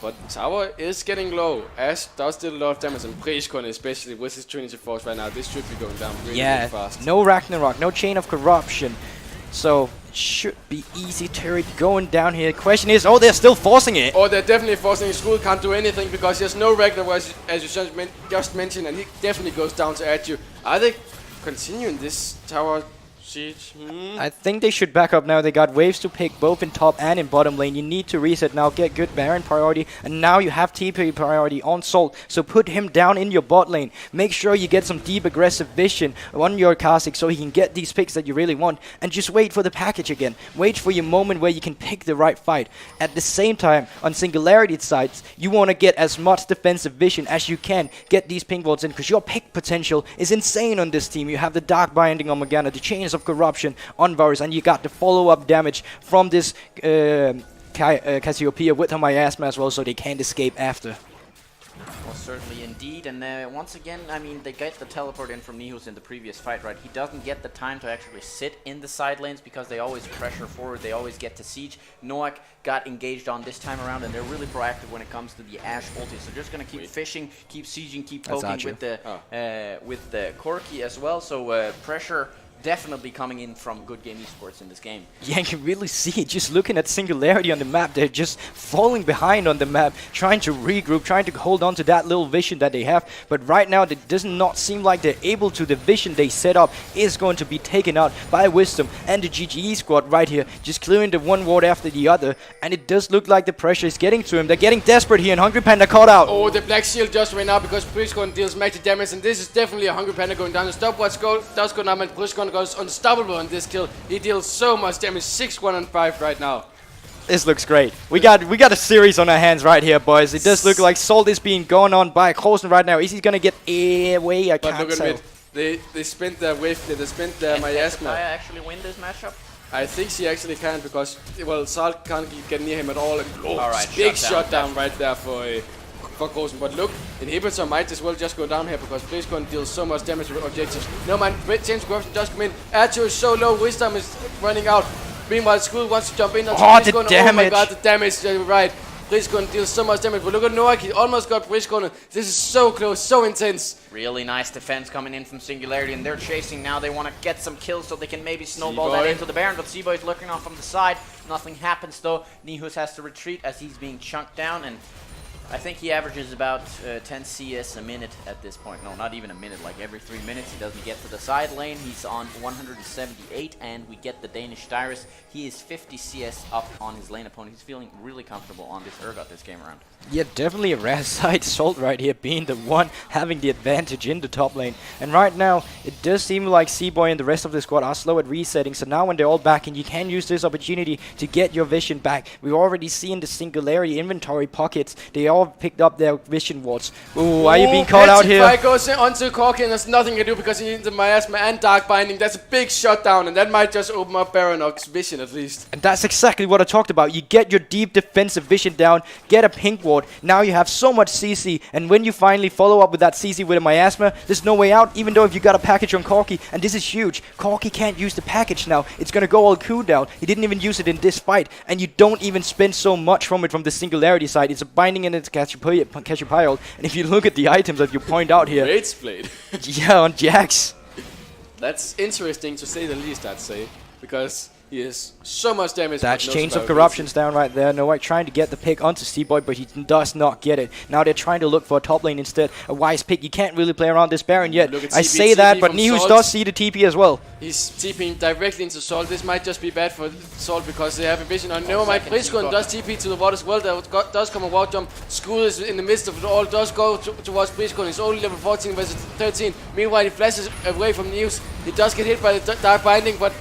But tower is getting low. Ash does still a lot of damage, and Priskone especially with his Trinity Force right now. This should be going down really fast. No Ragnarok, no Chain of Corruption. So, should be easy turret going down here. Question is, they're still forcing it. Oh, they're definitely forcing it. Skur can't do anything because there's no Ragnarok, as you just mentioned, and he definitely goes down to Atsu. Are they continuing this tower Siege. I think they should back up now. They got waves to pick both in top and in bottom lane. You need to reset now, get good Baron priority, and now you have TP priority on Salt. So put him down in your bot lane. Make sure you get some deep aggressive vision on your Kha'Zix so he can get these picks that you really want. And just wait for the package again. Wait for your moment where you can pick the right fight. At the same time, on Singularity sides, you want to get as much defensive vision as you can. Get these pink wards in, because your pick potential is insane on this team. You have the Dark Binding on Morgana, the Chains of Corruption on Varus, and you got the follow-up damage from this Cassiopeia with her miasma as well, so they can't escape after. Well, certainly indeed, and once again, I mean, they get the teleport in from Nihus in the previous fight, right? He doesn't get the time to actually sit in the side lanes because they always pressure forward, they always get to siege. Noak got engaged on this time around, and they're really proactive when it comes to the Ashe ulti, so just gonna keep fishing, keep sieging, keep poking with the Corki as well, so pressure definitely coming in from Good Game Esports in this game. Yeah, you can really see it. Just looking at Singularity on the map, they're just falling behind on the map, trying to regroup, trying to hold on to that little vision that they have. But right now, it does not seem like they're able to. The vision they set up is going to be taken out by Wisdom and the GGE squad right here, just clearing the one ward after the other. And it does look like the pressure is getting to him. They're getting desperate here, and Hungry Panda caught out. Oh, the Black Shield just went out because Briscoe deals magic damage, and this is definitely a Hungry Panda going down. The stopwatch does go down, and Briscoe goes unstoppable on this kill. He deals so much damage, 6-1 and 5 right now. This looks great. We got a series on our hands right here, boys. It does look like Salt is being gone on by Krosen right now. Is he gonna get away? I can't tell. They spent their wave, they spent their miasma. Can I actually win this matchup? I think she actually can, because well, Salt can't get near him at all. And Alright, big shutdown right there for Krosen. But look, Inhibitor might as well just go down here, because Briscoe deals so much damage with objectives. No man, James Corruption does come in. Archer is so low, Wisdom is running out. Meanwhile, Skull wants to jump in. The damage! Oh my god, the damage, right. Briscoe deals so much damage, but look at Noak, he almost got Briscoe. This is so close, so intense. Really nice defense coming in from Singularity, and they're chasing now. They want to get some kills so they can maybe snowball that into the Baron, but Seaboy is looking off from the side. Nothing happens though. Nihus has to retreat as he's being chunked down, and I think he averages about 10 CS a minute at this point. No, not even a minute, like every 3 minutes. He doesn't get to the side lane. He's on 178, and we get the Danish Dyrus. He is 50 CS up on his lane opponent. He's feeling really comfortable on this Urgot this game around. Yeah, definitely a rare side. Salt right here being the one having the advantage in the top lane. And right now, it does seem like Seaboy and the rest of the squad are slow at resetting. So now when they're all back, and you can use this opportunity to get your vision back. We've already seen the Singularity inventory pockets. They all picked up their vision wards. Ooh, are you being called out here? Goes onto Corki, and there's nothing to do because he needs the miasma and Dark Binding. That's a big shutdown, and that might just open up Baronok's vision at least. And that's exactly what I talked about. You get your deep defensive vision down, get a pink ward. Now you have so much CC, and when you finally follow up with that CC with a miasma, there's no way out, even though if you got a package on Corki, and this is huge. Corki can't use the package now. It's gonna go all cooldown. He didn't even use it in this fight, and you don't even spend so much from it from the Singularity side. It's a Binding and it's Cassiopeia, and if you look at the items that you point out here, Great split. yeah, on Jax. That's interesting to say the least, I'd say, because he has so much damage. That's Chains of Corruptions down right there. Noak trying to get the pick onto Seaboy, but he does not get it. Now they're trying to look for a top lane instead. A wise pick. You can't really play around this Baron yet. I say that, but Nihus does see the TP as well. He's TPing directly into Salt. This might just be bad for Salt because they have a vision on. No, Mike Briscoe does TP to the ward as well. There does come a ward jump. School is in the midst of it all. Does go towards Briscoe. He's only level 14 versus 13. Meanwhile, he flashes away from Nihus. He does get hit by the Dark Binding, but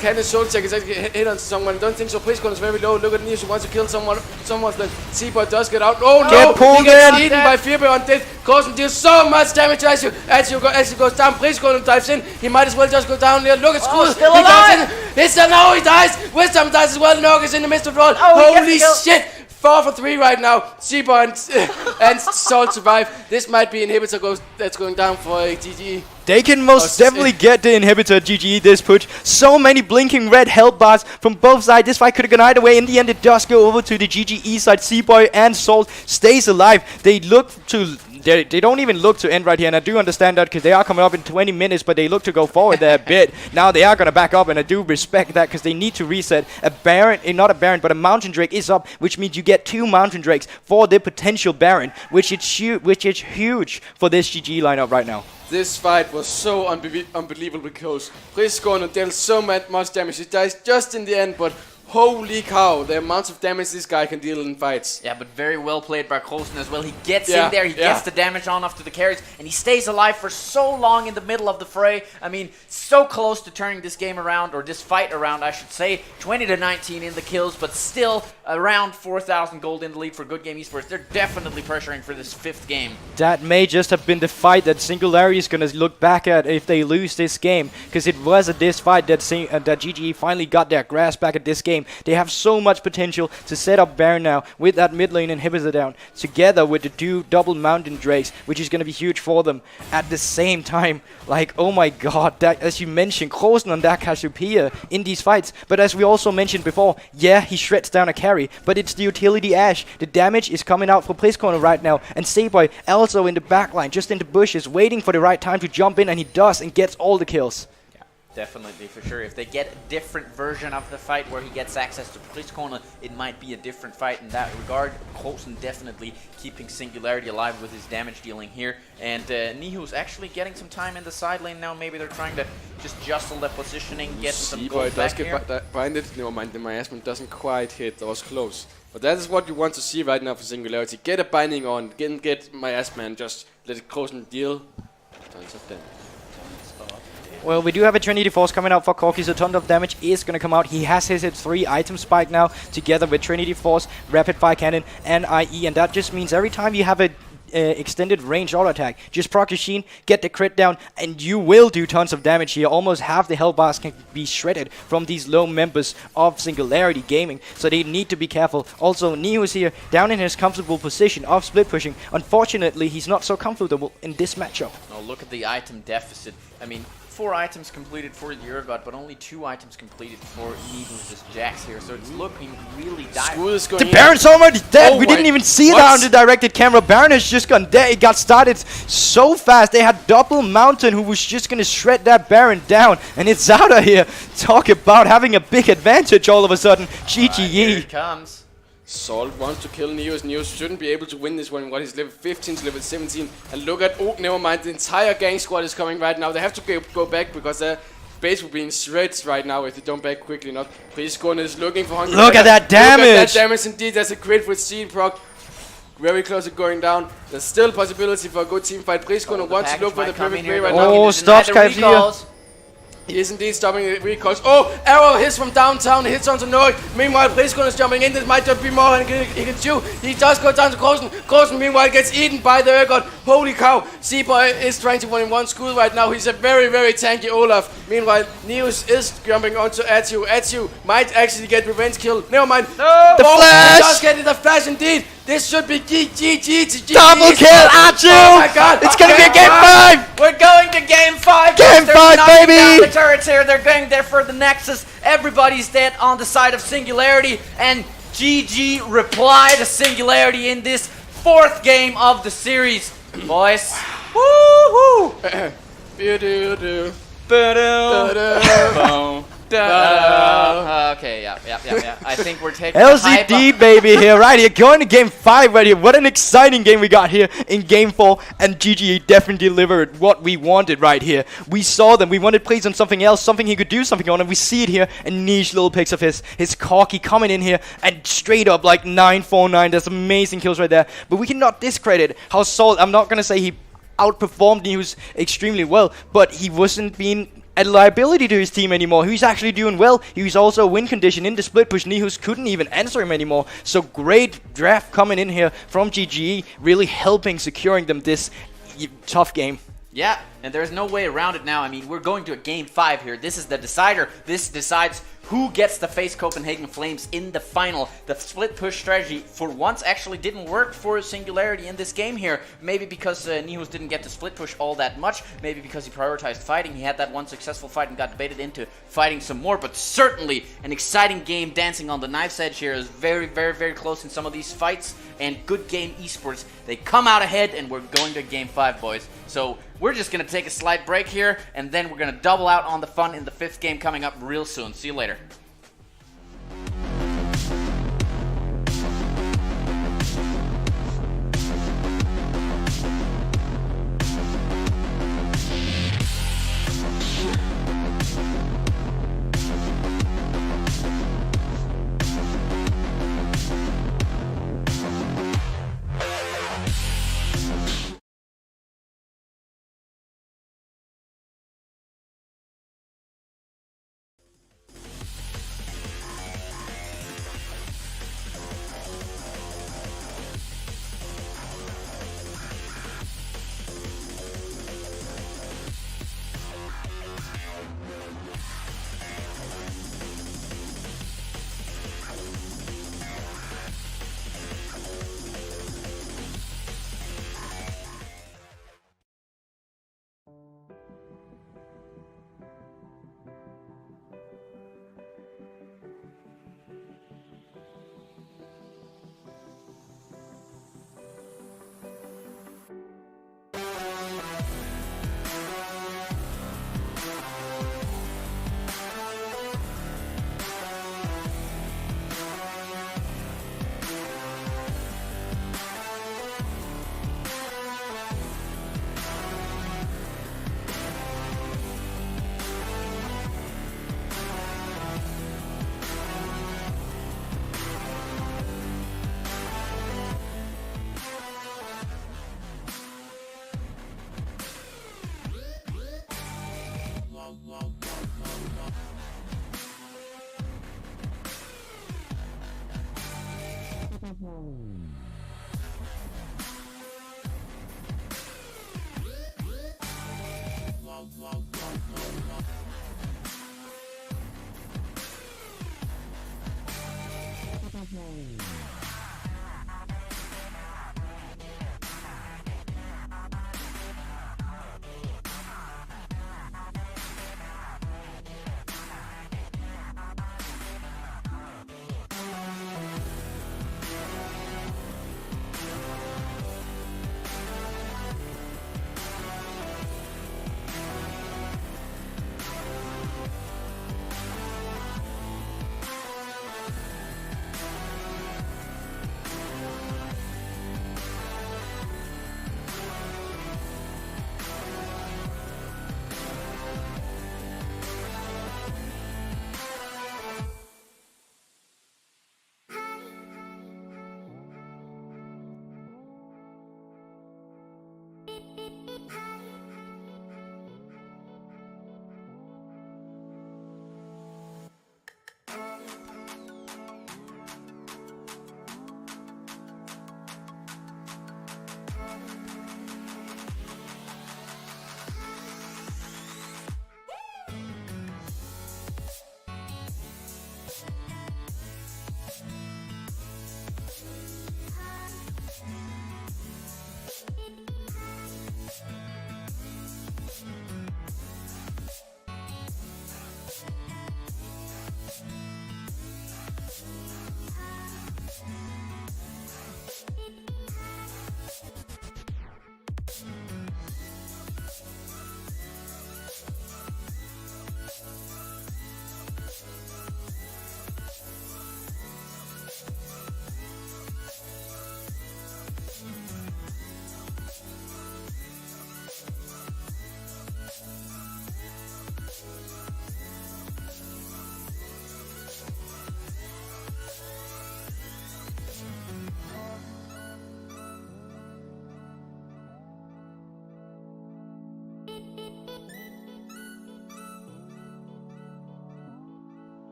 can his soul check actually hit on someone? I don't think so. Briscoe is very low. Look at Nihus. He wants to kill someone. Then Seaboy does get out. Oh no! He gets eaten by Fearbear on death. Krosen deals so much damage as he goes down. Briscoe dives in. He might as well just go down there. Look at Skull. Still alive! It's now he dies. Wisdom dies as well. Nog is in the midst of it all. Holy shit! 4 for 3 right now. Seaboy and Salt survive. This might be Inhibitor that's going down for GG. They can most definitely get the Inhibitor GG this push. So many blinking red health bars from both sides. This fight could have gone either way. In the end, it does go over to the GGE side. Seaboy and Salt stays alive. They look to they don't even look to end right here, and I do understand that because they are coming up in 20 minutes, but they look to go forward there a bit. Now they are going to back up, and I do respect that because they need to reset. A Baron, not a Baron, but a Mountain Drake is up, which means you get 2 Mountain Drakes for the potential Baron, which is huge for this GG lineup right now. This fight was so unbelievably close. Priscorner dealt so much damage. He dies just in the end, but holy cow, the amount of damage this guy can deal in fights. Yeah, but very well played by Krosen as well. He gets in there, he gets the damage on off to the carries, and he stays alive for so long in the middle of the fray. I mean, so close to turning this game around, or this fight around, I should say. 20-19 in the kills, but still around 4,000 gold in the lead for Good Game Esports. They're definitely pressuring for this 5th game. That may just have been the fight that Singularity is going to look back at if they lose this game, because it was at this fight that GGE finally got their grasp back at this game. They have so much potential to set up Baron now with that mid lane inhibitor down, together with the 2 double Mountain Drakes, which is going to be huge for them. At the same time, like, oh my god, that, as you mentioned, Krosen on that Cassiopeia in these fights. But as we also mentioned before, yeah, he shreds down a carry, but it's the utility Ashe. The damage is coming out for Priscorner right now, and Saboy also in the backline, just in the bushes, waiting for the right time to jump in, and he does, and gets all the kills. Definitely, for sure. If they get a different version of the fight where he gets access to Priscorner, it might be a different fight in that regard. Krosen definitely keeping Singularity alive with his damage dealing here. And Nihu's actually getting some time in the side lane now. Maybe they're trying to just jostle their positioning, get some gold back here. Binded. Never mind, the miasma doesn't quite hit. That was close. But that is what you want to see right now for Singularity. Get a binding on, get miasma, and just let Krosen deal tons of damage. Well, we do have a Trinity Force coming out for Corki, so ton of damage is going to come out. He has his 3 item spike now, together with Trinity Force, Rapid Fire Cannon, and IE, and that just means every time you have a extended range auto attack, just proc your Sheen, get the crit down, and you will do tons of damage here. Almost half the health bars can be shredded from these low members of Singularity Gaming, so they need to be careful. Also, Neo is here, down in his comfortable position of split pushing. Unfortunately, he's not so comfortable in this matchup. Oh, look at the item deficit. I mean, 4 items completed for the Urgot, but only 2 items completed for Nehu's Jax here, so it's looking really dire. The Baron's already dead! We didn't even see that on the directed camera. Baron has just gone dead. It got started so fast. They had double Mountain who was just gonna shred that Baron down, and it's out of here. Talk about having a big advantage all of a sudden. GGE. Here it comes. Salt wants to kill Neos. Neos shouldn't be able to win this one. What is level 15 to level 17. And look at, oh, never mind. The entire gang squad is coming right now. They have to go back because their base will be in shreds right now if they don't back quickly enough. Priscorner is looking for Hungry. Look at that damage! Look at that damage indeed. There's a crit with Seed proc. Very close to going down. There's still possibility for a good team fight. Priscorner wants to look for the perfect play right now. Oh, stop Skype. He is indeed stopping the recalls. Oh, arrow hits from downtown, hits onto Norik. Meanwhile, Priscorner is jumping in. This might just be more than he can do. He does go down to Krosen. Krosen, meanwhile, gets eaten by the Urgot. Holy cow. Seaboy is trying to 1-in-1 school right now. He's a very, very tanky Olaf. Meanwhile, Neos is jumping onto Atu. Atu might actually get revenge kill. Never mind. No! The flash! He does get the flash indeed. This should be GG. Double kill, Atu! Oh my god. It's gonna be a game 5! We're going to game 5. Game 5, baby! Down the turrets here. They're going there for the Nexus. Everybody's dead on the side of Singularity. And GG reply to Singularity in this 4th game of the series. Boys. Woo-hoo! Okay, yeah. I think we're taking LCD baby here, right here, going to game 5 right here. What an exciting game we got here in game 4, and GGE definitely delivered what we wanted right here. We saw them, we wanted plays on something else, something he could do something on, and we see it here. A niche little picks of his Corki coming in here, and straight up like 949, that's amazing kills right there. But we cannot discredit how Salt, I'm not going to say he outperformed News extremely well, but he wasn't being a liability to his team anymore. He's actually doing well. He was also win condition in the split push. Nihus couldn't even answer him anymore. So great draft coming in here from GGE, really helping securing them this tough game. Yeah, And there's no way around it now. I mean, we're going to a Game 5 here. This is the decider. This decides who gets to face Copenhagen Flames in the final. The split push strategy, for once, actually didn't work for Singularity in this game here. Maybe because Nihus didn't get to split push all that much. Maybe because he prioritized fighting. He had that one successful fight and got baited into fighting some more. But certainly an exciting game dancing on the knife's edge here. Is very, very, very close in some of these fights. And Good Game Esports, they come out ahead, and we're going to Game 5, boys. So we're just going to take a slight break here, and then we're going to double out on the fun in the 5th game coming up real soon. See you later.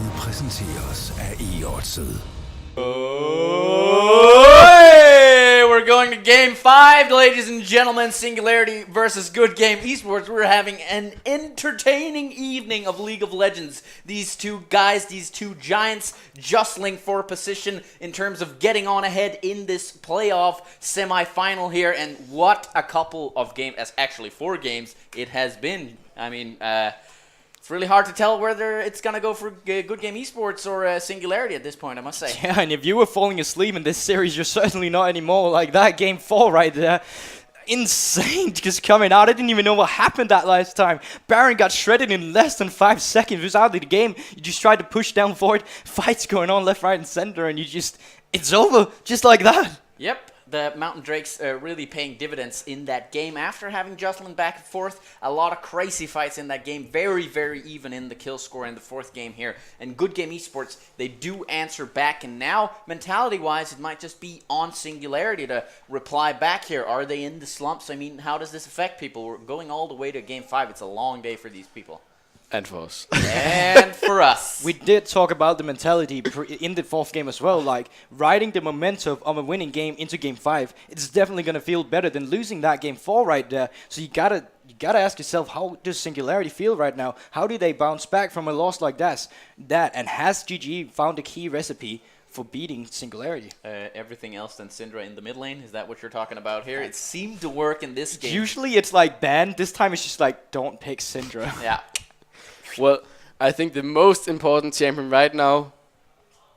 Programmet præsenteres af e-oddset. We're going to game 5, ladies and gentlemen. Singularity versus Good Game Esports. We're having an entertaining evening of League of Legends. These two guys, these two giants, jostling for position in terms of getting on ahead in this playoff semi-final here. And what a couple of games, actually 4 games it has been. I mean, it's really hard to tell whether it's going to go for Good Game Esports or Singularity at this point, I must say. Yeah, and if you were falling asleep in this series, you're certainly not anymore. Like that game 4 right there. Insane just coming out. I didn't even know what happened that last time. Baron got shredded in less than 5 seconds. It was out of the game. You just tried to push down forward. Fights going on left, right, and center, and it's over just like that. Yep. The Mountain Drakes really paying dividends in that game after having Jocelyn back and forth. A lot of crazy fights in that game. Very, very even in the kill score in the 4th game here. And Good Game Esports, they do answer back. And now, mentality-wise, it might just be on Singularity to reply back here. Are they in the slumps? I mean, how does this affect people? We're going all the way to game 5. It's a long day for these people. And for us. And for us. We did talk about the mentality in the 4th game as well, like riding the momentum of a winning game into game 5. It's definitely going to feel better than losing that game 4 right there. So you gotta ask yourself, how does Singularity feel right now? How do they bounce back from a loss like that? And has GG found a key recipe for beating Singularity? Everything else than Syndra in the mid lane? Is that what you're talking about here? It seemed to work in this game. Usually it's like banned. This time it's just like, don't pick Syndra. Yeah. Well, I think the most important champion right now,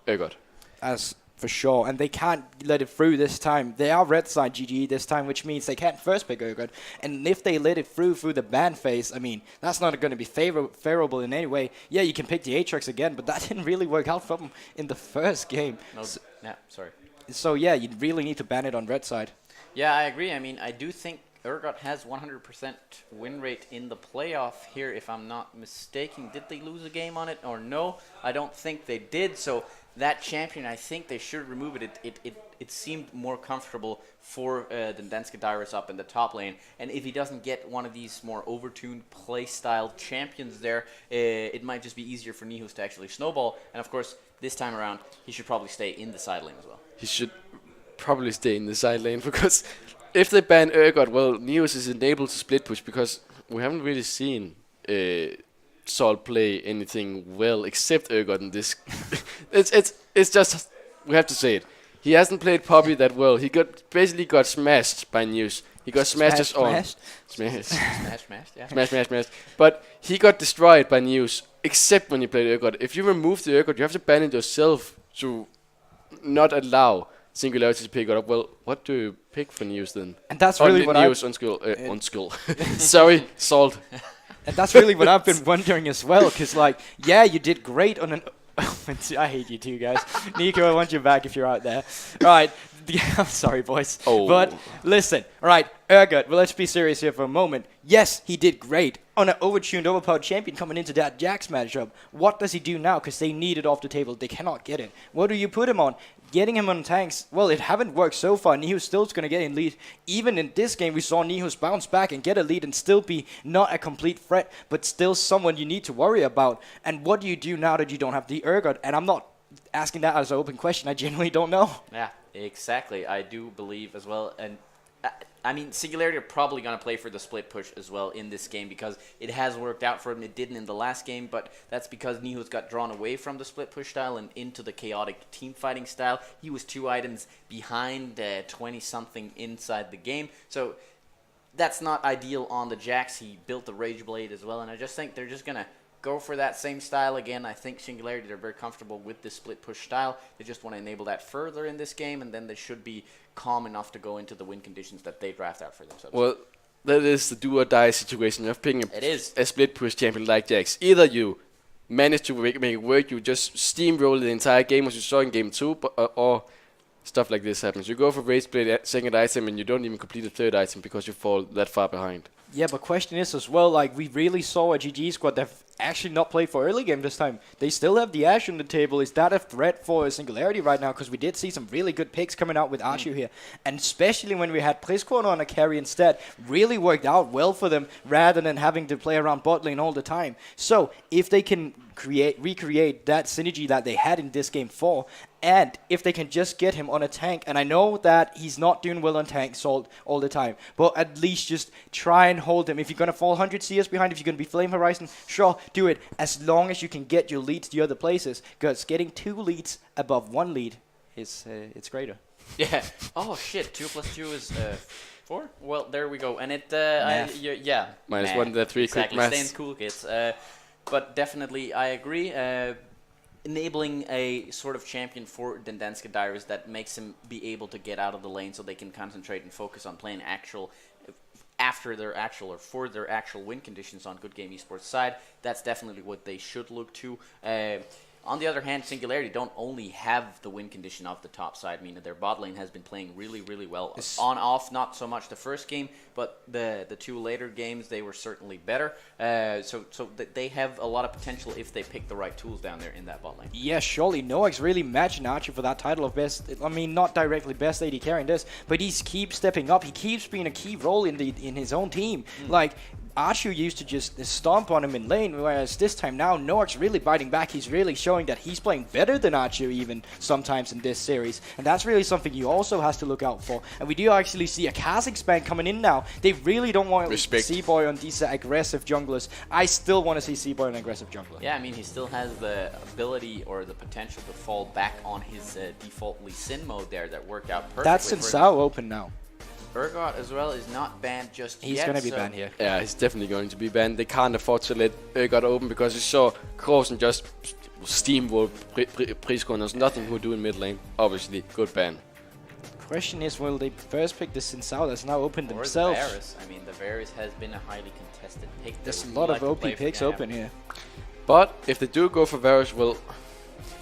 Urgot. As for sure, and they can't let it through this time. They are red side GG this time, which means they can't first pick Urgot. And if they let it through the ban phase, I mean, that's not going to be favorable in any way. Yeah, you can pick the Aatrox again, but that didn't really work out for them in the 1st game. No, yeah, sorry. So yeah, you really need to ban it on red side. Yeah, I agree. I mean, I do think Urgot has 100% win rate in the playoff here, if I'm not mistaken. Did they lose a game on it or no? I don't think they did. So that champion, I think they should remove it. It seemed more comfortable for the Danske Dyrus up in the top lane. And if he doesn't get one of these more overtuned play-style champions there, it might just be easier for Nihus to actually snowball. And of course, this time around, he should probably stay in the side lane as well. He should probably stay in the side lane because if they ban Urgot, well, Nihus is enabled to split push because we haven't really seen Sol play anything well except Urgot in this. it's just, we have to say it. He hasn't played Poppy that well. He basically got smashed by Nihus. He got smashed on. Smashed, yeah. Smashed. But he got destroyed by Nihus except when he played Urgot. If you remove the Urgot, you have to ban it yourself to not allow Singularity to pick it up. Well, what do you pick for Nihus then? And that's really what on skill. Sorry, Salt. And that's really what I've been wondering as well, because like, yeah, you did great on an. I hate you two guys. Nico, I want you back if you're out there. All right. I'm sorry, boys. Oh. But listen. All right, Urgot. Well, let's be serious here for a moment. Yes, he did great on an overtuned, overpowered champion coming into that Jax matchup. What does he do now? Because they need it off the table. They cannot get it. What do you put him on? Getting him on tanks, well, it haven't worked so far. Nihus still going to get in lead. Even in this game, we saw Nihus bounce back and get a lead and still be not a complete threat, but still someone you need to worry about. And what do you do now that you don't have the Urgot? And I'm not asking that as an open question. I genuinely don't know. Yeah, exactly. I do believe as well. And I mean, Singularity are probably going to play for the split push as well in this game because it has worked out for him. It didn't in the last game, but that's because Nihus got drawn away from the split push style and into the chaotic team fighting style. He was 2 items behind 20-something inside the game. So that's not ideal on the Jax. He built the Rage Blade as well, and I just think they're just going to go for that same style again. I think Singularity, they're very comfortable with this split push style. They just want to enable that further in this game, and then they should be calm enough to go into the win conditions that they draft out for themselves. Well, that is the do or die situation of picking a split push champion like Jax. Either you manage to make it work, you just steamroll the entire game as you saw in game 2, or stuff like this happens. You go for Rage Blade second item and you don't even complete the 3rd item because you fall that far behind. Yeah, but question is as well, like, we really saw a GG squad that actually not played for early game this time. They still have the Ashe on the table. Is that a threat for Singularity right now? Because we did see some really good picks coming out with Archu here. And especially when we had Priscorner on a carry instead, really worked out well for them rather than having to play around bot lane all the time. So, if they can recreate that synergy that they had in this game 4, and if they can just get him on a tank, and I know that he's not doing well on tank Salt all the time, but at least just try and hold him. If you're going to fall 100 CS behind, if you're going to be Flame Horizon, sure, do it, as long as you can get your leads to the other places, because getting 2 leads above 1 lead is it's greater. Yeah. Oh shit. 2 + 2 is 4. Well, there we go. And it yeah. Minus 1 the 3 exactly. quick maths. Staying cool, kids. But definitely, I agree. Enabling a sort of champion for Dandanska Divers that makes him be able to get out of the lane so they can concentrate and focus on playing after their actual or for their actual win conditions on Good Game Esports side. That's definitely what they should look to. On the other hand, Singularity don't only have the win condition of the top side, meaning their bot lane has been playing really, really well. On-off, not so much the first game, but the 2 later games, they were certainly better. So they have a lot of potential if they pick the right tools down there in that bot lane. Yeah, surely Noax really matching Archer for that title of best. I mean, not directly best AD carry in this, but he keeps stepping up. He keeps being a key role in his own team. Like, Arshu used to just stomp on him in lane, whereas this time now, Noax really biting back. He's really showing that he's playing better than Arshu even sometimes in this series. And that's really something you also has to look out for. And we do actually see a Kha'Zix ban coming in now. They really don't want C-Boy on these aggressive junglers. I still want to see C-Boy on aggressive jungler. Yeah, I mean, he still has the ability or the potential to fall back on his default Lee Sin mode there that worked out perfectly. That's in Sao open now. Urgot as well is not banned just yet. He's going to be banned here. Yeah, he's definitely going to be banned. They can't afford to let Urgot open because you saw Krosen just steamroll Priscorner. There's nothing he'll do in mid lane. Obviously, good ban. Question is, will they first pick the Sin Sao that's now open Or themselves? the Varus. I mean, the Varus has been a highly contested pick. There's a lot of OP picks open here. But if they do go for Varus, well,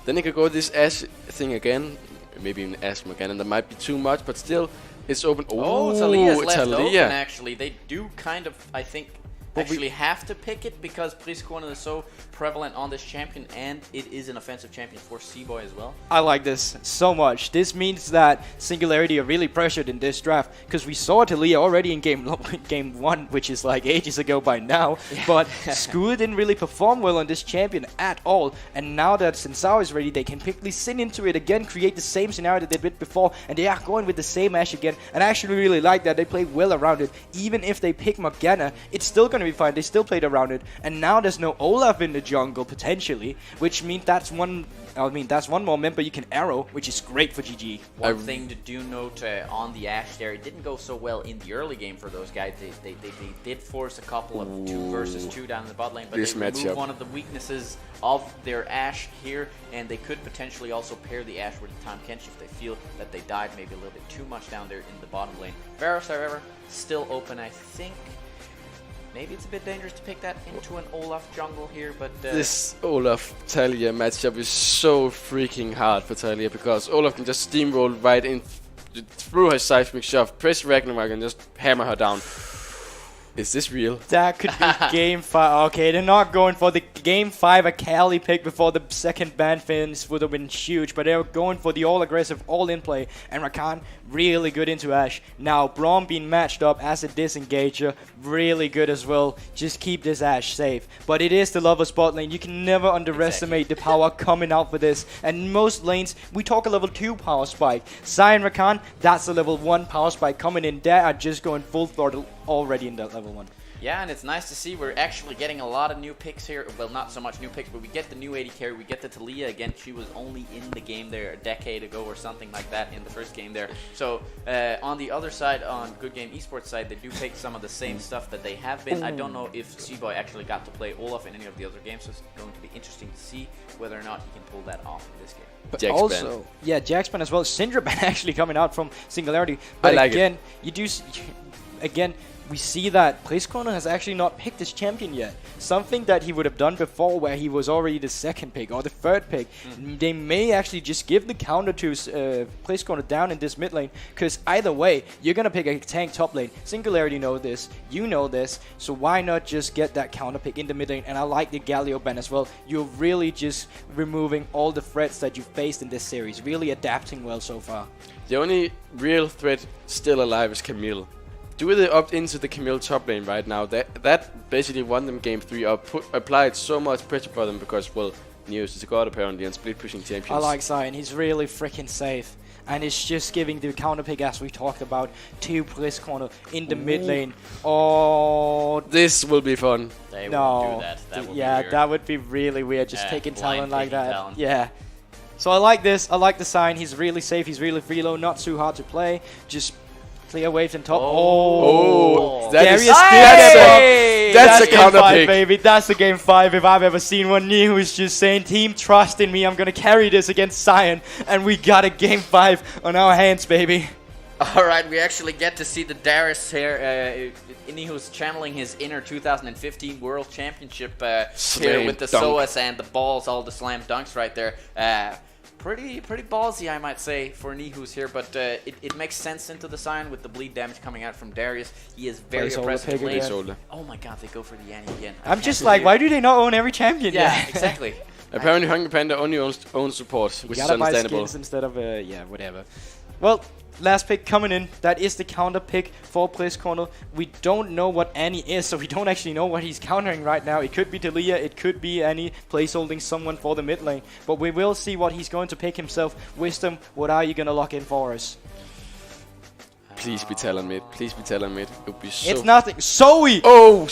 then they could go this Ashe thing again. Maybe even Ashe again, and that might be too much, but still, it's open. Oh, Talia's left open, actually. They do kind of, I think, actually have to pick it because Priscorner is so prevalent on this champion, and it is an offensive champion for C-Boy as well. I like this so much. This means that Singularity are really pressured in this draft because we saw Talia already in game 1, which is like ages ago by now. But Skua didn't really perform well on this champion at all. And now that Sin Sao is ready, they can pick Lee Sin into it again, create the same scenario that they did before, and they are going with the same Ashe again. And I actually really like that. They play well around it. Even if they pick Morgana, it's still going to be fine. They still played around it. And now there's no Olaf in the jungle potentially, which means that's one more member you can arrow, which is great for GG. One thing to do note on the Ashe there, it didn't go so well in the early game for those guys. They did force a couple of 2 versus 2 down in the bot lane, but they removed one of the weaknesses of their Ashe here, and they could potentially also pair the Ashe with the Tahm Kench if they feel that they died maybe a little bit too much down there in the bottom lane. Varus, however, still open, I think. Maybe it's a bit dangerous to pick that into an Olaf jungle here, but... this Olaf-Talia matchup is so freaking hard for Talia because Olaf can just steamroll right in through her seismic shove, press Ragnarok and just hammer her down. Is this real? That could be game 5. Okay, they're not going for the game 5 Akali pick before the second ban finish would have been huge, but they're going for the all-aggressive, all-in play, and Rakan really good into Ashe. Now, Braum being matched up as a disengager, really good as well. Just keep this Ashe safe. But it is the Lover's bot lane. You can never underestimate the power coming out for this. And most lanes, we talk a level 2 power spike. Sai and Rakan, that's a level 1 power spike coming in. They are just going full throttle already in that level 1. Yeah, and it's nice to see we're actually getting a lot of new picks here. Well, not so much new picks, but we get the new AD carry. We get the Talia again. She was only in the game there a decade ago or something like that in the first game there. So on the other side, on Good Game Esports side, they do pick some of the same stuff that they have been. I don't know if C-Boy actually got to play Olaf in any of the other games, so it's going to be interesting to see whether or not he can pull that off in this game. But Jax also, ban. yeah, Jax ban as well. Syndra ban actually coming out from Singularity. But I like again, it. you do... again, we see that Priskona has actually not picked his champion yet. Something that he would have done before where he was already the second pick or the third pick. They may actually just give the counter to Priskona down in this mid lane, because either way, you're going to pick a tank top lane. Singularity know this, you know this, so why not just get that counter pick in the mid lane? And I like the Galio ban as well. You're really just removing all the threats that you faced in this series, really adapting well so far. The only real threat still alive is Camille. Do they opt into the Camille top lane right now? That basically won them game 3 up, applied so much pressure for them because, well, Neos is a god apparently and split pushing champions. I like Zion, he's really freaking safe. And it's just giving the counter pick, as we talked about, to Priskona in the mid lane. Oh, this will be fun. They won't do that. That would be weird. That would be really weird, just taking talent like that. Talent. Yeah. So I like this, I like the sign, he's really safe, he's really free low, not too hard to play. Just clear waves and top. Oh, Darius that's a counter five, pick, baby. That's a game 5 if I've ever seen one. New is just saying, "Team, trust in me. I'm gonna carry this against Zion," and we got a game 5 on our hands, baby. All right, we actually get to see the Darius here. Nihu's channeling his inner 2015 World Championship here with the SOAS and the balls, all the slam dunks right there. Pretty ballsy, I might say, for Nihu's here, but it makes sense into the sign with the bleed damage coming out from Darius. He is very aggressive late. Oh my god, they go for the Yanni again. I'm just like, why do they not own every champion? Yeah, exactly. Apparently Hungry Panda only owns support, which is understandable. Buy skins instead of, yeah, whatever. Well, last pick coming in, that is the counter pick for Priskona. We don't know what Annie is, so we don't actually know what he's countering right now. It could be Talia, it could be Annie placeholding someone for the mid lane. But we will see what he's going to pick himself. Wisdom, what are you going to lock in for us? Please be Talon mid. Please be Talon mid. It would be so... It's nothing. Zoe! Oh,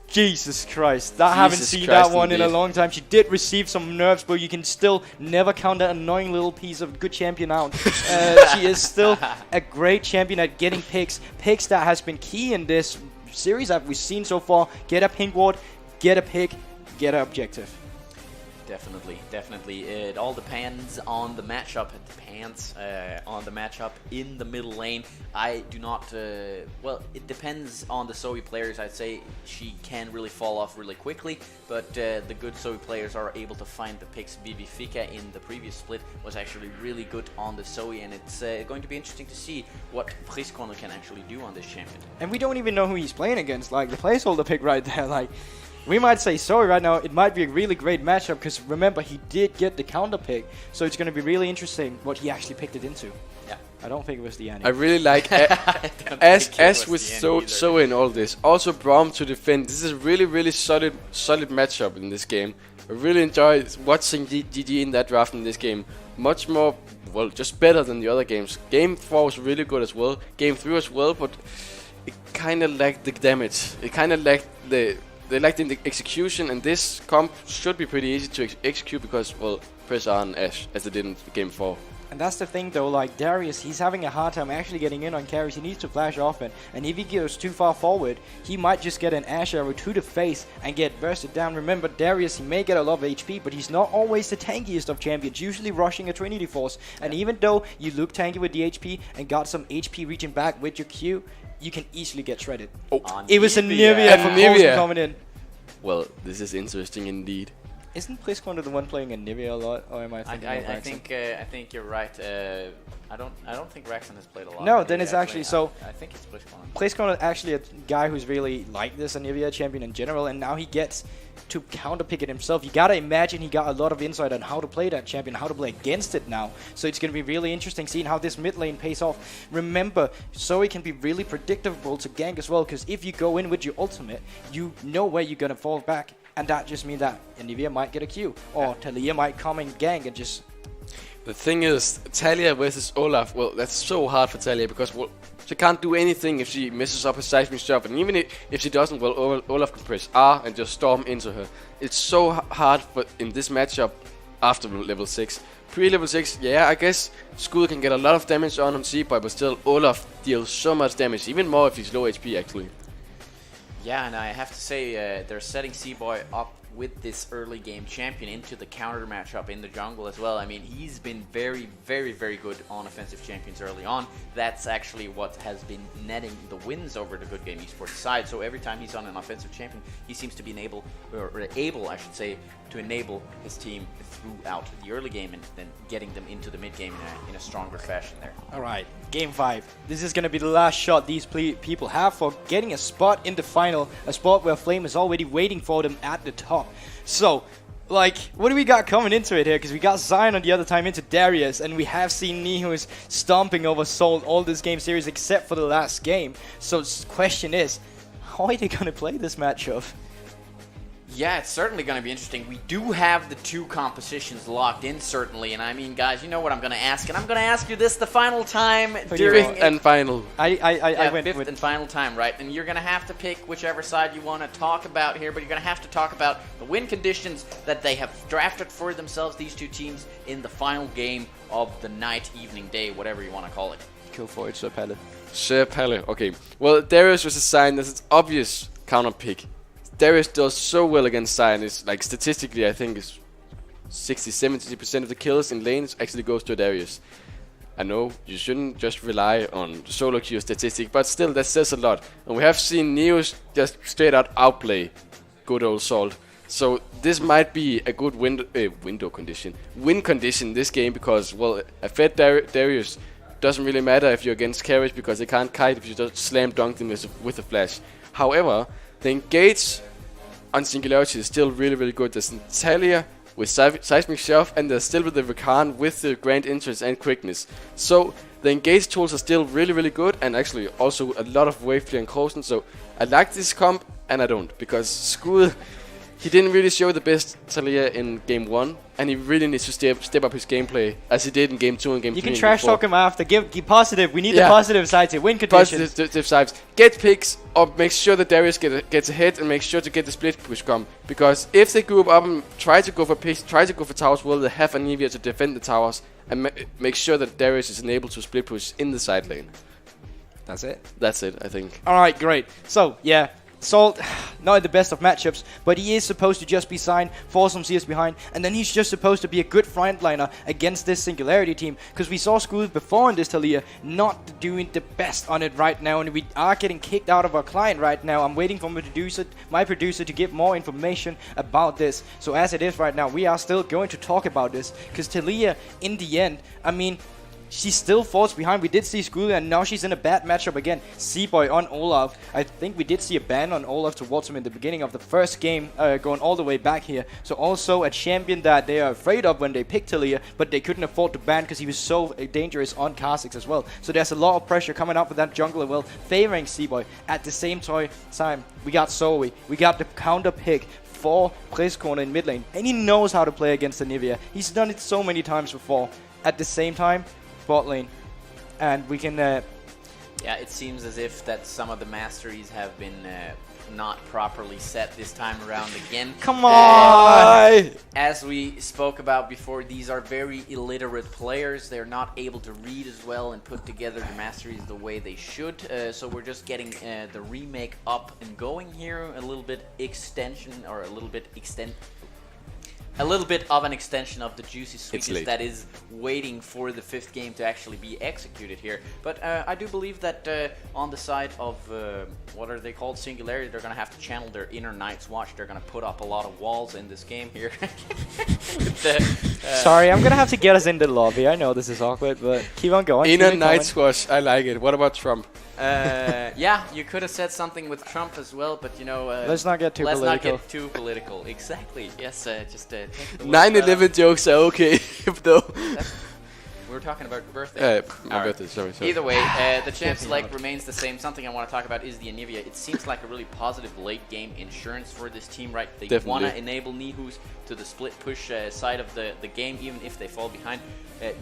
Jesus Christ. I haven't seen that one in a long time. She did receive some nerfs, but you can still never count that annoying little piece of good champion out. She is still a great champion at getting picks. Picks that has been key in this series that we've seen so far. Get a pink ward, get a pick, get an objective. Definitely. It all depends on the matchup. It depends on the matchup in the middle lane. I do not... well, it depends on the Zoe players. I'd say she can really fall off really quickly, but the good Zoe players are able to find the picks. Vivi Fika in the previous split was actually really good on the Zoe, and it's going to be interesting to see what Priskona can actually do on this champion. And we don't even know who he's playing against. Like, the placeholder pick right there, like... We might say sorry right now, it might be a really great matchup because remember, he did get the counter pick, so it's going to be really interesting what he actually picked it into. Yeah. I don't think it was the Annie. I really like, as with so in all this, also Braum to defend. This is a really solid matchup in this game. I really enjoy watching GG in that draft in this game. Much more, well, just better than the other games. Game 4 was really good as well. Game 3 as well, but it kind of lacked the damage. It kind of lacked They lacked in the execution, and this comp should be pretty easy to execute because, well, press on Ashe as they did in game 4. And that's the thing though, like Darius, he's having a hard time actually getting in on carries. He needs to flash often, and if he goes too far forward, he might just get an Ashe arrow to the face and get bursted down. Remember, Darius, he may get a lot of HP, but he's not always the tankiest of champions, usually rushing a Trinity Force. And even though you look tanky with the HP and got some HP reaching back with your Q, you can easily get shredded. Oh, it was a Nivea from Poulsen coming in. Well, this is interesting indeed. Isn't Priskona the one playing a Nivea a lot, or am I thinking of I think you're right. I don't think Raxon has played a lot. No, then it's actually so. I think it's Priskona. Priskona is actually a guy who's really like this Nivea champion in general, and now he gets to counterpick it himself. You gotta imagine he got a lot of insight on how to play that champion, how to play against it now. So it's gonna be really interesting seeing how this mid lane pays off. Remember, Zoe can be really predictable to gank as well, because if you go in with your ultimate, you know where you're gonna fall back. And that just means that Nivea might get a Q, or Talia might come and gank and just... The thing is, Talia versus Olaf, well, that's so hard for Talia because, well, she can't do anything if she messes up her seismic shot. And even if she doesn't, well, Olaf can press R and just storm into her. It's so hard in this matchup after level 6. Pre-level 6, yeah, I guess Skull can get a lot of damage on C-Boy, but still Olaf deals so much damage, even more if he's low HP actually. Yeah, and I have to say, they're setting C-Boy up with this early game champion into the counter matchup in the jungle as well. I mean, he's been very, very, very good on offensive champions early on. That's actually what has been netting the wins over the Good Game Esports side. So every time he's on an offensive champion, he seems to be able, I should say, to enable his team throughout the early game and then getting them into the mid game in a stronger fashion there. All right, game 5. This is going to be the last shot these people have for getting a spot in the final, a spot where Flame is already waiting for them at the top. So, like, what do we got coming into it here? Because we got Zion on the other time into Darius, and we have seen Nihus stomping over Soul all this game series except for the last game. So the question is, how are they going to play this matchup? Yeah, it's certainly going to be interesting. We do have the 2 compositions locked in, certainly. And I mean, guys, you know what I'm going to ask. And I'm going to ask you this the final time during... Fifth and final. I went fifth with and final time, right? And you're going to have to pick whichever side you want to talk about here. But you're going to have to talk about the win conditions that they have drafted for themselves, these 2 teams, in the final game of the night, evening, day, whatever you want to call it. Go for it, Sir Palle. Sir Palle. Okay. Well, Darius was assigned as an obvious counter pick. Darius does so well against Zion. It's like statistically, I think it's 60-70% of the kills in lanes actually goes to Darius. I know you shouldn't just rely on the solo queue statistic, but still that says a lot. And we have seen Neos just straight out outplay good old Salt. So this might be a good win condition this game because, well, a fed Darius doesn't really matter if you're against carries because they can't kite if you just slam dunk them with a flash. However, the engage on Singularity is still really, really good. There's Natalia with Seismic Shelf, and there's still with the Rakan with the Grand Entrance and Quickness. So the engage tools are still really, really good, and actually also a lot of wave clear and Coulson. So I like this comp, and I don't, because Skull, he didn't really show the best Talia in game 1, and he really needs to step up his gameplay as he did in game 2 and game 3. You can trash talk him after. Give positive. We need the positive sides here. Win conditions. Positive sides. Get picks, or make sure that Darius gets ahead, and make sure to get the split push come. Because if they group up and try to go for picks, try to go for towers, well, they have Anivia to defend the towers, and make sure that Darius is enabled to split push in the side lane. That's it? That's it, I think. Alright, great. So, yeah. Salt, not in the best of matchups, but he is supposed to just be signed, force some CS behind, and then he's just supposed to be a good frontliner against this Singularity team, because we saw Skull before in this Talia not doing the best on it right now, and we are getting kicked out of our client right now. I'm waiting for my producer to give more information about this. So as it is right now, we are still going to talk about this, because Talia, in the end, I mean, she still falls behind. We did see Skull, and now she's in a bad matchup again. Seaboy on Olaf. I think we did see a ban on Olaf towards him in the beginning of the first game, going all the way back here. So also a champion that they are afraid of when they picked Talia, but they couldn't afford to ban because he was so dangerous on Kha'Zix as well. So there's a lot of pressure coming up with that jungler as well, favoring Seaboy. At the same time, we got Zoe. We got the counter pick for Priscorner in mid lane, and he knows how to play against Anivia. He's done it so many times before. At the same time, bot lane, and we can yeah, it seems as if that some of the masteries have been not properly set this time around again. Come on! As we spoke about before, these are very illiterate players. They're not able to read as well and put together the masteries the way they should. So we're just getting the remake up and going here. A little bit of an extension of the juicy sweetness that is waiting for the 5th game to actually be executed here. But I do believe that on the side of, what are they called, Singularity, they're going to have to channel their inner Night's Watch. They're going to put up a lot of walls in this game here. Sorry, I'm going to have to get us into the lobby. I know this is awkward, but keep on going. Inner Night's Watch, I like it. What about Trump? Yeah, you could have said something with Trump as well, but you know, let's not get too political. Exactly. Yes, just 9/11 jokes are okay, though. We were talking about birthday. My birthday, sorry. Either way, the champs leg remains the same. Something I want to talk about is the Anivia. It seems like a really positive late game insurance for this team, right? They want to enable Nihus to the split push side of the game, even if they fall behind.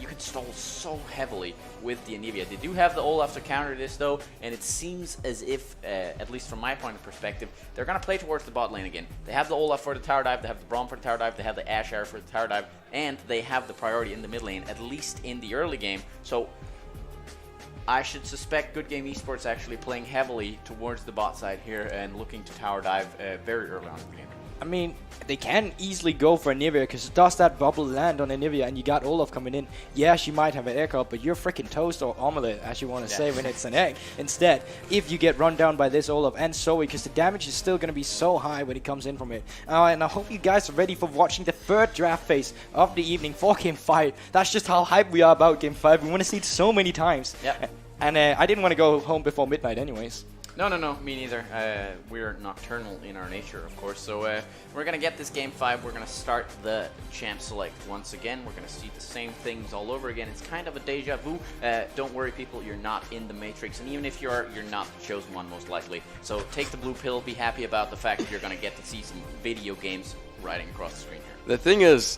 You can stall so heavily with the Anivia. They do have the Olaf to counter this though, and it seems as if, at least from my point of perspective, they're going to play towards the bot lane again. They have the Olaf for the tower dive, they have the Braum for the tower dive, they have the Asher for the tower dive, and they have the priority in the mid lane, at least in the early game. So I should suspect Good Game Esports actually playing heavily towards the bot side here and looking to tower dive very early on in the game. I mean, they can easily go for Anivia because does that bubble land on Anivia and you got Olaf coming in? Yeah, she might have an egg up, but you're freaking toast or omelette, as you want to say when it's an egg. Instead, if you get run down by this Olaf and Zoe, because the damage is still going to be so high when it comes in from it. And I hope you guys are ready for watching the third draft phase of the evening for Game 5. That's just how hyped we are about Game 5. We want to see it so many times. Yep. And I didn't want to go home before midnight anyways. No, me neither. We're nocturnal in our nature, of course. So we're going to get this Game 5. We're going to start the champ select once again. We're going to see the same things all over again. It's kind of a deja vu. Don't worry, people. You're not in the Matrix. And even if you are, you're not the chosen one, most likely. So take the blue pill. Be happy about the fact that you're going to get to see some video games riding across the screen here. The thing is,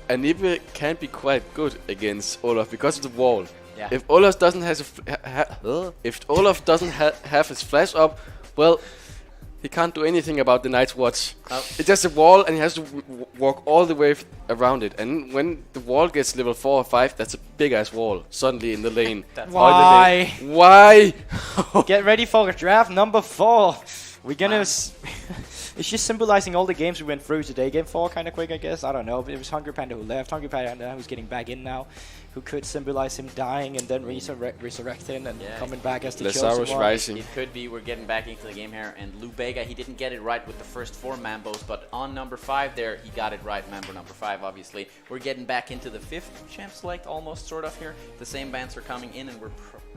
Anivia can be quite good against Olaf because of the wall. Yeah. If Olaf doesn't have his flash up, well, he can't do anything about the Night's Watch. Oh. It's just a wall, and he has to walk all the way around it. And when the wall gets level 4 or 5, that's a big ass wall suddenly in the lane. Why? Why? Get ready for draft number 4. We're gonna. It's just symbolizing all the games we went through today. Game 4 kind of quick, I guess. I don't know. It was Hungry Panda who left. Hungry Panda who's getting back in now, who could symbolize him dying and then resurrecting and coming back as the chosen one. Rising. It could be we're getting back into the game here. And Lou Bega, he didn't get it right with the first 4 Mambos, but on number 5 there, he got it right. Mambo number 5, obviously. We're getting back into the 5th champ select, almost, sort of here. The same bands are coming in, and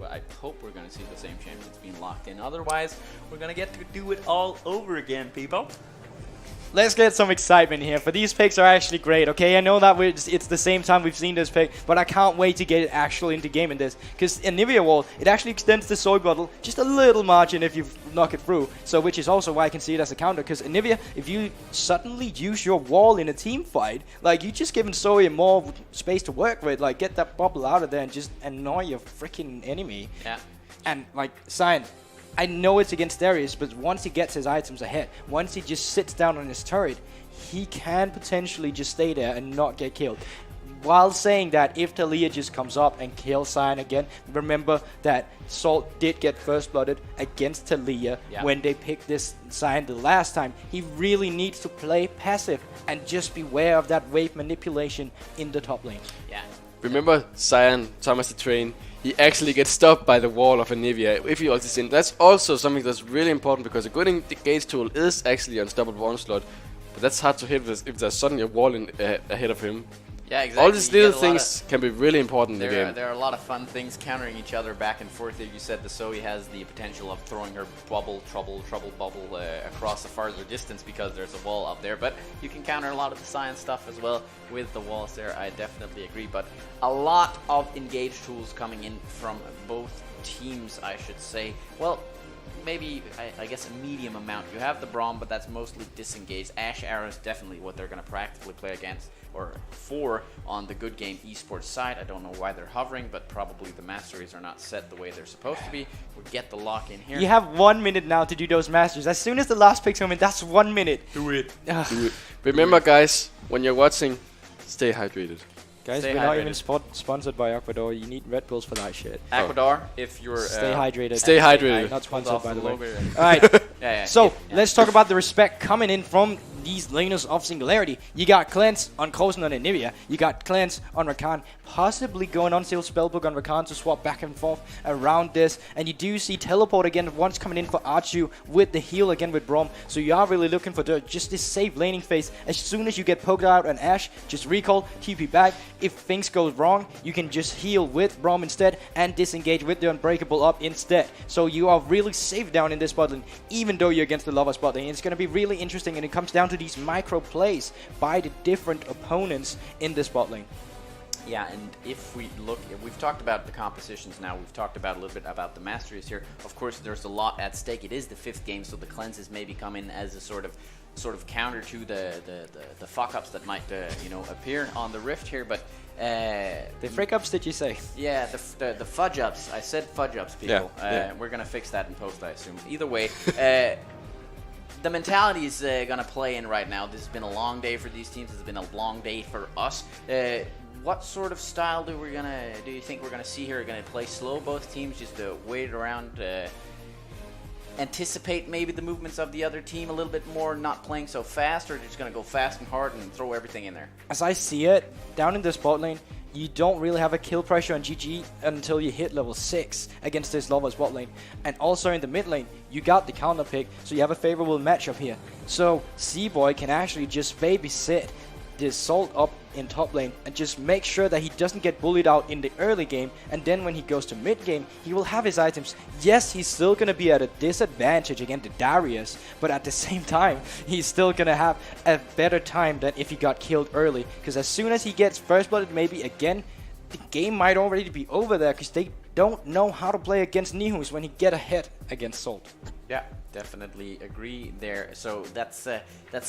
I hope we're going to see the same champions being locked in. Otherwise, we're going to get to do it all over again, people. Let's get some excitement here, for these picks are actually great, okay? I know that it's the same time we've seen this pick, but I can't wait to get it actually into game in this. Because Anivia Wall, it actually extends the soy bottle just a little margin if you knock it through. So, which is also why I can see it as a counter. Because Anivia, if you suddenly use your wall in a team fight, like, you just giving Zoe more space to work with. Like, get that bubble out of there and just annoy your freaking enemy. Yeah. And, like, Cyan, I know it's against Darius, but once he gets his items ahead, once he just sits down on his turret, he can potentially just stay there and not get killed. While saying that, if Talia just comes up and kills Cyan again, remember that Salt did get first blooded against Talia when they picked this Cyan the last time. He really needs to play passive and just beware of that wave manipulation in the top lane. Yeah. Remember Cyan, Thomas the Train, he actually gets stopped by the wall of Anivia if he ults in. That's also something that's really important because a good engage tool is actually Unstoppable Onslaught, but that's hard to hit if there's suddenly a wall ahead of him. Yeah, exactly. All these little things can be really important in the game. There are a lot of fun things countering each other back and forth. You said the Zoe has the potential of throwing her trouble bubble across a farther distance because there's a wall up there. But you can counter a lot of the science stuff as well with the walls there. I definitely agree. But a lot of engage tools coming in from both teams, I should say. Well, maybe, I guess, a medium amount. You have the Braum, but that's mostly disengaged. Ash Arrow is definitely what they're going to practically play against, or for, on the Good Game Esports side. I don't know why they're hovering, but probably the masteries are not set the way they're supposed to be. We get the lock in here. You have 1 minute now to do those masters. As soon as the last pick's come in, that's 1 minute. Do it. Do it. Remember, guys, when you're watching, stay hydrated. Guys, we're not even sponsored by Ecuador. You need Red Bulls for that shit. Ecuador, if you're... Stay hydrated. Stay hydrated. Not sponsored, by the way. All Alright, yeah, so let's talk about the respect coming in from these laners of Singularity. You got Cleanse on Kozen on Anivia. You got Cleanse on Rakan. Possibly going on Seal Spellbook on Rakan to swap back and forth around this. And you do see Teleport again once coming in for Archu with the heal again with Braum. So you are really looking for just this safe laning phase. As soon as you get poked out on Ashe, just recall, TP back. If things go wrong, you can just heal with Braum instead and disengage with the Unbreakable up instead. So you are really safe down in this bot lane, even though you're against the Lava spot lane. It's going to be really interesting, and it comes down to these micro plays by the different opponents in this bot lane. Yeah, and if we look, we've talked about the compositions now, we've talked about a little bit about the masteries here. Of course, there's a lot at stake. It is the 5th game, so the cleanses maybe come in as a sort of counter to the fuck-ups that might appear on the Rift here, but the freak-ups, did you say? Yeah, the fudge-ups. I said fudge-ups, people. Yeah. We're gonna fix that in post, I assume. Either way, the mentality is gonna play in right now. This has been a long day for these teams. It's been a long day for us. What sort of style do you think we're gonna see here? We're gonna play slow, both teams, just to wait around. anticipate maybe the movements of the other team a little bit more, not playing so fast, or they're just going to go fast and hard and throw everything in there? As I see it, down in this bot lane, you don't really have a kill pressure on GG until you hit level 6 against this Lovers bot lane. And also in the mid lane, you got the counter pick, so you have a favorable matchup here. So C-Boy can actually just babysit this Salt up in top lane and just make sure that he doesn't get bullied out in the early game, and then when he goes to mid game, he will have his items. Yes, he's still going to be at a disadvantage against Darius, but at the same time, he's still going to have a better time than if he got killed early, because as soon as he gets first blooded maybe again, the game might already be over there, because they don't know how to play against Nihus when he get ahead against Salt. Yeah, definitely agree there. So that's a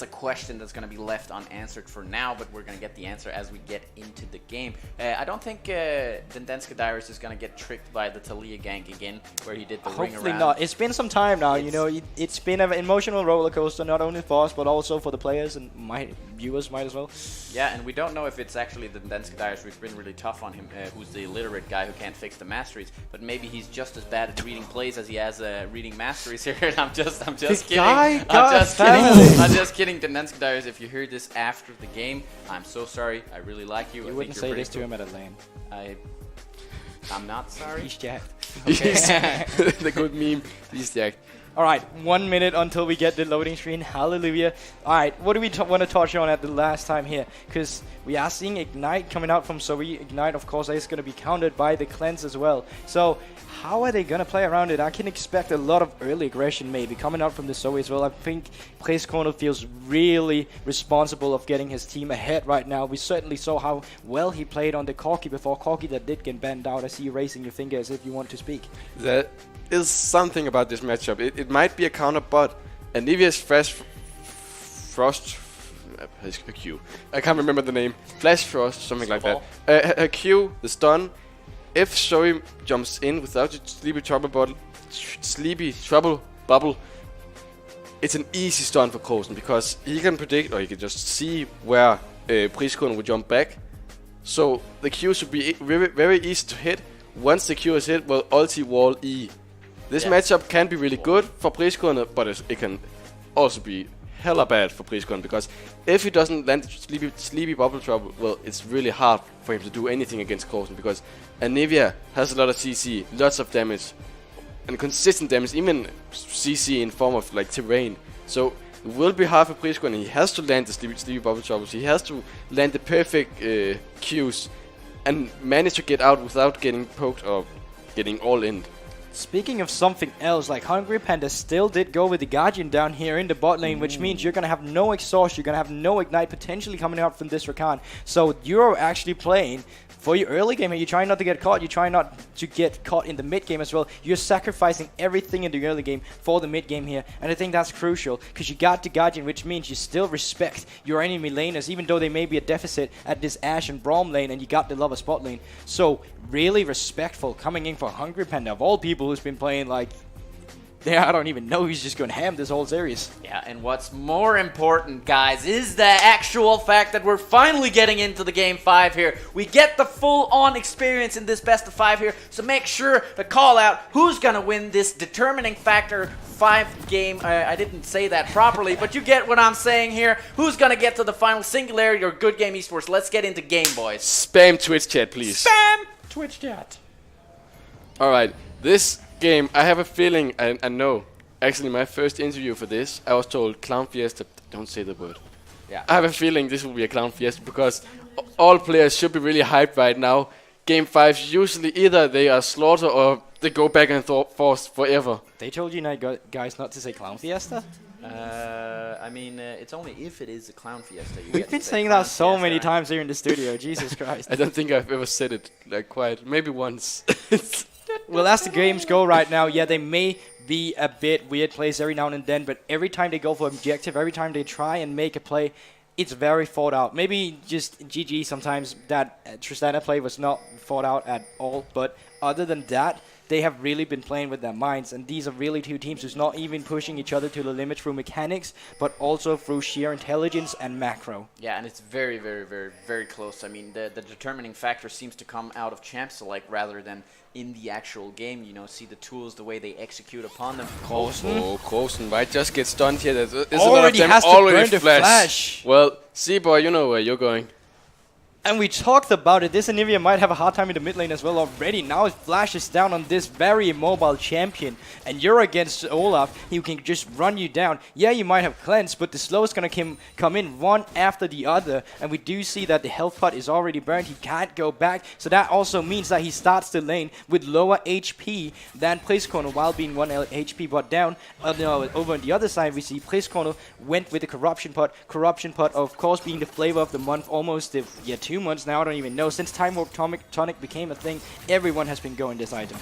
question that's going to be left unanswered for now, but we're going to get the answer as we get into the game. I don't think Dendenska Darius is going to get tricked by the Talia gank again, where he did the ring around. Hopefully not. It's been some time now. You know, it's been an emotional roller coaster, not only for us, but also for the players, and my viewers might as well. Yeah, and we don't know if it's actually the Dendenska Darius who's been really tough on him, who's the illiterate guy who can't fix the masteries, but maybe he's just as bad at reading plays as he has reading masteries here. I'm just kidding. I'm just kidding, Dendenska Darius. If you hear this after the game, I'm so sorry. I really like you. You wouldn't say this to him at a lane. I'm not sorry. He's jacked. Okay. The good meme. He's jacked. Alright, 1 minute until we get the loading screen. Hallelujah. Alright, what do we want to touch on at the last time here? Because we are seeing Ignite coming out from Zoe. Ignite, of course, is going to be countered by the Cleanse as well. So, how are they going to play around it? I can expect a lot of early aggression maybe coming out from the Zoe as well. I think Corner feels really responsible of getting his team ahead right now. We certainly saw how well he played on the Corki before. Corki that did get banned out. I see you raising your finger as if you want to speak. There is something about this matchup. It might be a counter, but Anivia's Frost... a Q. I can't remember the name. Flash Frost, something like that. Her Q, the stun. If Zoe jumps in without a Sleepy Trouble Bubble, it's an easy stun for Kosen, because he can predict, or he can just see where Priskone will jump back. So the Q should be very, very easy to hit. Once the Q is hit, well, ulti wall E. This matchup can be really good for Priskone, but it can also be hella bad for Priskone, because if he doesn't land Sleepy Bubble Trouble, well, it's really hard for him to do anything against Kosen, because Anivia has a lot of CC, lots of damage, and consistent damage, even CC in form of like terrain. So it will be hard for Priskone. He has to land the Sleepy Bubble Troubles. He has to land the perfect Qs and manage to get out without getting poked or getting all in. Speaking of something else, like Hungry Panda still did go with the Guardian down here in the bot lane, which means you're going to have no exhaust, you're going to have no ignite potentially coming out from this Rakan. So you're actually playing for your early game here. You're trying not to get caught, you're trying not to get caught in the mid game as well. You're sacrificing everything in the early game for the mid game here, and I think that's crucial, because you got the Guardian, which means you still respect your enemy laners, even though they may be a deficit at this Ashe and Braum lane, and you got the Lover spot lane. So really respectful coming in for Hungry Panda, of all people, who's been playing like, I don't even know, he's just going to ham this whole series. Yeah, and what's more important, guys, is the actual fact that we're finally getting into the Game 5 here. We get the full-on experience in this best of 5 here, so make sure to call out who's going to win this determining factor 5 game. I didn't say that properly, but you get what I'm saying here. Who's going to get to the final Singularity or Good Game Esports? Let's get into game, boys. Spam Twitch chat, please. Spam Twitch chat. Alright, this game, I have a feeling, I know, actually my first interview for this, I was told Clown Fiesta, don't say the word. Yeah. I have a feeling this will be a Clown Fiesta, because all players should be really hyped right now. Game 5, usually either they are slaughtered or they go back and forth forever. They told you guys not to say Clown Fiesta? I mean, it's only if it is a Clown Fiesta. We've been saying that so many times here in the studio, Jesus Christ. I don't think I've ever said it like quite, maybe once. Well, as the games go right now, yeah, they may be a bit weird plays every now and then, but every time they go for objective, every time they try and make a play, it's very thought out. Maybe just GG sometimes that Tristana play was not thought out at all, but other than that, they have really been playing with their minds, and these are really two teams who's not even pushing each other to the limit through mechanics, but also through sheer intelligence and macro. Yeah, and it's very, very, very, very close. I mean, the determining factor seems to come out of champs alike rather than in the actual game. You know, see the tools, the way they execute upon them. Krosen might just get stunned here. There's Already a lot of them has to already burn the flash. Well, Seaboy, you know where you're going. And we talked about it. This Anivia might have a hard time in the mid lane as well already. Now it flashes down on this very mobile champion. And you're against Olaf. He can just run you down. Yeah, you might have cleanse, but the slow is going to come in one after the other. And we do see that the health pot is already burned. He can't go back. So that also means that he starts the lane with lower HP than Priskorno while being 1 HP pot down. Over on the other side, we see Priskorno went with the corruption pot. Corruption pot, of course, being the flavor of the month almost 2 months now. I don't even know. Since Time Warp Tonic became a thing, everyone has been going this item.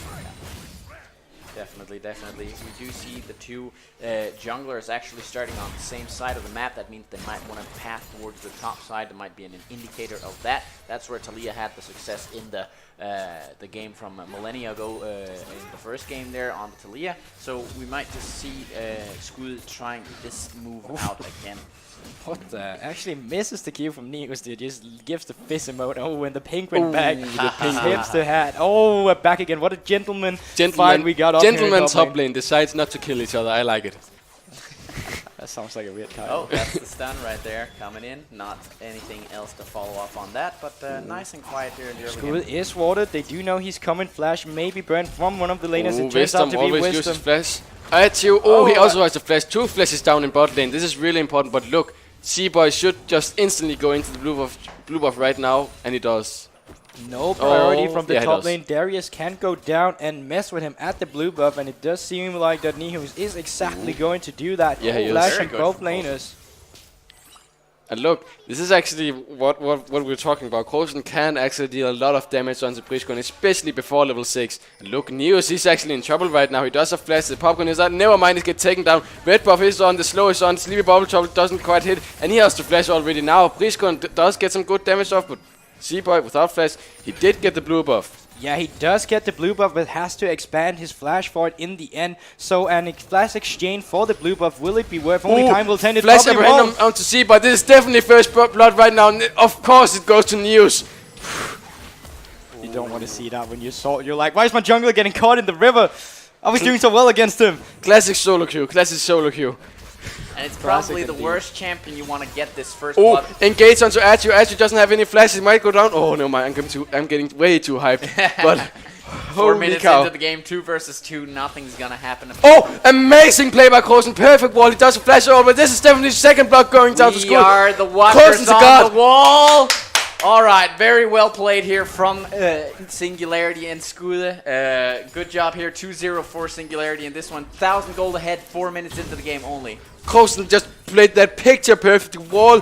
Definitely, definitely. We do see the two junglers actually starting on the same side of the map. That means they might want to path towards the top side. There might be an indicator of that. That's where Taliyah had the success in the game from millennia ago in the first game there on the Taliyah. So we might just see Skull trying this move out again. What the? Actually misses the Q from Neos, dude. Just gives the fist emote. Oh, and the pink went back. The pink hits the hat. Oh, back again. What a gentleman fight we got up here in Gentleman top lane decides not to kill each other. I like it. That sounds like a weird title. Oh, that's the stun right there coming in. Not anything else to follow up on that, but nice and quiet here in the early Skull game. is warded. They do know he's coming. Flash maybe burned from one of the laners. It turns Wisdom out to be always Wisdom. uses flash. He also has a flash. 2 flashes down in bot lane. This is really important, but look, Seaboy should just instantly go into the blue buff right now, and he does. No priority from the yeah, top lane. Darius can go down and mess with him at the blue buff, and it does seem like that Nihus is exactly going to do that. Yeah, he is. Flash Very on good both from laners. And look, this is actually what we're talking about. Krosen can actually deal a lot of damage on the Priskorn, especially before level 6. And look, Neos is actually in trouble right now. He does a flash, the popcorn is out, never mind, he gets taken down. Red buff is on, the slow is on, Sleepy Bubble Trouble doesn't quite hit, and he has to flash already now. Priskorn does get some good damage off, but Seaboy without flash, he did get the blue buff. Yeah, he does get the blue buff, but has to expand his flash for it in the end. So an flash exchange for the blue buff, will it be worth? Only time will tell. It flash probably apprehend won't. onto Seaboy. This is definitely first blood right now. Of course it goes to Neos. You don't want to see that when you're like, why is my jungler getting caught in the river? I was doing so well against him. Classic solo queue, classic solo queue. And it's probably the worst champion you want to get this first Oh, blood. engage onto Atu. Atu doesn't have any flashes. Might go down. Oh no, I'm getting way too hyped. But 4 holy minutes cow. into the game, 2 versus 2, nothing's gonna happen. Oh, amazing play by Krosen. Perfect wall. He does a flash over. This is definitely second block going down to We school. are the watchers Krosen's a on god. the wall. All right, very well played here from Singularity and Skule. Good job here, 2-0 for Singularity in this one. 1,000 gold ahead, 4 minutes into the game only. Krosen just played that picture perfect wall.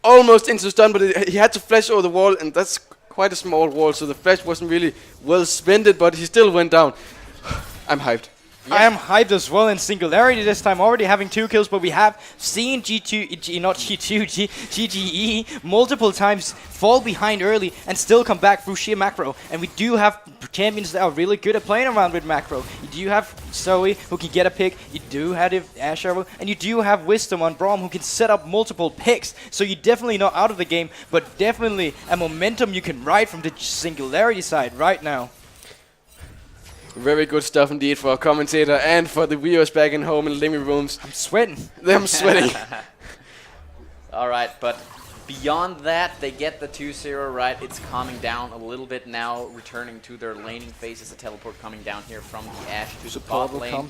Almost into stun, but he had to flash over the wall, and that's quite a small wall, so the flash wasn't really well spent, but he still went down. I'm hyped. Yeah. I am hyped as well in Singularity this time, already having 2 kills, but we have seen GGE multiple times fall behind early and still come back through sheer macro. And we do have champions that are really good at playing around with macro. You do have Zoe who can get a pick, you do have Ash Arrow, and you do have Wisdom on Braum who can set up multiple picks. So you're definitely not out of the game, but definitely a momentum you can ride from the Singularity side right now. Very good stuff indeed for our commentator and for the viewers back in home in the living rooms. I'm sweating. I'm sweating. All right, but beyond that, they get the 2-0 right. It's calming down a little bit now, returning to their laning phases. A teleport coming down here from the Ashe to the bot lane.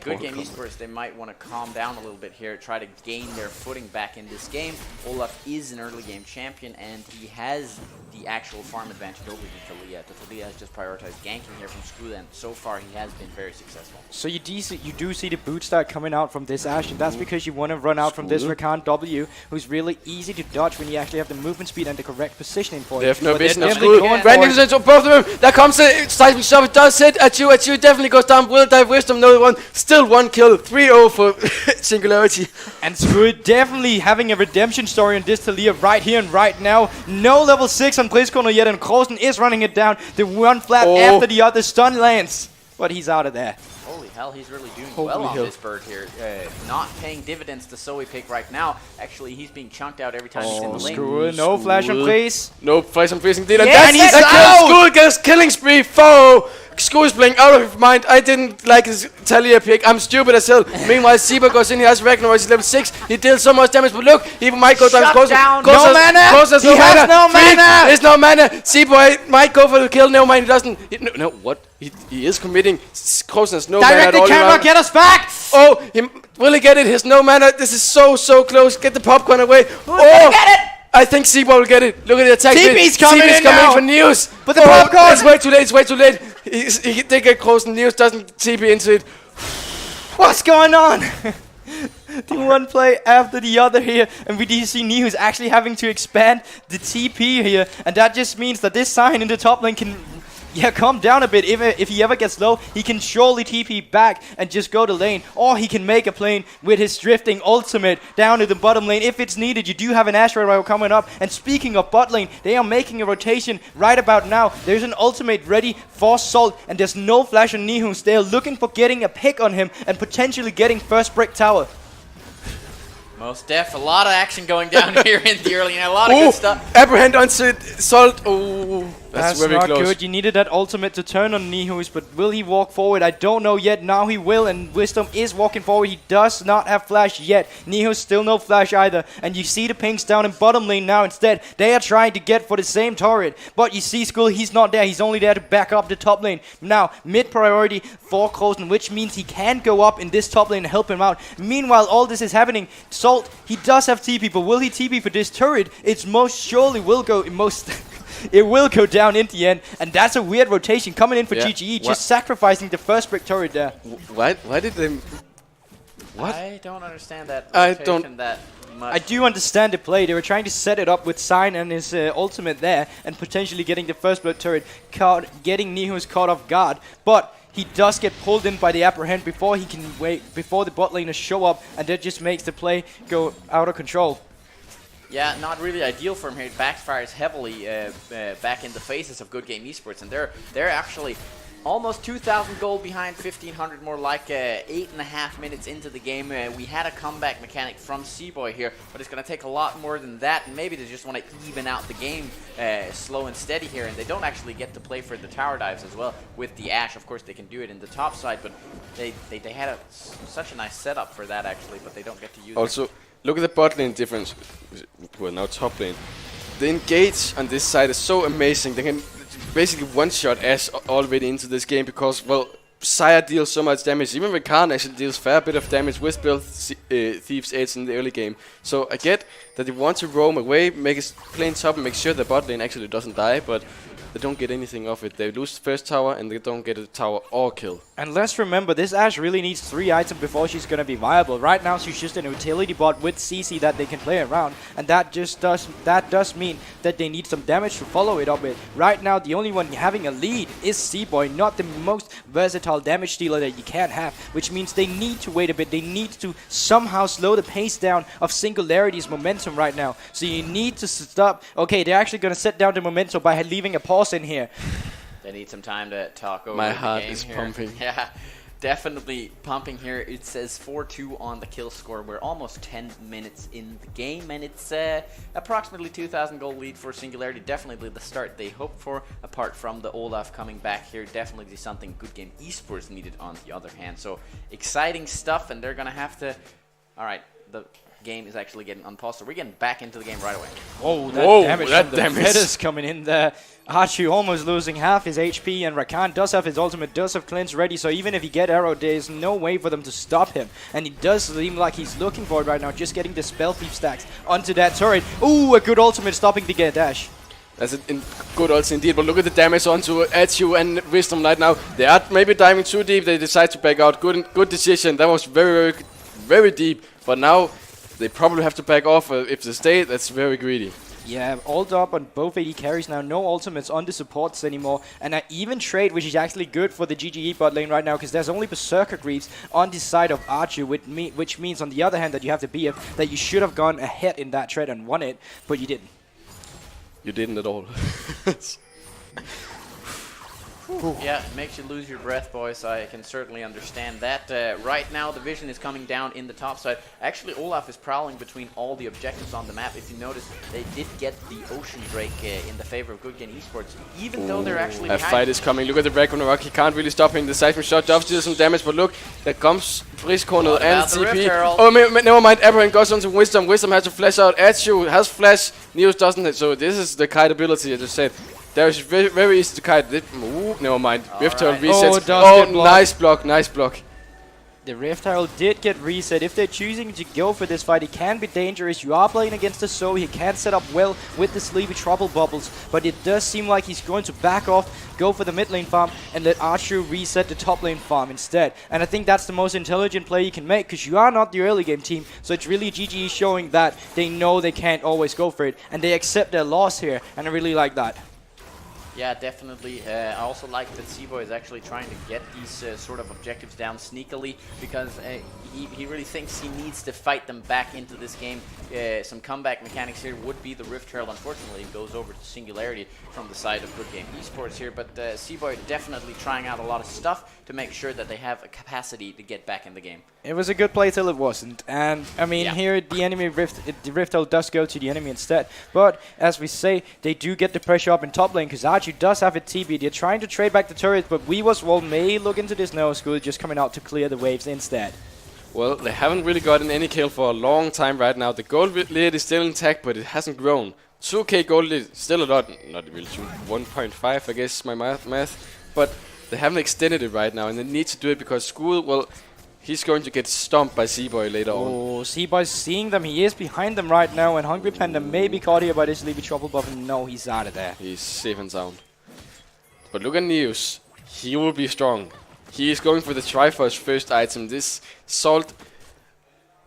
Good game esports, they might want to calm down a little bit here, try to gain their footing back in this game. Olaf is an early game champion, and he has the actual farm advantage over the Taliyah. The Taliyah has just prioritized ganking here from Skule, and so far he has been very successful. So you do see the boot start coming out from this Ashe, and that's because you want to run out from this Rakan W, who's really easy to dodge when you actually have the movement speed and the correct positioning for it. They have no vision of definitely Skule. going Branding for it. into both of them. There comes the seismic shove. It does hit. Atu definitely goes down. Will dive Wisdom. Another one. Still 1 kill. 3-0 for Singularity. And Skule definitely having a redemption story on this Taliyah right here and right now. No level 6 on on Priscorner yet, and Krosen is running it down. The one flat after the other stun lands. But he's out of there. Holy hell, he's really doing Holy well on hell. this bird here. Not paying dividends to Zoe pick right now. Actually, he's being chunked out every time he's in the lane. Screw it. No flash on Pris. No flash on Pris indeed. And Yeah, and he's that out! School gets killing spree. Foe. School is playing out of his mind. I didn't like his Talia pick. I'm stupid as hell. Meanwhile, Zebra goes in. He has Ragnarok. He's level 6. He deals so much damage. But look, he might go down. Shut down. No mana. He has no mana. There's no mana. Zebra might go for the kill. No mind. He doesn't. No, what? He is committing. Krosen has no mana Direct at the all. camera. Get us back. Oh, will he get it? He has no mana. This is so close. Get the popcorn away. Who's gonna get it? I think Zebra will get it. Look at the attack. TP's coming in coming now. for news. But the popcorn. It's way too late. It's way too late. He did get close. And news doesn't TP into it. What's going on? The one play after the other here, and we do see News actually having to expand the TP here, and that just means that this sign in the top lane can calm down a bit. If he ever gets low, he can surely TP back and just go to lane, or he can make a plane with his drifting ultimate down to the bottom lane if it's needed. You do have an Ash Rival coming up, and speaking of bot lane, they are making a rotation right about now. There's an ultimate ready for Salt, and there's no flash on Nihus. They are looking for getting a pick on him and potentially getting first brick tower. Most def, a lot of action going down here in the early, and a lot of good stuff. Apprehend on Salt. Oh, that's very not close. good. You needed that ultimate to turn on Nihus, but will he walk forward? I don't know yet. Now he will, and Wisdom is walking forward. He does not have flash yet. Nihus still no flash either, and you see the pings down in bottom lane now instead. They are trying to get for the same turret, but you see Skull, he's not there. He's only there to back up the top lane. Now, mid priority for Krosen, which means he can go up in this top lane and help him out. Meanwhile, all this is happening. Salt, he does have TP, but will he TP for this turret? It's most surely will go it will go down in the end, and that's a weird rotation coming in for GGE, just sacrificing the first brick turret there. Why did they? What? I don't understand that I rotation don't- that much. I do understand the play. They were trying to set it up with Sign and his ultimate there, and potentially getting the first blood turret, getting Nihus caught off guard, but he does get pulled in by the Apprehend before he can wait, before the bot laners show up, and that just makes the play go out of control. Yeah, not really ideal for him here. It backfires heavily back in the faces of Good Game Esports, and they're actually almost 2,000 gold behind, 1,500 more, like 8.5 minutes into the game. We had a comeback mechanic from Seaboy here, but it's going to take a lot more than that, and maybe they just want to even out the game slow and steady here, and they don't actually get to play for the tower dives as well with the Ashe. Of course, they can do it in the top side, but they had such a nice setup for that, actually, but they don't get to use it. Also, look at the bot lane difference. Well, now top lane. The engage on this side is so amazing. They can basically one-shot Ashe already into this game because, well, Sire deals so much damage. Even Rakan actually deals fair bit of damage with build Thieves' Edge in the early game. So I get that they want to roam away, make his plane top and make sure the bot lane actually doesn't die, but they don't get anything of it. They lose the first tower and they don't get a tower or kill. And let's remember, this Ashe really needs 3 items before she's going to be viable. Right now, she's just an utility bot with CC that they can play around, and that does mean that they need some damage to follow it up with. Right now, the only one having a lead is Seaboy, not the most versatile damage dealer that you can have, which means they need to wait a bit. They need to somehow slow the pace down of Singularity's momentum right now. So you need to stop. Okay, they're actually going to set down the momentum by leaving a pause in here. They need some time to talk over My the heart game is here. pumping. Yeah, definitely pumping here. It says 4-2 on the kill score. We're almost 10 minutes in the game, and it's approximately 2,000 gold lead for Singularity. Definitely the start they hoped for, apart from the Olaf coming back here. Definitely something Good Game Esports needed on the other hand. So exciting stuff, and they're going to have to... All right, the game is actually getting unpaused, so we're getting back into the game right away. Oh, Whoa, damage that from the damage. Fetters coming in there. Archie almost losing half his HP, and Rakan does have his ultimate, does have cleanse ready, so even if he get arrowed, there's no way for them to stop him. And it does seem like he's looking for it right now, just getting the spell thief stacks onto that turret. Ooh, a good ultimate stopping the get dash. That's a good ulti indeed, but look at the damage onto Atsu and Wisdom right now. They are maybe diving too deep, they decide to back out. Good decision, that was very deep, but now they probably have to back off. If they stay, that's very greedy. Yeah, ult up on both AD carries now. No ultimates on the supports anymore. And an even trade, which is actually good for the GGE bot lane right now, because there's only Berserker Greaves on the side of Archer, which means on the other hand that you have the BF that you should have gone ahead in that trade and won it, but you didn't. You didn't at all. Yeah, it makes you lose your breath, boys. I can certainly understand that. Right now, the vision is coming down in the top side. Actually, Olaf is prowling between all the objectives on the map. If you notice, they did get the Ocean Drake in the favor of Good Game Esports, even though they're actually A fight is coming. Look at the Ragnarok. He can't really stop him. The seismic shot does deal some damage, but look, there comes Briskornet and TP. Oh, never mind. Aberrant goes on to Wisdom. Wisdom has to flash out. Atsu has flash. Neos doesn't. So this is the kite ability, as I said. There is very, very easy to kite. Ooh, never mind. Rift Herald resets. Oh, nice block, nice block. The Rift Herald did get reset. If they're choosing to go for this fight, it can be dangerous. You are playing against the Zoe. He can set up well with the Sleepy Trouble Bubbles, but it does seem like he's going to back off, go for the mid lane farm, and let Archer reset the top lane farm instead. And I think that's the most intelligent play you can make, because you are not the early game team, so it's really GGE showing that they know they can't always go for it, and they accept their loss here, and I really like that. Yeah, definitely. I also like that Seaboy is actually trying to get these sort of objectives down sneakily, because he really thinks he needs to fight them back into this game. Some comeback mechanics here would be the Rift Herald. Unfortunately, it goes over to Singularity from the side of Good Game Esports here, but Seaboy definitely trying out a lot of stuff to make sure that they have a capacity to get back in the game. It was a good play till it wasn't, and I mean here the enemy the Rift Herald does go to the enemy instead, but as we say, they do get the pressure up in top lane, because Archie does have a TB. They're trying to trade back the turret, but Weavers Wall may look into this no school, just coming out to clear the waves instead. Well, they haven't really gotten any kill for a long time right now. The gold lead is still intact, but it hasn't grown. 2k gold lead, still a lot, not really 1.5 I guess my math, but they haven't extended it right now, and they need to do it because School, well, he's going to get stomped by Seaboy later on. Oh, Seaboy's seeing them. He is behind them right now, and Hungry Panda may be caught here by this Sleepy Trouble buff, and no, he's out of there. He's safe and sound. But look at Neos. He will be strong. He is going for the Triforce first item. This Salt,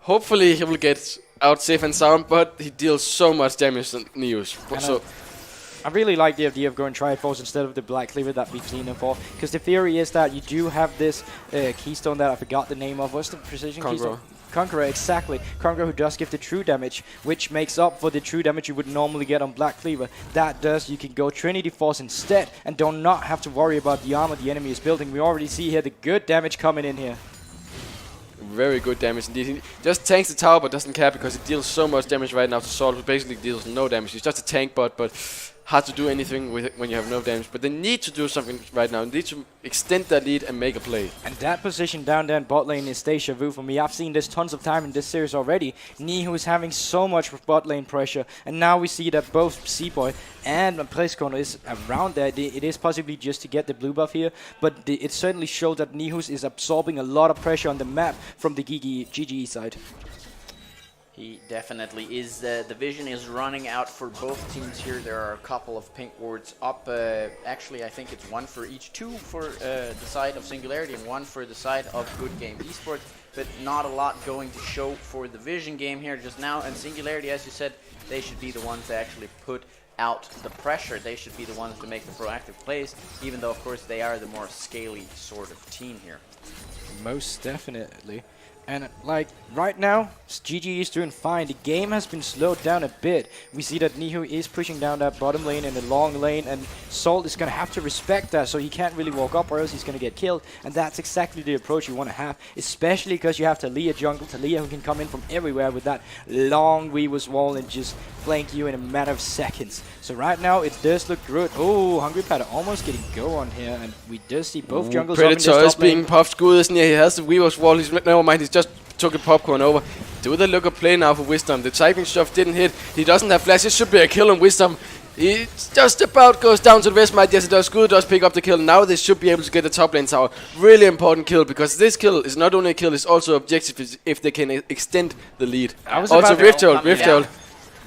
hopefully he will get out safe and sound, but he deals so much damage to Neos. So I really like the idea of going Triforce instead of the Black Cleaver that we've seen him for, because the theory is that you do have this keystone that I forgot the name of. What's the precision keystone? Conqueror, exactly. Conqueror, who does give the true damage, which makes up for the true damage you would normally get on Black Cleaver. That does, you can go Trinity Force instead and do not have to worry about the armor the enemy is building. We already see here the good damage coming in here. Very good damage indeed. He just tanks the tower but doesn't care, because it deals so much damage right now to Salt, who basically deals no damage. He's just a tank bot, but hard to do anything with it when you have no damage. But they need to do something right now. They need to extend that lead and make a play. And that position down there in bot lane is deja vu for me. I've seen this tons of time in this series already. Nihu is having so much bot lane pressure, and now we see that both Seaboy and Briskornet is around there. It is possibly just to get the blue buff here, but it certainly shows that Nihus is absorbing a lot of pressure on the map from the GGE side. He definitely is. The vision is running out for both teams here. There are a couple of pink wards up. Actually, I think it's one for each. Two for the side of Singularity and one for the side of Good Game Esports. But not a lot going to show for the vision game here just now. And Singularity, as you said, they should be the ones to actually put out the pressure. They should be the ones to make the proactive plays, even though, of course, they are the more scaly sort of team here. Most definitely. And like right now, GG is doing fine. The game has been slowed down a bit. We see that Nihu is pushing down that bottom lane in the long lane, and Salt is going to have to respect that, so he can't really walk up or else he's going to get killed. And that's exactly the approach you want to have, especially because you have Talia jungle, Talia who can come in from everywhere with that long Weaver's Wall and just flank you in a matter of seconds. So right now it does look good. Oh, Hungry Panda almost getting go on here, and we does see both jungles up in this top lane. Predator is being puffed good, isn't he? He has the Weaver's Wall. Never mind, he's just took a popcorn over. Do they look a play now for Wisdom? The typing stuff didn't hit. He doesn't have flash. It should be a kill on Wisdom. He just about goes down to the west might. Yes, it does. Good does pick up the kill. Now they should be able to get the top lane tower. Really important kill, because this kill is not only a kill, it's also objective if they can extend the lead. Also Rift Herald.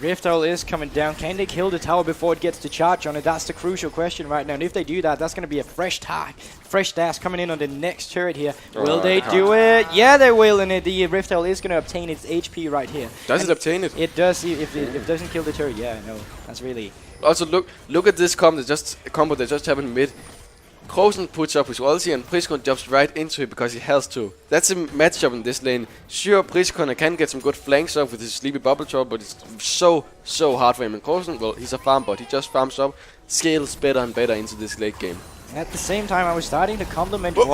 Rift Herald is coming down. Can they kill the tower before it gets to charge on it? That's the crucial question right now. And if they do that, that's going to be a fresh dash coming in on the next turret here. Will they do it? Yeah, they will. And the Rift Herald is going to obtain its HP right here. Does it obtain it? It does. If it doesn't kill the turret, yeah, no. That's really... Also, look at this combo that just happened mid. Krosen puts up his ulti and Priskon jumps right into it because he has to. That's a matchup in this lane. Sure, Priskon can get some good flanks off with his sleepy bubble troll, but it's so hard for him. And Krosen, well, he's a farm bot. He just farms up, scales better and better into this late game. At the same time, I was starting to compliment Wall.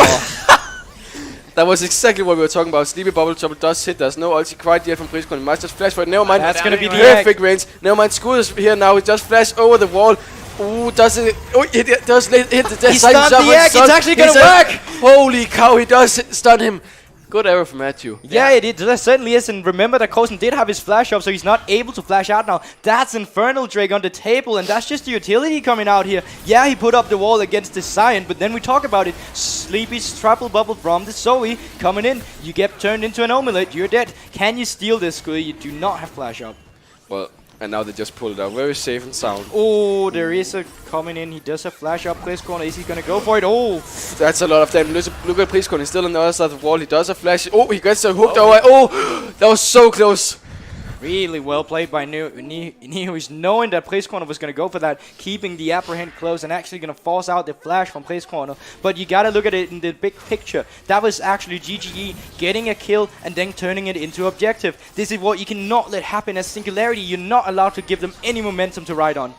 That was exactly what we were talking about. Sleepy bubble trouble does hit. There's no ulti quite yet from Priskon. He might just flash for it. Never mind. That's gonna be the perfect range. Never mind. Scud is here now. He just flashed over the wall. Ooh, does it? Oh, it does hit the He stunned the egg. It's actually gonna work. Holy cow! He does stun him. Good arrow from Matthew. Yeah, it certainly is. And remember that Krosen did have his flash up, so he's not able to flash out now. That's Infernal Drake on the table, and that's just the utility coming out here. Yeah, he put up the wall against the Sion, but then we talk about it. Sleepy's triple bubble from the Zoe coming in. You get turned into an omelette. You're dead. Can you steal this, Squid? You do not have flash up. Well, and now they just pull it out. Very safe and sound. Oh, there is a coming in. He does a flash up. Priskon, is he going to go for it? Oh. That's a lot of damage. Look at Priskon. He's still on the other side of the wall. He does a flash. Oh, he gets hooked over. Oh, that was so close. Really well played by Neo, who's knowing that Priskon was going to go for that, keeping the apprehend close and actually going to force out the flash from Priskon. But you got to look at it in the big picture. That was actually GGE getting a kill and then turning it into objective. This is what you cannot let happen as Singularity. You're not allowed to give them any momentum to ride on.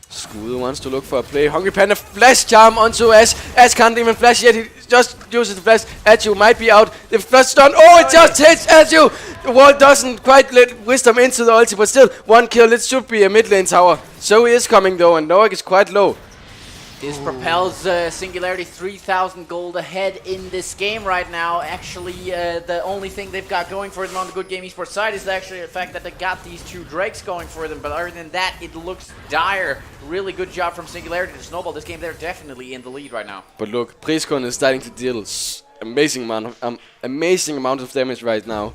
Scud wants to look for a play. Hungry Panda flash charm onto Ash. Ash can't even flash yet. He just uses the flash. Atchu might be out. The flash stun. Oh, it just hits Atchu. The wall doesn't quite let Wisdom into the ulti, but still one kill. It should be a mid lane tower. So he is coming though, and Noak is quite low. This propels Singularity 3,000 gold ahead in this game right now. Actually, the only thing they've got going for them on the Good Game Esports side is actually the fact that they got these 2 Drakes going for them. But other than that, it looks dire. Really good job from Singularity to snowball this game. They're definitely in the lead right now. But look, Priskon is starting to deal amazing amount of damage right now.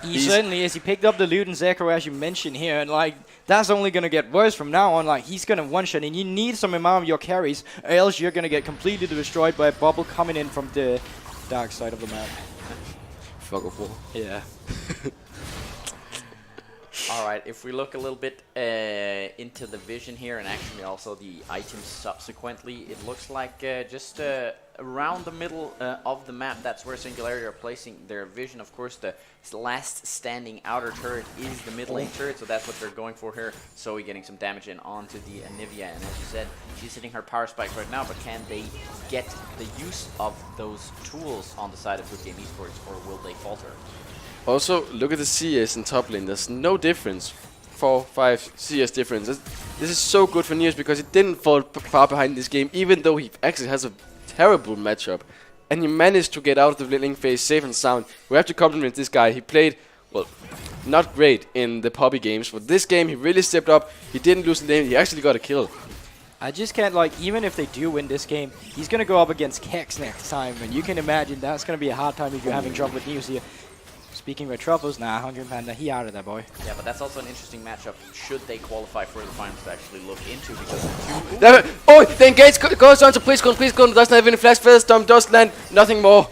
He certainly is. He picked up the loot and Zekro, as you mentioned here, and like that's only gonna get worse from now on. Like he's gonna one-shot, and you need some amount of your carries, or else you're gonna get completely destroyed by a bubble coming in from the dark side of the map. Fuck of war. Yeah. Alright, if we look a little bit into the vision here and actually also the items subsequently, it looks like just around the middle of the map, that's where Singularity are placing their vision. Of course, the last standing outer turret is the mid lane turret, so that's what they're going for here. Zoe getting some damage in onto the Anivia, and as you said, she's hitting her power spikes right now, but can they get the use of those tools on the side of Good Game Esports, or will they falter? Also, look at the CS in top lane. There's no difference. 4, 5 CS difference. This is so good for Neos because he didn't fall far behind this game, even though he actually has a terrible matchup. And he managed to get out of the lane phase safe and sound. We have to compliment this guy. He played, well, not great in the Poppy games, but this game he really stepped up. He didn't lose the lane. He actually got a kill. I just can't, like, even if they do win this game, he's going to go up against Kex next time. And you can imagine that's going to be a hard time if you're having trouble with Neos here. Speaking of troubles, nah, Hungry Panda, he out of that, boy. Yeah, but that's also an interesting matchup. Should they qualify for the finals to actually look into? Because oh, the engage goes on to Priskon. Priskon doesn't have any flash feather storm, does land nothing more.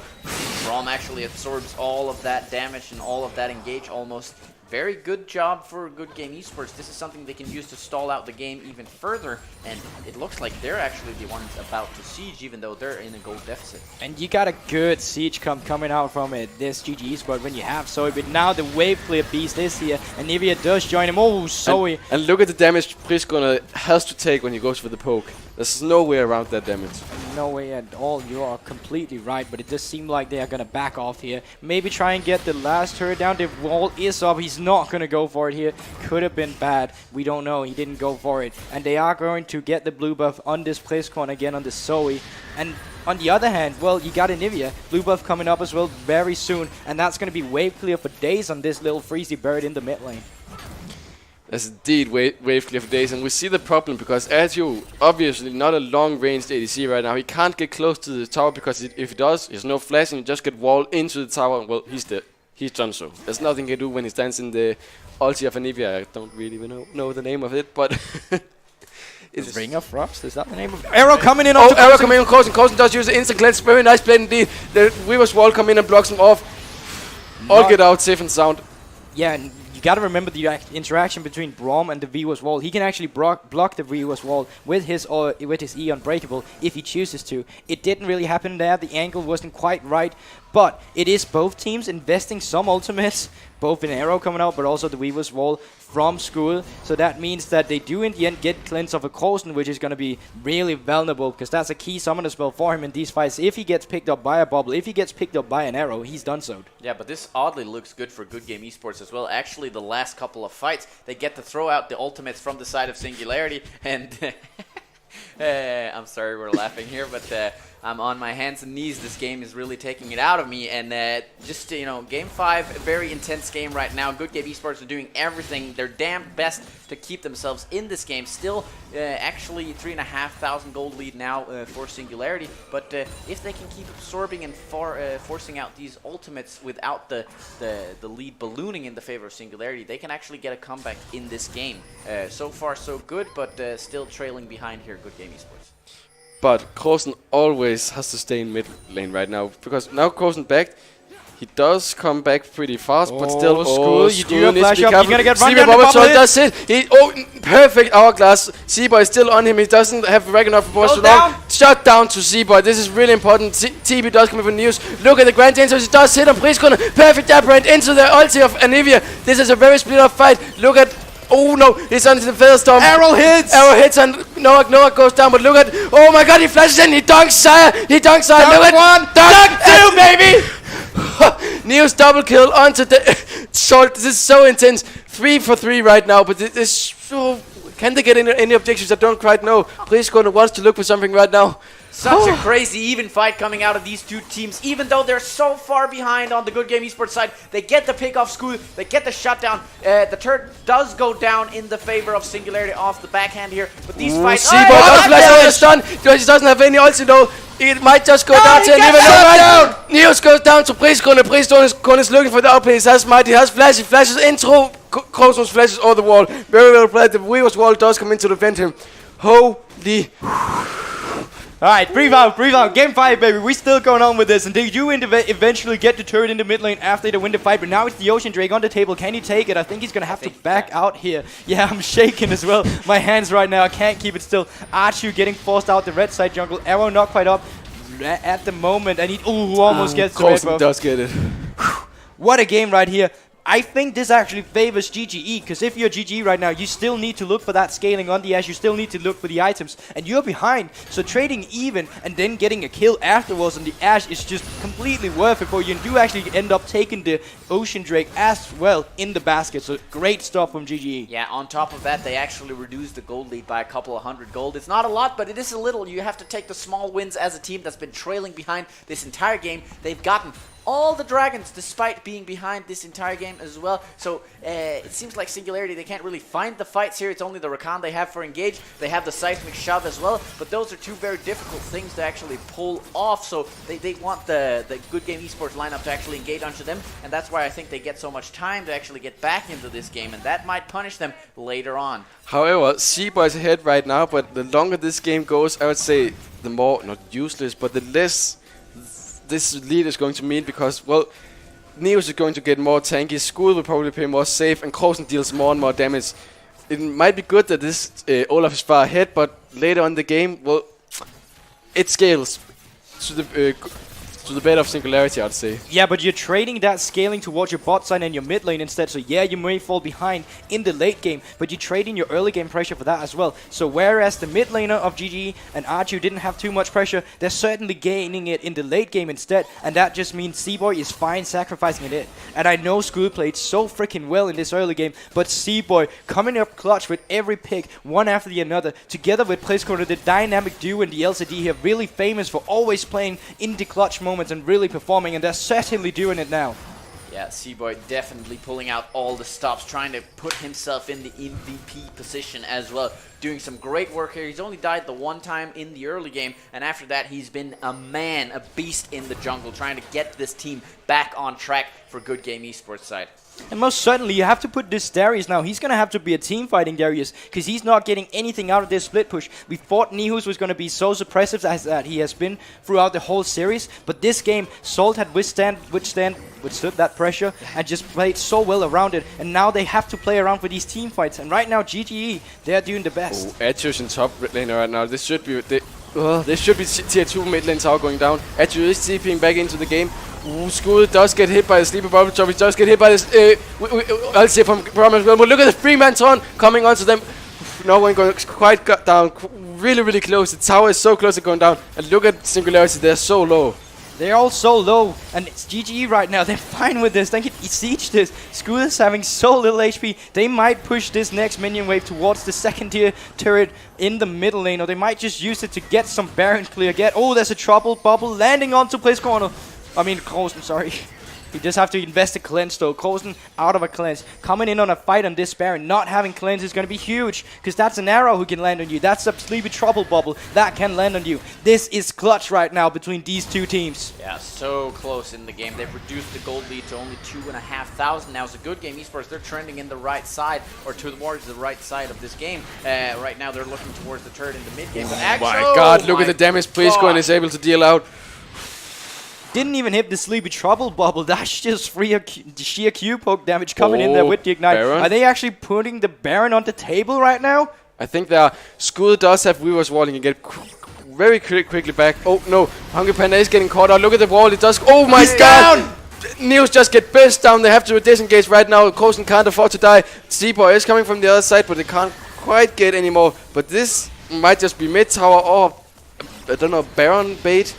Braum actually absorbs all of that damage and all of that engage almost. Very good job for Good Game Esports. This is something they can use to stall out the game even further, and it looks like they're actually the ones about to siege, even though they're in a gold deficit. And you got a good siege coming out from it, this GG Esport when you have Zoe, but now the wave clear beast is here, and Nivea does join him. Oh, Zoe! And look at the damage Priskon has to take when he goes for the poke. There's no way around that damage. No way at all. You are completely right, but it does seem like they are going to back off here. Maybe try and get the last turret down. The wall is up. He's not going to go for it here. Could have been bad. We don't know. He didn't go for it. And they are going to get the blue buff on this Priskon again on the Zoe. And on the other hand, well, you got Anivia. Blue buff coming up as well very soon. And that's going to be wave clear for days on this little Freezy bird in the mid lane. That's indeed wave clear for days, and we see the problem because Atchu, obviously not a long-ranged ADC right now. He can't get close to the tower because if he does, there's no flash and you just get walled into the tower. Well, he's dead. He's done so. There's nothing he can do when he stands in the ulti of Anivia. I don't really even know the name of it, but... It's Ring of Frost, is that the name of it? Arrow coming in on Arrow coming in on Krosen. Krosen does use the instant cleanse. Very nice play indeed. The Weaver's wall come in and blocks him off. All get out safe and sound. Yeah, and you got to remember the interaction between Braum and the Viewers wall. He can actually block the Viewers wall with his E unbreakable if he chooses to. It didn't really happen there. The angle wasn't quite right. But it is both teams investing some ultimates, both in Arrow coming out, but also the Weaver's Wall from School. So that means that they do in the end get cleanse of a Coulson, which is going to be really vulnerable, because that's a key summoner spell for him in these fights. If he gets picked up by a bubble, if he gets picked up by an Arrow, he's done so. Yeah, but this oddly looks good for Good Game Esports as well. Actually, the last couple of fights, they get to throw out the ultimates from the side of Singularity, and I'm sorry we're laughing here, but I'm on my hands and knees. This game is really taking it out of me, and just, Game 5, a very intense game right now. Good Game Esports are doing everything, their damn best to keep themselves in this game. Still, actually 3,500 gold lead now for Singularity, but if they can keep absorbing and forcing out these ultimates without the lead ballooning in the favor of Singularity, they can actually get a comeback in this game. So far so good, but still trailing behind here, Good Game Esports. But Coulson always has to stay in mid lane right now, because now Coulson back. He does come back pretty fast, but still, School, you do a flash up, you're gonna get run down. That's it. Perfect hourglass. Seaboy is still on him. He doesn't have Ragnarok for so long. Shut down to Seaboy. This is really important. TB does come with news. Look at the Grand Danger. He does hit on Priestcorner. Perfect jab right into the ulti of Anivia. This is a very split up fight. Look at. Oh no, he's on the Featherstorm. Arrow hits and Noah goes down, but look at, oh my god, he flashes in, he dunks Sire. Look at one, dunk two, baby! Neo's double kill onto the short. This is so intense. 3 for 3 right now, but this can they get any objectives? I don't quite know. Please go to wants to look for something right now. Such a crazy even fight coming out of these two teams. Even though they're so far behind on the Good Game Esports side, they get the pick off School, they get the shutdown. The turret does go down in the favor of Singularity off the backhand here. But these fights... Seaboy does flash out the stun. He doesn't have any ulti though. It might just go down to an even. Neos goes down to Priestcorner. Priestcorner is looking for the outplay. He has might, he has flash. He flashes in through. Coulson's flashes over the wall. Very well played. The Weaver's Wall does come in to defend him. Holy... Alright, breathe out. Game 5, baby. We're still going on with this. And they do eventually get the turret in the mid lane after they win the fight. But now it's the Ocean Drake on the table. Can he take it? I think he's going to have to back out here. Yeah, I'm shaking as well. My hands right now. I can't keep it still. Archu getting forced out the red side jungle. Arrow not quite up at the moment. And he almost gets to it. Coulson does get it. What a game right here. I think this actually favors GGE, because if you're GGE right now, you still need to look for that scaling on the Ashe, you still need to look for the items, and you're behind, so trading even and then getting a kill afterwards on the Ashe is just completely worth it for you, and you actually end up taking the Ocean Drake as well in the basket, so great stuff from GGE. Yeah, on top of that, they actually reduced the gold lead by a couple of 100 gold. It's not a lot, but it is a little. You have to take the small wins as a team that's been trailing behind this entire game. They've gotten all the dragons despite being behind this entire game as well. So it seems like Singularity, they can't really find the fights here. It's only the Rakan they have for engage. They have the seismic shove as well, but those are two very difficult things to actually pull off. So they want the Good Game Esports lineup to actually engage onto them, and that's why I think they get so much time to actually get back into this game, and that might punish them later on. However, Seaboy is ahead right now, but the longer this game goes, I would say the more, not useless, but the less this lead is going to mean, because, well, Neos is going to get more tanky, School will probably play more safe, and Coulson deals more and more damage. It might be good that this Olaf is far ahead, but later on in the game, well, it scales to the better of Singularity, I'd say. Yeah, but you're trading that scaling towards your bot side and your mid lane instead. So yeah, you may fall behind in the late game, but you're trading your early game pressure for that as well. So whereas the mid laner of GG and Archu didn't have too much pressure, they're certainly gaining it in the late game instead. And that just means Seaboy is fine sacrificing it. And I know School played so freaking well in this early game, but Seaboy coming up clutch with every pick, one after the another, together with Priestcorner, the dynamic duo in the LCD here, really famous for always playing in the clutch moments and really performing, and they're certainly doing it now. Yeah, Seaboy definitely pulling out all the stops, trying to put himself in the MVP position as well. Doing some great work here. He's only died the one time in the early game, and after that he's been a beast in the jungle, trying to get this team back on track for Good Game Esports side. And most certainly, you have to put this Darius now. He's going to have to be a team fighting Darius because he's not getting anything out of this split push. We thought Nihus was going to be so suppressive as that he has been throughout the whole series. But this game, Salt had withstood that pressure and just played so well around it. And now they have to play around for these team fights. And right now, GGE, they're doing the best. Oh, Atius in top laner right now. This should be tier 2 mid lane tower going down. Atius is TPing back into the game. Skull does get hit by the sleeper bubble chop. He does get hit by this. I'll say from Promise. But look at the 3-man taunt coming onto them. No one going quite got down. Really, really close. The tower is so close to going down. And look at Singularity. They're so low. They're all so low, and it's GGE right now. They're fine with this. They can siege this. Skull is having so little HP. They might push this next minion wave towards the second tier turret in the middle lane, or they might just use it to get some Baron clear. There's a trouble bubble landing onto Place Corner. Krosen, sorry. You just have to invest a cleanse though. Krosen out of a cleanse. Coming in on a fight on this Baron, not having cleanse is going to be huge. Because that's an arrow who can land on you. That's a sleepy trouble bubble that can land on you. This is clutch right now between these two teams. Yeah, so close in the game. They've reduced the gold lead to only 2,500. Now it's a good game. Esports, they're trending in the right side, or towards the right side of this game. Right now they're looking towards the turret in the mid game. But My God, look at the damage Priscon is able to deal out. Didn't even hit the sleepy trouble bubble. That's just sheer Q poke damage coming in there with the ignite. Baron. Are they actually putting the Baron on the table right now? I think they are. Skull does have Weaver's Wall. He can get very quickly back. Oh no, Hungry Panda is getting caught out. Look at the wall. It does. Oh my God! Neos just get burst down. They have to disengage right now. Krosen can't afford to die. Seaboy is coming from the other side, but they can't quite get any more. But this might just be mid tower or I don't know, Baron bait.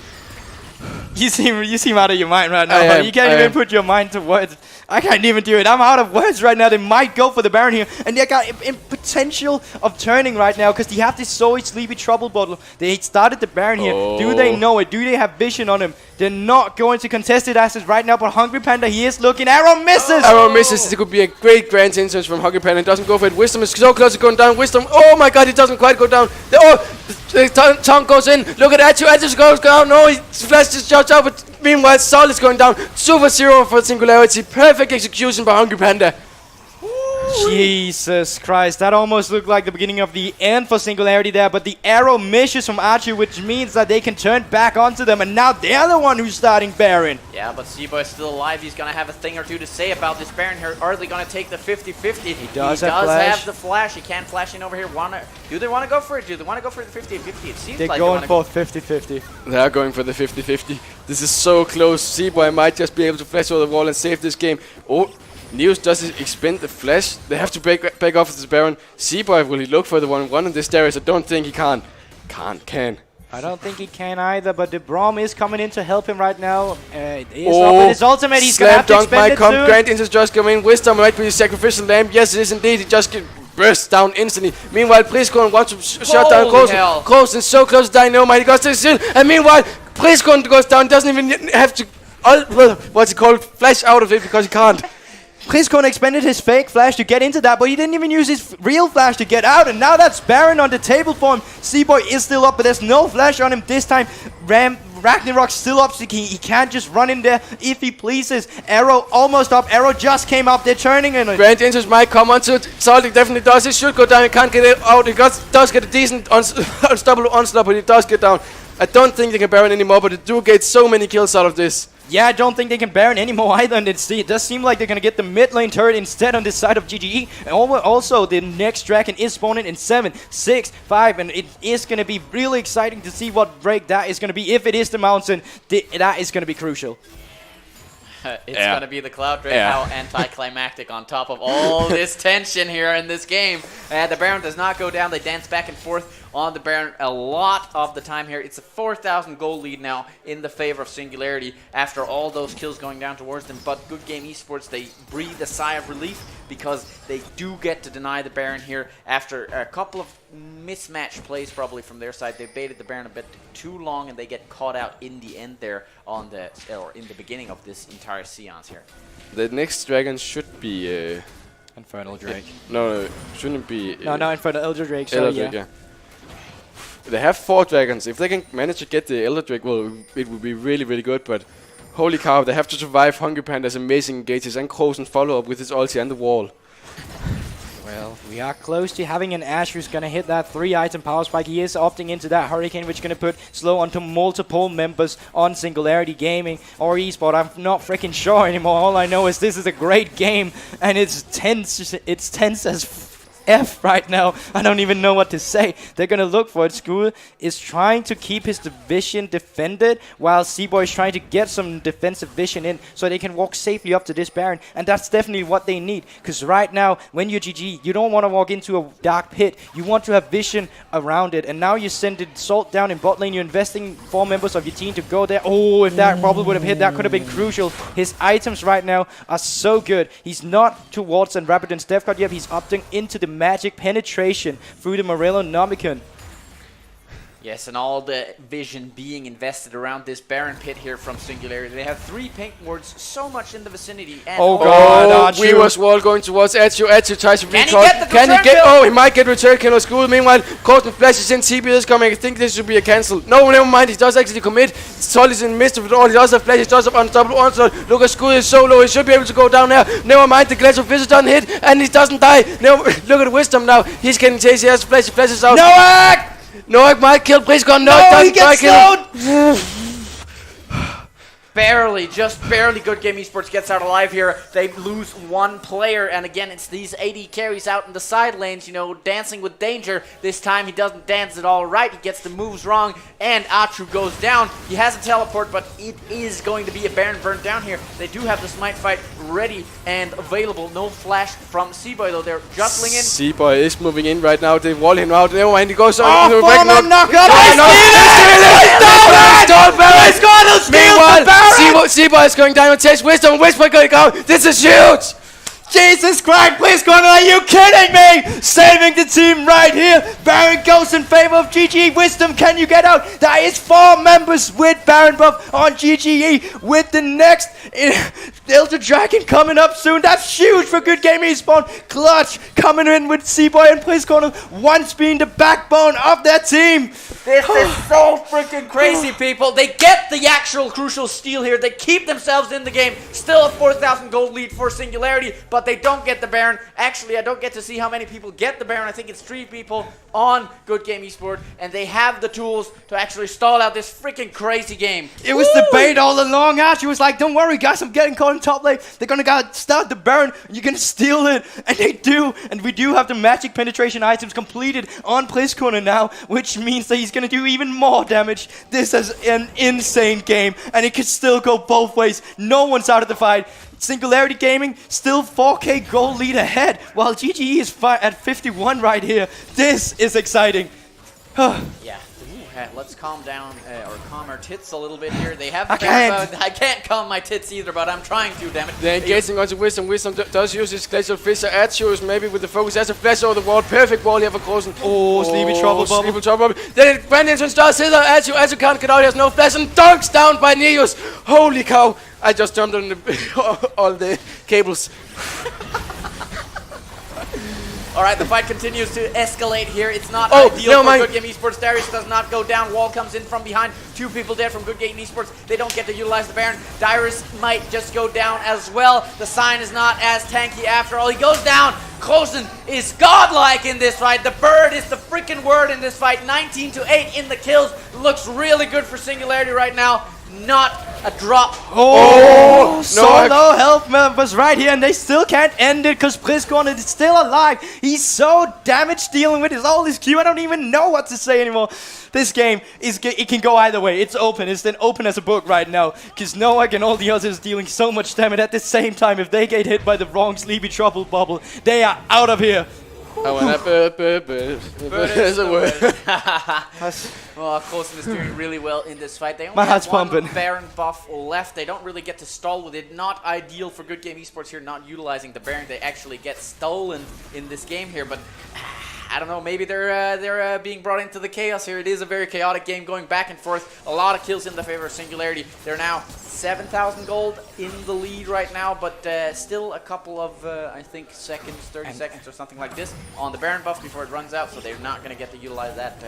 You seem out of your mind right now. You can't even put your mind to words. I can't even do it. I'm out of words right now. They might go for the Baron here. And they got potential of turning right now because they have this so sleepy trouble bottle. They started the Baron here. Do they know it? Do they have vision on him? They're not going to contest it assets right now, but Hungry Panda, he is looking. Arrow misses! Arrow misses. It could be a great grand entrance from Hungry Panda. It doesn't go for it. Wisdom is so close to going down. Wisdom, oh my God, it doesn't quite go down. The tongue goes in. Look at Atu. Atu goes down. No, he flashes his shots out, but meanwhile, Sol is going down. Super 0 for Singularity. Perfect execution by Hungry Panda. Jesus Christ, that almost looked like the beginning of the end for Singularity there, but the arrow misses from Archie, which means that they can turn back onto them, and now they're the one who's starting Baron. Yeah, but Seaboy is still alive. He's going to have a thing or two to say about this Baron here. Are they going to take the 50-50? He does have the flash. He can't flash in over here. Do they want to go for it? Do they want to go for the 50-50? It seems they're like going for 50-50. They are going for the 50-50. This is so close. Seaboy might just be able to flash over the wall and save this game. Oh, Neos does expend the flash. They have to back off this Baron. Seaboy, will he look for the 1-1 in this Darius? I don't think he can. Can. I don't think he can either, but the Braum is coming in to help him right now. He is up with his ultimate. He's going to have to expend it soon. Grand Instance just come in. Wisdom might be a sacrificial lamb. Yes, it is indeed. He just get burst down instantly. Meanwhile, Priscon wants to shut down Krosen. Krosen so close to Dynamite. He goes to the shield. And meanwhile, Priscon goes down. Doesn't even have to, what's it called, flash out of it because he can't. Priscon expended his fake flash to get into that, but he didn't even use his real flash to get out, and now that's Baron on the table for him. Seaboy is still up, but there's no flash on him this time. Ragnarok's still up, so he can't just run in there if he pleases. Arrow almost up. Arrow just came up. They're turning in. Grand Instance might come onto it. Salty definitely does. He should go down. He can't get it out. He does get a decent unstoppable onslaught, but he does get down. I don't think they can Baron anymore, but they do get so many kills out of this. Yeah, I don't think they can Baron anymore either, and it does seem like they're going to get the mid lane turret instead on this side of GGE. And also, the next Dragon is spawning in 7, 6, 5, and it is going to be really exciting to see what break that is going to be. If it is the mountain, that is going to be crucial. It's going to be the Cloud Drake. How anticlimactic on top of all this tension here in this game. The Baron does not go down. They dance back and forth on the Baron a lot of the time here. It's a 4,000 goal lead now in the favor of Singularity after all those kills going down towards them. But Good Game Esports, they breathe a sigh of relief because they do get to deny the Baron here after a couple of mismatched plays probably from their side. They baited the Baron a bit too long and they get caught out in the end there on the in the beginning of this entire seance here. The next dragon should be Infernal Drake. No, shouldn't be. No, Infernal Elder Drake. So Elder Drake, yeah. They have 4 dragons. If they can manage to get the Elder Drake, well, it would be really, really good. But Holy cow, they have to survive Hungry Panda's amazing engages and Krosen follow up with his ulti and the wall. Well, we are close to having an Ash who's going to hit that 3-item power spike. He is opting into that Hurricane, which is going to put slow onto multiple members on Singularity Gaming or eSport. I'm not freaking sure anymore. All I know is this is a great game, and it's tense. It's tense as F right now. I don't even know what to say. They're going to look for it. School is trying to keep his division defended, while C-Boy is trying to get some defensive vision in so they can walk safely up to this Baron. And that's definitely what they need. Because right now, when you're GG, you don't want to walk into a dark pit. You want to have vision around it. And now you send it Salt down in bot lane. You're investing 4 members of your team to go there. Oh, if that probably would have hit, that could have been crucial. His items right now are so good. He's not towards and Rapidon's Death Card yet. He's opting into the magic penetration through the Morello Nomicon. Yes, and all the vision being invested around this Baron pit here from Singularity. They have 3 pink wards, so much in the vicinity. And Oh god, Weaver's wall going towards Etsu. Etsu tries to recall. Can he get? Oh, he might get return kill on School. Meanwhile, Krosen flashes in. CB is coming. I think this should be a cancel. No, never mind. He does actually commit. Sol is in the midst of it all. He does have flashes. Does have unstoppable onslaught. Look at School is so low. He should be able to go down there. Never mind. The Glass of Fish doesn't hit, and he doesn't die. Now, look at Wisdom now. He's getting chased. He has flash. He flashes out. Noak! Noak might kill Briscoe. No, he gets slowed! Barely, just barely Good Game Esports gets out alive here. They lose 1 player, and again, it's these AD carries out in the side lanes, you know, dancing with danger. This time, he doesn't dance at all right. He gets the moves wrong, and Atru goes down. He has a teleport, but it is going to be a Baron burn down here. They do have the Smite fight ready and available. No flash from C-Boy, though. They're jostling in. C-Boy is moving in right now. They wall him out. Never mind. He goes on. Oh, form knock up! Meanwhile, C-Boy is going down and takes Wisdom. Wisdom going to go. This is huge. Jesus Christ, please, Connor, are you kidding me? Saving the team right here. Baron goes in favor of GGE. Wisdom, can you get out? That is 4 members with Baron buff on GGE. With the next Delta Dragon coming up soon. That's huge for Good Game Esports. Clutch coming in with C-Boy and Please Corner, once being the backbone of their team. This is so freaking crazy, people. They get the actual crucial steal here. They keep themselves in the game. Still a 4,000 gold lead for Singularity, but they don't get the Baron. Actually, I don't get to see how many people get the Baron. I think it's 3 people on Good Game Esports, and they have the tools to actually stall out this freaking crazy game. It was the bait all along. Archie was like, don't worry, guys, I'm getting caught in top lane. They're going to start the Baron, and you're going to steal it. And they do. And we do have the magic penetration items completed on Place Corner now, which means that he's going to do even more damage. This is an insane game, and it could still go both ways. No one's out of the fight. Singularity Gaming still 4K gold lead ahead, while GGE is at 51 right here. This is exciting. Yeah. Let's calm down, or calm our tits a little bit here. They have the I can't calm my tits either, but I'm trying to, damn it. They're engaging onto Wisdom. Wisdom does use his Glacial Fisher at shoes, maybe with the focus as a flash over the wall. Perfect wall here for Krosen. Oh, Sleepy Trouble Bubble. Sleepy Trouble Bubble. Then Brandon starts hither. Atsu can't get out. He has no flash and dunks down by Neos. Holy cow. I just jumped on all the cables. Alright, the fight continues to escalate here. It's not ideal for Good Game Esports. Darius does not go down. Wall comes in from behind. 2 people dead from Good Game Esports. They don't get to utilize the Baron. Darius might just go down as well. The sign is not as tanky after all. He goes down. Krosen is godlike in this fight. The bird is the freaking word in this fight. 19-8 in the kills. Looks really good for Singularity right now. Not a drop. Oh, solo health members right here, and they still can't end it because Priscorn is still alive. He's so damage dealing with all his Q. I don't even know what to say anymore. This game, it can go either way. It's open. It's open as a book right now because Noak and all the others dealing so much damage at the same time. If they get hit by the wrong Sleepy Trouble Bubble, they are out of here. I want to There's a word. Well, Krosen is doing really well in this fight. They only My have heart's one pumping. Baron buff left. They don't really get to stall with it. Not ideal for Good Game Esports here, not utilizing the Baron. They actually get stolen in this game here, but I don't know, maybe they're being brought into the chaos here. It is a very chaotic game going back and forth. A lot of kills in the favor of Singularity. They're now 7,000 gold in the lead right now, but still a couple of, I think, seconds, 30 seconds or something like this on the Baron buff before it runs out, so they're not going to get to utilize that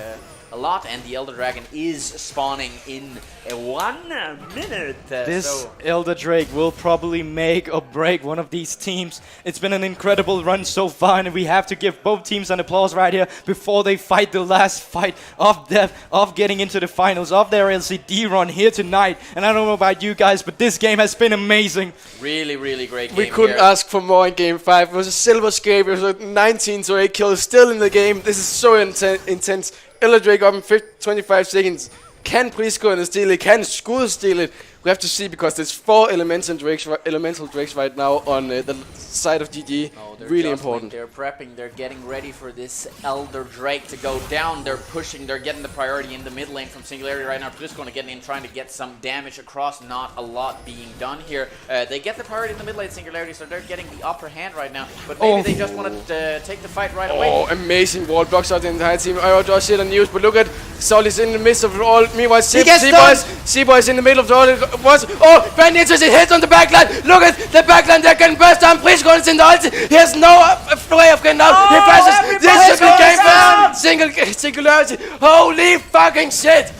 a lot, and the Elder Dragon is spawning in 1 minute. This Elder Drake will probably make or break one of these teams. It's been an incredible run so far, and we have to give both teams an applause right here before they fight the last fight of death, of getting into the finals of their LCD run here tonight. And I don't know about you guys, but this game has been amazing. Really, really great game. We couldn't ask for more in Game 5. It was a silver scrape. It was like 19 to 8 kills still in the game. This is so intense. Elder Drake up in 25 seconds. Can Prisco steal it? Can Skull steal it? We have to see, because there's 4 elemental drakes right now on the side of GG. Oh, really important. They're prepping. They're getting ready for this Elder Drake to go down. They're pushing. They're getting the priority in the mid lane from Singularity right now. Prisco getting in, trying to get some damage across. Not a lot being done here. They get the priority in the mid lane, Singularity, so they're getting the upper hand right now. But maybe they just want to take the fight right away. Oh, amazing wall blocks out the entire team. I just see it on news, but look at Solly's in the midst of it all. Meanwhile, C-Boy's in the middle of it all. Oh, Bandits is a hit on the backline. Look at the backline. They're getting burst down. Prisco is in the ulti. He has no way of getting out. He passes. This should be game down. Singularity. Holy fucking shit.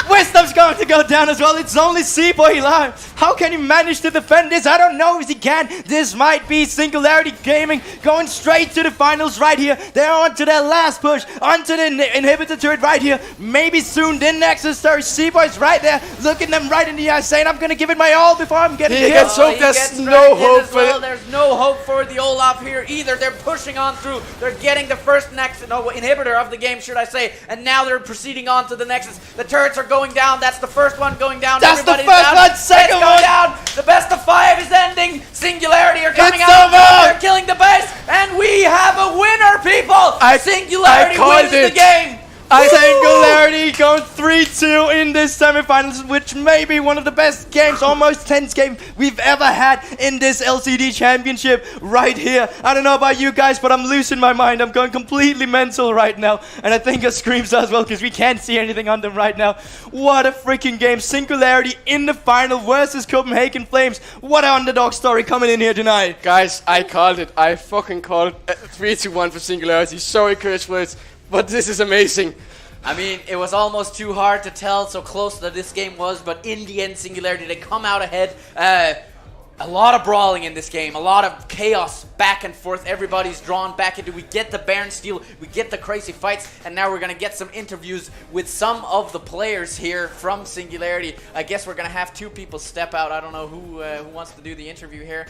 Wisdom's going to go down as well. It's only C-Boy live. How can he manage to defend this? I don't know if he can. This might be Singularity Gaming going straight to the finals right here. They're on to their last push, onto the inhibitor turret right here. Maybe soon the Nexus Turret. C-Boy's right there, looking them right in the eye, saying, I'm going to give it my all before I'm getting He gets hooked. There's no hope for it. There's no hope for the Olaf here either. They're pushing on through. They're getting the first Nexus, inhibitor of the game, should I say. And now they're proceeding on to the Nexus. The turrets are going down. That's the first one going down. That's Everybody's the first down. one. Second one down. The best of 5 is ending. Singularity are coming It's out. over. They're killing the base, and we have a winner, people. Singularity called wins it. the game. Singularity going 3-2 in this semifinals, which may be one of the best games, almost tense game we've ever had in this LCD championship right here. I don't know about you guys, but I'm losing my mind. I'm going completely mental right now, and I think it screams as well because we can't see anything on them right now. What a freaking game. Singularity in the final versus Copenhagen Flames. What an underdog story coming in here tonight. Guys, I called it. I fucking called 3-1 for Singularity. So encouraged for it. But this is amazing. I mean, it was almost too hard to tell so close that this game was, but in the end, Singularity, they come out ahead. A lot of brawling in this game, a lot of chaos back and forth. Everybody's drawn back into. We get the Baron steal, we get the crazy fights, and now we're going to get some interviews with some of the players here from Singularity. I guess we're going to have 2 people step out. I don't know who wants to do the interview here.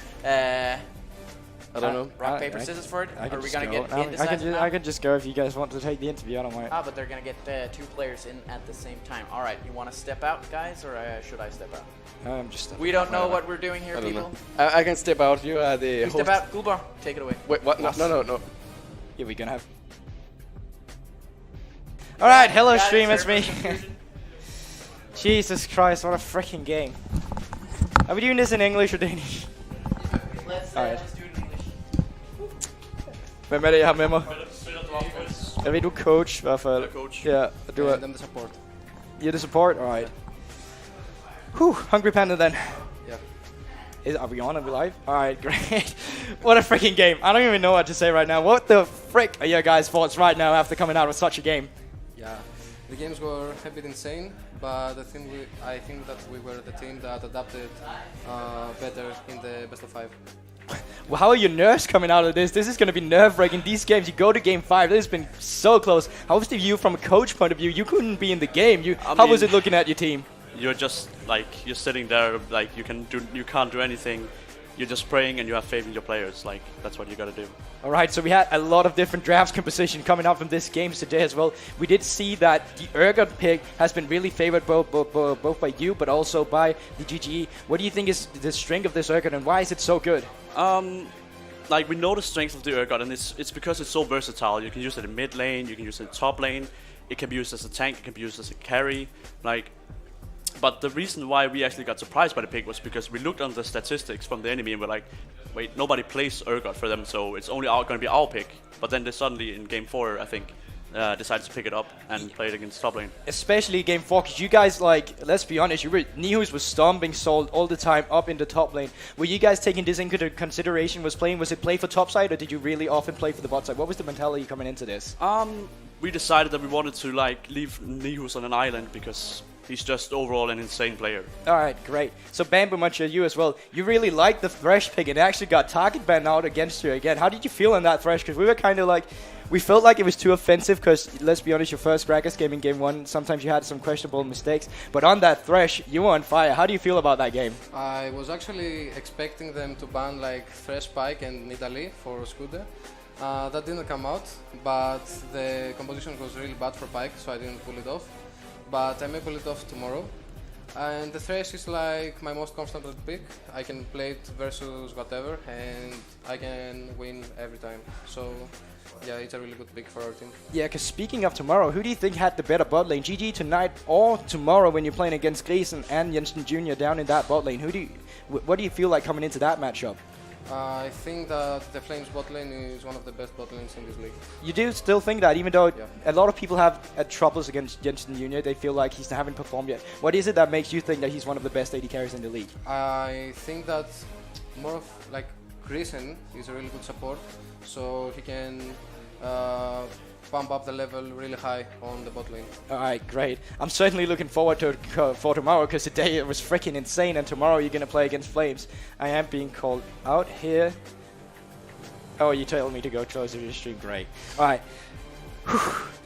I don't know. Rock, paper, scissors for it? Are we going to get I can just go if you guys want to take the interview. I don't mind. Ah, but they're going to get 2 players in at the same time. All right, you want to step out, guys, or should I step out? I'm just. We don't know what we're doing here, people. I can step out. You are the You host. step out. Gulbar, take it away. Wait, what? No. Yeah, we're gonna have. All right, hello, Got it, stream. sir. It's me. Jesus Christ, what a freaking game. Are we doing this in English or Danish? Let's Alright. do it in English. Hvem er det, jeg har med mig? Jeg ved, du er coach i hvert fald. Coach. Ja, du er... And I'm the support. You're the support? Alright. Whew, Hungry Panda then. Yeah. Are we on? Are we live? Alright, great. What a freaking game. I don't even know what to say right now. What the frick are your guys' thoughts right now after coming out with such a game? Yeah. The games were a bit insane, but I think that we were the team that adapted better in the best of 5. Well, how are your nerves coming out of this? This is going to be nerve-wracking. These games, you go to game 5. This has been so close. How was the view from a coach point of view? You couldn't be in the game. How was it looking at your team? You're just like, you're sitting there, like you can't do anything. You're just praying and you have faith in your players. Like, that's what you gotta do. Alright, so we had a lot of different drafts composition coming out from this game today as well. We did see that the Urgot pick has been really favored both by you, but also by the GGE. What do you think is the strength of this Urgot and why is it so good? Like, we know the strength of the Urgot, and it's because it's so versatile. You can use it in mid lane, you can use it in top lane, it can be used as a tank, it can be used as a carry. Like, but the reason why we actually got surprised by the pick was because we looked on the statistics from the enemy and we're like, wait, nobody plays Urgot for them, so it's only going to be our pick. But then they suddenly, in game 4, I think, decided to pick it up and play it against top lane. Especially game 4, because you guys, like, let's be honest, Nihus was stomping Soul all the time up in the top lane. Were you guys taking this into consideration? Was it play for top side, or did you really often play for the bot side? What was the mentality coming into this? we decided that we wanted to like leave Nihus on an island because he's just overall an insane player. All right, great. So Bamboo Muncher, you as well. You really liked the Thresh pick and it actually got target banned out against you again. How did you feel on that Thresh? Because we were kind of like, we felt like it was too offensive because, let's be honest, your first Gragas game in game 1, sometimes you had some questionable mistakes. But on that Thresh, you were on fire. How do you feel about that game? I was actually expecting them to ban like Thresh, Spike and Nidalee for Scooter. That didn't come out, but the composition was really bad for Pike, so I didn't pull it off. But I may pull it off tomorrow. And the Thresh is like my most constant pick. I can play it versus whatever, and I can win every time. So yeah, it's a really good pick for our team. Yeah, because speaking of tomorrow, who do you think had the better bot lane? GG tonight or tomorrow when you're playing against Gleason and Jensen Jr. down in that bot lane? What do you feel like coming into that matchup? I think that the Flames bot lane is one of the best bot lanes in this league. You do still think that, even though a lot of people have troubles against Jensen Jr., they feel like he haven't performed yet. What is it that makes you think that he's one of the best AD carries in the league? I think that more of like Grayson is a really good support, so he can pump up the level really high on the bot lane. Alright, great. I'm certainly looking forward to for tomorrow because today it was freaking insane and tomorrow you're going to play against Flames. I am being called out here. Oh, you told me to go closer to the stream. Great. Alright.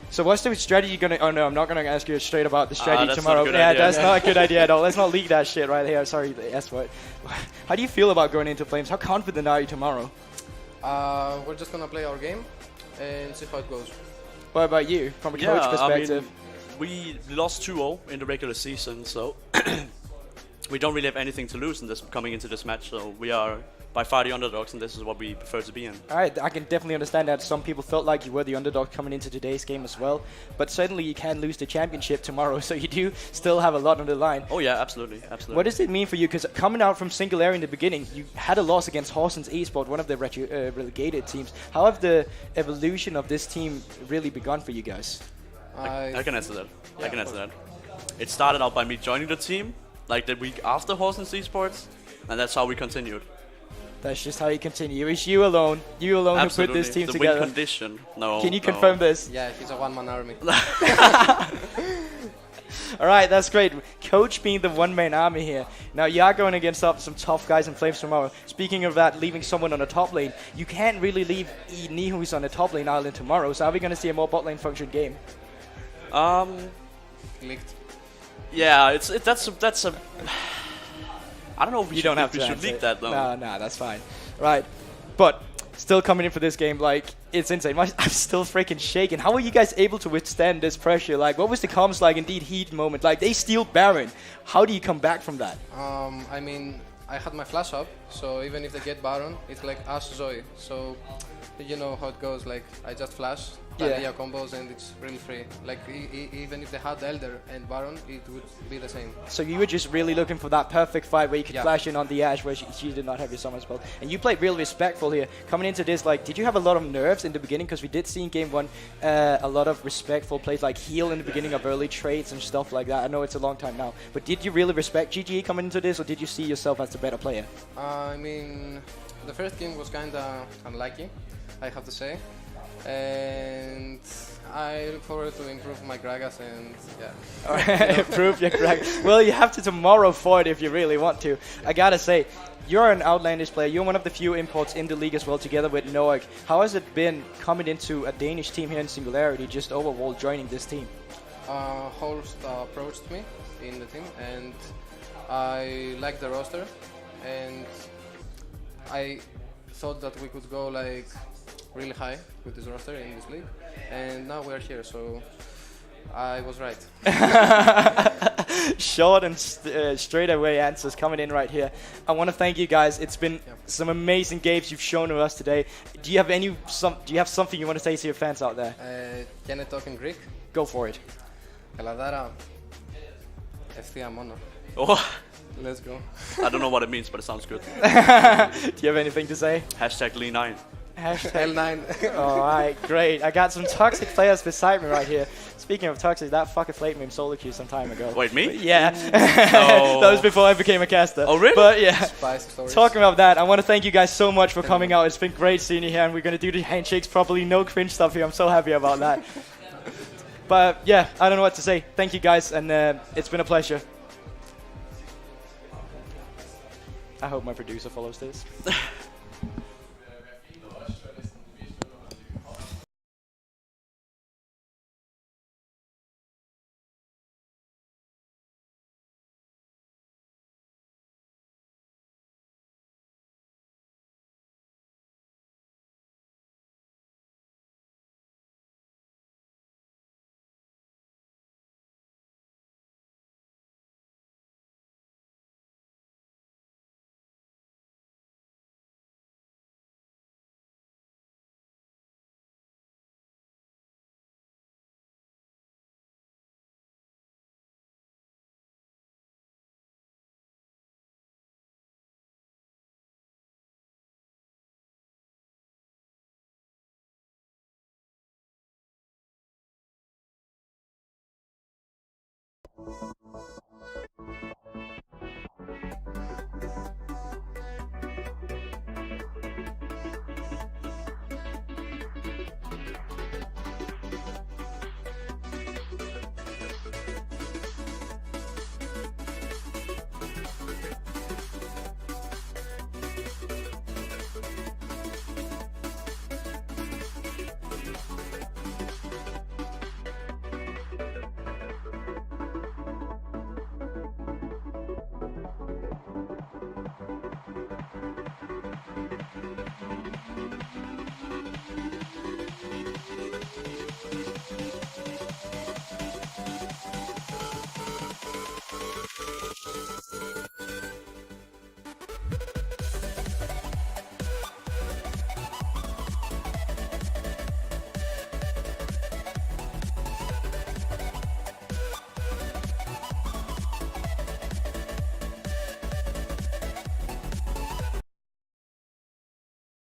So what's the strategy going to... Oh no, I'm not going to ask you straight about the strategy tomorrow. That's not a good idea at all. Let's not leak that shit right here. Sorry, the S word. How do you feel about going into Flames? How confident are you tomorrow? We're just going to play our game and see how it goes. What about you, from a coach perspective? I mean, we lost 2-0 in the regular season, so we don't really have anything to lose in this coming into this match. So we are by far the underdogs, and this is what we prefer to be in. Alright, I can definitely understand that some people felt like you were the underdog coming into today's game as well. But certainly you can lose the championship tomorrow, so you do still have a lot on the line. Oh yeah, absolutely, absolutely. What does it mean for you? Because coming out from Singularity in the beginning, you had a loss against Horsens eSport, one of the relegated teams. How have the evolution of this team really begun for you guys? I can answer that. Yeah, I can answer that. It started out by me joining the team, like the week after Horsens eSports, and that's how we continued. That's just how you continue. It's you alone who put this team together. Win condition. No. Can you confirm this? Yeah, he's a one-man army. Alright, that's great. Coach being the one-man army here. Now, you are going against some tough guys in Flames tomorrow. Speaking of that, leaving someone on the top lane, you can't really leave Nihus on the top lane island tomorrow, so are we going to see a more bot lane function game? Leaked. Yeah, that's a... I don't know if we should leak that though. Nah, that's fine. Right, but still coming in for this game, like, it's insane. I'm still freaking shaking. How are you guys able to withstand this pressure? Like, what was the comms like in heat moment? Like, they steal Baron. How do you come back from that? I mean, I had my flash up, so even if they get Baron, it's like Ash Zoe. So, you know how it goes, like, I just flash, Taliyah combos, and it's really free. Like, even if they had Elder and Baron, it would be the same. So you were just really looking for that perfect fight where you could flash in on the Ashe where she did not have your summon spell. And you played real respectful here. Coming into this, like, did you have a lot of nerves in the beginning? Because we did see in game 1 a lot of respectful plays, like heal in the beginning of early trades and stuff like that. I know it's a long time now. But did you really respect GGE coming into this, or did you see yourself as the better player? I mean, the first game was kind of unlucky, I have to say. And I look forward to improve my Gragas and yeah. Improve your Gragas. Well, you have to tomorrow for it if you really want to. I gotta say, you're an outlandish player. You're one of the few imports in the league as well, together with Noak. How has it been coming into a Danish team here in Singularity, just overall joining this team? Horst approached me in the team, and I liked the roster, and I thought that we could go like really high with this roster in this league, and now we're here, so I was right. Short and straight away answers coming in right here. I want to thank you guys. It's been some amazing games you've shown to us today. Do you have something you want to say to your fans out there? Can I talk in Greek? Go for it. Kaladara, ευθεία μόνο. Oh. Let's go. I don't know what it means, but it sounds good. Do you have anything to say? Hashtag Lee9. Hashtag L9. Alright, great. I got some toxic players beside me right here. Speaking of toxic, that fucker flamed me in solo queue some time ago. Wait, me? Yeah. No. That was before I became a caster. Oh, really? But yeah. Spicy stories. Talking about that, I want to thank you guys so much for coming out. It's been great seeing you here, and we're going to do the handshakes properly. No cringe stuff here. I'm so happy about that. But yeah, I don't know what to say. Thank you guys, and it's been a pleasure. I hope my producer follows this.